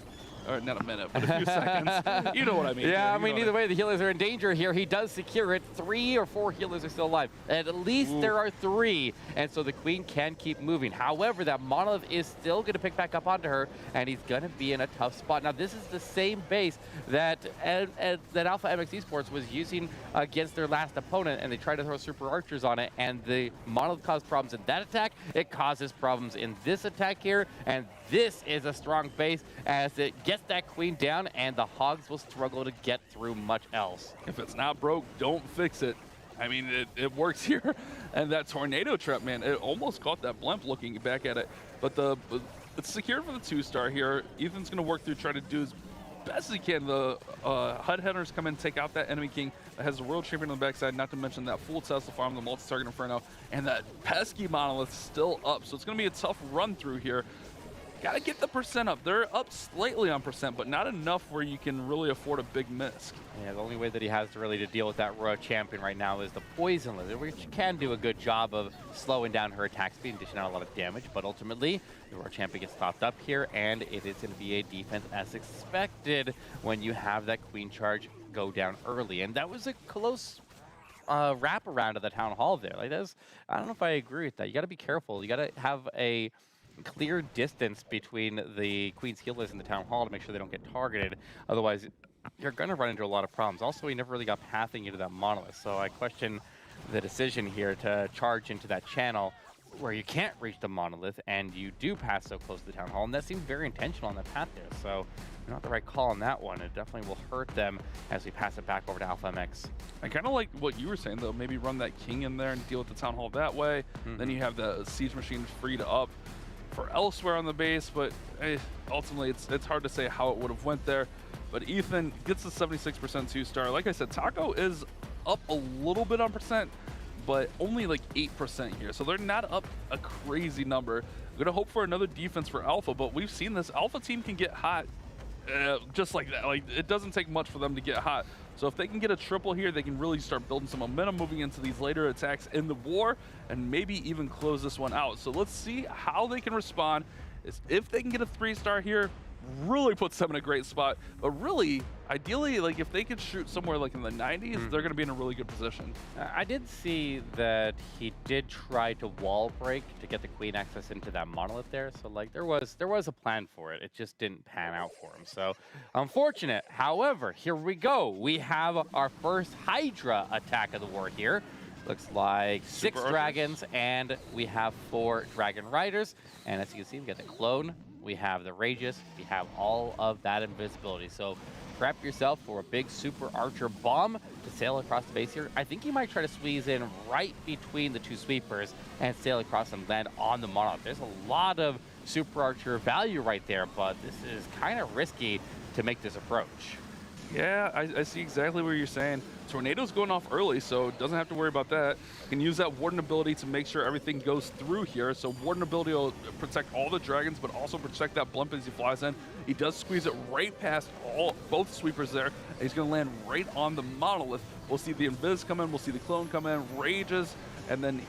Or not a minute, but a few seconds. You know what I mean. Yeah, I mean, either way, the healers are in danger here. He does secure it. 3 or 4 healers are still alive. At least there are 3, and so the queen can keep moving. However, that monolith is still going to pick back up onto her, and he's going to be in a tough spot. Now, this is the same base that Alpha MX Esports was using against their last opponent, and they tried to throw super archers on it, and the monolith caused problems in that attack. It causes problems in this attack here, and this is a strong base as it gets that queen down, and the hogs will struggle to get through much else. If it's not broke, don't fix it. I mean, it works here. And that tornado trap, man, it almost caught that blimp looking back at it. But it's secured for the 2-star here. Ethan's going to work through, try to do his best as he can. The HUD headers come in, take out that enemy king that has a world champion on the backside, not to mention that full Tesla farm, the multi-target Inferno, and that pesky monolith still up. So it's going to be a tough run through here. Got to get the percent up. They're up slightly on percent, but not enough where you can really afford a big miss. Yeah, the only way that he has to deal with that royal champion right now is the poison lizard, which can do a good job of slowing down her attack speed and dishing out a lot of damage. But ultimately, the royal champion gets stopped up here, and it is going to be a defense as expected when you have that queen charge go down early. And that was a close wrap around of the town hall there. Like, I don't know if I agree with that. You got to be careful. You got to have a clear distance between the queen's healers and the town hall to make sure they don't get targeted. Otherwise, you're going to run into a lot of problems. Also, he never really got pathing into that monolith, so I question the decision here to charge into that channel where you can't reach the monolith and you do pass so close to the town hall, and that seemed very intentional on that path there. So not the right call on that one. It definitely will hurt them as we pass it back over to Alpha MX. I kind of like what you were saying, though. Maybe run that king in there and deal with the town hall that way. Then you have the siege machine freed up for elsewhere on the base, but ultimately it's hard to say how it would have went there. But Ethan gets the 76% 2-star. Like I said, Taco is up a little bit on percent, but only like 8% here. So they're not up a crazy number. I'm gonna hope for another defense for Alpha, but we've seen this Alpha team can get hot just like that. Like, it doesn't take much for them to get hot. So if they can get a triple here, they can really start building some momentum moving into these later attacks in the war and maybe even close this one out. So let's see how they can respond. If they can get a 3-star here, really puts them in a great spot. But really, ideally, like if they could shoot somewhere like in the 90s, they're going to be in a really good position. I did see that he did try to wall break to get the queen access into that monolith there. So like there was a plan for it. It just didn't pan out for him. So unfortunate. However, here we go. We have our first Hydra attack of the war here. Looks like 6 dragons, and we have 4 dragon riders. And as you can see, we got the clone we have the Rages, we have all of that invisibility. So prep yourself for a big Super Archer bomb to sail across the base here. I think he might try to squeeze in right between the two sweepers and sail across and land on the Monolith. There's a lot of Super Archer value right there, but this is kind of risky to make this approach. Yeah, I see exactly what you're saying. Tornado's going off early, so doesn't have to worry about that. Can use that Warden ability to make sure everything goes through here. So Warden ability will protect all the dragons, but also protect that blimp as he flies in. He does squeeze it right past both sweepers there. And he's going to land right on the Monolith. We'll see the Invis come in, we'll see the Clone come in, Rages, and then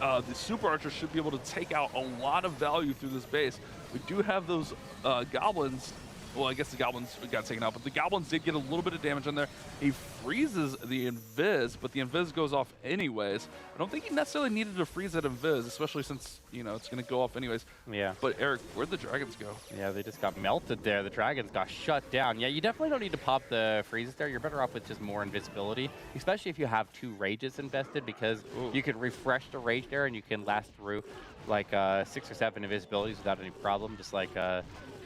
the Super Archer should be able to take out a lot of value through this base. We do have those Goblins. Well, I guess the Goblins got taken out, but the Goblins did get a little bit of damage on there. He freezes the Invis, but the Invis goes off anyways. I don't think he necessarily needed to freeze that Invis, especially since, you know, it's going to go off anyways. Yeah. But Eric, where'd the Dragons go? Yeah, they just got melted there. The Dragons got shut down. Yeah, you definitely don't need to pop the freezes there. You're better off with just more invisibility, especially if you have 2 Rages invested, because you can refresh the Rage there and you can last through like 6 or 7 invisibilities without any problem. Just like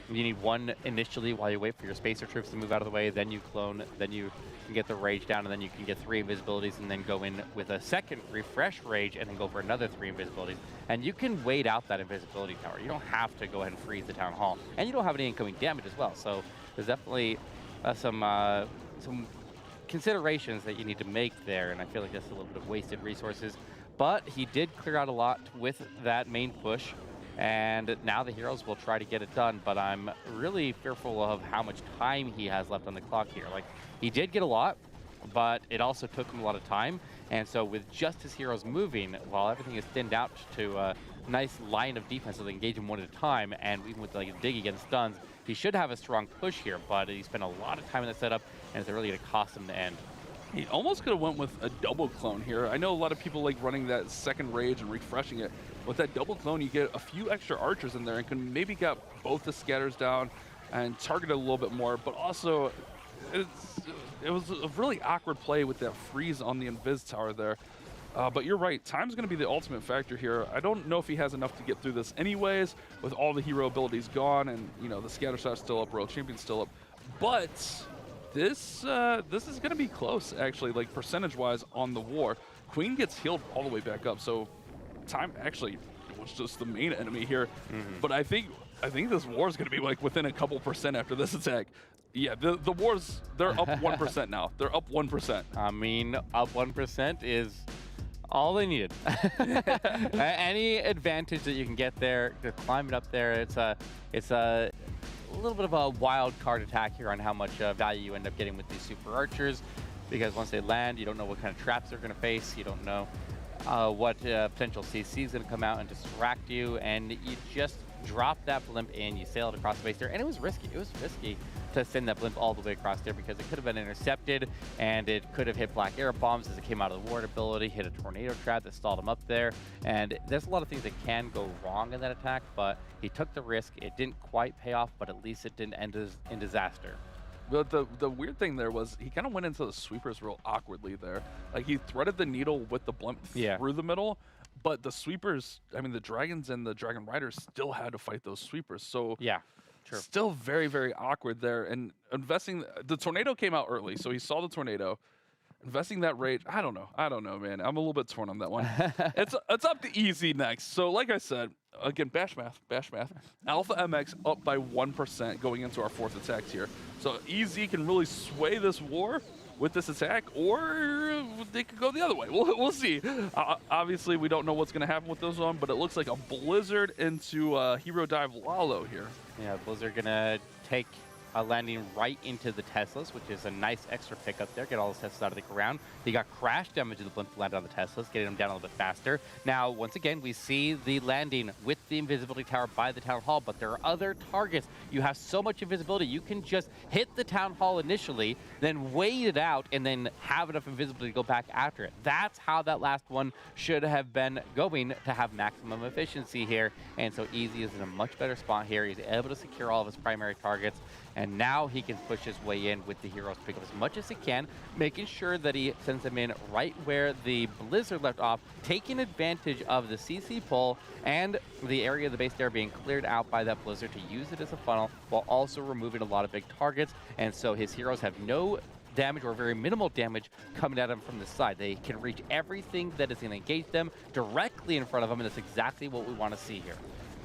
you need 1 initially while you wait for your Spacer troops to move out of the way, then you clone, then you can get the Rage down, and then you can get 3 invisibilities and then go in with a second refresh Rage and then go for another 3 invisibilities. And you can wait out that invisibility tower. You don't have to go ahead and freeze the Town Hall. And you don't have any incoming damage as well. So there's definitely some considerations that you need to make there, and I feel like that's a little bit of wasted resources. But he did clear out a lot with that main push. And now the heroes will try to get it done, but I'm really fearful of how much time he has left on the clock here. Like, he did get a lot, but it also took him a lot of time. And so with just his heroes moving, while everything is thinned out to a nice line of defense so they engage him 1 at a time, and even with like a dig against stuns, he should have a strong push here, but he spent a lot of time in the setup, and it's really going to cost him the end. He almost could have went with a double clone here. I know a lot of people like running that second Rage and refreshing it. With that double clone, you get a few extra archers in there and can maybe get both the scatters down and target it a little bit more, but also it was a really awkward play with that freeze on the Invis tower there. But you're right, time's going to be the ultimate factor here. I don't know if he has enough to get through this anyways, with all the hero abilities gone and, you know, the scatter shot's still up, Royal Champion's still up. But this is going to be close, actually, like percentage-wise on the war. Queen gets healed all the way back up, so time actually was just the main enemy here. But I think this war is going to be like within a couple percent after this attack. Yeah, the wars, they're up 1% now. They're up 1%. I mean, up 1% is all they needed. Any advantage that you can get there, to climb it up there, it's a little bit of a wild card attack here on how much value you end up getting with these Super Archers, because once they land, you don't know what kind of traps they're going to face. You don't know what potential CC is going to come out and distract you, and you just drop that blimp in, you sail it across the base there, and it was risky. It was risky to send that blimp all the way across there because it could have been intercepted, and it could have hit black air bombs as it came out of the ward ability, hit a tornado trap that stalled him up there, and there's a lot of things that can go wrong in that attack, but he took the risk. It didn't quite pay off, but at least it didn't end in disaster. But the weird thing there was he kind of went into the sweepers real awkwardly there. Like, he threaded the needle with the blimp through the middle, but the sweepers, I mean, the dragons and the dragon riders still had to fight those sweepers. So yeah, true. Still very, very awkward there. And investing, the tornado came out early, so he saw the tornado. Investing that Rage, I don't know, man. I'm a little bit torn on that one. It's up to Easy next. So like I said, again, bash math. Alpha MX up by 1% going into our 4th attack here. So Easy can really sway this war with this attack, or they could go the other way. We'll see. Obviously, we don't know what's going to happen with those one, but it looks like a Blizzard into Hero Dive Lalo here. Yeah, Blizzard going to take a landing right into the Teslas, which is a nice extra pickup there. Get all the Teslas out of the ground. He got crash damage to the blimp landed on the Teslas, getting them down a little bit faster. Now, once again, we see the landing with the invisibility tower by the Town Hall, but there are other targets. You have so much invisibility, you can just hit the Town Hall initially, then wait it out, and then have enough invisibility to go back after it. That's how that last one should have been going to have maximum efficiency here. And so Easy is in a much better spot here. He's able to secure all of his primary targets and and now he can push his way in with the heroes, pick up as much as he can, making sure that he sends them in right where the Blizzard left off, taking advantage of the CC pull and the area of the base there being cleared out by that Blizzard to use it as a funnel, while also removing a lot of big targets. And so his heroes have no damage or very minimal damage coming at them from the side. They can reach everything that is going to engage them directly in front of them, and that's exactly what we want to see here.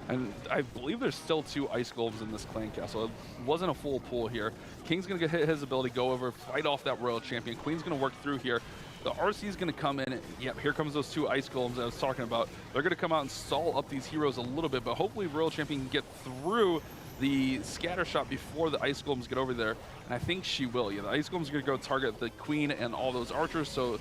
And I believe there's still 2 Ice Golems in this clan castle. It wasn't a full pool here. King's going to hit his ability, go over, fight off that Royal Champion. Queen's going to work through here. The RC is going to come in. Yep, here comes those 2 Ice Golems I was talking about. They're going to come out and stall up these heroes a little bit, but hopefully Royal Champion can get through the scatter shot before the Ice Golems get over there. And I think she will. Yeah, the Ice Golems are going to go target the Queen and all those archers, so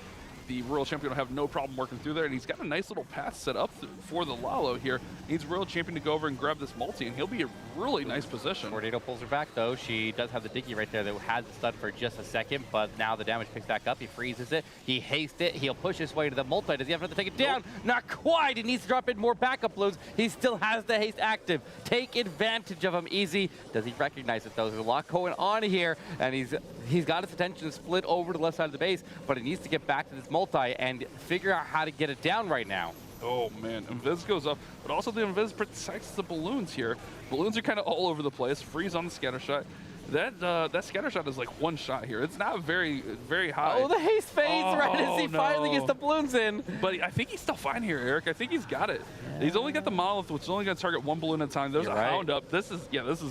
the Royal Champion will have no problem working through there, and he's got a nice little path set up for the Lalo here. He needs Royal Champion to go over and grab this multi, and he'll be in a really nice position. Tornado pulls her back, though. She does have the Dicky right there that has the stun for just a second, but now the damage picks back up. He freezes it. He hastes it. He'll push his way to the multi. Does he have to take it down? Not quite. He needs to drop in more backup balloons. He still has the haste active. Take advantage of him easy. Does he recognize it, though? There's a lot going on here, and he's got his attention split over to the left side of the base, but he needs to get back to this multi and figure out how to get it down right now. Oh man, Invis goes up, but also the Invis protects the balloons here. Balloons are kind of all over the place. Freeze on the scatter shot. That scatter shot is like 1 shot here. It's not very high. Oh, the haste fades right as he finally gets the balloons in. But I think he's still fine here, Eric. I think he's got it. Yeah. He's only got the Monolith, which is only going to target 1 balloon at a time. There's a Hound up. This is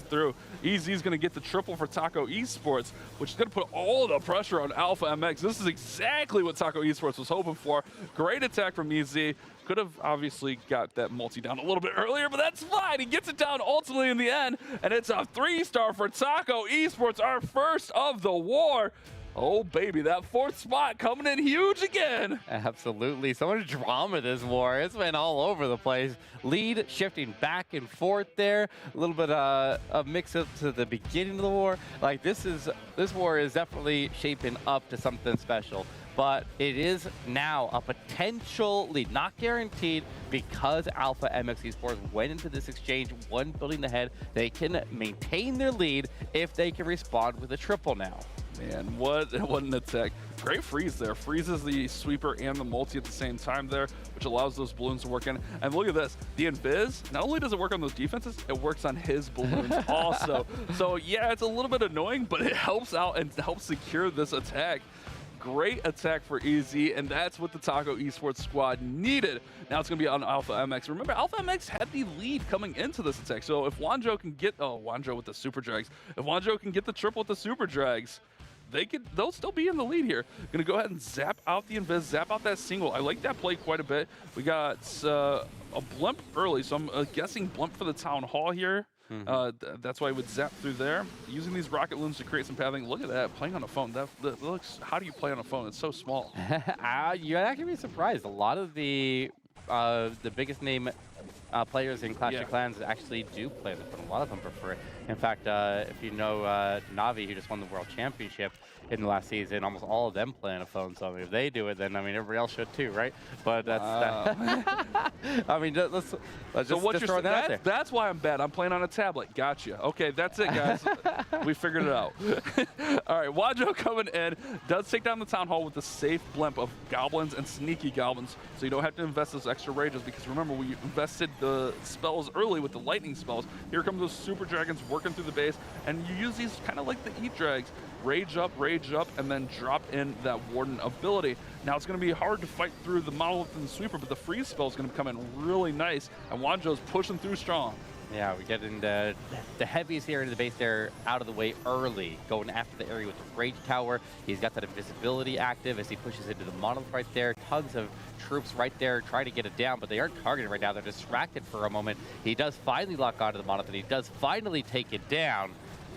through. EZ's going to get the triple for Taco Esports, which is going to put all the pressure on Alpha MX. This is exactly what Taco Esports was hoping for. Great attack from EZ. Could have obviously got that multi down a little bit earlier, but that's fine. He gets it down ultimately in the end, and it's a 3-star for Taco Esports, our first of the war. Oh, baby, that 4th spot coming in huge again. Absolutely. So much drama this war. It's been all over the place. Lead shifting back and forth there. A little bit of mix-up to the beginning of the war. Like, this war is definitely shaping up to something special. But it is now a potential lead, not guaranteed, because Alpha MX Esports went into this exchange 1 building ahead. They can maintain their lead if they can respond with a triple now. Man, what an attack. Great freeze there. Freezes the sweeper and the multi at the same time there, which allows those balloons to work in. And look at this. The Invis, not only does it work on those defenses, it works on his balloons also. So yeah, it's a little bit annoying, but it helps out and helps secure this attack. Great attack for EZ, and that's what the Taco Esports squad needed. Now it's going to be on Alpha MX. Remember, Alpha MX had the lead coming into this attack, so if Wanjo can get... Oh, Wanjo with the Super Drags. If Wanjo can get the triple with the Super Drags, they'll still be in the lead here. Gonna go ahead and zap out the Invis, zap out that single. I like that play quite a bit. We got a blimp early, so I'm guessing blimp for the Town Hall here. That's why I would zap through there. Using these rocket loons to create some pathing. Look at that, playing on a phone. That looks, how do you play on a phone? It's so small. You'd actually be surprised. A lot of the biggest name players in Clash of Clans actually do play this, but a lot of them prefer it. In fact, if you know Navi, who just won the World Championship in the last season, almost all of them play on a phone. So I mean, if they do it, then I mean everybody else should too, right? But that's I mean, let's just throw that out there. That's why I'm bad. I'm playing on a tablet. Gotcha. Okay, that's it, guys. We figured it out. All right, Wanjo coming in, does take down the Town Hall with the safe blimp of goblins and sneaky goblins, so you don't have to invest those extra rages, because remember, we invested the spells early with the lightning spells. Here come those Super Dragons working through the base, and you use these kind of like the Eat Drags. Rage up, and then drop in that Warden ability. Now it's going to be hard to fight through the Monolith and the Sweeper, but the freeze spell is going to come in really nice, and Wanjo's pushing through strong. Yeah, we get in the heaviest here into the base there out of the way early, going after the area with the Rage Tower. He's got that invisibility active as he pushes into the Monolith right there. Tons of troops right there trying to get it down, but they aren't targeted right now. They're distracted for a moment. He does finally lock onto the Monolith, and he does finally take it down.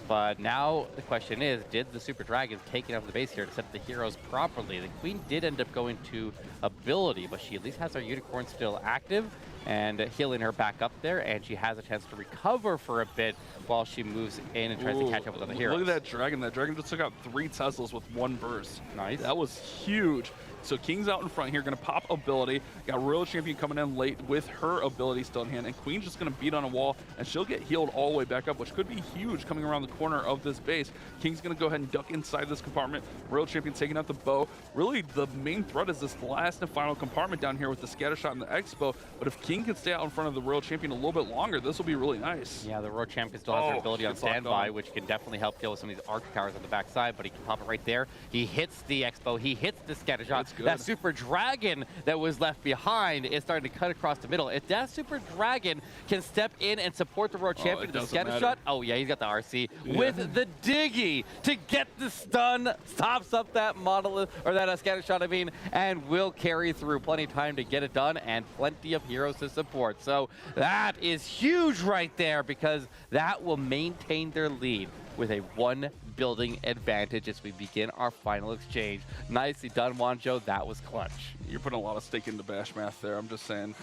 But now the question is, did the Super Dragons take it out of the base here to set the heroes properly? The Queen did end up going to ability, but she at least has her Unicorn still active. and healing her back up there, and she has a chance to recover for a bit while she moves in and tries to catch up with other heroes. Look at that Dragon. That Dragon just took out 3 Teslas with 1 burst. Nice. That was huge. So King's out in front here, going to pop ability. Got Royal Champion coming in late with her ability still in hand, and Queen's just going to beat on a wall, and she'll get healed all the way back up, which could be huge coming around the corner of this base. King's going to go ahead and duck inside this compartment. Royal Champion taking out the bow. Really, the main threat is this last and final compartment down here with the scatter shot and the Expo, but if King can stay out in front of the Royal Champion a little bit longer, this will be really nice. Yeah, the Royal Champion still has her ability on standby, which can definitely help deal with some of these arch towers on the backside, but he can pop it right there. He hits the Expo, he hits the scatter shot. That Super Dragon that was left behind is starting to cut across the middle. If that Super Dragon can step in and support the Royal Champion with the scatter shot, oh yeah, he's got the RC with the Diggy to get the stun, stops up that model, or that scatter shot, I mean, and will carry through. Plenty of time to get it done and plenty of heroes to support. So that is huge right there, because that will maintain their lead with a 1 building advantage as we begin our final exchange. Nicely done, Wanjo. That was clutch. You're putting a lot of stake into Bash math there. I'm just saying.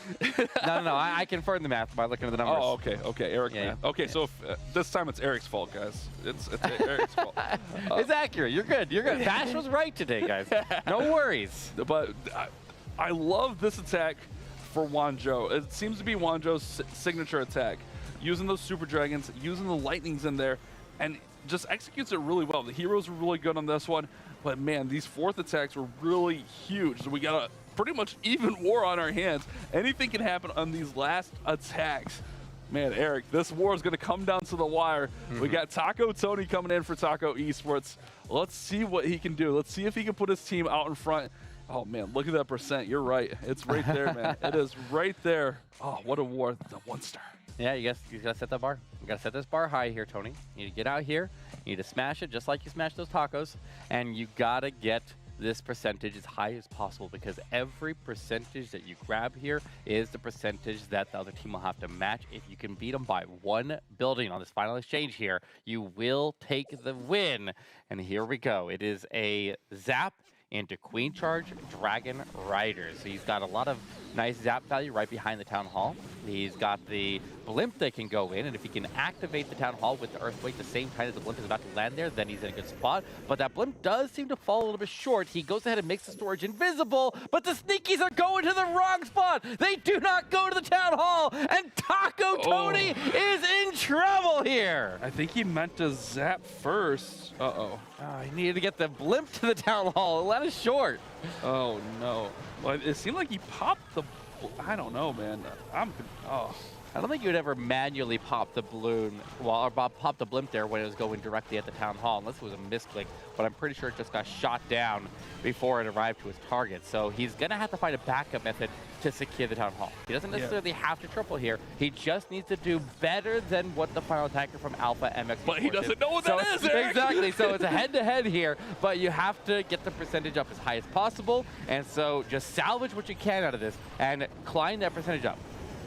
No, I confirmed the math by looking at the numbers. Oh, okay, Eric. Yeah. Okay, so if, this time it's Eric's fault, guys. It's Eric's fault. It's accurate. You're good. You're good. Bash was right today, guys. No worries. But I love this attack for Wanjo. It seems to be Wanjo's signature attack. Using those Super Dragons, using the Lightnings in there, and just executes it really well. The heroes were really good on this one, but man, these 4th attacks were really huge. So we got a pretty much even war on our hands. Anything can happen on these last attacks. Man, Eric, this war is going to come down to the wire. We got Taco Tony coming in for Taco Esports. Let's see what he can do. Let's see if he can put his team out in front. Oh, man, look at that percent. You're right. It's right there, man. It is right there. Oh, what a war. The 1-star. Yeah, you gotta set that bar. You gotta set this bar high here, Tony. You need to get out here. You need to smash it just like you smashed those tacos. And you gotta get this percentage as high as possible, because every percentage that you grab here is the percentage that the other team will have to match. If you can beat them by 1 building on this final exchange here, you will take the win. And here we go. It is a zap into Queen Charge Dragon Riders. So he's got a lot of nice zap value right behind the Town Hall. He's got the Blimp that can go in, and if he can activate the Town Hall with the Earthquake the same time as the Blimp is about to land there, then he's in a good spot. But that Blimp does seem to fall a little bit short. He goes ahead and makes the storage invisible, but the Sneakies are going to the wrong spot. They do not go to the Town Hall, and Taco Tony is in trouble here. I think he meant to zap first. Uh-oh. Oh, he needed to get the Blimp to the Town Hall. That is short. Oh, no. Well, it seemed like he popped the... I don't know, man. I don't think you would ever manually pop the balloon, or pop the Blimp there when it was going directly at the Town Hall, unless it was a misclick, but I'm pretty sure it just got shot down before it arrived to his target. So he's going to have to find a backup method to secure the Town Hall. He doesn't necessarily have to triple here. He just needs to do better than what the final attacker from Alpha MX. But he doesn't know what that is, Eric. Exactly. So it's a head-to-head here, but you have to get the percentage up as high as possible, and so just salvage what you can out of this and climb that percentage up.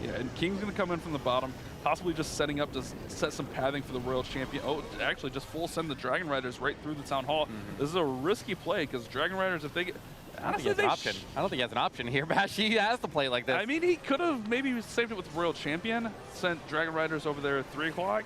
Yeah, and King's going to come in from the bottom, possibly just setting up to set some pathing for the Royal Champion. Oh, actually just full send the Dragon Riders right through the Town Hall. This is a risky play, because Dragon Riders, if they get... I don't think he has an option. I don't think he has an option here, Bash. He has to play like this. I mean, he could have maybe saved it with Royal Champion, sent Dragon Riders over there at 3 o'clock.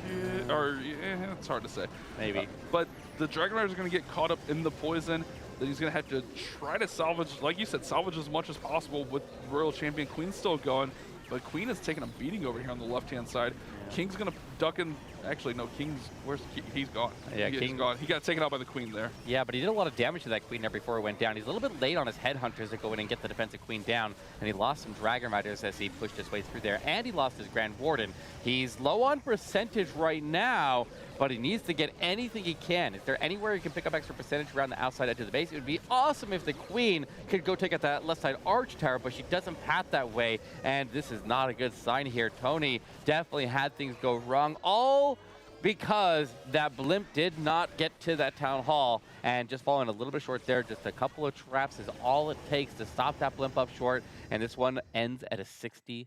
It's hard to say. Maybe. But the Dragon Riders are going to get caught up in the poison. That he's going to have to try to salvage, like you said, salvage as much as possible with Royal Champion. Queen's still going. But Queen is taking a beating over here on the left-hand side. King's going to duck in. Actually, no, he's gone. Yeah, He's gone. He got taken out by the Queen there. Yeah, but he did a lot of damage to that Queen there before it went down. He's a little bit late on his Headhunters to go in and get the defensive Queen down, and he lost some Dragon Riders as he pushed his way through there, and he lost his Grand Warden. He's low on percentage right now, but he needs to get anything he can. Is there anywhere he can pick up extra percentage around the outside edge of the base? It would be awesome if the Queen could go take out that left side arch tower, but she doesn't path that way, and this is not a good sign here. Tony definitely had things go wrong, all because that Blimp did not get to that Town Hall, and just falling a little bit short there. Just a couple of traps is all it takes to stop that Blimp up short, and this one ends at a 67%,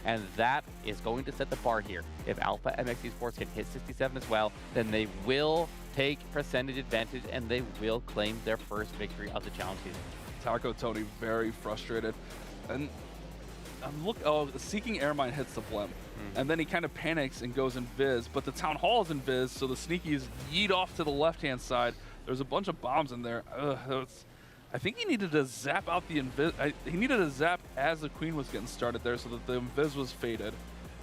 and that is going to set the bar here. If Alpha MX Esports can hit 67 as well, then they will take percentage advantage, and they will claim their first victory of the challenge season. Taco Tony very frustrated, and Seeking Airmine hits the blimp. And then he kind of panics and goes invis, but the Town Hall is invis, so the sneakies yeet off to the left-hand side. There's a bunch of bombs in there. I think he needed to zap out the invis. He needed to zap as the Queen was getting started there so that the invis was faded.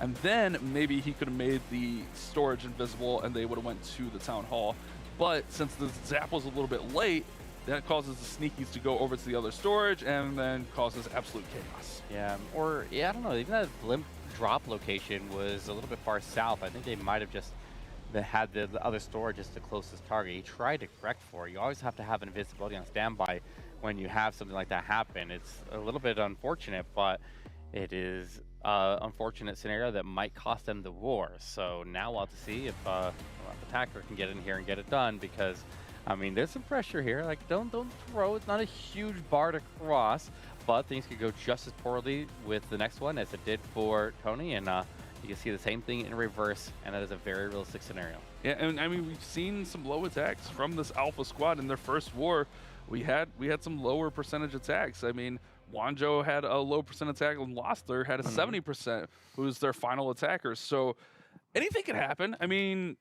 And then maybe he could have made the storage invisible and they would have went to the Town Hall. But since the zap was a little bit late, that causes the sneakies to go over to the other storage and then causes absolute chaos. Yeah, or I don't know, even that blimp drop location was a little bit far south. I think they might have just had the other storage as the closest target. He tried to correct for it. You always have to have invisibility on standby when you have something like that happen. It's a little bit unfortunate, but it is an unfortunate scenario that might cost them the war. So now we'll have to see if attacker can get in here and get it done, because I mean, there's some pressure here. Like, don't throw. It's not a huge bar to cross, but things could go just as poorly with the next one as it did for Tony, and you can see the same thing in reverse, and that is a very realistic scenario. Yeah, and I mean, we've seen some low attacks from this Alpha squad in their first war. We had some lower percentage attacks. I mean, Wanjo had a low percent attack, and Loster had a 70%, who's their final attacker. So anything could happen. I mean,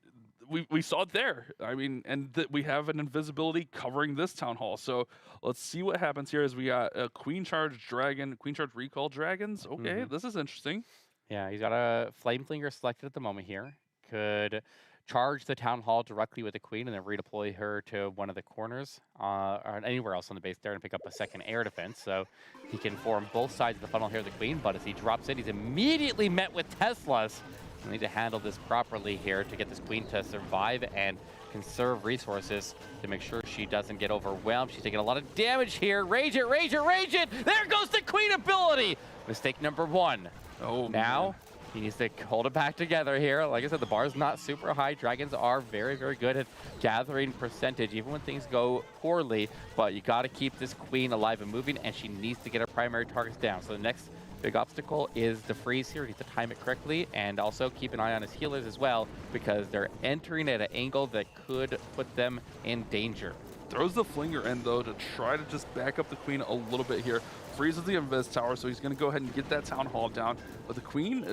we saw it there. I mean, and we have an invisibility covering this Town Hall. So let's see what happens here as we got a Queen Charge Dragon, Queen Charge Recall Dragons. Okay, this is interesting. Yeah, he's got a Flame Flinger selected at the moment here. Could charge the Town Hall directly with the Queen and then redeploy her to one of the corners or anywhere else on the base there and pick up a second air defense. So he can form both sides of the funnel here with the Queen, but as he drops in, he's immediately met with Teslas. We need to handle this properly here to get this Queen to survive and conserve resources to make sure she doesn't get overwhelmed. She's taking a lot of damage here. Rage it, rage it, rage it! There goes the Queen ability! Mistake number one. Oh, now he needs to hold it back together here. Like I said, the bar is not super high. Dragons are very, very good at gathering percentage, even when things go poorly. But you got to keep this Queen alive and moving, and she needs to get her primary targets down. So the next big obstacle is the freeze here. He needs to time it correctly, and also keep an eye on his healers as well, because they're entering at an angle that could put them in danger. Throws the Flinger in, though, to try to just back up the Queen a little bit here. Freezes the Invis Tower, so he's going to go ahead and get that Town Hall down. But the Queen,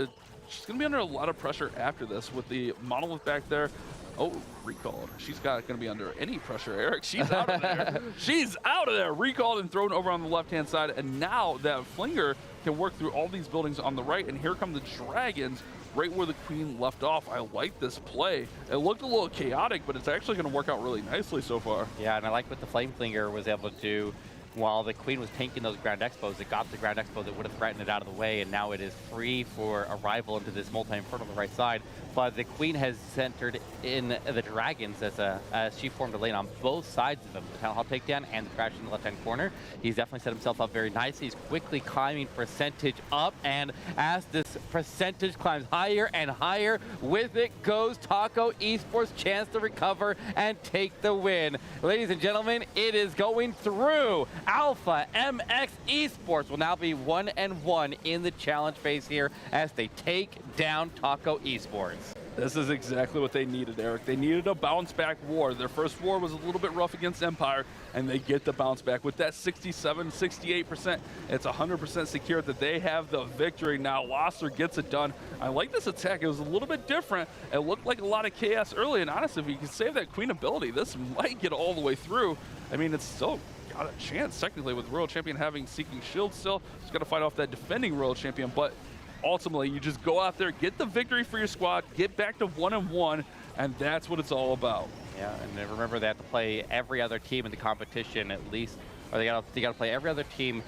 she's going to be under a lot of pressure after this with the Monolith back there. Oh, recalled. She's not going to be under any pressure, Eric. She's out of there. She's out of there. Recalled and thrown over on the left-hand side. And now that Flinger can work through all these buildings on the right. And here come the Dragons right where the Queen left off. I like this play. It looked a little chaotic, but it's actually going to work out really nicely so far. Yeah, and I like what the Flame Flinger was able to do. While the Queen was tanking those ground expos, it got the ground expo that would have threatened it out of the way, and now it is free for arrival into this multi-inferno on the right side. But the Queen has centered in the Dragons as she formed a lane on both sides of them. The Town Hall takedown and the crash in the left-hand corner. He's definitely set himself up very nicely. He's quickly climbing percentage up, and as this percentage climbs higher and higher, with it goes Taco Esports' chance to recover and take the win. Ladies and gentlemen, it is going through. Alpha MX Esports will now be 1-1 in the challenge phase here as they take down Taco Esports. This is exactly what they needed, Eric. They needed a bounce-back war. Their first war was a little bit rough against Empire, and they get the bounce back. With that 67, 68%, it's 100% secure that they have the victory now. Loster gets it done. I like this attack. It was a little bit different. It looked like a lot of chaos early, and honestly, if you can save that Queen ability, this might get all the way through. I mean, it's still got a chance, technically, with Royal Champion having Seeking Shield still. He's got to fight off that defending Royal Champion, but ultimately, you just go out there, get the victory for your squad, get back to 1-1, and that's what it's all about. Yeah, and then remember they have to play every other team in the competition at least, or they got to play every other team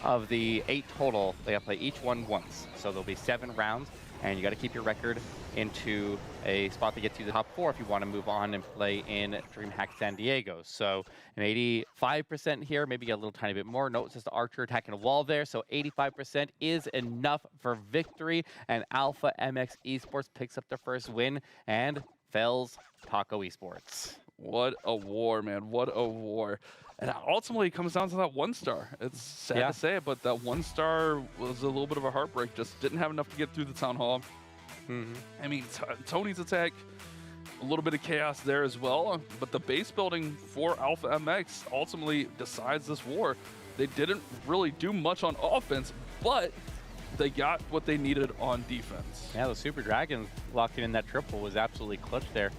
of the 8 total. They got to play each one once, so there'll be 7 rounds, and you got to keep your record into a spot that gets you the top 4 if you want to move on and play in DreamHack San Diego. So an 85% here, maybe get a little tiny bit more. Note it's just the Archer attacking a wall there, so 85% is enough for victory, and Alpha MX Esports picks up their first win and fells Taco Esports. What a war, man. What a war. And ultimately, it comes down to that 1-star. It's sad to say it, but that 1-star was a little bit of a heartbreak. Just didn't have enough to get through the Town Hall. I mean, Tony's attack, a little bit of chaos there as well. But the base building for Alpha MX ultimately decides this war. They didn't really do much on offense, but they got what they needed on defense. Yeah, the Super Dragons locking in that triple was absolutely clutch there.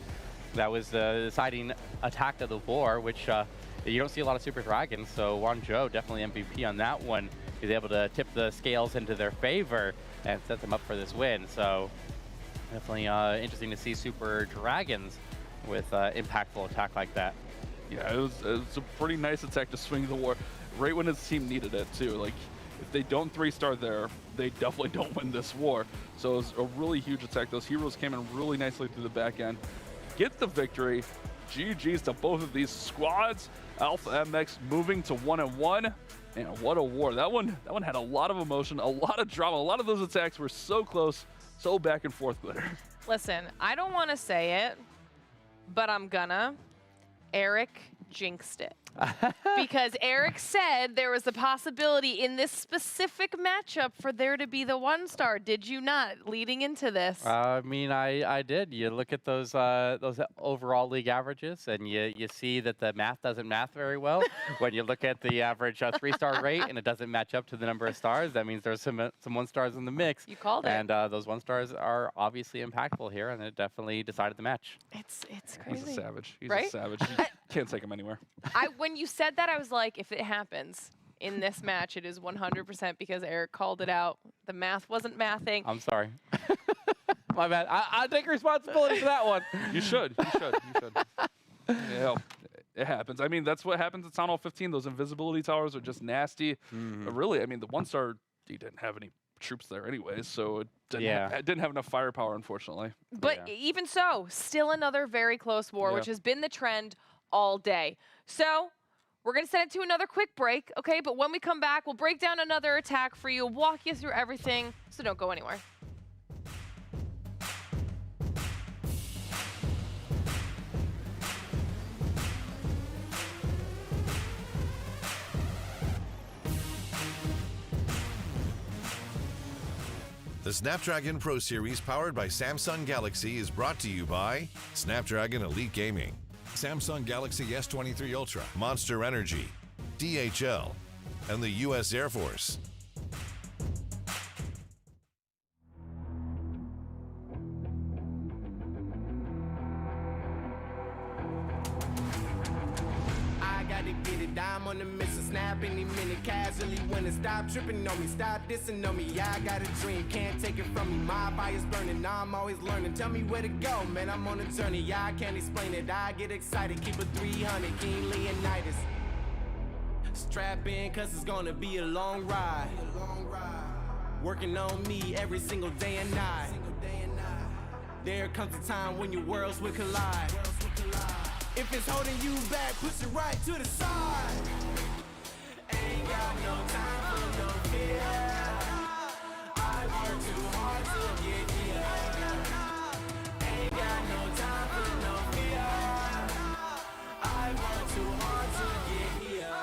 That was the deciding attack of the war, which you don't see a lot of Super Dragons, so Wanzhou definitely MVP on that one. He's able to tip the scales into their favor and set them up for this win. So definitely interesting to see Super Dragons with impactful attack like that. Yeah, it was a pretty nice attack to swing the war right when his team needed it too. Like, if they don't 3-star there, they definitely don't win this war. So it was a really huge attack. Those heroes came in really nicely through the back end. Get the victory. GG's to both of these squads. Alpha MX moving to 1-1. And what a war. That one had a lot of emotion, a lot of drama. A lot of those attacks were so close, so back and forth, Glitter. Listen, I don't want to say it, but I'm gonna. Eric jinxed it. Because Eric said there was a possibility in this specific matchup for there to be the 1-star. Did you not, leading into this? I mean, I did. You look at those overall league averages, and you see that the math doesn't math very well. When you look at the average 3-star rate and it doesn't match up to the number of stars, that means there's some 1-stars in the mix. You called it. And those 1-stars are obviously impactful here, and it definitely decided the match. It's crazy. He's a savage. He's right? a savage. You can't take him anywhere. When you said that, I was like, if it happens in this match, it is 100% because Eric called it out. The math wasn't mathing. I'm sorry. My bad. I take responsibility for that one. You should. You should. Yeah, it happens. I mean, that's what happens at Town Hall 15. Those invisibility towers are just nasty. But really, I mean, the 1-star, he didn't have any troops there anyways, so it didn't have enough firepower, unfortunately. But even so, still another very close war, which has been the trend all day. So we're going to send it to another quick break, okay? But when we come back, we'll break down another attack for you, walk you through everything, so don't go anywhere. The Snapdragon Pro Series powered by Samsung Galaxy is brought to you by Snapdragon Elite Gaming, Samsung Galaxy S23 Ultra, Monster Energy, DHL, and the U.S. Air Force. Get it, I'm on the mission, snap any minute, casually winning. Stop tripping on me, stop dissing on me. Yeah, I got a dream, can't take it from me. My fire's burning, I'm always learning. Tell me where to go, man, I'm on a journey. Yeah, I can't explain it, I get excited. Keep it 300, King Leonidas. Strap in, cause it's gonna be a long ride. Working on me every single day and night. There comes a time when your worlds will collide. If it's holding you back, push it right to the side. Ain't got no time for no fear. I work too hard to get here. Ain't got no time for no fear. I work too hard to get here.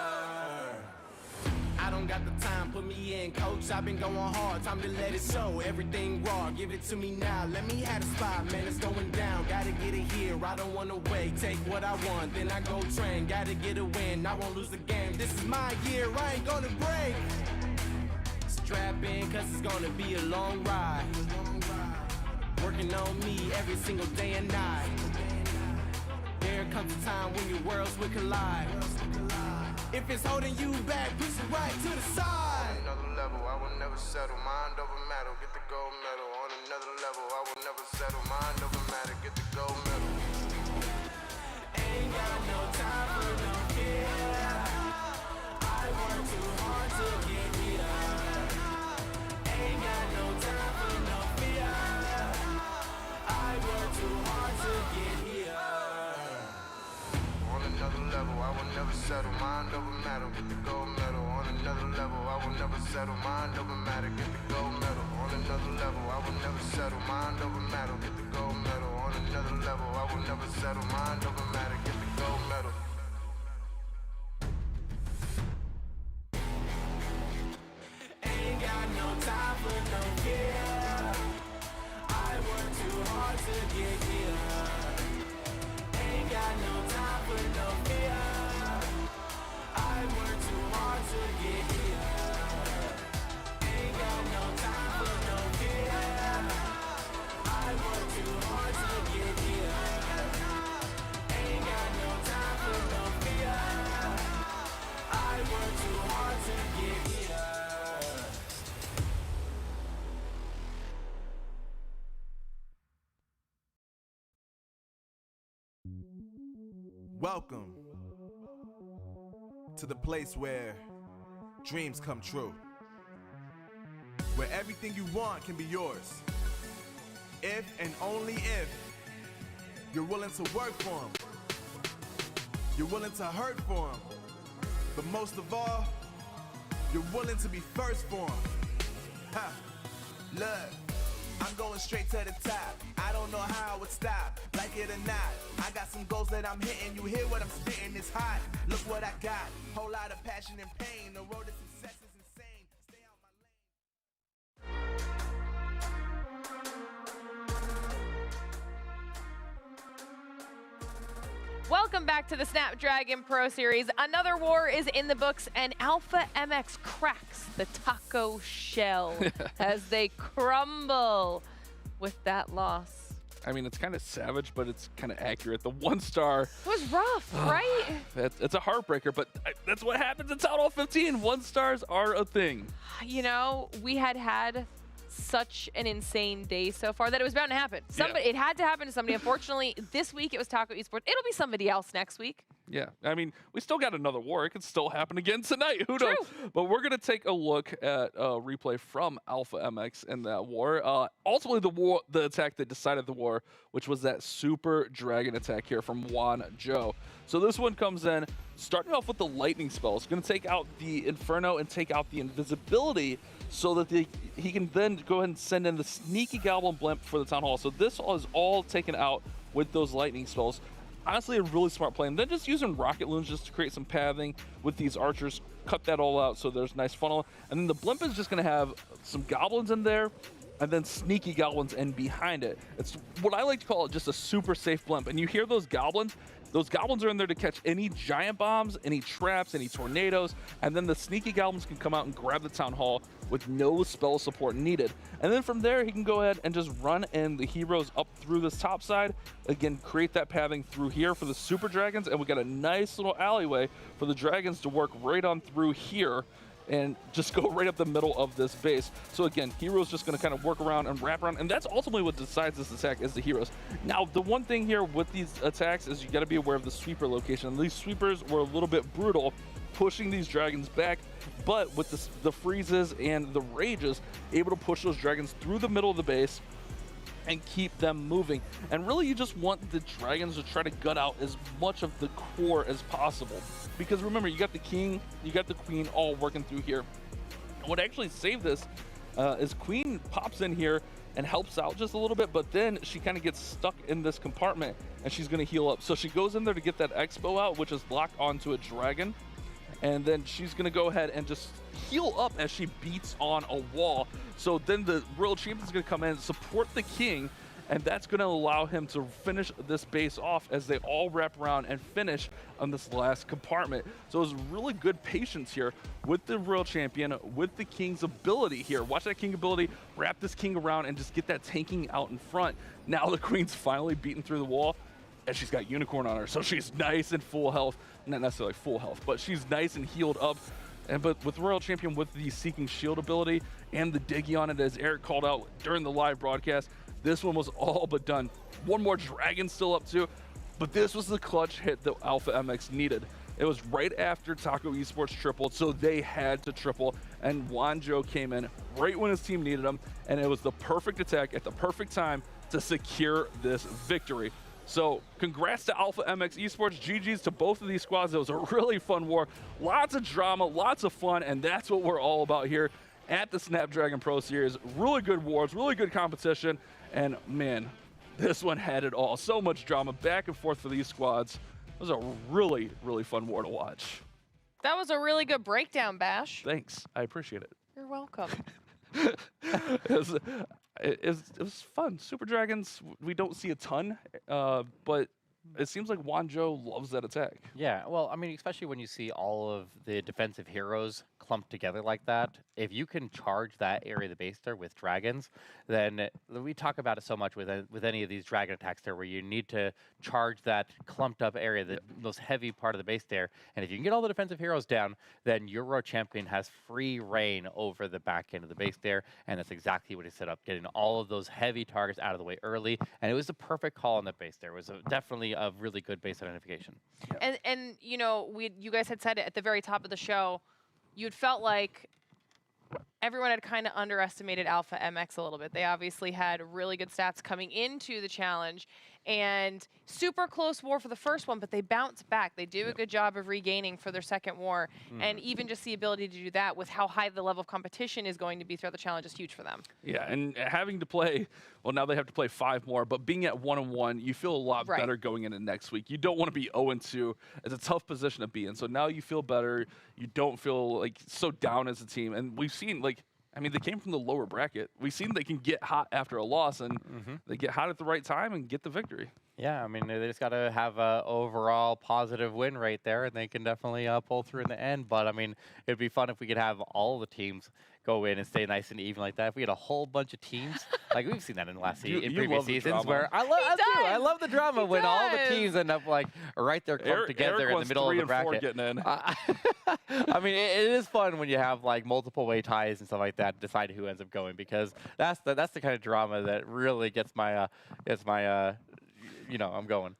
I don't got the time, put me in, coach. I've been going hard, time to let it show. Everything raw, give it to me now. Let me have the spot, man, it's going down. Gotta get it here, I don't wanna wait. Take what I want, then I go train. Gotta get a win, I won't lose the game. This is my year, I ain't gonna break. Strap in, cause it's gonna be a long ride. Working on me every single day and night. There comes a time when your worlds will collide. If it's holding you back, push it right to the side. On another level, I will never settle. Mind over matter, get the gold medal. On another level, I will never settle. Mind over matter, get the gold medal. Ain't got no time for no fear. I work too hard to get here. Ain't got no time for no fear. I work too hard to get here. On another level, I will never settle. Mind over matter, get the gold medal. On another level, I will never settle. Mind over matter, get the gold medal. On another level, I will never settle. Mind over matter, get the gold medal. On another level, I will never settle. Mind over matter, get the gold medal. Ain't got no time for no fear. I work too hard to get here. Ain't got no time for no fear. I work too hard to get here. Ain't got no time Welcome to the place where dreams come true. Where everything you want can be yours. If and only if you're willing to work for them. You're willing to hurt for them. But most of all, you're willing to be first for them. Ha! Look, I'm going straight to the top. I don't know how I would stop, like it or not. I got some goals that I'm hitting. You hear what I'm spitting? It's hot. Look what I got. Whole lot of passion and pain. The road to success is insane. Stay out my lane. Welcome back to the Snapdragon Pro Series. Another war is in the books, and Alpha MX cracks the taco shell as they crumble with that loss. I mean, it's kind of savage, but it's kind of accurate. The 1-star. It was rough, right? It's a heartbreaker, but that's what happens in Town Hall 15. 1-stars are a thing. You know, we had such an insane day so far that it was bound to happen. It had to happen to somebody. Unfortunately, this week it was Taco Esports. It'll be somebody else next week. Yeah, I mean, we still got another war. It could still happen again tonight. Who knows? But we're going to take a look at a replay from Alpha MX in that war. Ultimately, the attack that decided the war, which was that Super Dragon attack here from Juan Joe. So this one comes in, starting off with the lightning spell. It's going to take out the Inferno and take out the invisibility so that he can then go ahead and send in the sneaky Goblin Blimp for the Town Hall. So this is all taken out with those lightning spells. Honestly, a really smart play. And then just using rocket loons just to create some pathing with these archers, cut that all out so there's a nice funnel. And then the blimp is just going to have some goblins in there and then sneaky goblins in behind it. It's what I like to call it just a super safe blimp. And you hear those goblins are in there to catch any giant bombs, any traps, any tornadoes, and then the sneaky goblins can come out and grab the Town Hall with no spell support needed. And then from there, he can go ahead and just run in the heroes up through this top side. Again, create that pathing through here for the Super Dragons, and we got a nice little alleyway for the Dragons to work right on through here and just go right up the middle of this base. So again, heroes just going to kind of work around and wrap around, and that's ultimately what decides this attack is the heroes. Now, the one thing here with these attacks is you got to be aware of the sweeper location. These sweepers were a little bit brutal, pushing these dragons back, but with the freezes and the rages, able to push those dragons through the middle of the base and keep them moving. And really, you just want the dragons to try to gut out as much of the core as possible. Because remember, you got the king, you got the queen all working through here. And what actually saved this is Queen pops in here and helps out just a little bit, but then she kind of gets stuck in this compartment and she's going to heal up. So she goes in there to get that expo out, which is locked onto a dragon. And then she's going to go ahead and just heal up as she beats on a wall. So then the Royal Champion's going to come in and support the king, and that's going to allow him to finish this base off as they all wrap around and finish on this last compartment. So it was really good patience here with the Royal Champion, with the king's ability here. Watch that king ability, wrap this king around and just get that tanking out in front. Now the queen's finally beaten through the wall, and she's got Unicorn on her, so she's nice and full health. Not necessarily full health, but she's nice and healed up. But with Royal Champion, with the Seeking Shield ability and the Diggy on it, as Eric called out during the live broadcast, this one was all but done. One more dragon still up too, but this was the clutch hit that Alpha MX needed. It was right after Taco Esports tripled, so they had to triple, and Juan Joe came in right when his team needed him, and it was the perfect attack at the perfect time to secure this victory. So congrats to Alpha MX Esports, GG's to both of these squads. It was a really fun war, lots of drama, lots of fun, and that's what we're all about here at the Snapdragon Pro Series. Really good wars, really good competition, and man, this one had it all. So much drama back and forth for these squads. It was a really, really fun war to watch. That was a really good breakdown, Bash. Thanks, I appreciate it. You're welcome. It was fun. Super Dragons, we don't see a ton, but it seems like Juan Joe loves that attack. Yeah, well, I mean, especially when you see all of the defensive heroes clumped together like that, if you can charge that area of the base there with dragons, then we talk about it so much with any of these dragon attacks there, where you need to charge that clumped up area, the most heavy part of the base there. And if you can get all the defensive heroes down, then your road champion has free reign over the back end of the base there. And that's exactly what he set up, getting all of those heavy targets out of the way early. And it was the perfect call on that base there. It was definitely a really good base identification. And you know, you guys had said it at the very top of the show, you'd felt like everyone had kind of underestimated Alpha MX a little bit. They obviously had really good stats coming into the challenge, and super close war for the first one, but they bounced back. They do a good job of regaining for their second war, and even just the ability to do that with how high the level of competition is going to be throughout the challenge is huge for them. Yeah, and having to play, well, now they have to play 5 more, but being at 1-1, you feel a lot better going into next week. You don't want to be 0-2. It's a tough position to be in. So now you feel better. You don't feel like so down as a team. And we've seen, like, I mean, they came from the lower bracket. We've seen they can get hot after a loss, and they get hot at the right time and get the victory. Yeah, I mean, they just got to have an overall positive win rate there, and they can definitely pull through in the end. But, I mean, it'd be fun if we could have all the teams go in and stay nice and even like that. If we had a whole bunch of teams, like we've seen that in the last in previous seasons, where I love the drama when all the teams end up like right there clumped together in the middle of the bracket. Getting in. I mean, it is fun when you have like multiple way ties and stuff like that, to decide who ends up going, because that's the kind of drama that really gets my you know, I'm going.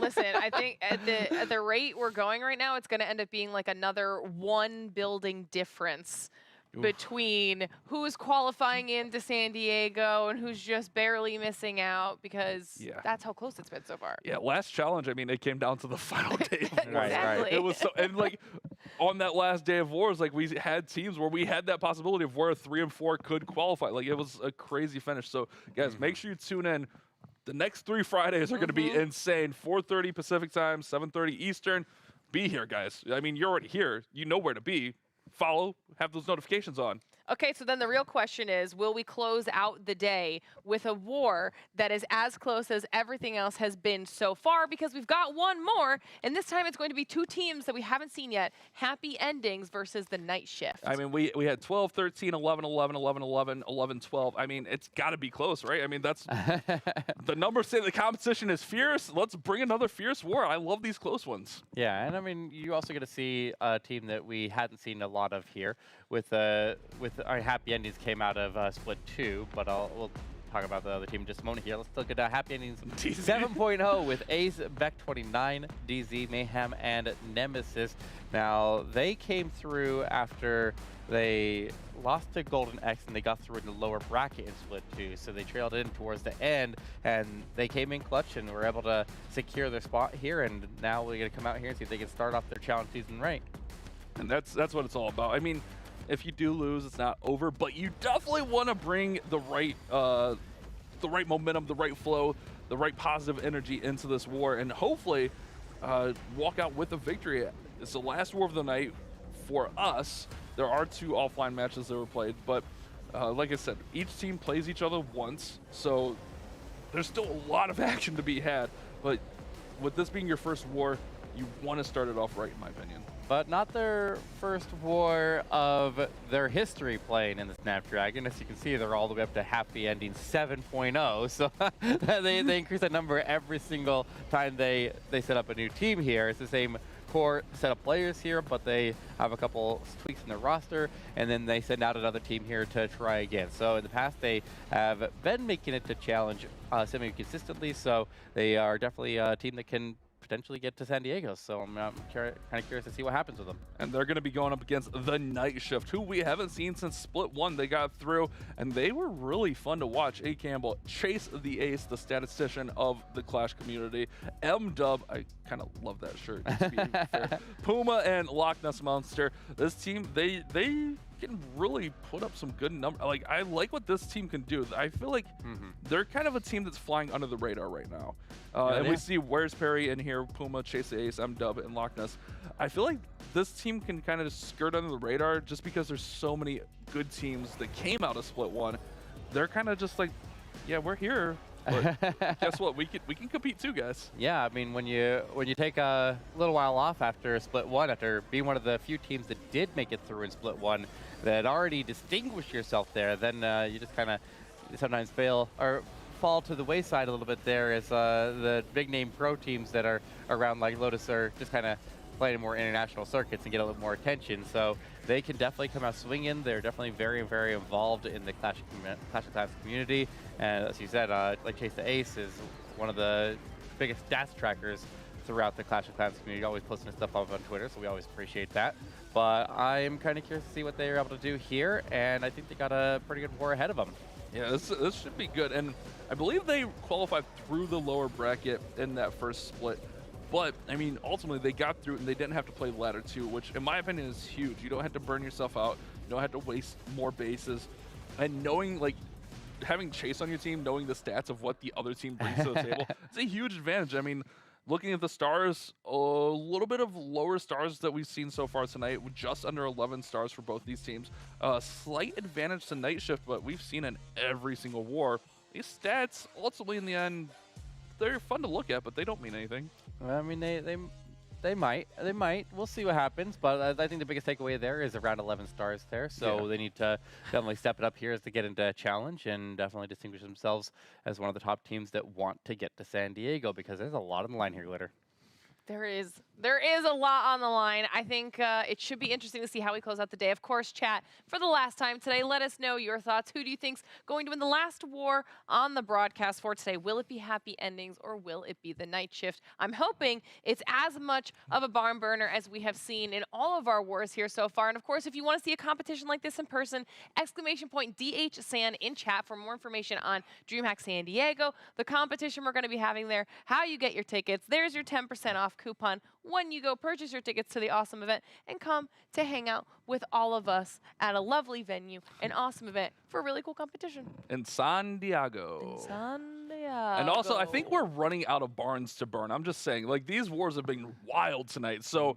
Listen, I think at the rate we're going right now, it's going to end up being like another 1 building difference between who's qualifying into San Diego and who's just barely missing out, because that's how close it's been so far. Yeah, last challenge, I mean, it came down to the final day. Exactly. It was so, and like on that last day of wars, like we had teams where we had that possibility of where 3 and 4 could qualify. Like it was a crazy finish. So guys, make sure you tune in. The next 3 Fridays are going to be insane. 4:30 Pacific time, 7:30 Eastern. Be here, guys. I mean, you're already here. You know where to be. Follow, have those notifications on. Okay, so then the real question is, will we close out the day with a war that is as close as everything else has been so far? Because we've got one more, and this time it's going to be 2 teams that we haven't seen yet. Happy Endings versus the Night Shift. I mean, we had 12, 13, 11, 11, 11, 11, 11, 12. I mean, it's got to be close, right? I mean, that's the numbers say the competition is fierce. Let's bring another fierce war. I love these close ones. Yeah, and I mean, you also get to see a team that we hadn't seen a lot of here with our Happy Endings came out of Split 2, but we'll talk about the other team in just a moment here. Let's look at Happy Endings 7.0 with Ace, Beck29, DZ, Mayhem, and Nemesis. Now, they came through after they lost to Golden X and they got through in the lower bracket in Split 2, so they trailed in towards the end, and they came in clutch and were able to secure their spot here, and now we're going to come out here and see if they can start off their challenge season right. And that's what it's all about. I mean, if you do lose, it's not over, but you definitely want to bring the right momentum, the right flow, the right positive energy into this war, and hopefully walk out with a victory. It's the last war of the night for us. There are 2 offline matches that were played, but like I said, each team plays each other once, so there's still a lot of action to be had. But with this being your first war, you want to start it off right, in my opinion. But not their first war of their history playing in the Snapdragon. As you can see, they're all the way up to Happy Ending 7.0. So they increase that number every single time they set up a new team here. It's the same core set of players here, but they have a couple tweaks in their roster, and then they send out another team here to try again. So in the past, they have been making it to challenge semi-consistently, so they are definitely a team that can potentially get to San Diego, so I'm kind of curious to see what happens with them. And they're going to be going up against the Night Shift, who we haven't seen since Split 1. They got through, and they were really fun to watch. A. Campbell, Chase the Ace, the statistician of the Clash community. M-Dub, I kind of love that shirt, to be fair. Puma and Loch Ness Monster. This team, they can really put up some good numbers. Like, I like what this team can do. I feel like they're kind of a team that's flying under the radar right now. And we see Where's Perry in here, Puma, Chase the Ace, M-Dub, and Loch Ness. I feel like this team can kind of skirt under the radar just because there's so many good teams that came out of Split 1. They're kind of just like, yeah, we're here. But guess what? We can compete too, guys. Yeah, I mean, when you take a little while off after Split 1, after being one of the few teams that did make it through in Split 1, that already distinguished yourself there, then you just kind of sometimes fail or fall to the wayside a little bit there as the big name pro teams that are around like Lotus are just kind of playing more international circuits and get a little more attention. So they can definitely come out swinging. They're definitely very, very involved in the Clash of Clans community. And as you said, like Chase the Ace is one of the biggest stats trackers throughout the Clash of Clans community, always posting stuff up on Twitter, so we always appreciate that. But I'm kind of curious to see what they're able to do here, and I think they got a pretty good war ahead of them. Yeah, this should be good. And I believe they qualified through the lower bracket in that first split. But, I mean, ultimately, they got through it, and they didn't have to play ladder 2, which, in my opinion, is huge. You don't have to burn yourself out. You don't have to waste more bases. And knowing, like, having Chase on your team, knowing the stats of what the other team brings to the table, it's a huge advantage. I mean, looking at the stars, a little bit of lower stars that we've seen so far tonight, with just under 11 stars for both these teams. A slight advantage to Night Shift, but we've seen in every single war. These stats, ultimately, in the end, they're fun to look at, but they don't mean anything. I mean, they might. We'll see what happens, but I think the biggest takeaway there is around 11 stars there. So they need to definitely step it up here as to get into challenge and definitely distinguish themselves as one of the top teams that want to get to San Diego, because there's a lot on the line here, Glitter. There is a lot on the line. I think it should be interesting to see how we close out the day. Of course, chat, for the last time today, let us know your thoughts. Who do you think's going to win the last war on the broadcast for today? Will it be happy endings or will it be the Night Shift? I'm hoping it's as much of a barn burner as we have seen in all of our wars here so far. And of course, if you want to see a competition like this in person, !DHSan in chat for more information on DreamHack San Diego, the competition we're going to be having there, how you get your tickets. There's your 10% off coupon when you go purchase your tickets to the awesome event and come to hang out with all of us at a lovely venue, an awesome event for a really cool competition. In San Diego. And also, I think we're running out of barns to burn. I'm just saying, like, these wars have been wild tonight. So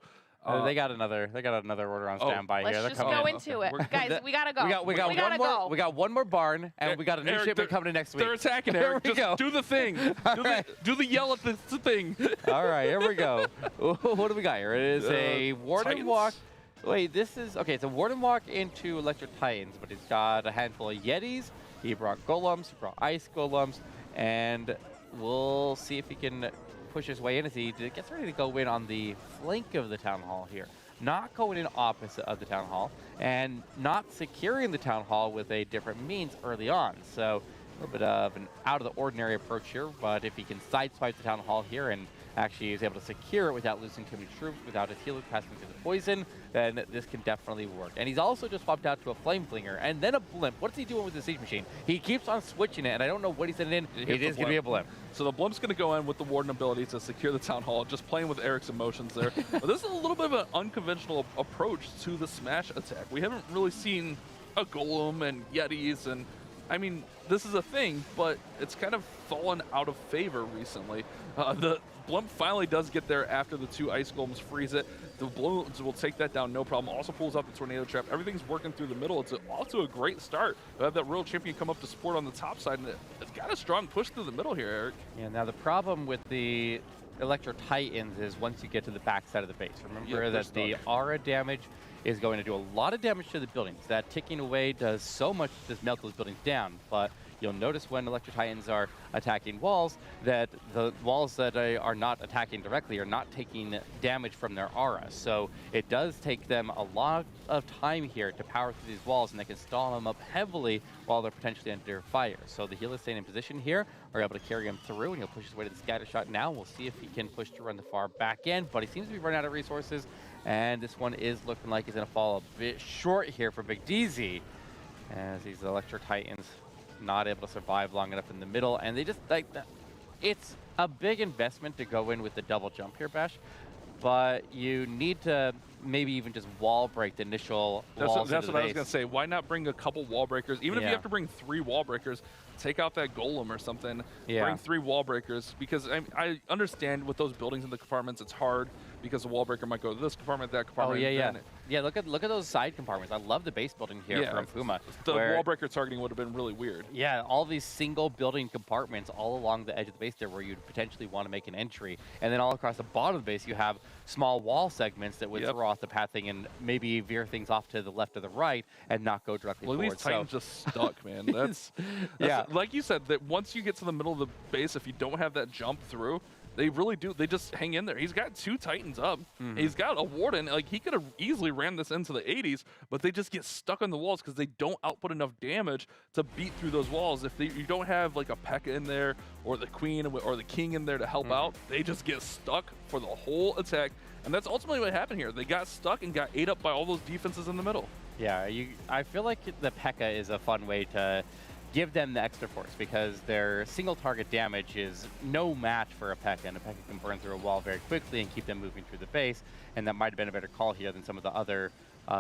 they got another order on standby here. Let's just go into it. Guys, we gotta go. We got one more barn, and we got a new shipment coming in next week. They're attacking, Eric. Here we go. Do the thing. Do the yell at the thing. All right, here we go. What do we got here? It is a Warden Walk. Wait, this is... Okay, it's a Warden Walk into Electric Titans, but he's got a handful of Yetis. He brought Golems. He brought Ice Golems. And we'll see if he can push his way in as he gets ready to go in on the flank of the Town Hall here. Not going in opposite of the Town Hall, and not securing the Town Hall with a different means early on. So a little bit of an out-of-the-ordinary approach here, but if he can sideswipe the Town Hall here and actually is able to secure it without losing too many troops, without his healer passing through the poison, then this can definitely work. And he's also just swapped out to a Flame Flinger and then a Blimp. What's he doing with the Siege Machine? He keeps on switching it, and I don't know what he's sending in. It is going to be a Blimp. So the Blimp's going to go in with the Warden ability to secure the Town Hall, just playing with Eric's emotions there. But this is a little bit of an unconventional approach to the Smash attack. We haven't really seen a Golem and Yetis, and I mean, this is a thing, but it's kind of fallen out of favor recently. The Blimp finally does get there after the 2 Ice Golems freeze it. The Balloons will take that down, no problem. Also pulls out the Tornado Trap. Everything's working through the middle. It's off to a great start. We have that Royal Champion come up to support on the top side, and it's got a strong push through the middle here, Eric. Yeah, now the problem with the Electro Titans is once you get to the back side of the base. Remember that the aura damage is going to do a lot of damage to the buildings. That ticking away does so much to just melt those buildings down, but you'll notice when Electro Titans are attacking walls that the walls that are not attacking directly are not taking damage from their aura. So it does take them a lot of time here to power through these walls, and they can stall them up heavily while they're potentially under fire. So the healers staying in position here are able to carry him through, and he'll push his way to the scatter shot now. We'll see if he can push through on the far back end, but he seems to be running out of resources, and this one is looking like he's going to fall a bit short here for Big DZ, as these Electro Titans not able to survive long enough in the middle, and they just like it's a big investment to go in with the double jump here, Bash, but you need to maybe even just wall break the initial walls. That's what I was going to say. Why not bring a couple wall breakers? Even if you have to bring 3 wall breakers, take out that Golem or something. Bring 3 wall breakers, because I understand with those buildings in the compartments, it's hard. because the wall breaker might go to this compartment, that compartment. Oh, yeah, and yeah. then Yeah, look at those side compartments. I love the base building here Yeah, from Puma. the where- wall breaker targeting would have been really weird. Yeah, all these single building compartments all along the edge of the base there where you'd potentially want to make an entry. And then all across the bottom of the base, you have small wall segments that would throw off the pathing and maybe veer things off to the left or the right and not go directly Well, forward. these Titans just stuck, man. That's Yeah. like you said, that once you get to the middle of the base, if you don't have that jump through, they really do. They just hang in there. He's got 2 Titans up. He's got a Warden. Like, he could have easily ran this into the 80s, but they just get stuck on the walls because they don't output enough damage to beat through those walls. If you don't have, like, a P.E.K.K.A in there or the Queen or the King in there to help out, they just get stuck for the whole attack. And that's ultimately what happened here. They got stuck and got ate up by all those defenses in the middle. Yeah, I feel like the P.E.K.K.A is a fun way to give them the extra force because their single target damage is no match for a P.E.K.K.A, and a P.E.K.K.A can burn through a wall very quickly and keep them moving through the base, and that might have been a better call here than some of the other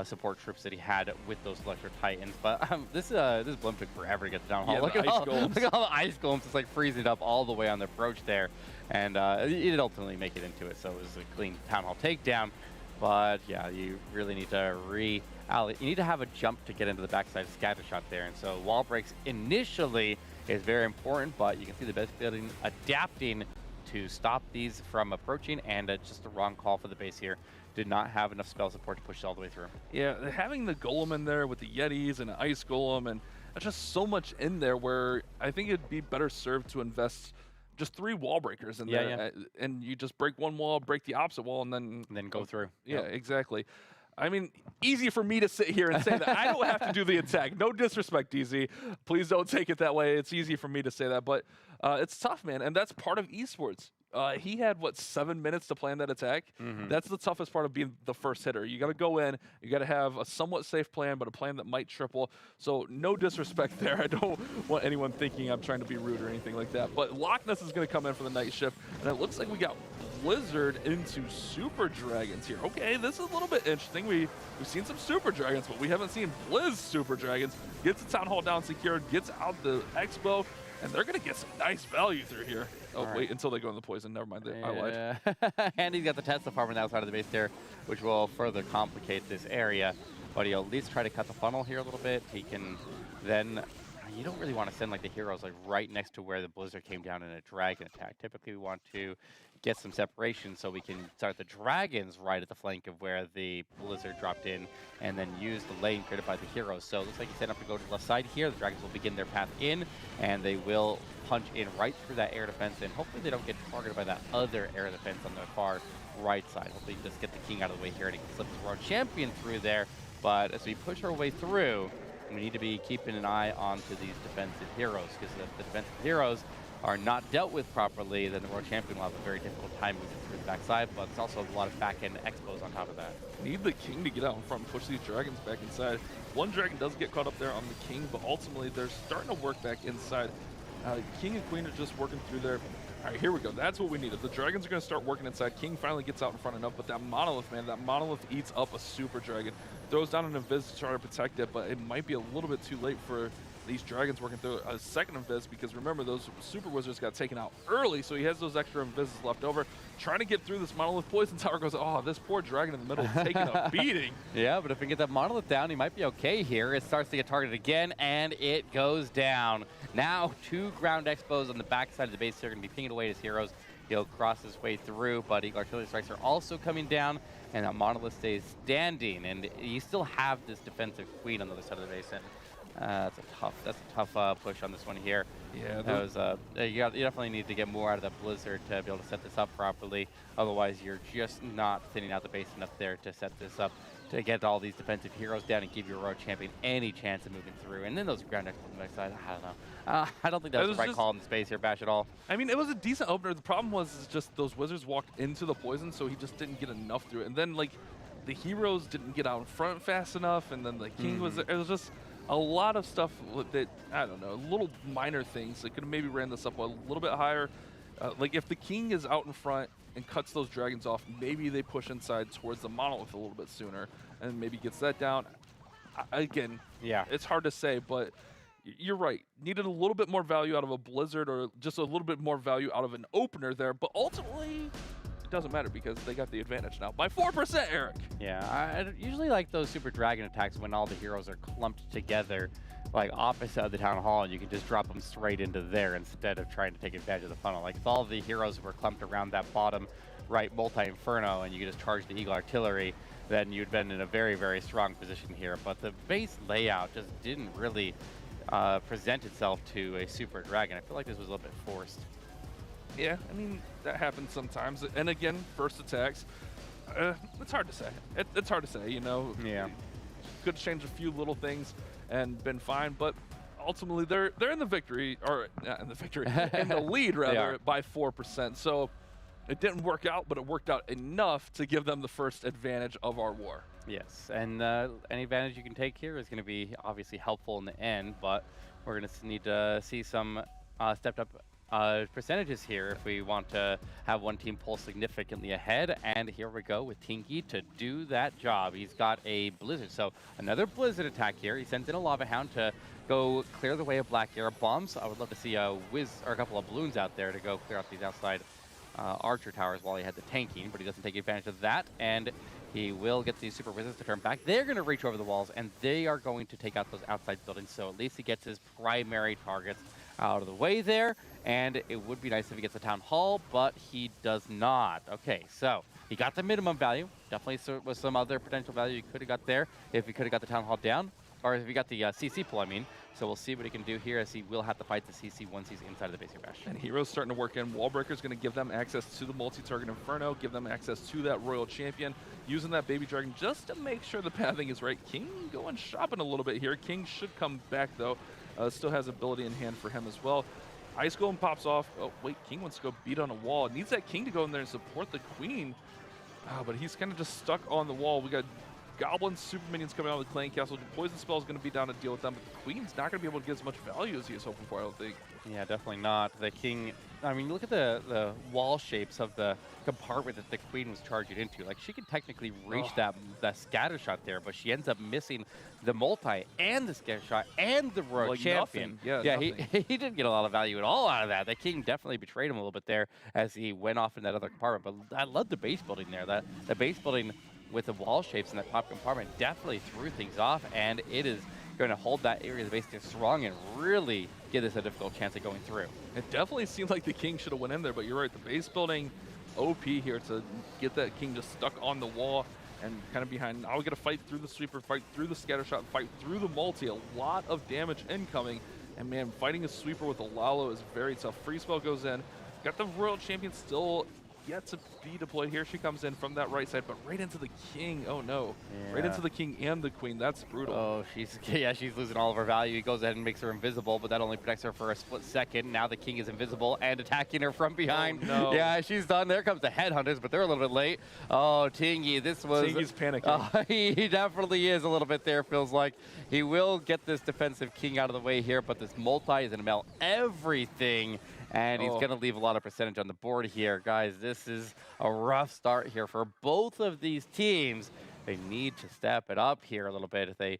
support troops that he had with those Electro Titans. But this blimp took forever to get the down hall. Yeah, look, the at ice all, golems. look at all the ice golems just like freezing up all the way on the approach there, and it did ultimately make it into it, so it was a clean town hall takedown. But yeah, you really need to you need to have a jump to get into the backside scatter shot there, and so wall breaks initially is very important, but you can see the base building adapting to stop these from approaching, and it's just a wrong call for the base here. Did not have enough spell support to push it all the way through. Yeah, having the Golem in there with the Yetis and an Ice Golem, and there's just so much in there where I think it'd be better served to invest just 3 wall breakers in there, and you just break one wall, break the opposite wall, and then go through. Yeah, exactly. I mean, easy for me to sit here and say that. I don't have to do the attack. No disrespect, DZ. Please don't take it that way. It's easy for me to say that, but it's tough, man, and that's part of esports. He had, 7 minutes to plan that attack? That's the toughest part of being the first hitter. You got to go in, you got to have a somewhat safe plan, but a plan that might triple. So no disrespect there. I don't want anyone thinking I'm trying to be rude or anything like that. But Loch Ness is going to come in for the night shift, and it looks like we got Blizzard into Super Dragons here. Okay, this is a little bit interesting. We've seen some Super Dragons, but we haven't seen Blizz Super Dragons. Gets the Town Hall down secured, gets out the Expo, and they're going to get some nice value through here. Oh, wait, until they go in the poison. Never mind. I lied. And he's got the Tesla farm on the outside of the base there, which will further complicate this area. But he'll at least try to cut the funnel here a little bit. He can then... You don't really want to send the heroes right next to where the Blizzard came down in a dragon attack. Typically, we want to get some separation so we can start the dragons right at the flank of where the Blizzard dropped in, and then use the lane created by the heroes. So it looks like he's set up to go to the left side here. The dragons will begin their path in, and they will punch in right through that air defense, and hopefully they don't get targeted by that other air defense on the far right side. Hopefully you just get the king out of the way here, and he can slip the world champion through there. But as we push our way through, we need to be keeping an eye onto these defensive heroes, because if the defensive heroes are not dealt with properly, then the world champion will have a very difficult time moving through the backside, but it's also a lot of back-end expos on top of that. Need the king to get out in front and push these dragons back inside. One dragon does get caught up there on the king, but ultimately they're starting to work back inside. King and queen are just working through there. All right, here we go. That's what we needed. The dragons are going to start working inside. King finally gets out in front enough, but that monolith, man, that monolith eats up a super dragon. Throws down an invis to try to protect it, but it might be a little bit too late for these dragons working through a second invis, because remember, those super wizards got taken out early, so he has those extra invises left over. Trying to get through this monolith poison tower, goes, oh, this poor dragon in the middle is taking a beating. Yeah, but if we get that monolith down, he might be okay here. It starts to get targeted again, and it goes down. Now 2 ground expos on the backside of the base. They're going to be pinging away his heroes. He'll cross his way through, but Eagle Artillery Strikes are also coming down, and that monolith stays standing. And you still have this defensive queen on the other side of the base. And that's a tough push on this one here. Yeah, that was you definitely need to get more out of that Blizzard to be able to set this up properly. Otherwise, you're just not thinning out the base enough there to set this up to get all these defensive heroes down and give your road champion any chance of moving through. And then those ground expos on the back side, I don't know. I don't think that was the right call in the space here, Bash, at all. I mean, it was a decent opener. The problem was just those wizards walked into the poison, so he just didn't get enough through it. And then, the heroes didn't get out in front fast enough, and then the king was there. It was just a lot of stuff that, I don't know, little minor things that could have maybe ran this up a little bit higher. If the king is out in front and cuts those dragons off, maybe they push inside towards the monolith a little bit sooner and maybe gets that down. Again, yeah, it's hard to say, but you're right. Needed a little bit more value out of a Blizzard, or just a little bit more value out of an opener there, but ultimately, it doesn't matter because they got the advantage now by 4%, Eric. Yeah, I usually like those Super Dragon attacks when all the heroes are clumped together, like opposite of the Town Hall, and you can just drop them straight into there instead of trying to take advantage of the funnel. Like if all the heroes were clumped around that bottom right multi-inferno and you could just charge the Eagle Artillery, then you'd been in a very, very strong position here. But the base layout just didn't really present itself to a Super Dragon. I feel like this was a little bit forced. Yeah, I mean, that happens sometimes. And again, first attacks, it's hard to say. It's hard to say, you know. Yeah. Could change a few little things and been fine, but ultimately they're in the victory, or in the lead rather, by 4%. So it didn't work out, but it worked out enough to give them the first advantage of our war. Yes, and any advantage you can take here is going to be obviously helpful in the end, but we're going to need to see some stepped up percentages here if we want to have one team pull significantly ahead. And here we go with Tinky to do that job. He's got a Blizzard, so another Blizzard attack here. He sends in a Lava Hound to go clear the way of Black Arrow bombs. I would love to see a whiz or a couple of balloons out there to go clear out these outside archer towers while he had the tanking, but he doesn't take advantage of that, and he will get these super wizards to turn back. They're going to reach over the walls, and they are going to take out those outside buildings, so at least he gets his primary targets out of the way there, and it would be nice if he gets a Town Hall, but he does not. Okay, so he got the minimum value. Definitely was some other potential value he could have got there if he could have got the Town Hall down, or if he got the CC pull, I mean. So we'll see what he can do here, as he will have to fight the CC once he's inside of the base here, Bash. And Hero's starting to work in. Wallbreaker's going to give them access to the multi-target Inferno, give them access to that Royal Champion, using that Baby Dragon just to make sure the pathing is right. King going shopping a little bit here. King should come back, though. Still has ability in hand for him as well. Ice Golem pops off. Oh, wait, King wants to go beat on a wall. Needs that King to go in there and support the Queen. Oh, but he's kind of just stuck on the wall. We got Goblins, Super Minions coming out of the Clan Castle. Poison Spell is going to be down to deal with them, but the Queen's not going to be able to get as much value as he was hoping for, I don't think. Yeah, definitely not. The King, I mean, look at the wall shapes of the compartment that the Queen was charging into. Like, she could technically reach that scatter shot there, but she ends up missing the multi and the scatter shot and the Royal Champion. Nothing. Yeah, he didn't get a lot of value at all out of that. The King definitely betrayed him a little bit there as he went off in that other compartment. But I love the base building there. The base building with the wall shapes in that top compartment definitely threw things off, and it is going to hold that area of the base strong and really give this a difficult chance of going through. It definitely seemed like the King should have went in there, but you're right, the base building OP here to get that King just stuck on the wall and kind of behind. Now we got to fight through the sweeper, fight through the scatter shot, fight through the multi. A lot of damage incoming, and man, fighting a sweeper with a Lalo is very tough. Free spell goes in. Got the Royal Champion still yet to be deployed. Here she comes in from that right side, but right into the King. Oh no. Yeah. Right into the King and the Queen. That's brutal. Oh, she's losing all of her value. He goes ahead and makes her invisible, but that only protects her for a split second. Now the King is invisible and attacking her from behind. Oh, no. Yeah, she's done. There comes the Headhunters, but they're a little bit late. Oh, Tingy, this was... Tingy's panicking. He definitely is a little bit there, feels like. He will get this defensive King out of the way here, but this multi is going to melt everything. And he's going to leave a lot of percentage on the board here. Guys, this is a rough start here for both of these teams. They need to step it up here a little bit if they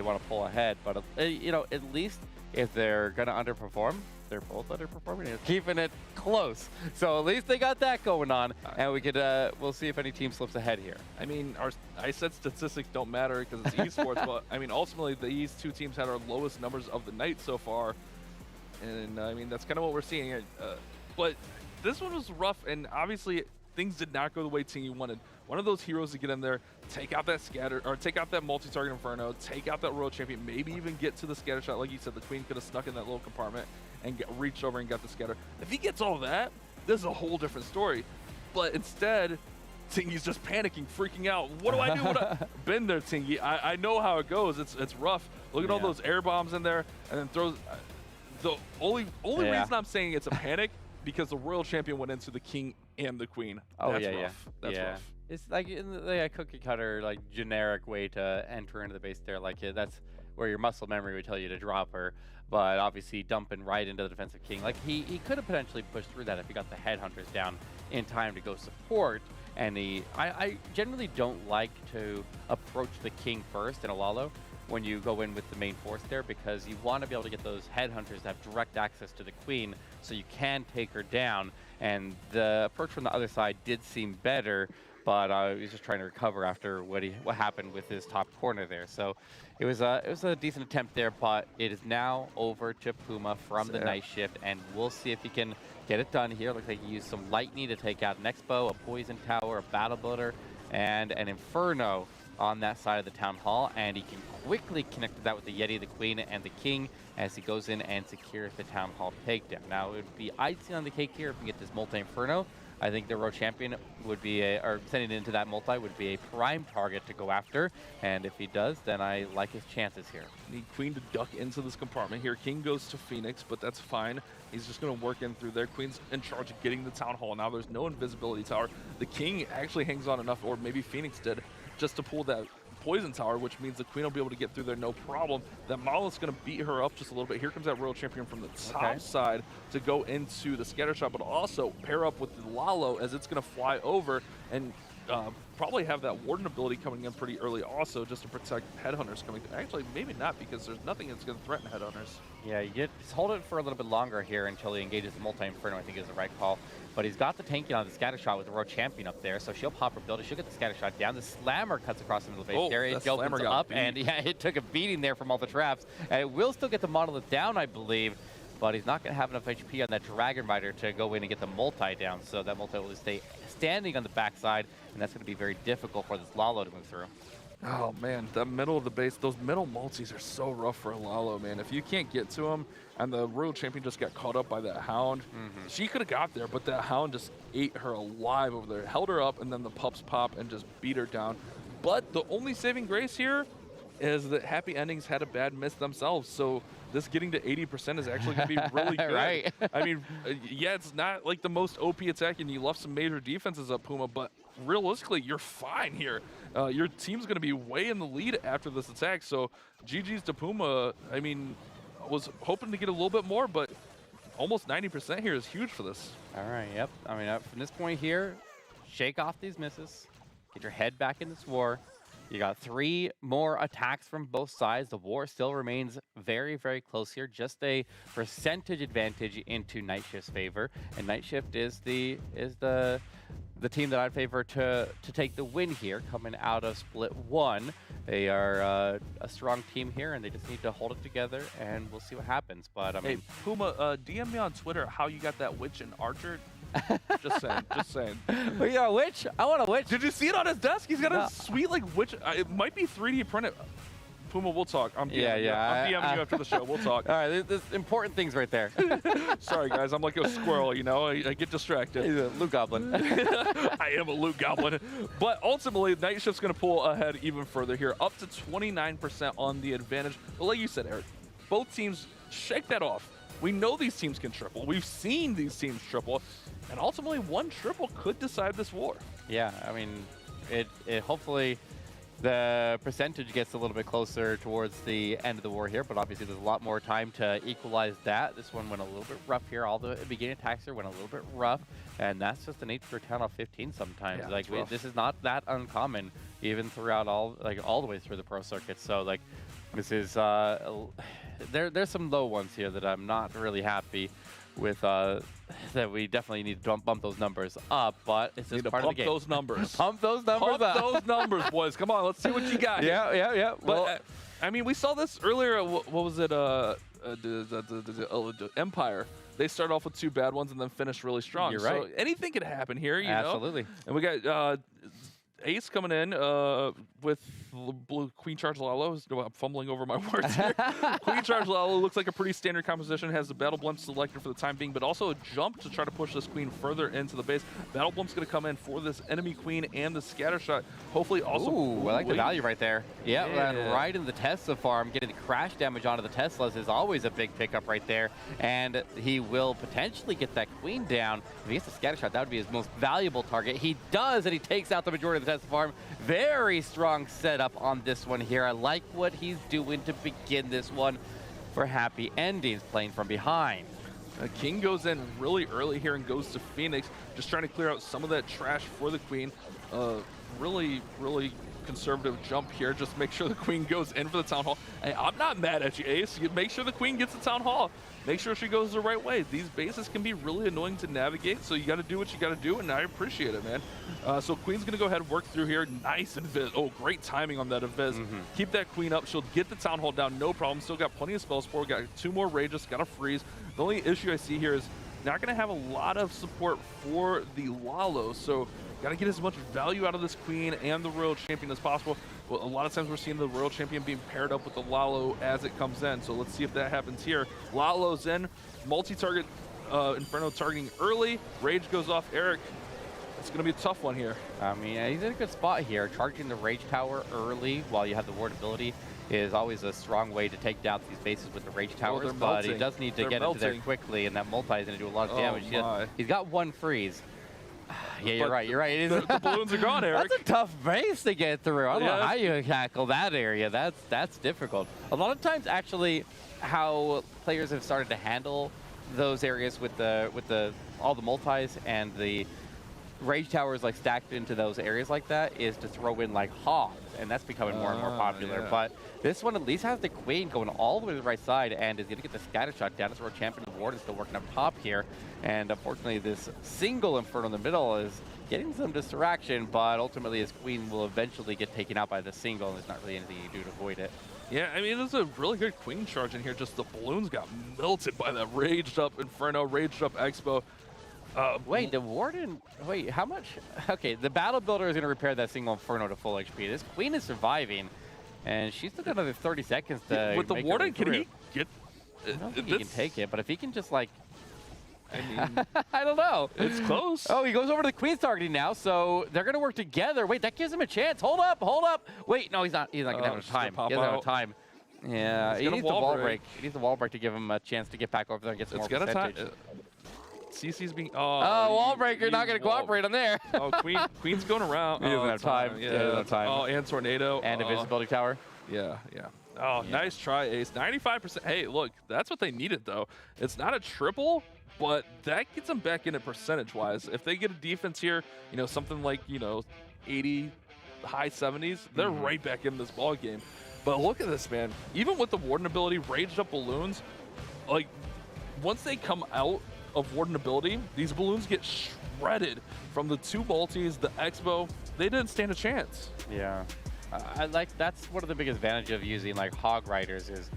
want to pull ahead. But, you know, at least if they're going to underperform, they're both underperforming and keeping it close. So at least they got that going on. And we could, we'll see if any team slips ahead here. I mean, I said statistics don't matter because it's esports, but I mean, ultimately, these two teams had our lowest numbers of the night so far. And I mean, that's kind of what we're seeing here. But this one was rough, and obviously things did not go the way Tingy wanted. One of those heroes to get in there, take out that scatter, or take out that multi-target Inferno, take out that Royal Champion, maybe even get to the scatter shot. Like you said, the Queen could have snuck in that little compartment and reached over and got the scatter. If he gets all that, this is a whole different story. But instead, Tingy's just panicking, freaking out. What do I do? Been there, Tingy. I know how it goes. It's rough. Look at all those air bombs in there, and then throws... The only reason I'm saying it's a panic because the Royal Champion went into the King and the Queen. Oh, That's yeah, rough. That's rough. It's like in the cookie cutter, like generic way to enter into the base there. Like that's where your muscle memory would tell you to drop her, but obviously dumping right into the defensive King. Like he could have potentially pushed through that if he got the Headhunters down in time to go support. And I generally don't like to approach the King first in a Lalo when you go in with the main force there, because you want to be able to get those Headhunters to have direct access to the Queen so you can take her down. and the approach from the other side did seem better, but he was just trying to recover after what happened with his top corner there. So it was a decent attempt there, but it is now over to Puma from the Night Shift, and we'll see if he can get it done here. Looks like he used some Lightning to take out an Expo, a Poison Tower, a Battle Builder, and an Inferno on that side of the Town Hall, and he can quickly connect that with the Yeti, the Queen, and the King as he goes in and secures the Town Hall takedown. Now, it would be icing on the cake here if we get this multi-Inferno. I think the World Champion would be or sending it into that multi would be a prime target to go after, and if he does, then I like his chances here. Need Queen to duck into this compartment here. King goes to Phoenix, but that's fine. He's just going to work in through there. Queen's in charge of getting the Town Hall. Now there's no invisibility tower. The King actually hangs on enough, or maybe Phoenix did, just to pull that Poison Tower, which means the Queen will be able to get through there no problem. That Monolith's going to beat her up just a little bit. Here comes that Royal Champion from the top side to go into the Scatter Shot, but also pair up with the Lalo as it's going to fly over and probably have that Warden ability coming in pretty early also, just to protect Headhunters coming through. Actually, maybe not, because there's nothing that's going to threaten Headhunters. Yeah, you just hold it for a little bit longer here until he engages the Multi-Inferno, I think is the right call. But he's got the tanking on the Scatter Shot with the World Champion up there, so she'll pop her ability. She'll get the Scatter Shot down. The Slammer cuts across the middle of the base there. It opens up, and yeah, it took a beating there from all the traps. And it will still get the Monolith down, I believe, but he's not going to have enough HP on that Dragon Rider to go in and get the multi down, so that multi will stay standing on the backside, and that's going to be very difficult for this Lalo to move through. Oh man, the middle of the base, those middle multis are so rough for a Lalo, man. If you can't get to him, and the Royal Champion just got caught up by that Hound, she could have got there, but that Hound just ate her alive over there, held her up, and then the pups pop and just beat her down. But the only saving grace here is that Happy Endings had a bad miss themselves, so this getting to 80% is actually going to be really good. Right. I mean, yeah, it's not like the most OP attack, and you left some major defenses up, Puma, but realistically, you're fine here. Your team's going to be way in the lead after this attack, so GG's to Puma. I mean, was hoping to get a little bit more, but almost 90% here is huge for this. All right, yep. I mean, from this point here, shake off these misses, get your head back in this war. You got 3 more attacks from both sides. The war still remains very, very close here. Just a percentage advantage into Night Shift's favor, and Night Shift is the team that I'd favor to take the win here, coming out of Split 1. They are a strong team here, and they just need to hold it together, and we'll see what happens. But I mean, hey, Puma, DM me on Twitter how you got that Witch and Archer. Just saying, just saying. Well, you got a witch? I want a witch. Did you see it on his desk? He's got a sweet like witch. It might be 3D printed. Puma, we'll talk. I'm DMing you after the show. We'll talk. All right, there's important things right there. Sorry, guys. I'm like a squirrel, you know? I get distracted. He's a loot goblin. I am a loot goblin. But ultimately, Night Shift's going to pull ahead even further here, up to 29% on the advantage. But like you said, Eric, both teams shake that off. We know these teams can triple. We've seen these teams triple. And ultimately, one triple could decide this war. Yeah, I mean, it hopefully the percentage gets a little bit closer towards the end of the war here, but obviously there's a lot more time to equalize that. This one went a little bit rough here. All the beginning attacks here went a little bit rough, and that's just the nature of Town Hall 15 sometimes. Yeah, like this is not that uncommon, even throughout all the way through the pro circuit. So like, this is there's some low ones here that I'm not really happy with. That we definitely need to bump those numbers up, but it's just part of the game. Pump those numbers. Pump those numbers up. Pump those numbers, boys. Come on, let's see what you got. Yeah. But, well, I mean, we saw this earlier. What was it? The Empire. They start off with 2 bad ones and then finish really strong. You're right. So anything could happen here, you know? Absolutely. And we got Ace coming in with blue Queen Charge Lalo. I'm fumbling over my words here. Queen Charge Lalo looks like a pretty standard composition. Has the Battle Blimp selected for the time being, but also a jump to try to push this Queen further into the base. Battle Blimp's going to come in for this enemy Queen and the Scatter Shot. Hopefully also... Ooh, I like the value right there. Yeah, right in the Tesla farm. Getting the crash damage onto the Teslas is always a big pickup right there, and he will potentially get that Queen down. If he gets the Scatter Shot, that would be his most valuable target. He does, and he takes out the majority of the Tesla farm. Very strong setup on this one here. I like what he's doing to begin this one for Happy Endings, playing from behind. King goes in really early here and goes to Phoenix, just trying to clear out some of that trash for the Queen. Really conservative jump here. Just make sure the queen goes in for the town hall. Hey, I'm not mad at you, Ace. You make sure the queen gets the town hall. Make sure she goes the right way. These bases can be really annoying to navigate, so you got to do what you got to do, and I appreciate it, man. So queen's going to go ahead and work through here. Nice invis. Oh, great timing on that invis. Keep that queen up. She'll get the town hall down, no problem. Still got plenty of spell support. Got 2 more rages. Got a freeze. The only issue I see here is not going to have a lot of support for the Lalo, so got to get as much value out of this queen and the royal champion as possible. Well, a lot of times we're seeing the royal champion being paired up with the Lalo as it comes in, so let's see if that happens here. Lalo's in, multi-target Inferno targeting early. Rage goes off Eric. It's going to be a tough one here. I mean, he's in a good spot here. Charging the Rage Tower early while you have the ward ability is always a strong way to take down these bases with the Rage Towers, but he does need to get into there quickly, and that multi is going to do a lot of damage. He's got 1 freeze. Yeah, you're right. You're right. The balloons are gone, Eric. That's a tough base to get through. I don't know how you tackle that area. That's difficult. A lot of times, actually, how players have started to handle those areas with all the multis and the Rage Towers like stacked into those areas like that is to throw in like hogs, and that's becoming more and more popular. But this one at least has the queen going all the way to the right side and is going to get the scatter shot down. As royal champion ward is still working up top here, and unfortunately this single Inferno in the middle is getting some distraction, but ultimately his queen will eventually get taken out by the single, and there's not really anything you can do to avoid it. Yeah, I mean, there's a really good queen charge in here. Just the balloons got melted by that raged up Inferno, raged up Expo. Wait, the Warden, wait, how much? Okay, the Battle Builder is going to repair that single Inferno to full HP. This Queen is surviving, and she's still got another 30 seconds to with the Warden, can he get... I don't think he can take it, but if he can just, like... I mean... I don't know. It's close. Oh, he goes over to the Queen's targeting now, so they're going to work together. Wait, that gives him a chance. Hold up, hold up. Wait, no, he's not going to have enough time. He doesn't have enough time. Yeah, he needs the wall break. He needs the wall break to give him a chance to get back over there and get some more percentage. CC's being... wall breaker, not going to cooperate on there. Queen's going around. He doesn't have time. Yeah, doesn't have time. Oh, and Tornado. And Invisibility Tower. Yeah. Oh, nice try, Ace. 95%. Hey, look, that's what they needed, though. It's not a triple, but that gets them back in it percentage-wise. If they get a defense here, something like, 80, high 70s, they're right back in this ball game. But look at this, man. Even with the Warden ability, raged up balloons, like, once they come out of Warden ability, these balloons get shredded from the 2 multis, the Expo. They didn't stand a chance. Yeah. That's one of the biggest advantages of using like Hog Riders is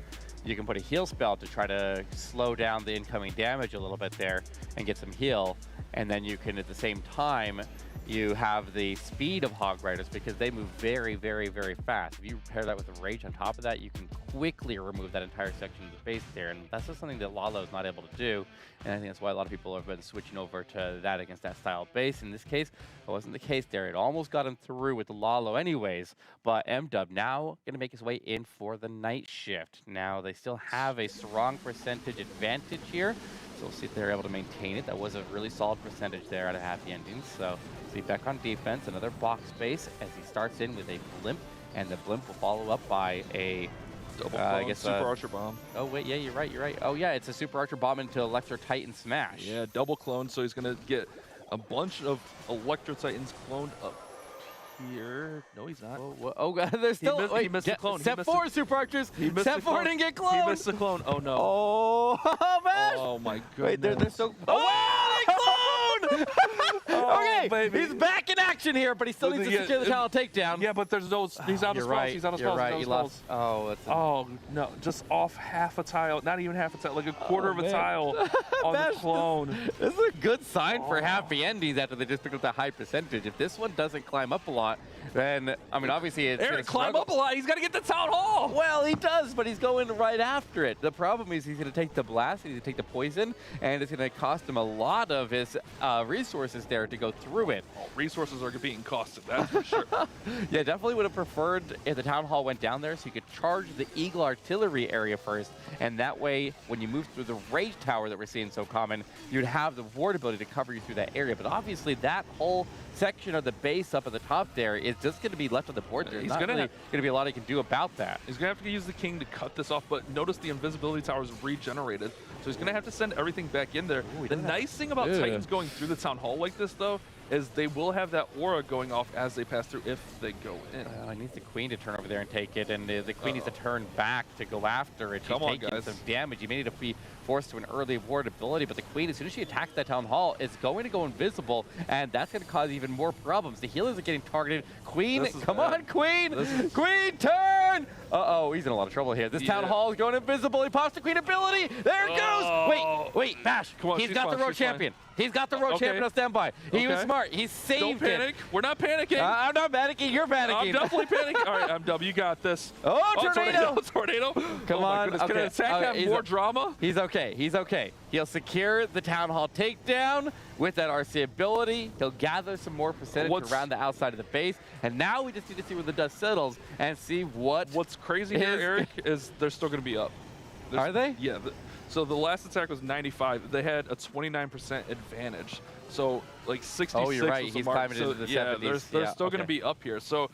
you can put a heal spell to try to slow down the incoming damage a little bit there and get some heal. And then you can, at the same time, you have the speed of Hog Riders because they move very, very, very fast. If you pair that with a Rage on top of that, you can quickly remove that entire section of the base there. And that's just something that Lalo is not able to do. And I think that's why a lot of people have been switching over to that against that style of base. In this case, it wasn't the case there. It almost got him through with the Lalo anyways. But M-Dub now going to make his way in for the night shift. Now, they still have a strong percentage advantage here. So we'll see if they're able to maintain it. That was a really solid percentage there out of Happy Endings. So see back on defense, another box space as he starts in with a blimp, and the blimp will follow up by a double clone, Super Archer Bomb. Oh wait, yeah, you're right. Oh yeah, it's a Super Archer Bomb into Electro Titan Smash. Yeah, double clone, so he's gonna get a bunch of Electro Titans cloned up here. No, he's not. Oh god, there's still he missed the clone. Step 4, Super Archers. Step 4 didn't get cloned. He missed the clone. Oh no. Oh man. Oh my goodness. Wait, they're still. Oh, they cloned! Okay, baby. He's back in action here, but he still needs to secure the talent takedown. Yeah, but there's no. He's out of spells. Right. He's out of You're spells. right. He lost. Oh no, just off half a tile. Not even half a tile, like a quarter of a tile on the clone. This is a good sign for Happy Endings after they just picked up that high percentage. If this one doesn't climb up a lot, then I mean, obviously it's Eric, climb up a lot. He's got to get the town hall. Well, he does, but he's going right after it. The problem is he's going to take the blast, he's going to take the poison, and it's going to cost him a lot of his resources there to go through it. Oh, resources are being costed, that's for sure. Yeah, definitely would have preferred if the town hall went down there so you could charge the Eagle Artillery area first, and that way, when you move through the Rage Tower that we're seeing so common, you'd have the ward ability to cover you through that area. But obviously, that whole section of the base up at the top there is just going to be left on the board there. There's not really going to be a lot he can do about that. He's going to have to use the king to cut this off, but notice the invisibility tower is regenerated, so he's going to have to send everything back in there. The nice thing about Titans going through the town hall like this, though, is they will have that aura going off as they pass through if they go in. I need the Queen to turn over there and take it, and the Queen needs to turn back to go after it. She's Come on, taking guys. some damage. You may need to be forced to an early ward ability, but the Queen, as soon as she attacks that Town Hall, is going to go invisible, and that's going to cause even more problems. The healers are getting targeted. Queen, come on, Queen! Queen, turn! Uh-oh, he's in a lot of trouble here. This Town Hall is going invisible. He pops the Queen ability. There it goes! Wait, Bash. Come on, He's got the road champion. He's got the road champion on standby. He was smart. He saved Don't panic. We're not panicking. I'm not panicking. You're panicking. I'm definitely panicking. All right, MW, you got this. Oh, tornado! Tornado. Come on. Goodness. Can an attack have more drama? He's okay. He's okay. He'll secure the Town Hall takedown with that RC ability. He'll gather some more percentage around the outside of the base. And now we just need to see where the dust settles and see What's crazy here, Eric, is they're still going to be up. Are they? Yeah. So the last attack was 95. They had a 29% advantage. So like 66 Oh, you're right. was the He's mark. climbing into the 70s. They're still going to be up here. So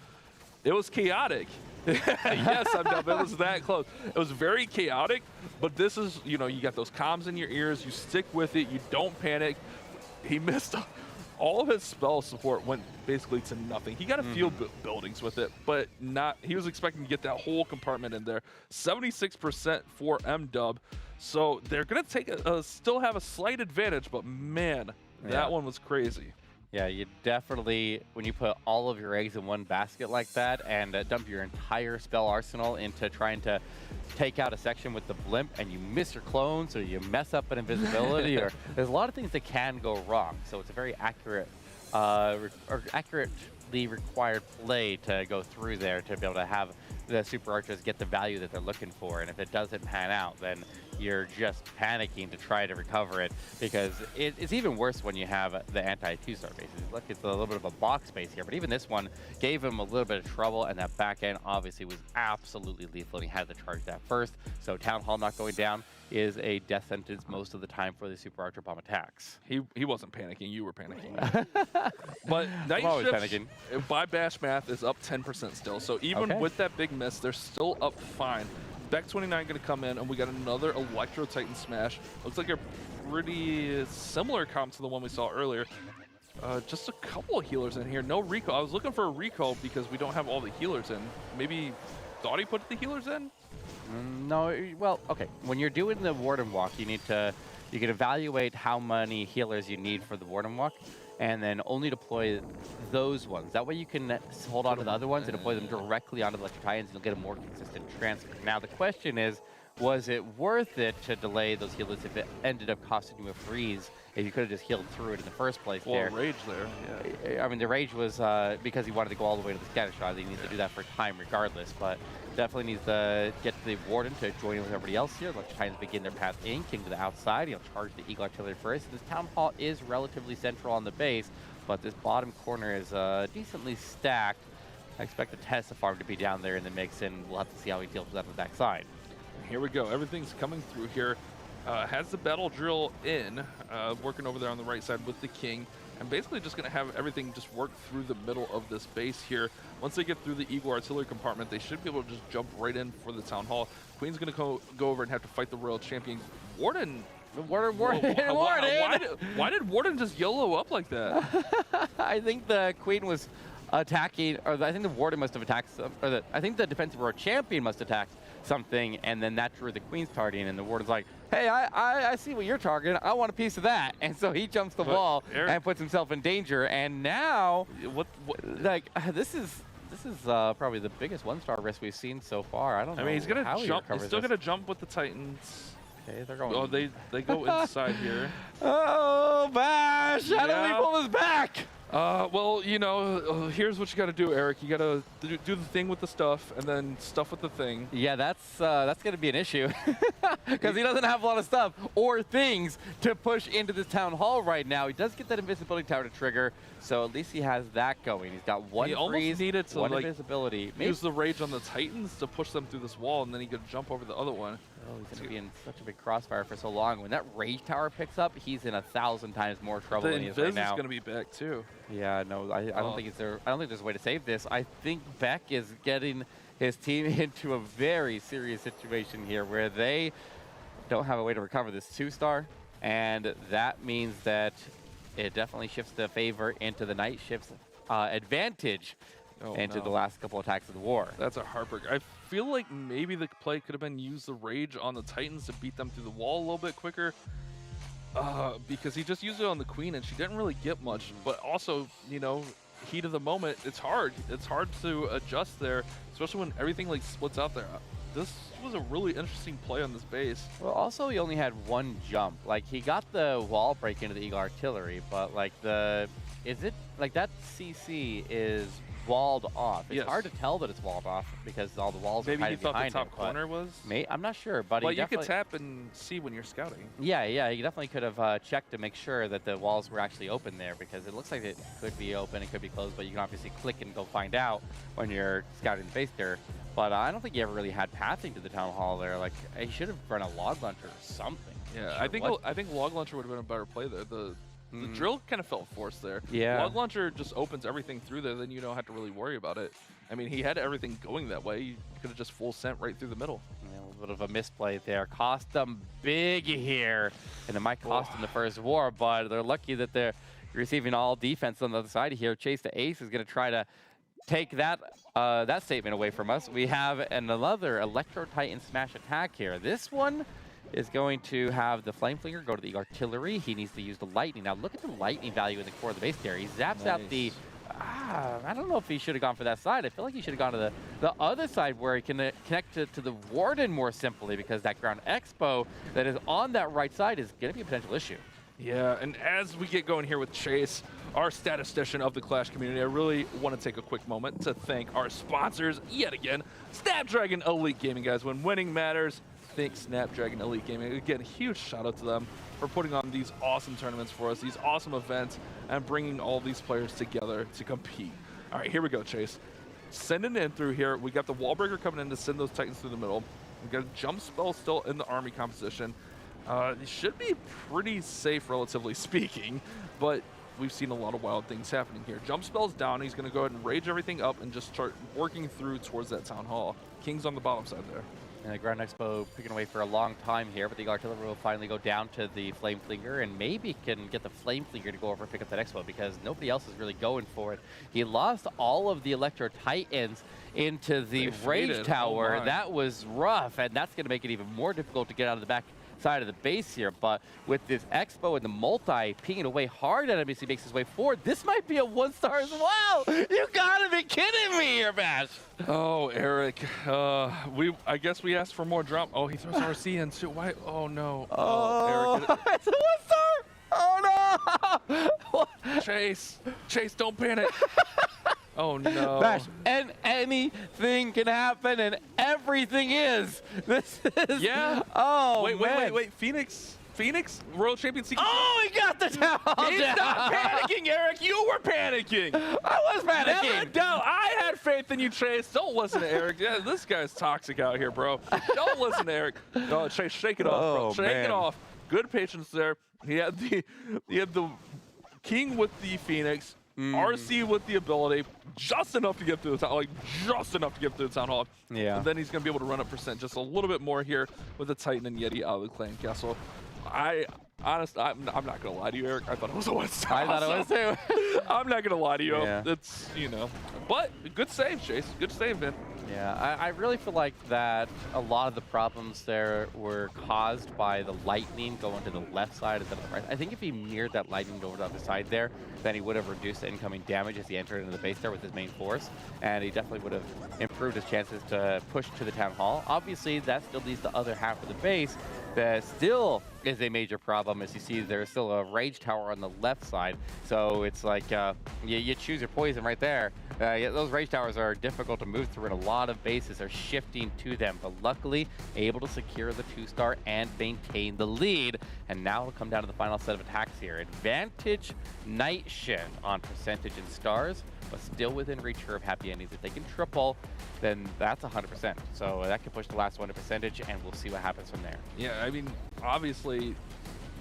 it was chaotic. Yes, it was that close. It was very chaotic, but this is, you got those comms in your ears. You stick with it. You don't panic. He missed all of his spell support went basically to nothing. He got a few buildings with it, but not. He was expecting to get that whole compartment in there. 76% for MW. So they're gonna take still have a slight advantage, but man, that one was crazy. Yeah, you definitely, when you put all of your eggs in one basket like that and dump your entire spell arsenal into trying to take out a section with the blimp and you miss your clones or you mess up an invisibility or there's a lot of things that can go wrong. So it's a very accurate, accurately required play to go through there to be able to have the super archers get the value that they're looking for. And if it doesn't pan out, then you're just panicking to try to recover it because it's even worse when you have the anti-2-star bases. Look, it's a little bit of a box base here, but even this one gave him a little bit of trouble, and that back end obviously was absolutely lethal, and he had to charge that first. So Town Hall not going down is a death sentence most of the time for the super archer bomb attacks. He wasn't panicking, you were panicking. But night shift by Bash math is up 10% still. So even with that big miss, they're still up fine. Beck 29 going to come in, and we got another Electro Titan smash. Looks like a pretty similar comp to the one we saw earlier. Just a couple of healers in here. No recall. I was looking for a recall because we don't have all the healers in. Maybe thought he put the healers in? No, well, okay. When you're doing the Warden Walk, you can evaluate how many healers you need for the Warden Walk, and then only deploy those ones. That way you can hold on to the other ones and deploy them directly onto the Electro Titans, and you'll get a more consistent transfer. Now the question is, was it worth it to delay those healers if it ended up costing you a freeze? If you could have just healed through it in the first place there. Rage there, yeah. I mean, the rage was because he wanted to go all the way to the scatter shot. He needs to do that for time regardless, but definitely needs to get the Warden to join with everybody else here. Electro Titans begin their path in, King to the outside. He'll charge the Eagle Artillery first. This Town Hall is relatively central on the base, but this bottom corner is decently stacked. I expect the Tesla farm to be down there in the mix, and we'll have to see how he deals with that on the backside. Here we go. Everything's coming through here. Has the battle drill in, working over there on the right side with the King, and basically just going to have everything just work through the middle of this base here. Once they get through the Eagle Artillery compartment, they should be able to just jump right in for the Town Hall. Queen's going to go over and have to fight the Royal Champion. Warden! Warden! Why did Warden just YOLO up like that? I think the Queen was attacking, or I think the Warden must have attacked, I think the defensive Royal Champion must have attacked something, and then that drew the Queen's targeting, and the Warden's like, hey, I see what you're targeting. I want a piece of that. And so he jumps the wall and puts himself in danger. And now, this is probably the biggest one-star risk we've seen so far. I don't know. I mean, he's gonna jump. He's still gonna jump with the Titans. Okay, they're going. Oh, they go inside here. Oh, Bash! How do we pull this back? Well, here's what you got to do, Eric. You got to do the thing with the stuff, and then stuff with the thing. Yeah, that's going to be an issue because he doesn't have a lot of stuff or things to push into this Town Hall right now. He does get that invisibility tower to trigger, so at least he has that going. He's got one freeze, needed to one invisibility. Use the rage on the Titans to push them through this wall, and then he could jump over the other one. Oh, he's going to be in such a big crossfire for so long. When that rage tower picks up, he's in 1,000 times more trouble than he is right now. The Invis is going to be back too. Yeah, no, I don't think I don't think there's a way to save this. I think Beck is getting his team into a very serious situation here where they don't have a way to recover this 2-star, and that means that it definitely shifts the favor into the Knight, shifts advantage into the last couple attacks of the war. That's a heartbreak. I feel like maybe the play could have been use the Rage on the Titans to beat them through the wall a little bit quicker. Because he just used it on the Queen and she didn't really get much. But also, you know, heat of the moment, it's hard. It's hard to adjust there, especially when everything like splits out there. This was a really interesting play on this base. Well, also he only had one jump. Like he got the wall break into the Eagle Artillery, but like is it like that CC is walled off? It's hard to tell that it's walled off because all the walls are hiding behind it. Maybe he thought the top corner was? I'm not sure, but well, you could tap and see when you're scouting. Yeah, he definitely could have checked to make sure that the walls were actually open there, because it looks like it could be open, it could be closed, but you can obviously click and go find out when you're scouting the base there. But I don't think he ever really had pathing to the town hall there. Like he should have run a log launcher or something. Yeah, I think log launcher would have been a better play there. The drill kind of felt forced there. Yeah. Log launcher just opens everything through there, then you don't have to really worry about it. I mean, he had everything going that way. You could have just full sent right through the middle. Yeah, a little bit of a misplay there. Cost them big here. And it might cost them the first war, but they're lucky that they're receiving all defense on the other side here. Chase the Ace is going to try to take that statement away from us. We have another Electro Titan smash attack here. This one is going to have the Flame Flinger go to the artillery. He needs to use the lightning. Now look at the lightning value in the core of the base there. He zaps out the, I don't know if he should have gone for that side. I feel like he should have gone to the other side where he can connect to the Warden more simply, because that ground expo that is on that right side is going to be a potential issue. Yeah, and as we get going here with Chase, our statistician of the Clash community, I really want to take a quick moment to thank our sponsors yet again. Snapdragon Elite Gaming, guys. When winning matters, think Snapdragon Elite Gaming. Again, a huge shout out to them for putting on these awesome tournaments for us, these awesome events, and bringing all these players together to compete. All right, here we go, Chase. Sending in through here. We got the wall breaker coming in to send those Titans through the middle. We got a jump spell still in the army composition. It should be pretty safe, relatively speaking, but we've seen a lot of wild things happening here. Jump spell's down. He's going to go ahead and rage everything up and just start working through towards that town hall. King's on the bottom side there. And the Ground Expo picking away for a long time here, but the artillery will finally go down to the Flame Flinger and maybe can get the Flame Flinger to go over and pick up that Expo, because nobody else is really going for it. He lost all of the Electro Titans into the Rage Tower. That was rough, and that's going to make it even more difficult to get out of the back side of the base here. But with this Expo and the multi pinging away hard at him as he makes his way forward, this might be a 1-star as well. You gotta be kidding me here, Bash. Oh, Eric. I guess we asked for more drop. Oh, he throws RC in too. Why? Oh no. Oh, Eric. It's a 1-star. Oh no. Chase, don't panic. Oh no. Bash, and anything can happen, and everything is. This is. Yeah. Oh, wait. Phoenix, World Champion Secret. Oh, he got the town down. He's not panicking, Eric. You were panicking. I was panicking. Never doubt. I had faith in you, Chase. Don't listen to Eric. Yeah, this guy's toxic out here, bro. Don't listen to Eric. No, Chase, shake it off, bro. Shake it off. Good patience there. He had the King with the Phoenix. RC with the ability, just enough to get through the town, town hall. Yeah. And then he's going to be able to run up percent just a little bit more here with the Titan and Yeti out of the clan castle. I'm not going to lie to you, Eric. I thought it was a 1-star. I thought it was too. I'm not going to lie to you. Yeah. It's, but good save, Chase. Good save, man. Yeah, I really feel like that a lot of the problems there were caused by the lightning going to the left side instead of the right. I think if he mirrored that lightning over to the other side there, then he would have reduced the incoming damage as he entered into the base there with his main force, and he definitely would have improved his chances to push to the town hall. Obviously, that still leaves the other half of the base that still is a major problem. As you see, there's still a Rage Tower on the left side, so it's like you choose your poison right there. Those Rage Towers are difficult to move through, and a lot of bases are shifting to them, but luckily able to secure the 2-star and maintain the lead. And now it'll come down to the final set of attacks here. Advantage Night Shin on percentage and stars, but still within reach here of happy endings. If they can triple, then that's 100%. So that can push the last one to percentage, and we'll see what happens from there. Yeah, I mean, obviously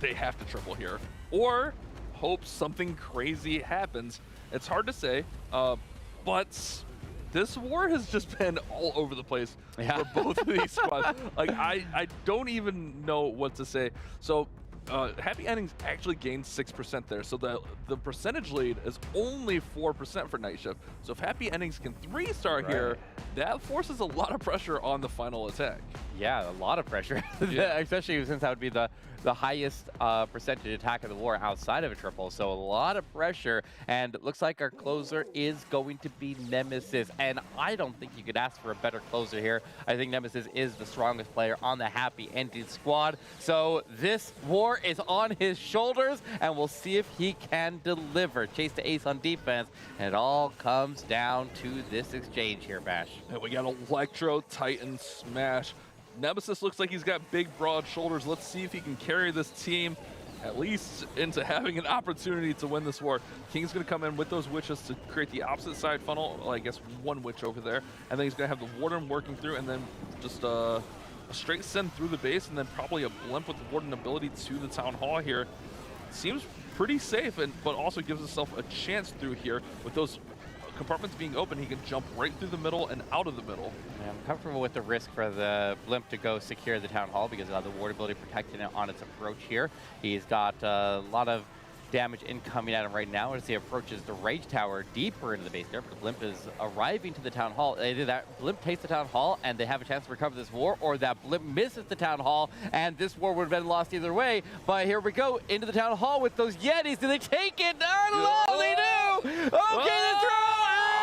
they have to triple here, or hope something crazy happens. It's hard to say, but this war has just been all over the place for both of these squads. Like, I don't even know what to say. So Happy Endings actually gained 6% there, so the percentage lead is only 4% for Night Shift. So if Happy Endings can 3-star here, that forces a lot of pressure on the final attack. Yeah, a lot of pressure, especially since that would be the highest percentage attack of the war outside of a triple. So a lot of pressure, and it looks like our closer is going to be Nemesis. And I don't think you could ask for a better closer here. I think Nemesis is the strongest player on the Happy Ending squad. So this war is on his shoulders, and we'll see if he can deliver. Chase to ace on defense, and it all comes down to this exchange here, Bash. And we got Electro, Titan, Smash. Nemesis looks like he's got big, broad shoulders. Let's see if he can carry this team at least into having an opportunity to win this war. King's going to come in with those witches to create the opposite side funnel. Well, I guess one witch over there. And then he's going to have the Warden working through, and then just a straight send through the base, and then probably a blimp with the Warden ability to the Town Hall here. Seems pretty safe, but also gives himself a chance through here with those compartments being open. He can jump right through the middle and out of the middle. Yeah, I'm comfortable with the risk for the blimp to go secure the Town Hall because of the ward ability protecting it on its approach here. He's got a lot of damage incoming at him right now as he approaches the Rage Tower deeper into the base there, but the blimp is arriving to the Town Hall. Either that blimp takes the Town Hall and they have a chance to recover this war, or that blimp misses the Town Hall and this war would have been lost either way. But here we go into the Town Hall with those Yetis. Do they take it? Oh, they do! Okay, the throw!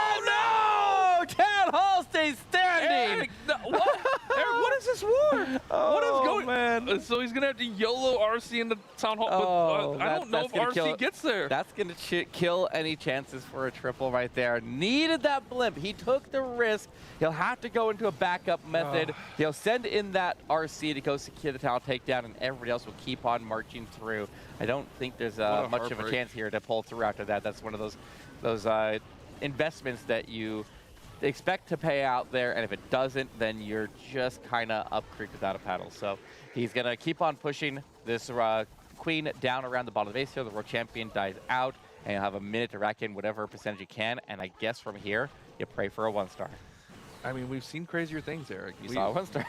Oh, no! Town Hall stays standing! Eric, what? Eric, what is this war? What is going man? So he's going to have to YOLO RC in the Town Hall, but I don't know if RC gets there. That's going to kill any chances for a triple right there. Needed that blimp. He took the risk. He'll have to go into a backup method. He'll send in that RC to go secure the Town takedown, and everybody else will keep on marching through. I don't think there's much of a chance here to pull through after that. That's one of those investments that you expect to pay out there, and if it doesn't, then you're just kind of up creek without a paddle. So he's going to keep on pushing this queen down around the bottom of the base here. The world champion dies out, and you'll have a minute to rack in whatever percentage you can, and I guess from here, you pray for a 1-star. I mean, we've seen crazier things, Eric. You saw a 1-star.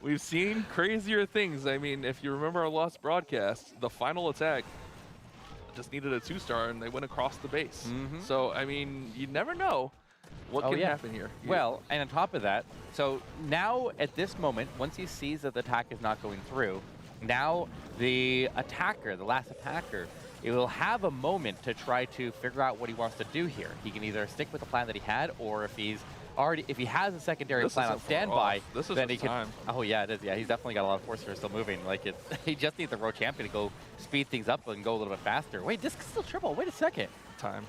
We've seen crazier things. I mean, if you remember our lost broadcast, the final attack just needed a 2-star, and they went across the base. So, I mean, you never know what can happen here. Well, and on top of that, so now at this moment, once he sees that the attack is not going through, now the attacker, the last attacker, it will have a moment to try to figure out what he wants to do here. He can either stick with the plan that he had, or if he has a secondary plan on standby, then he can. Oh yeah, it is. Yeah, he's definitely got a lot of force here still moving. Like he just needs the world champion to go speed things up and go a little bit faster. Wait, this is still triple. Wait a second. Time.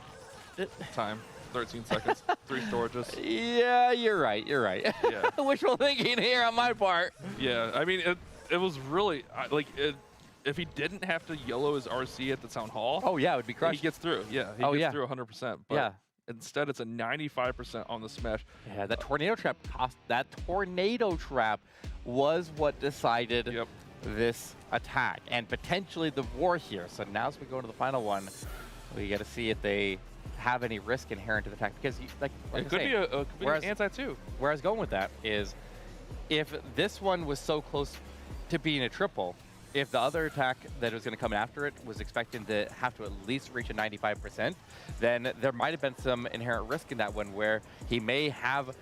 13 seconds. 3 storages. Yeah, you're right. You're right. Yeah. Wishful thinking here on my part. Yeah, I mean, it was really if he didn't have to YOLO his RC at the Town Hall. Oh yeah, it would be crushed. He gets through. Yeah, he gets through 100%. But yeah. Instead, it's a 95% on the Smash. Yeah, that tornado trap was what decided this attack and potentially the war here. So now as we go into the final one, we got to see if they have any risk inherent to the attack, because it could be an anti-2. Where I was going with that is, if this one was so close to being a triple, if the other attack that was going to come after it was expecting to have to at least reach a 95%, then there might have been some inherent risk in that one where he may have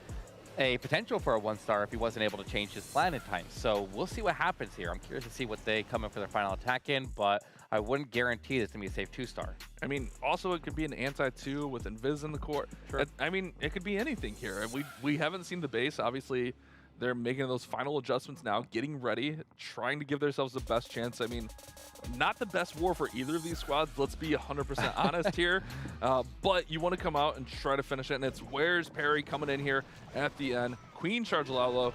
a potential for a 1-star if he wasn't able to change his plan in time. So we'll see what happens here. I'm curious to see what they come in for their final attack in, but I wouldn't guarantee this to be a safe 2-star. I mean, also it could be an anti-2 with Invis in the court. Sure. I mean, it could be anything here. We haven't seen the base, obviously. They're making those final adjustments now, getting ready, trying to give themselves the best chance. I mean, not the best war for either of these squads, let's be 100% honest here. But you want to come out and try to finish it, and it's Where's Perry coming in here at the end. Queen charge Lalo.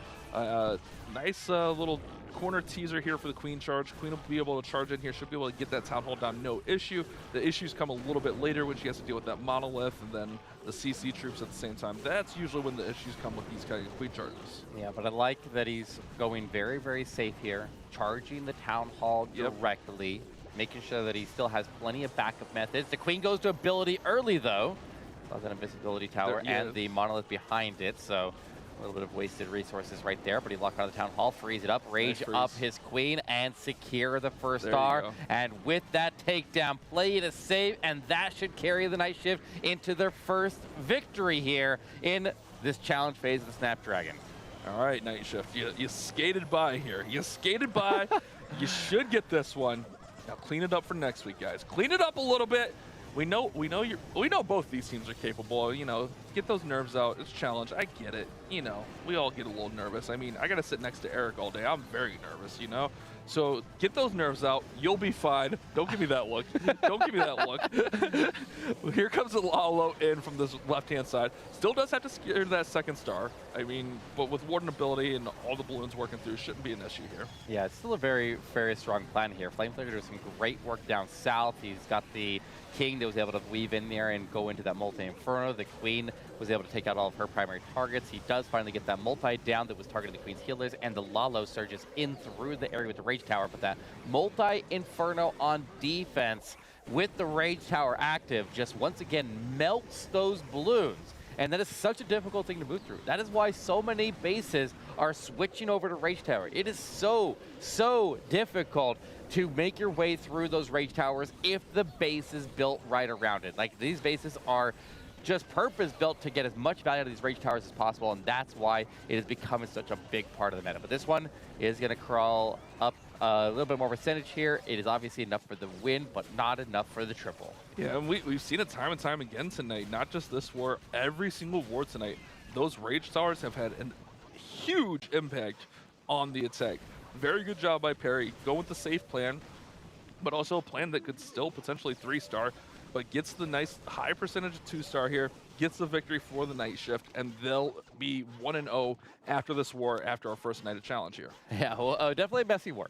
Nice little corner teaser here for the Queen charge. Queen will be able to charge in here, should be able to get that Town Hall down, no issue. The issues come a little bit later when she has to deal with that monolith and then the CC troops at the same time. That's usually when the issues come with these kind of Queen charges. Yeah, but I like that he's going very, very safe here, charging the Town Hall directly, making sure that he still has plenty of backup methods. The Queen goes to ability early, though. Has an invisibility tower and the monolith behind it, so A little bit of wasted resources right there, but he locked out of the Town Hall, frees it up, rage Nice up freeze. his queen, and secure the first There you star. go. And with that takedown, play to save, and that should carry the Night Shift into their first victory here in this challenge phase of the Snapdragon. All right, Night Shift, you skated by here. You skated by. You should get this one. Now clean it up for next week, guys. Clean it up a little bit. We know both these teams are capable. You know, get those nerves out. It's a challenge. I get it. You know, we all get a little nervous. I mean, I got to sit next to Eric all day. I'm very nervous, you know. So get those nerves out. You'll be fine. Don't give me that look. Don't give me that look. Here comes the Lalo in from this left-hand side. Still does have to secure that second star. I mean, but with Warden ability and all the balloons working through, shouldn't be an issue here. Yeah, it's still a very, very strong plan here. Flamethrower doing some great work down south. He's got the King that was able to weave in there and go into that multi-inferno. The Queen was able to take out all of her primary targets. He does finally get that multi down that was targeting the Queen's healers, and the Lalo surges in through the area with the Rage Tower. But that multi-inferno on defense with the Rage Tower active just once again melts those balloons. And that is such a difficult thing to move through. That is why so many bases are switching over to Rage Tower. It is so, so difficult to make your way through those Rage Towers if the base is built right around it. Like, these bases are just purpose-built to get as much value out of these Rage Towers as possible, and that's why it is becoming such a big part of the meta. But this one is going to crawl up a little bit more percentage here. It is obviously enough for the win, but not enough for the triple. Yeah, and we've seen it time and time again tonight. Not just this war, every single war tonight. Those Rage Towers have had a huge impact on the attack. Very good job by Perry. Go with the safe plan, but also a plan that could still potentially 3-star, but gets the nice high percentage of 2-star here, gets the victory for the Night Shift, and they'll be 1-0 after this war, after our first night of challenge here. Yeah, well, definitely a messy war.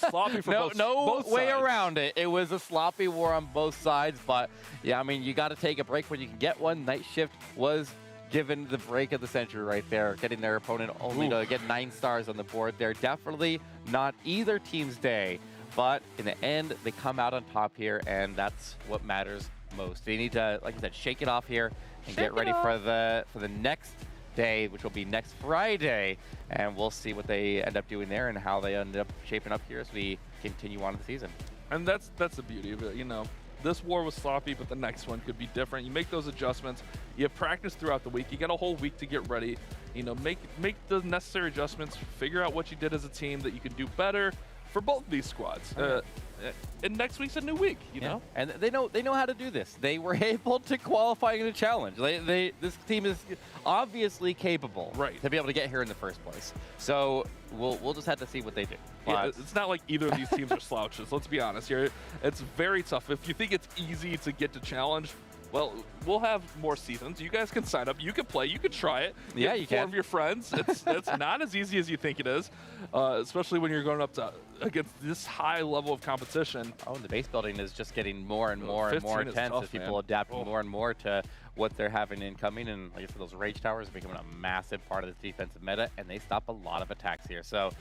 Sloppy for both way sides. around it. It was a sloppy war on both sides, but yeah, I mean, you got to take a break when you can get one. Night Shift was given the break of the century right there, getting their opponent only to get 9 stars on the board. They're definitely not either team's day, but in the end, they come out on top here, and that's what matters most. They need to, like I said, shake it off here and get ready for the next day, which will be next Friday, and we'll see what they end up doing there and how they end up shaping up here as we continue on in the season. And that's the beauty of it, you know. This war was sloppy, but the next one could be different. You make those adjustments. You practice throughout the week. You get a whole week to get ready. You know, make the necessary adjustments. Figure out what you did as a team that you can do better for both these squads. And next week's a new week, you know. And they know how to do this. They were able to qualify in a challenge. This team is obviously capable, to be able to get here in the first place. So we'll just have to see what they do. Yeah, it's not like either of these teams are slouches. Let's be honest here. It's very tough. If you think it's easy to get to challenge, well, we'll have more seasons. You guys can sign up. You can play. You can try it. Yeah, you can. 4 of your friends. It's not as easy as you think it is, especially when you're going up against this high level of competition. Oh, and the base building is just getting more and more and more intense as people adapt more and more to what they're having incoming. And like I said, those Rage Towers are becoming a massive part of this defensive meta, and they stop a lot of attacks here. So,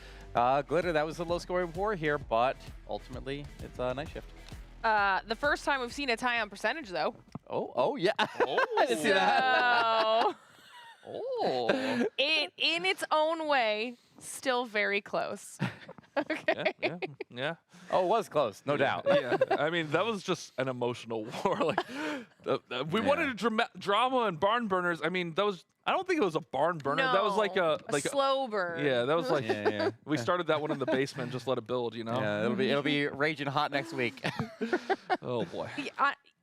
Glitter, that was a low-scoring war here, but ultimately, it's a Night Shift. The first time we've seen a tie on percentage, though. Oh yeah. Oh. I didn't see that. Oh. In its own way, still very close. Okay. Yeah. Oh, it was close, no doubt. Yeah. I mean, that was just an emotional war. Like, we wanted drama and barn burners. I mean, I don't think it was a barn burner. No, that was like a slow burn. Yeah, that was like we started that one in the basement, just let it build, you know. Yeah, it'll be raging hot next week. Oh boy.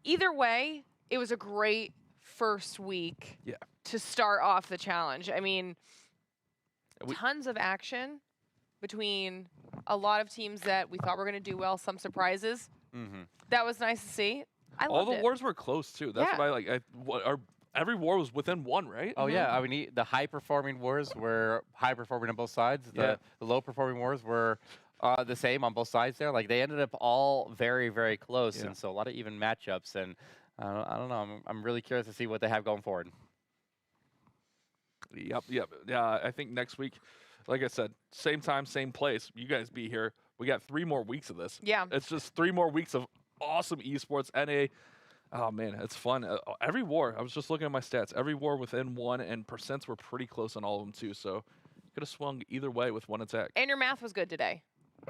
Either way, it was a great first week to start off the challenge. I mean, tons of action between a lot of teams that we thought were going to do well, some surprises. That was nice to see. All the wars were close too. That's what I like. Every war was within 1, right? Oh yeah, I mean the high-performing wars were high-performing on both sides. The low-performing wars were the same on both sides there. Like they ended up all very, very close, and so a lot of even matchups. And I don't know. I'm really curious to see what they have going forward. Yep. Yeah, I think next week, like I said, same time, same place. You guys be here. We got 3 more weeks of this. Yeah. It's just 3 more weeks of awesome esports. NA, Oh man, it's fun. Every war, I was just looking at my stats. Every war within 1, and percents were pretty close on all of them too. So could have swung either way with one attack. And your math was good today.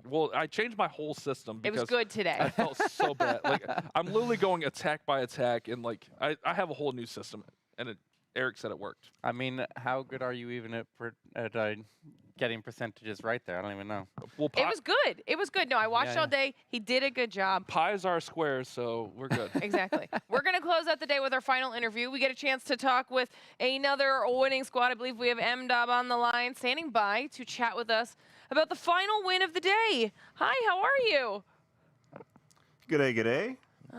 Well, I changed my whole system It because was good today. I felt so bad. Like I'm literally going attack by attack, and like I have a whole new system, and Eric said it worked. I mean, how good are you even at getting percentages right there? I don't even know. Well, It was good. It was good. No, I watched Yeah, all day. He did a good job. pies are squares, so we're good. Exactly. We're going to close out the day with our final interview. We get a chance to talk with another winning squad. I believe we have M-Dub on the line, standing by to chat with us about the final win of the day. Hi, how are you? G'day, g'day.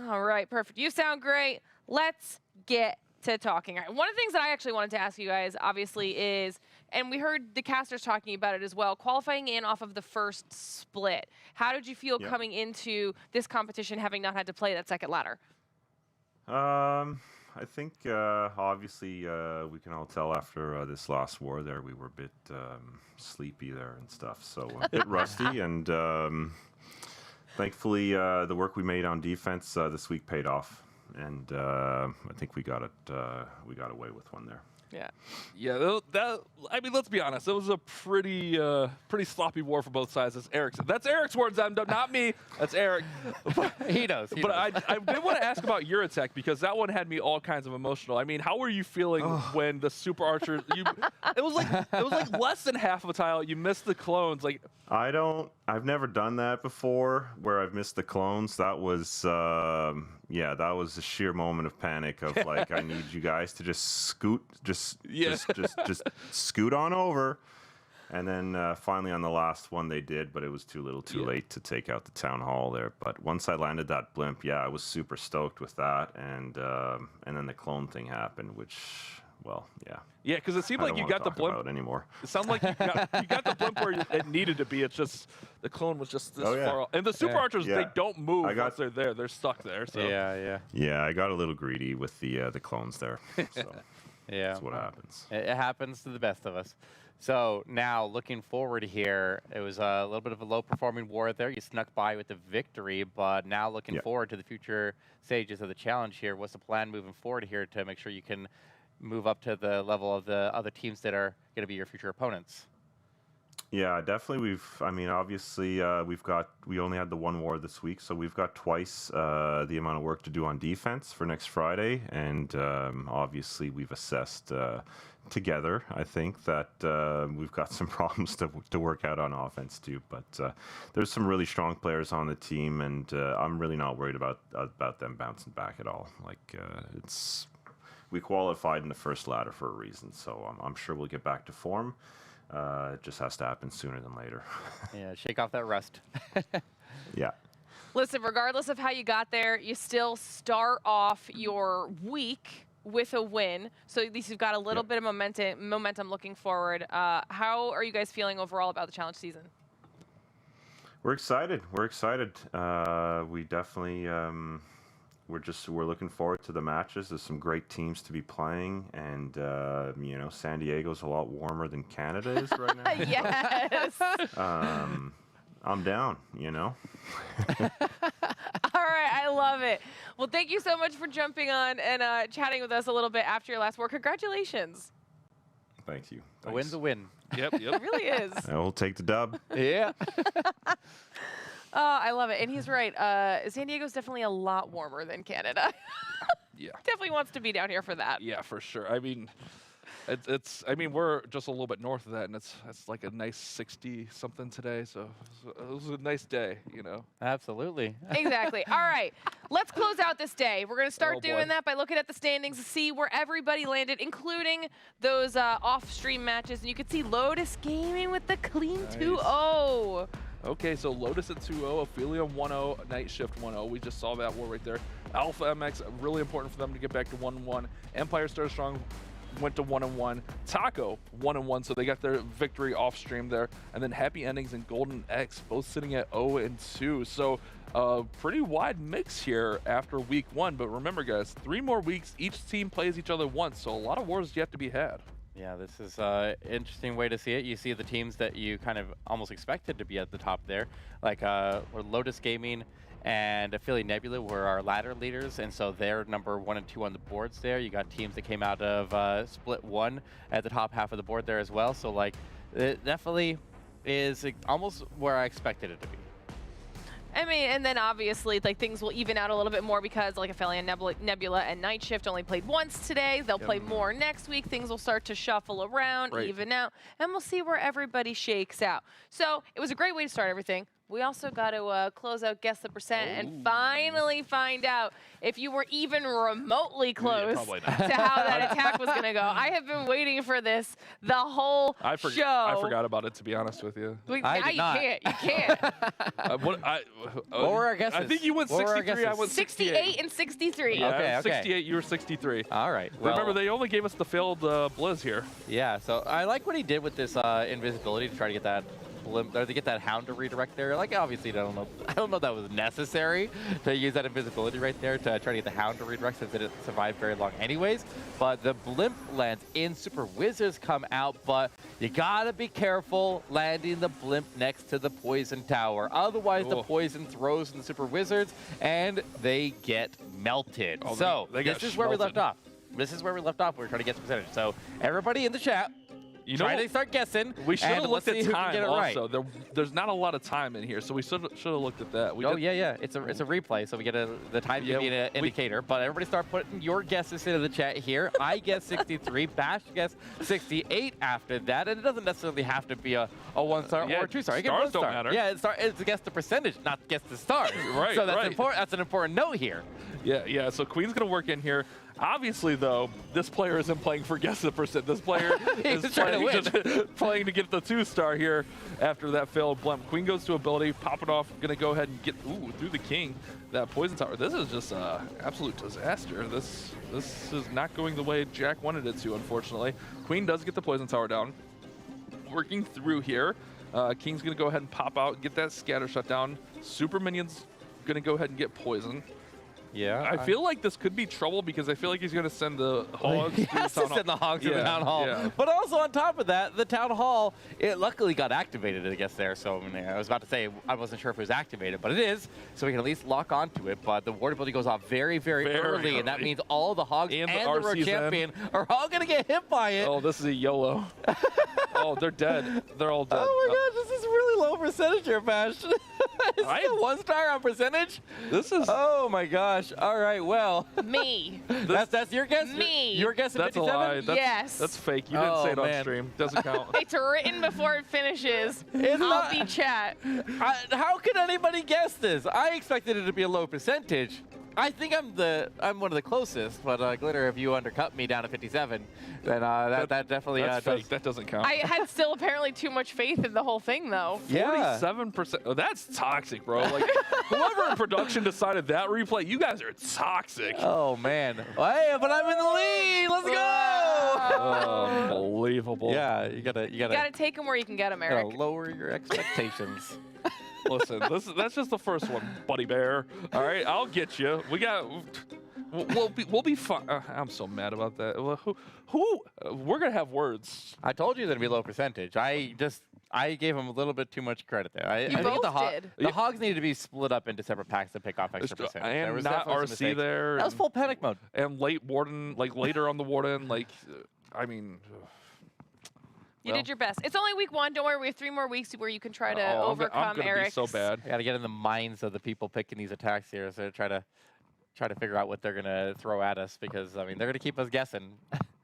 All right, perfect. You sound great. Let's get to talking. All right, one of the things that I actually wanted to ask you guys, obviously, is, and we heard the casters talking about it as well, qualifying in off of the first split. How did you feel coming into this competition, having not had to play that second ladder? I think obviously we can all tell after this last war there we were a bit sleepy there and stuff, so a bit rusty, and thankfully the work we made on defense this week paid off, and I think we got away with one there. Yeah. Yeah, I mean, let's be honest. It was a pretty sloppy war for both sides. That's Eric's words, not me. That's Eric. He knows. But I did want to ask about your attack, because that one had me all kinds of emotional. I mean, how were you feeling when the super archers? It was like less than half of a tile. You missed the clones. Like I've never done that before where I've missed the clones. That was that was a sheer moment of panic of like, I need you guys to just scoot on over. And then finally on the last one they did, but it was too little too late to take out the town hall there. But once I landed that blimp, I was super stoked with that. And then the clone thing happened, which, well, yeah. Yeah, because it seemed like you got the blimp anymore. It sounded like you got the blimp where it needed to be. It's just the clone was just this far off. And the super archers, they don't move once they're there. They're stuck there. So Yeah, I got a little greedy with the clones there. So that's what happens. It happens to the best of us. So now, looking forward here, it was a little bit of a low-performing war there. You snuck by with the victory, but now looking forward to the future stages of the challenge here. What's the plan moving forward here to make sure you can move up to the level of the other teams that are going to be your future opponents? Yeah, definitely. Obviously, we only had the one war this week, so we've got twice the amount of work to do on defense for next Friday, and obviously we've assessed together, I think, that we've got some problems to work out on offense too. But there's some really strong players on the team, and I'm really not worried about them bouncing back at all. Like we qualified in the first ladder for a reason, so I'm sure we'll get back to form. It just has to happen sooner than later. Yeah, shake off that rust. Yeah. Listen, regardless of how you got there, you still start off your week with a win. So at least you've got a little bit of momentum looking forward. How are you guys feeling overall about the challenge season? We're excited. We definitely we're looking forward to the matches. There's some great teams to be playing, and San Diego's a lot warmer than Canada is right now. Yes. I'm down, All right, I love it. Well, thank you so much for jumping on and chatting with us a little bit after your last war. Congratulations. Thank you. A win's a win. Yep. It really is. I will take the dub. Yeah. Oh, I love it. And he's right. San Diego's definitely a lot warmer than Canada. Yeah. Definitely wants to be down here for that. Yeah, for sure. I mean, we're just a little bit north of that, and it's like a nice 60-something today, so it was a nice day, Absolutely. Exactly. All right. Let's close out this day. We're going to start doing that by looking at the standings to see where everybody landed, including those off-stream matches. And you can see Lotus Gaming with the clean 2-0. Okay, so Lotus at 2-0, Aphelium 1-0, Night Shift 1-0. We just saw that war right there. Alpha MX, really important for them to get back to 1-1. Empire Star Strong went to 1-1. Taco 1-1, so they got their victory off stream there. And then Happy Endings and Golden X both sitting at 0-2. So pretty wide mix here after week 1. But remember, guys, 3 more weeks. Each team plays each other once, so a lot of wars yet to be had. Yeah, this is an interesting way to see it. You see the teams that you kind of almost expected to be at the top there, like Lotus Gaming and Philly Nebula were our ladder leaders, and so they're number 1 and 2 on the boards there. You got teams that came out of Split 1 at the top half of the board there as well. So like, it definitely is almost where I expected it to be. I mean, and then obviously, like, things will even out a little bit more because, like, Aphelion, Nebula, and Night Shift only played once today. They'll play more next week. Things will start to shuffle around, even out, and we'll see where everybody shakes out. So it was a great way to start everything. We also got to close out Guess the Percent and finally find out if you were even remotely close to how that attack was going to go. I have been waiting for this the whole show. I forgot about it, to be honest with you. Now you can't. You can't. What were our guesses? I think you went 63. I went 68 and 63. Yeah, okay. 68. You were 63. All right. Remember, they only gave us the failed Blizz here. Yeah, so I like what he did with this invisibility to try to get that blimp, or to get that hound to redirect there. Like, obviously, I don't know if that was necessary to use that invisibility right there to try to get the hound to redirect, since it didn't survive very long anyways. But the blimp lands in, Super Wizards come out, but you gotta be careful landing the blimp next to the poison tower. Otherwise, the poison throws in the Super Wizards and they get melted. Oh, so this is where we left off. This is where we left off. We're trying to guess the percentage. So everybody in the chat, try to start guessing. We should have looked at time right. also. There's not a lot of time in here, so we should have looked at that. Yeah. It's a replay, so we get the time to be an indicator. But everybody start putting your guesses into the chat here. I guess 63. Bash guess 68 after that, and it doesn't necessarily have to be a 1-star or a 2-star. Stars don't matter. Yeah, it's guess the percentage, not guess the stars. Right. So that's important. That's an important note here. Yeah. So Queen's gonna work in here. Obviously, though, this player isn't playing for guess the percent. This player is playing to get the 2-star here after that failed blimp. Queen goes to ability, pop it off, gonna go ahead and get through the king. That poison tower. This is just an absolute disaster. This is not going the way Jack wanted it to, unfortunately. Queen does get the poison tower down. Working through here. King's gonna go ahead and pop out, get that scatter shut down. Super minions gonna go ahead and get poison. Yeah, I feel like this could be trouble because I feel like he's going to send the hogs. He has to send the hogs to the town hall. Yeah. But also on top of that, the town hall, it luckily got activated, I guess, there. So I mean, I was about to say I wasn't sure if it was activated, but it is. So we can at least lock onto it. But the ward ability goes off very, very early, and that means all the hogs and the road champion are all going to get hit by it. Oh, this is a YOLO. Oh, they're dead. They're all dead. Oh my gosh, this is really low percentage here, Bash. Is this a 1-star on percentage? This is. Oh my gosh. All right, well. Me. That's your guess? Me. Your guess at 57? That's a lie. Yes. That's fake. You didn't say it on stream. Doesn't count. It's written before it finishes. I'll be chat. How could anybody guess this? I expected it to be a low percentage. I think I'm one of the closest, but Glitter, if you undercut me down to 57, then that definitely that's fake. That doesn't count. I had still apparently too much faith in the whole thing, though. 47%. Oh, that's toxic, bro. Like whoever in production decided that replay, you guys are toxic. Oh man. Hey, but I'm in the lead. Let's go. Unbelievable. Yeah, you gotta take them where you can get them, Eric. Lower your expectations. Listen, that's just the first one, buddy bear. All right, I'll get you. We'll be fine. I'm so mad about that. We're gonna have words. I told you there'd be low percentage. I gave him a little bit too much credit there. I think the hogs needed to be split up into separate packs to pick off extra percentage. And there was not RC there. That was full panic mode. And late warden, like later on the warden, like I mean. You did your best. It's only week 1. Don't worry. We have 3 more weeks where you can try to overcome Eric. So bad. I got to get in the minds of the people picking these attacks here, so try to figure out what they're gonna throw at us, because I mean they're gonna keep us guessing.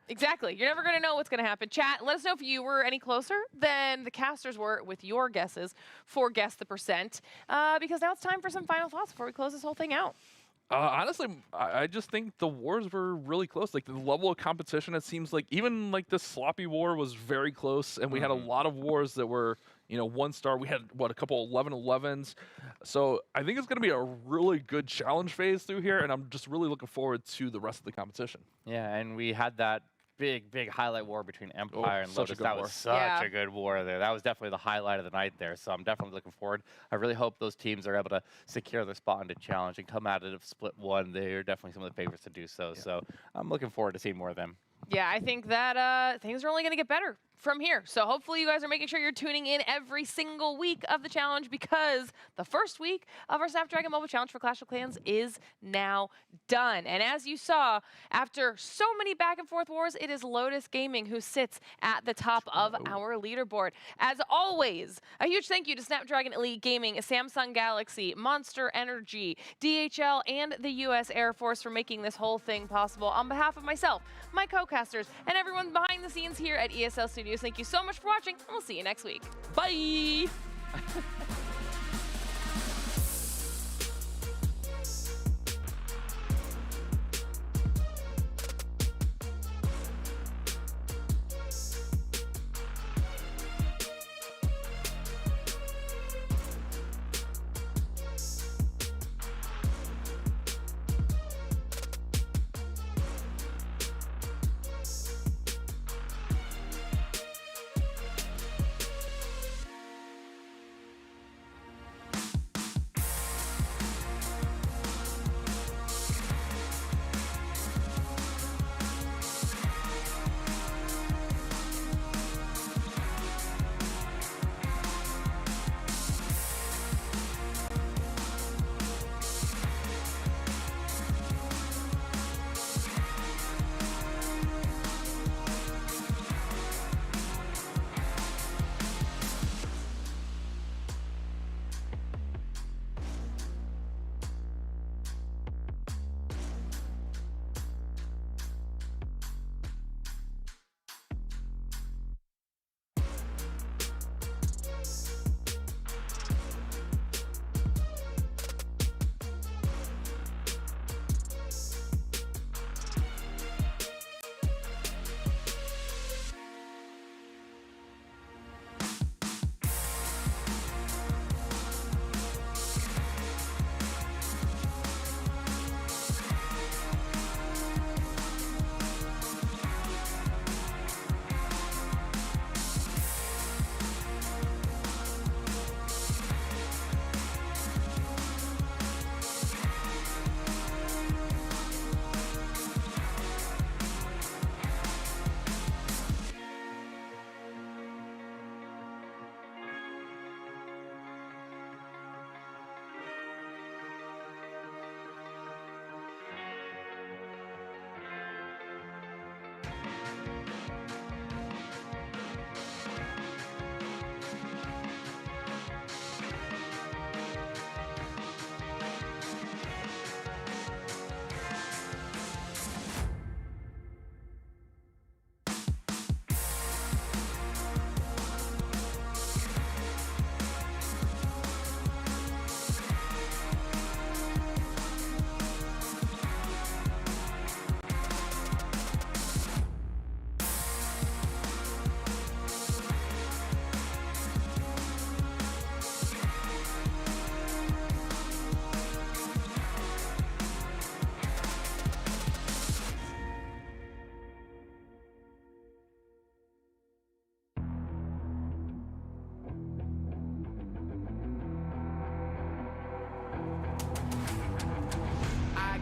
Exactly. You're never gonna know what's gonna happen. Chat. Let us know if you were any closer than the casters were with your guesses for Guess the Percent, because now it's time for some final thoughts before we close this whole thing out. Honestly, I just think the wars were really close. Like the level of competition, it seems like even like this sloppy war was very close, and we had a lot of wars that were, 1-star. We had a couple 11-11s. So I think it's going to be a really good challenge phase through here, and I'm just really looking forward to the rest of the competition. Yeah, and we had that big highlight war between Empire and Lotus. That was such a good war there. That was definitely the highlight of the night there. So I'm definitely looking forward. I really hope those teams are able to secure their spot into challenge and come out of split 1. They're definitely some of the favorites to do so. Yeah. So I'm looking forward to seeing more of them. Yeah, I think that things are only going to get better from here. So hopefully you guys are making sure you're tuning in every single week of the challenge, because the first week of our Snapdragon Mobile Challenge for Clash of Clans is now done. And as you saw, after so many back and forth wars, it is Lotus Gaming who sits at the top of our leaderboard. As always, a huge thank you to Snapdragon Elite Gaming, Samsung Galaxy, Monster Energy, DHL, and the U.S. Air Force for making this whole thing possible. On behalf of myself, my co-casters, and everyone behind the scenes here at ESL Studios, thank you so much for watching, and we'll see you next week. Bye!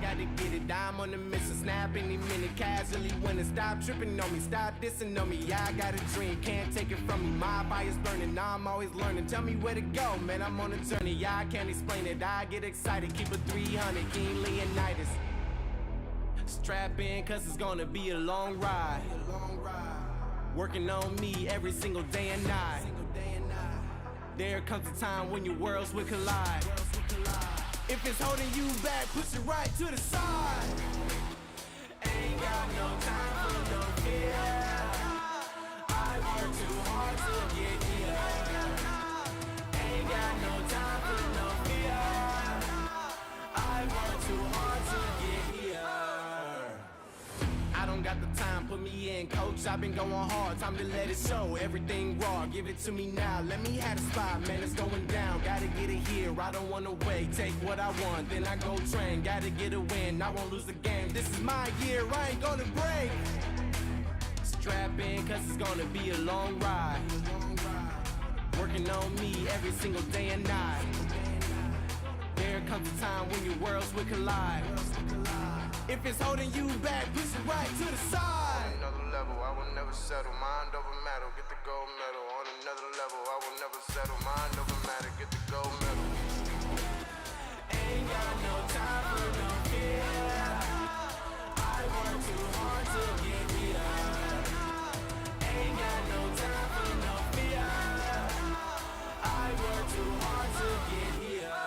To get it, I'm on the mission, snap any minute, casually winning. Stop tripping on me, stop dissing on me. Yeah, I got a dream, can't take it from me. My fire's burning, I'm always learning. Tell me where to go, man, I'm on a journey. Yeah, I can't explain it, I get excited. Keep it 300, King Leonidas. Strap in, cause it's gonna be a long ride. Working on me every single day and night. There comes a time when your worlds will collide. If it's holding you back, push it right to the side. Ain't got no time for no fear. I work too hard to get here. Ain't got no time for no fear. I work too hard to get here. I don't got the time, put me in, coach. I've been going hard, time to let it show. Everything raw, give it to me now. Let me have the spot, man, it's going down. Gotta get it here, I don't wanna wait. Take what I want, then I go train. Gotta get a win, I won't lose the game. This is my year, I ain't gonna break. Strap in, cause it's gonna be a long ride. Working on me every single day and night. There comes a time when your worlds will collide. If it's holding you back, push it right to the side. level, I will never settle. Mind over matter, get the gold medal. On another level, I will never settle. Mind over matter, get the gold medal. Ain't got no time for no fear. I work too hard to get here. Ain't got no time for no fear. I work too hard to get here.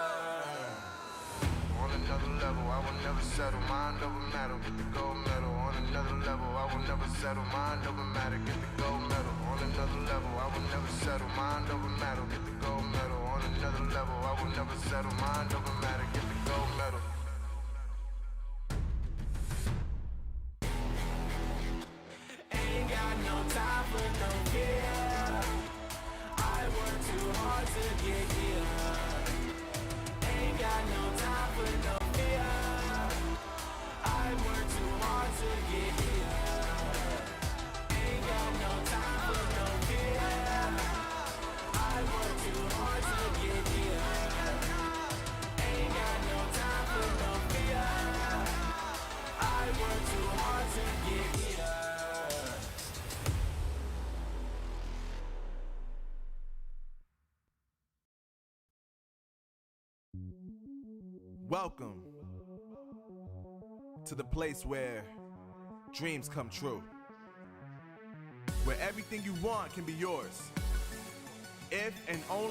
On another level, I will never settle. Mind over matter, get the gold medal. On another level, I will never settle. Mind over matter, get the gold medal. On another level, I will never settle. Mind over matter, get the gold medal. On another level, I will never settle. Mind over matter, get the gold medal. Ain't got no time for no fear. I work too hard to get here. Ain't got no time for no fear. I work too hard to get here. Ain't got no time for no fear. I work too hard to get here. Ain't got no time for no fear. I work too hard to get here. Welcome to the place where dreams come true, where everything you want can be yours, if and only